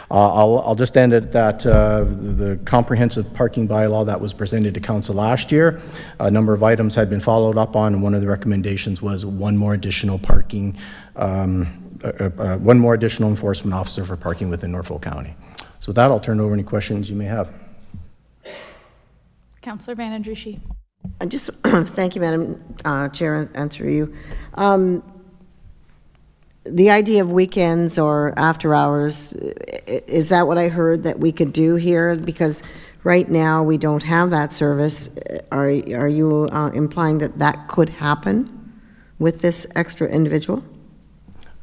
I'll just end at that. The comprehensive parking bylaw that was presented to council last year, a number of items had been followed up on, and one of the recommendations was one more additional enforcement officer for parking within Norfolk County. So with that, I'll turn over any questions you may have. Councillor Van Andruschi. Thank you, Madam Chair, and through you. The idea of weekends or after hours, is that what I heard that we could do here? Because right now we don't have that service. Are you implying that could happen with this extra individual?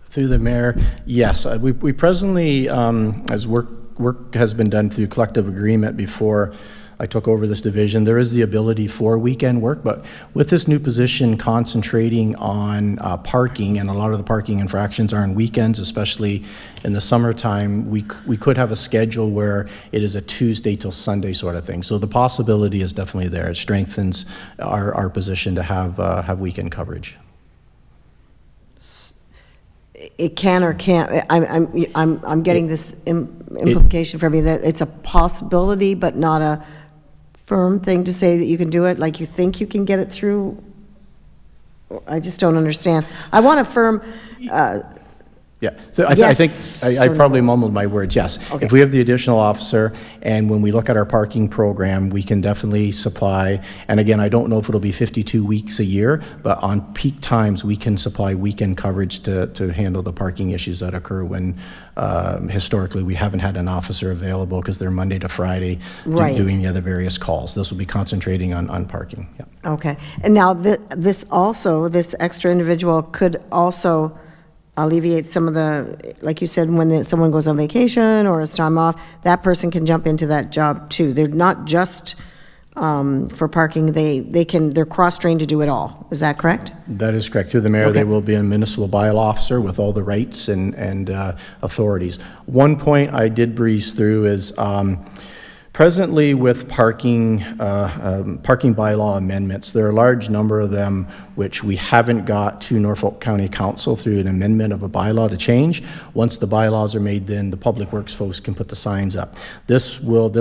Through the mayor, yes. We presently, as work has been done through collective agreement before I took over this division, there is the ability for weekend work, but with this new position concentrating on parking, and a lot of the parking infractions are on weekends, especially in the summertime, we could have a schedule where it is a Tuesday till Sunday sort of thing. So the possibility is definitely there. It strengthens our position to have weekend coverage. It can or can't. I'm getting this implication from you that it's a possibility, but not a firm thing to say that you can do it. Like you think you can get it through. I just don't understand. I want a firm. Yeah, I think I probably mumbled my words, yes. Okay. If we have the additional officer, and when we look at our parking program, we can definitely supply, and again, I don't know if it'll be 52 weeks a year, but on peak times, we can supply weekend coverage to handle the parking issues that occur when historically we haven't had an officer available because they're Monday to Friday doing the other various calls. This will be concentrating on parking. Yeah. Okay, and now this extra individual could also alleviate some of the, like you said, when someone goes on vacation or has time off, that person can jump into that job too. They're not just for parking, they're cross-trained to do it all. Is that correct? That is correct. Through the mayor, they will be a municipal bylaw officer with all the rights and authorities. One point I did breeze through is Presently, with parking bylaw amendments, there are a large number of them which we haven't got to Norfolk County Council through an amendment of a bylaw to change. Once the bylaws are made, then the public works folks can put the signs up. This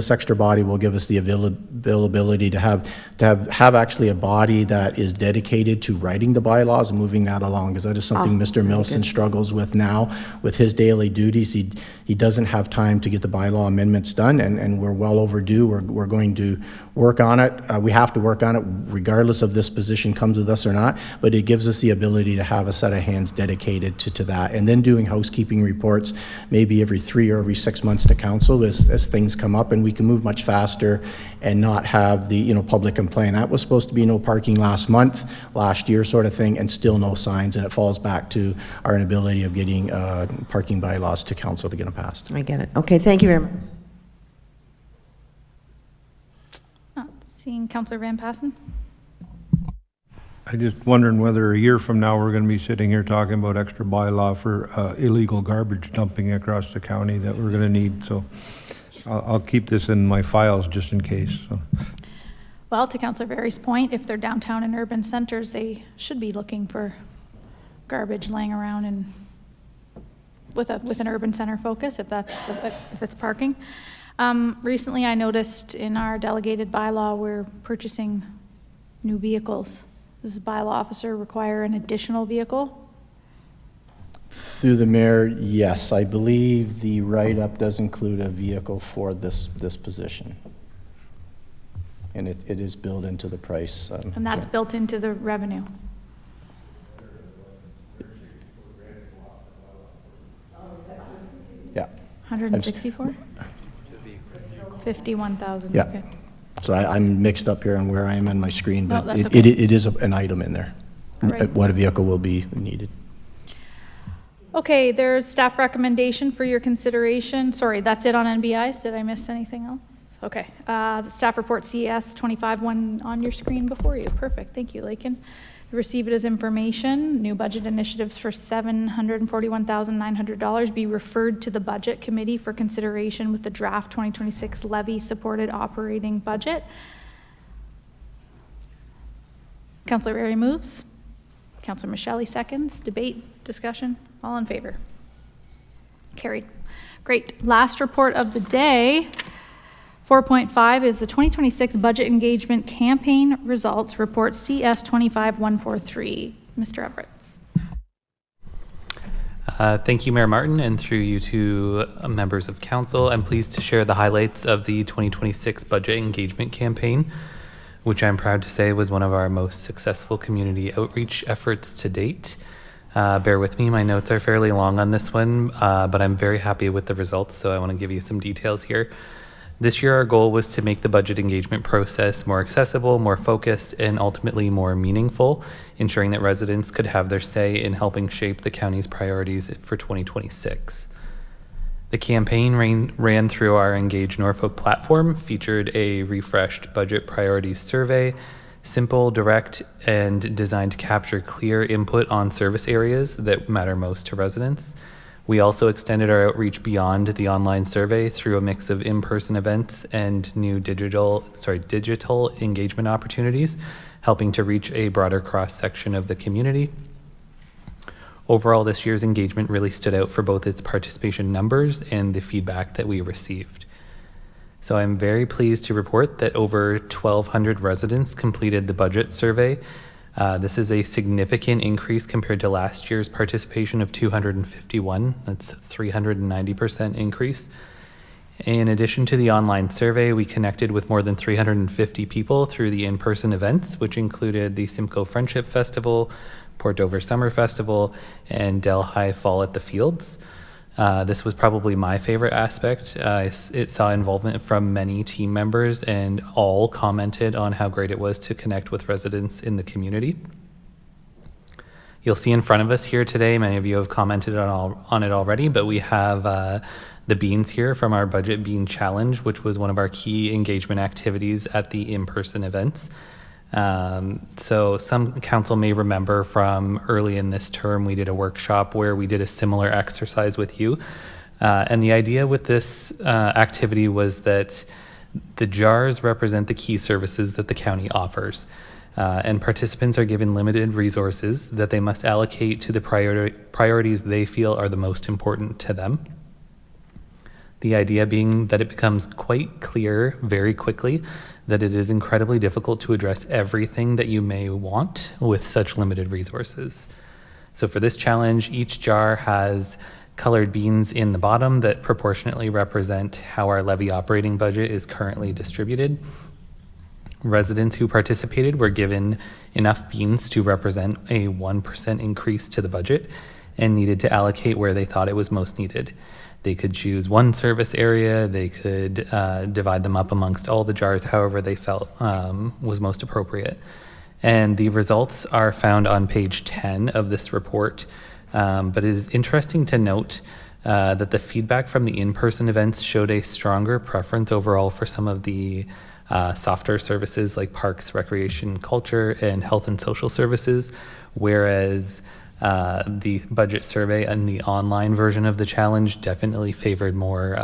extra body will give us the availability to have actually a body that is dedicated to writing the bylaws and moving that along, because that is something Mr. Milson struggles with now with his daily duties. He doesn't have time to get the bylaw amendments done, and we're well overdue. We're going to work on it. We have to work on it regardless of this position comes with us or not, but it gives us the ability to have a set of hands dedicated to that. And then doing housekeeping reports maybe every 3 or every 6 months to council as things come up, and we can move much faster and not have the public complain. That was supposed to be no parking last year sort of thing, and still no signs, and it falls back to our inability of getting parking bylaws to council to get them passed. I get it. Okay, thank you very much. Seeing Councillor Van Passen. I just wondering whether a year from now we're going to be sitting here talking about extra bylaw for illegal garbage dumping across the county that we're going to need. So I'll keep this in my files just in case. So. Well, to Councillor Berry's point, if they're downtown and urban centers, they should be looking for garbage laying around and with an urban center focus, if it's parking. Recently, I noticed in our delegated bylaw, we're purchasing new vehicles. Does the bylaw officer require an additional vehicle? Through the mayor, yes. I believe the write-up does include a vehicle for this position. And it is built into the price. And that's built into the revenue. Yeah. 164? 51,000. Yeah. Okay. So I'm mixed up here on where I am on my screen, No, but that's okay. it is an item in there. Right. What a vehicle will be needed. Okay, there's staff recommendation for your consideration. Sorry, that's it on NBIs. Did I miss anything else? Okay. The staff report CS 25 one on your screen before you. Perfect. Thank you, Lakin. Receive it as information. New budget initiatives for $741,900 be referred to the budget committee for consideration with the draft 2026 levy supported operating budget. Councillor Berry moves. Councillor Michele seconds. Debate, discussion, all in favor? Carried. Great. Last report of the day. 4.5 is the 2026 Budget Engagement Campaign Results Report CS 25143. Mr. Everett. Thank you, Mayor Martin, and through you to members of council. I'm pleased to share the highlights of the 2026 Budget Engagement Campaign, which I'm proud to say was one of our most successful community outreach efforts to date. Bear with me, my notes are fairly long on this one, but I'm very happy with the results, so I want to give you some details here. This year, our goal was to make the budget engagement process more accessible, more focused, and ultimately more meaningful, ensuring that residents could have their say in helping shape the county's priorities for 2026. The campaign ran through our Engage Norfolk platform, featured a refreshed budget priorities survey, simple, direct, and designed to capture clear input on service areas that matter most to residents. We also extended our outreach beyond the online survey through a mix of in-person events and new digital engagement opportunities, helping to reach a broader cross-section of the community. Overall, this year's engagement really stood out for both its participation numbers and the feedback that we received. So I'm very pleased to report that over 1,200 residents completed the budget survey. This is a significant increase compared to last year's participation of 251. That's a 390% increase. In addition to the online survey, we connected with more than 350 people through the in-person events, which included the Simcoe Friendship Festival, Port Dover Summer Festival, and Delhi Fall at the Fields. This was probably my favorite aspect. It saw involvement from many team members, and all commented on how great it was to connect with residents in the community. You'll see in front of us here today, many of you have commented on it already, but we have the beans here from our Budget Bean Challenge, which was one of our key engagement activities at the in-person events. So some council may remember from early in this term, we did a workshop where we did a similar exercise with you. And the idea with this activity was that The JARs represent the key services that the county offers, and participants are given limited resources that they must allocate to the priorities they feel are the most important to them. The idea being that it becomes quite clear very quickly that it is incredibly difficult to address everything that you may want with such limited resources. So for this challenge, each jar has colored beans in the bottom that proportionately represent how our levy operating budget is currently distributed. Residents who participated were given enough beans to represent a 1% increase to the budget and needed to allocate where they thought it was most needed. They could choose one service area, they could divide them up amongst all the jars however they felt was most appropriate. And the results are found on page 10 of this report. But it is interesting to note that the feedback from the in-person events showed a stronger preference overall for some of the softer services like parks, recreation, culture, and health and social services, whereas the budget survey and the online version of the challenge definitely favored more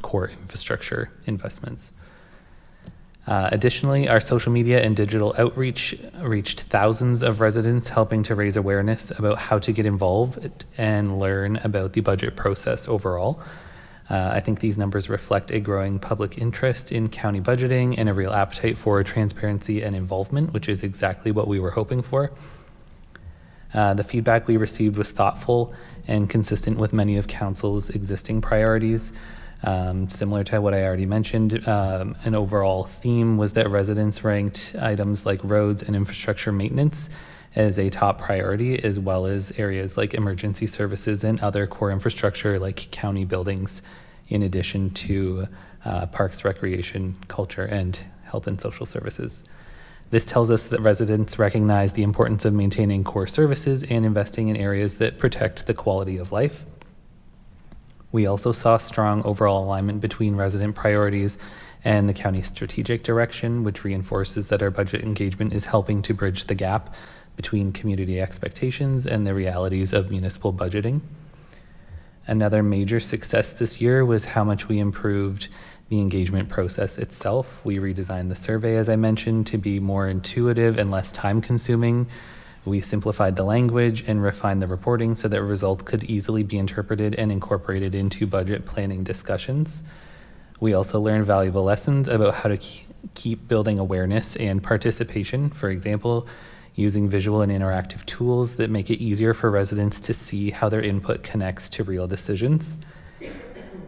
core infrastructure investments. Additionally, our social media and digital outreach reached thousands of residents, helping to raise awareness about how to get involved and learn about the budget process overall. I think these numbers reflect a growing public interest in county budgeting and a real appetite for transparency and involvement, which is exactly what we were hoping for. The feedback we received was thoughtful and consistent with many of Council's existing priorities. Similar to what I already mentioned, an overall theme was that residents ranked items like roads and infrastructure maintenance as a top priority, as well as areas like emergency services and other core infrastructure like county buildings, in addition to parks, recreation, culture, and health and social services. This tells us that residents recognize the importance of maintaining core services and investing in areas that protect the quality of life. We also saw strong overall alignment between resident priorities and the county's strategic direction, which reinforces that our budget engagement is helping to bridge the gap between community expectations and the realities of municipal budgeting. Another major success this year was how much we improved the engagement process itself. We redesigned the survey, as I mentioned, to be more intuitive and less time-consuming. We simplified the language and refined the reporting so that results could easily be interpreted and incorporated into budget planning discussions. We also learned valuable lessons about how to keep building awareness and participation. For example, using visual and interactive tools that make it easier for residents to see how their input connects to real decisions.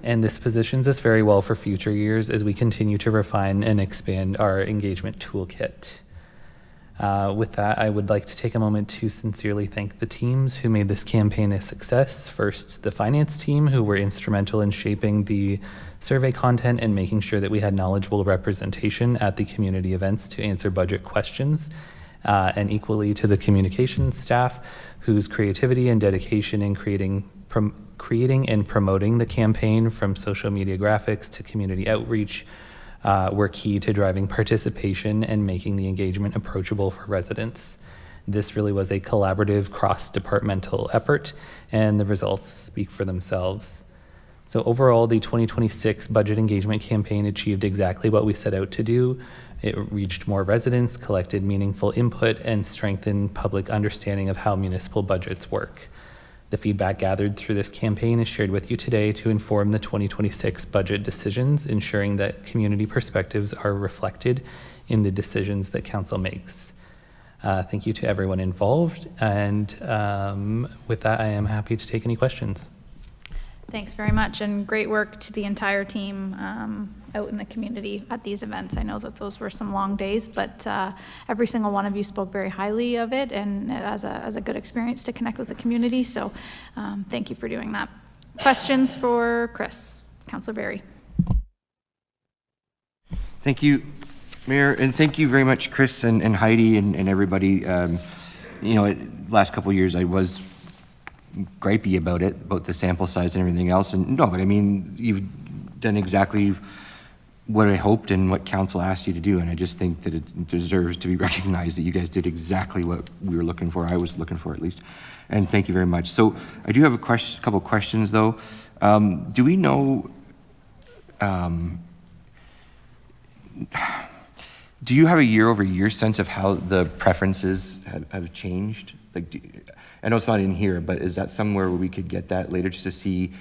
And this positions us very well for future years as we continue to refine and expand our engagement toolkit. With that, I would like to take a moment to sincerely thank the teams who made this campaign a success. First, the finance team, who were instrumental in shaping the survey content and making sure that we had knowledgeable representation at the community events to answer budget questions. And equally to the communications staff, whose creativity and dedication in creating and promoting the campaign, from social media graphics to community outreach, were key to driving participation and making the engagement approachable for residents. This really was a collaborative cross-departmental effort, and the results speak for themselves. So overall, the 2026 budget engagement campaign achieved exactly what we set out to do. It reached more residents, collected meaningful input, and strengthened public understanding of how municipal budgets work. The feedback gathered through this campaign is shared with you today to inform the 2026 budget decisions, ensuring that community perspectives are reflected in the decisions that Council makes. Thank you to everyone involved, and with that, I am happy to take any questions. Thanks very much, and great work to the entire team out in the community at these events. I know that those were some long days, but every single one of you spoke very highly of it, and as a good experience to connect with the community, so thank you for doing that. Questions for Chris? Councillor Berry. Thank you, Mayor, and thank you very much, Chris and Heidi and everybody. You know, last couple of years I was gripey about it, about the sample size and everything else, and no, but I mean, you've done exactly what I hoped and what Council asked you to do, and I just think that it deserves to be recognized that you guys did exactly what we were looking for, I was looking for at least, and thank you very much. So I do have a couple questions though. Do we know, do you have a year-over-year sense of how the preferences have changed? Like, I know it's not in here, but is that somewhere where we could get that later just to see?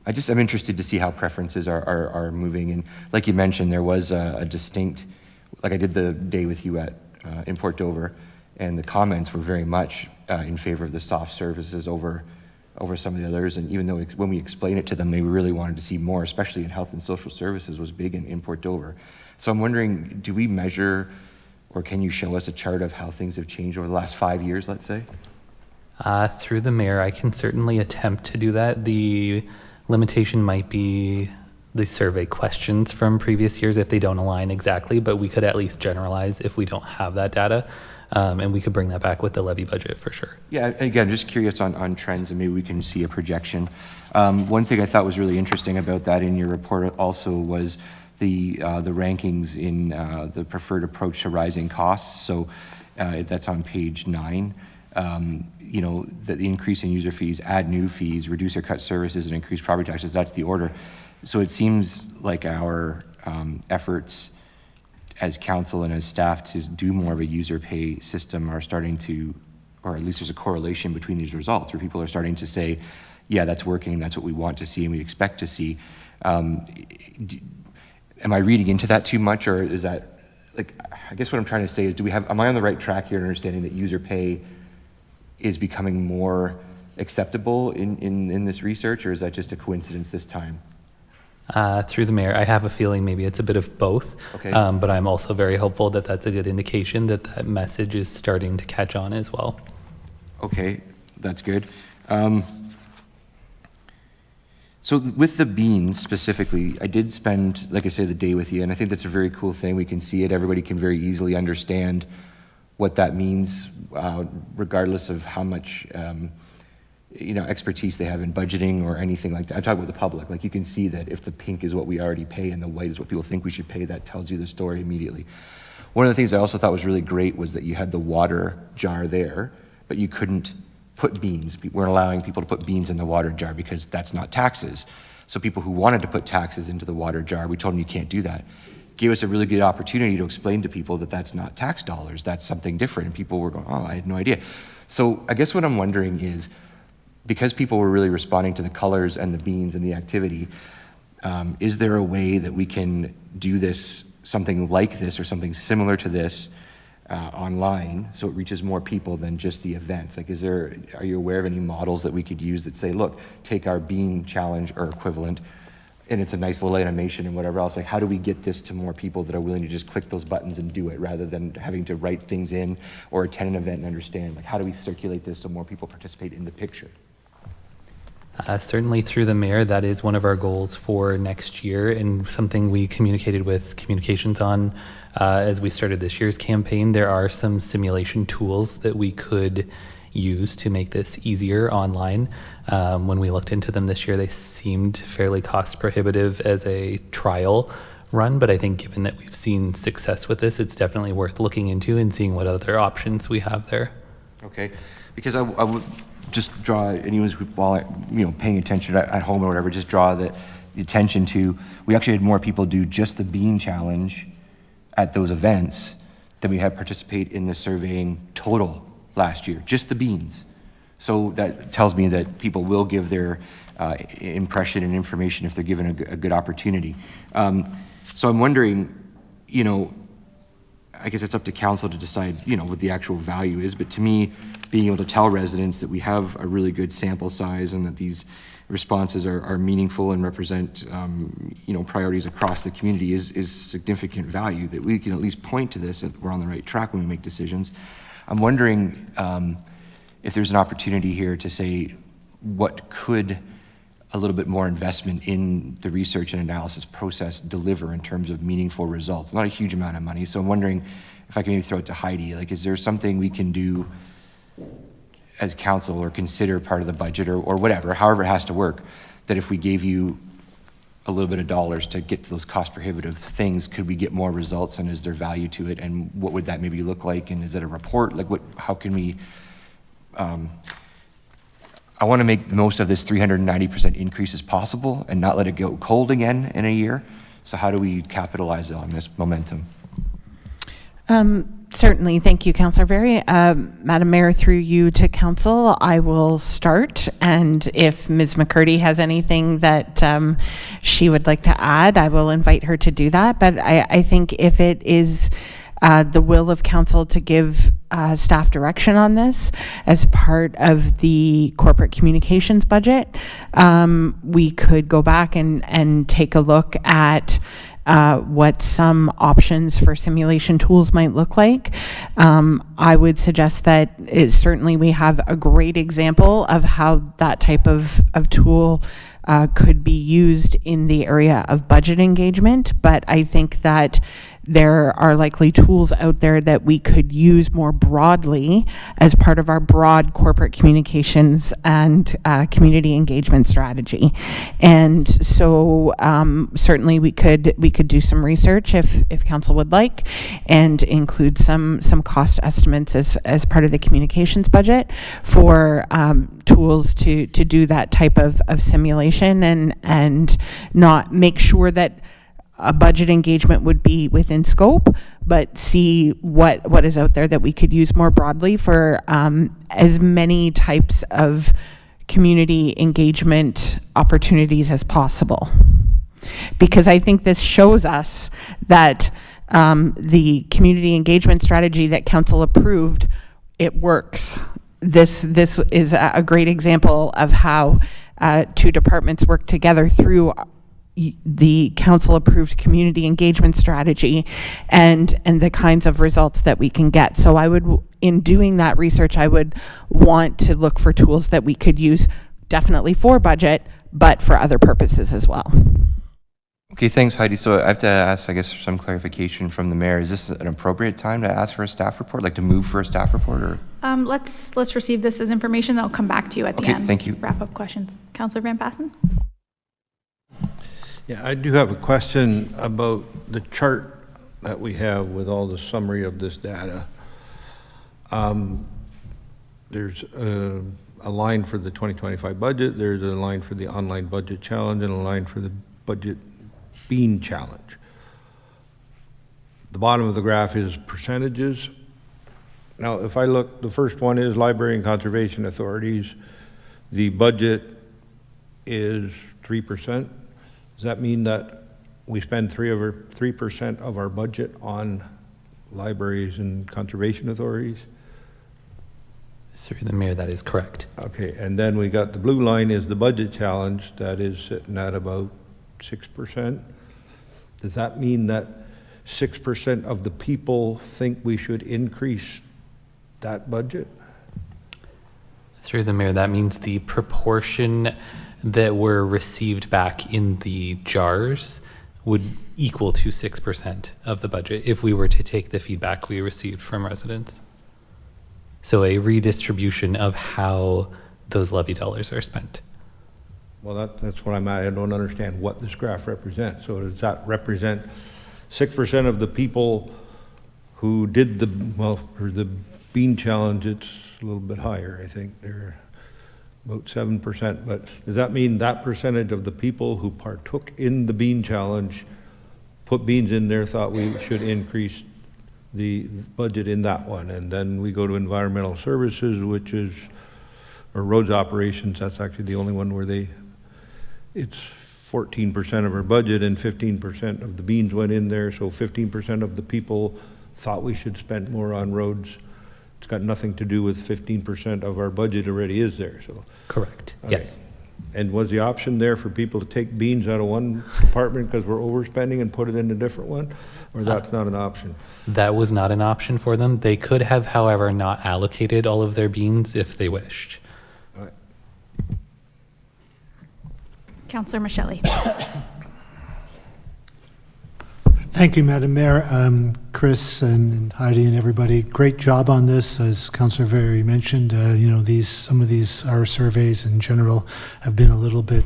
I'm interested to see how preferences are moving. And like you mentioned, there was a distinct, like I did the day with you in Port Dover, and the comments were very much in favor of the soft services over some of the others. And even though when we explained it to them, they really wanted to see more, especially in health and social services was big in Port Dover. So I'm wondering, do we measure, or can you show us a chart of how things have changed over the last 5 years, let's say? Through the mayor, I can certainly attempt to do that. The limitation might be the survey questions from previous years if they don't align exactly, but we could at least generalize if we don't have that data, and we could bring that back with the levy budget for sure. Yeah, Again, just curious on trends, and maybe we can see a projection. One thing I thought was really interesting about that in your report also was the rankings in the preferred approach to rising costs. So that's on page 9. You know, the increase in user fees, add new fees, reduce or cut services, and increase property taxes, that's the order. So it seems like our efforts as council and as staff to do more of a user pay system are starting to, or at least there's a correlation between these results where people are starting to say, yeah, that's working, that's what we want to see and we expect to see. Am I reading into that too much, or is that, like, I guess what I'm trying to say is, am I on the right track here in understanding that user pay is becoming more acceptable in this research, or is that just a coincidence this time? Through the mayor, I have a feeling maybe it's a bit of both, okay. But I'm also very hopeful that that's a good indication that that message is starting to catch on as well. Okay, that's good. So with the beans specifically, I did spend, like I say, the day with you, and I think that's a very cool thing. We can see it. Everybody can very easily understand what that means, regardless of how much expertise they have in budgeting or anything like that. I'm talking about the public. Like, you can see that if the pink is what we already pay and the white is what people think we should pay, that tells you the story immediately. One of the things I also thought was really great was that you had the water jar there, but you couldn't put beans. We weren't allowing people to put beans in the water jar because that's not taxes. So people who wanted to put taxes into the water jar, we told them you can't do that. Gave us a really good opportunity to explain to people that that's not tax dollars, that's something different. And people were going, oh, I had no idea. So I guess what I'm wondering is, because people were really responding to the colors and the beans and the activity, is there a way that we can do this, something like this or something similar to this online, so it reaches more people than just the events? Like, are you aware of any models that we could use that say, look, take our bean challenge or equivalent, and it's a nice little animation and whatever else. Like, how do we get this to more people that are willing to just click those buttons and do it, rather than having to write things in or attend an event and understand? Like, how do we circulate this so more people participate in the picture? Certainly through the mayor, that is one of our goals for next year, and something we communicated with communications on as we started this year's campaign. There are some simulation tools that we could use to make this easier online. When we looked into them this year, they seemed fairly cost prohibitive as a trial run, but I think given that we've seen success with this, it's definitely worth looking into and seeing what other options we have there. Okay, because I would just draw anyone's, while paying attention at home or whatever, just draw the attention to, we actually had more people do just the bean challenge at those events than we had participate in the surveying total last year, just the beans. So that tells me that people will give their impression and information if they're given a good opportunity. So I'm wondering, I guess it's up to council to decide, what the actual value is, but to me, being able to tell residents that we have a really good sample size and that these responses are meaningful and represent, priorities across the community is significant value, that we can at least point to this, that we're on the right track when we make decisions. I'm wondering if there's an opportunity here to say, what could a little bit more investment in the research and analysis process deliver in terms of meaningful results? Not a huge amount of money. So I'm wondering if I can maybe throw it to Heidi, like, is there something we can do as council or consider part of the budget or whatever, however it has to work, that if we gave you a little bit of dollars to get to those cost prohibitive things, could we get more results, and is there value to it, and what would that maybe look like, and is it a report? Like, how can we, I want to make the most of this 390% increase as possible and not let it go cold again in a year. So how do we capitalize on this momentum? Certainly. Thank you, Councillor Berry. Madam Mayor, through you to Council, I will start. And if Ms. McCurdy has anything that she would like to add, I will invite her to do that. But I think if it is the will of Council to give staff direction on this as part of the corporate communications budget, we could go back and take a look at what some options for simulation tools might look like. I would suggest that certainly we have a great example of how that type of tool could be used in the area of budget engagement, but I think that there are likely tools out there that we could use more broadly as part of our broad corporate communications and community engagement strategy. And so certainly we could do some research if council would like, and include some cost estimates as part of the communications budget for tools to do that type of simulation and not make sure that a budget engagement would be within scope, but see what is out there that we could use more broadly for as many types of community engagement opportunities as possible. Because I think this shows us that the community engagement strategy that council approved, it works. This is a great example of how two departments work together through the council approved community engagement strategy and the kinds of results that we can get. So I would, in doing that research, I would want to look for tools that we could use definitely for budget, but for other purposes as well. Okay, thanks, Heidi. So I have to ask, I guess, for some clarification from the mayor. Is this an appropriate time to ask for a staff report, like to move for a staff report? Or? Let's receive this as information. I'll come back to you at the end. Thank you. Wrap up questions. Councillor Van Passen? Yeah, I do have a question about the chart that we have with all the summary of this data. There's a line for the 2025 budget, there's a line for the online budget challenge, and a line for the budget bean challenge. The bottom of the graph is percentages. Now, if I look, the first one is library and conservation authorities. The budget is 3%. Does that mean that we spend 3% of our budget on libraries and conservation authorities? Through the mayor, that is correct. Okay, and then we got the blue line is the budget challenge that is sitting at about 6%. Does that mean that 6% of the people think we should increase that budget? Through the mayor, that means the proportion that were received back in the jars would equal to 6% of the budget if we were to take the feedback we received from residents. So a redistribution of how those levy dollars are spent. Well, that's what I'm at. I don't understand what this graph represents. So does that represent 6% of the people who did for the bean challenge, it's a little bit higher, I think. They're about 7%, but does that mean that percentage of the people who partook in the bean challenge, put beans in there, thought we should increase the budget in that one? And then we go to environmental services, or roads operations, that's actually the only one where it's 14% of our budget and 15% of the beans went in there, so 15% of the people thought we should spend more on roads. It's got nothing to do with 15% of our budget already is there. So correct. Okay. Yes. And was the option there for people to take beans out of one department because we're overspending and put it in a different one, or that's not an option? That was not an option for them. They could have, however, not allocated all of their beans if they wished. All right. Councillor Michelli. Thank you, Madam Mayor. Chris and Heidi and everybody, great job on this. As Councillor Very mentioned, some of these, our surveys in general have been a little bit,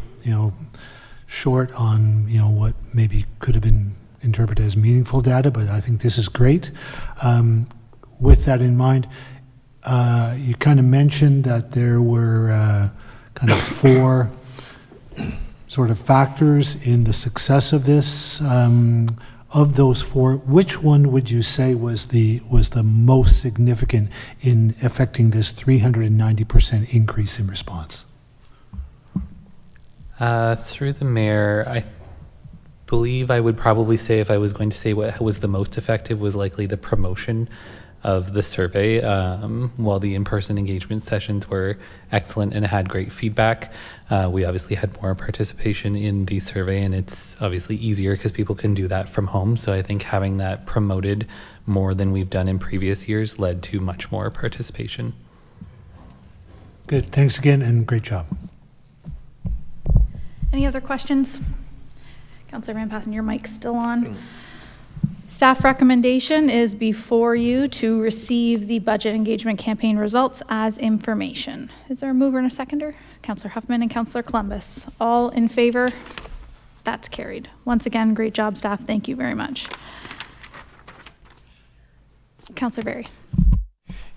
short on, what maybe could have been interpreted as meaningful data, but I think this is great. With that in mind, you kind of mentioned that there were kind of 4 sort of factors in the success of this, of those four, which one would you say was the most significant in affecting this 390% increase in response? Through the mayor, I believe I would probably say, if I was going to say what was the most effective, was likely the promotion of the survey. While the in-person engagement sessions were excellent and had great feedback, we obviously had more participation in the survey, and it's obviously easier because people can do that from home. So I think having that promoted more than we've done in previous years led to much more participation. Good, thanks again, and great job. Any other questions? Councillor Van Patten, your mic's still on. Staff recommendation is before you to receive the budget engagement campaign results as information. Is there a mover and a seconder? Councillor Huffman and Councillor Columbus. All in favor? That's carried. Once again, great job, staff. Thank you very much. Councillor Berry.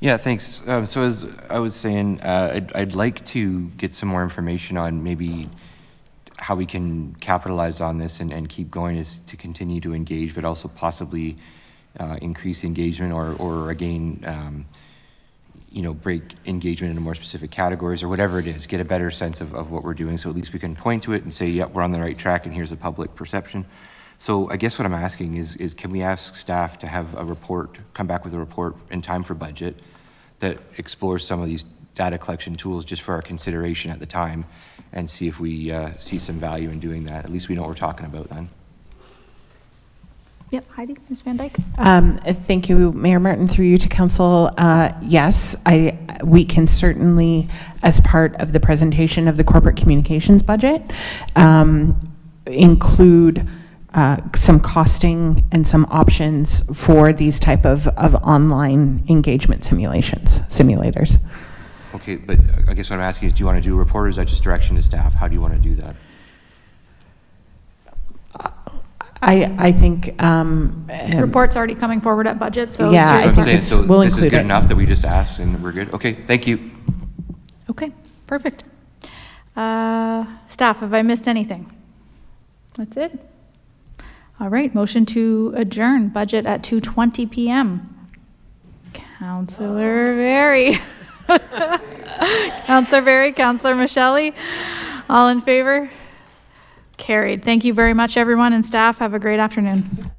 Yeah, thanks. So as I was saying, I'd like to get some more information on maybe how we can capitalize on this and keep going, is to continue to engage, but also possibly increase engagement or again, break engagement into more specific categories or whatever it is, get a better sense of what we're doing, so at least we can point to it and say, yep, we're on the right track and here's the public perception. So I guess what I'm asking is can we ask staff to have a report, come back with a report in time for budget that explores some of these data collection tools just for our consideration at the time, and see if we see some value in doing that. At least we know what we're talking about then. Yep, Heidi, Ms. Van Dyke. Thank you, Mayor Martin, through you to council. Yes, we can certainly, as part of the presentation of the corporate communications budget, include some costing and some options for these type of online engagement simulators. Okay, but I guess what I'm asking is, do you want to do a report, or is that just direction to staff? How do you want to do that? I think report's already coming forward at budget, so yeah, that's what I'm saying. So we'll this is include good it. enough that we just asked and we're good. Okay, thank you. Okay, perfect. Staff, have I missed anything? That's it. All right, motion to adjourn. Budget at 2:20 p.m. Councillor Berry. Councillor Berry, Councillor Michelle, all in favor? Carried. Thank you very much, everyone, and staff. Have a great afternoon.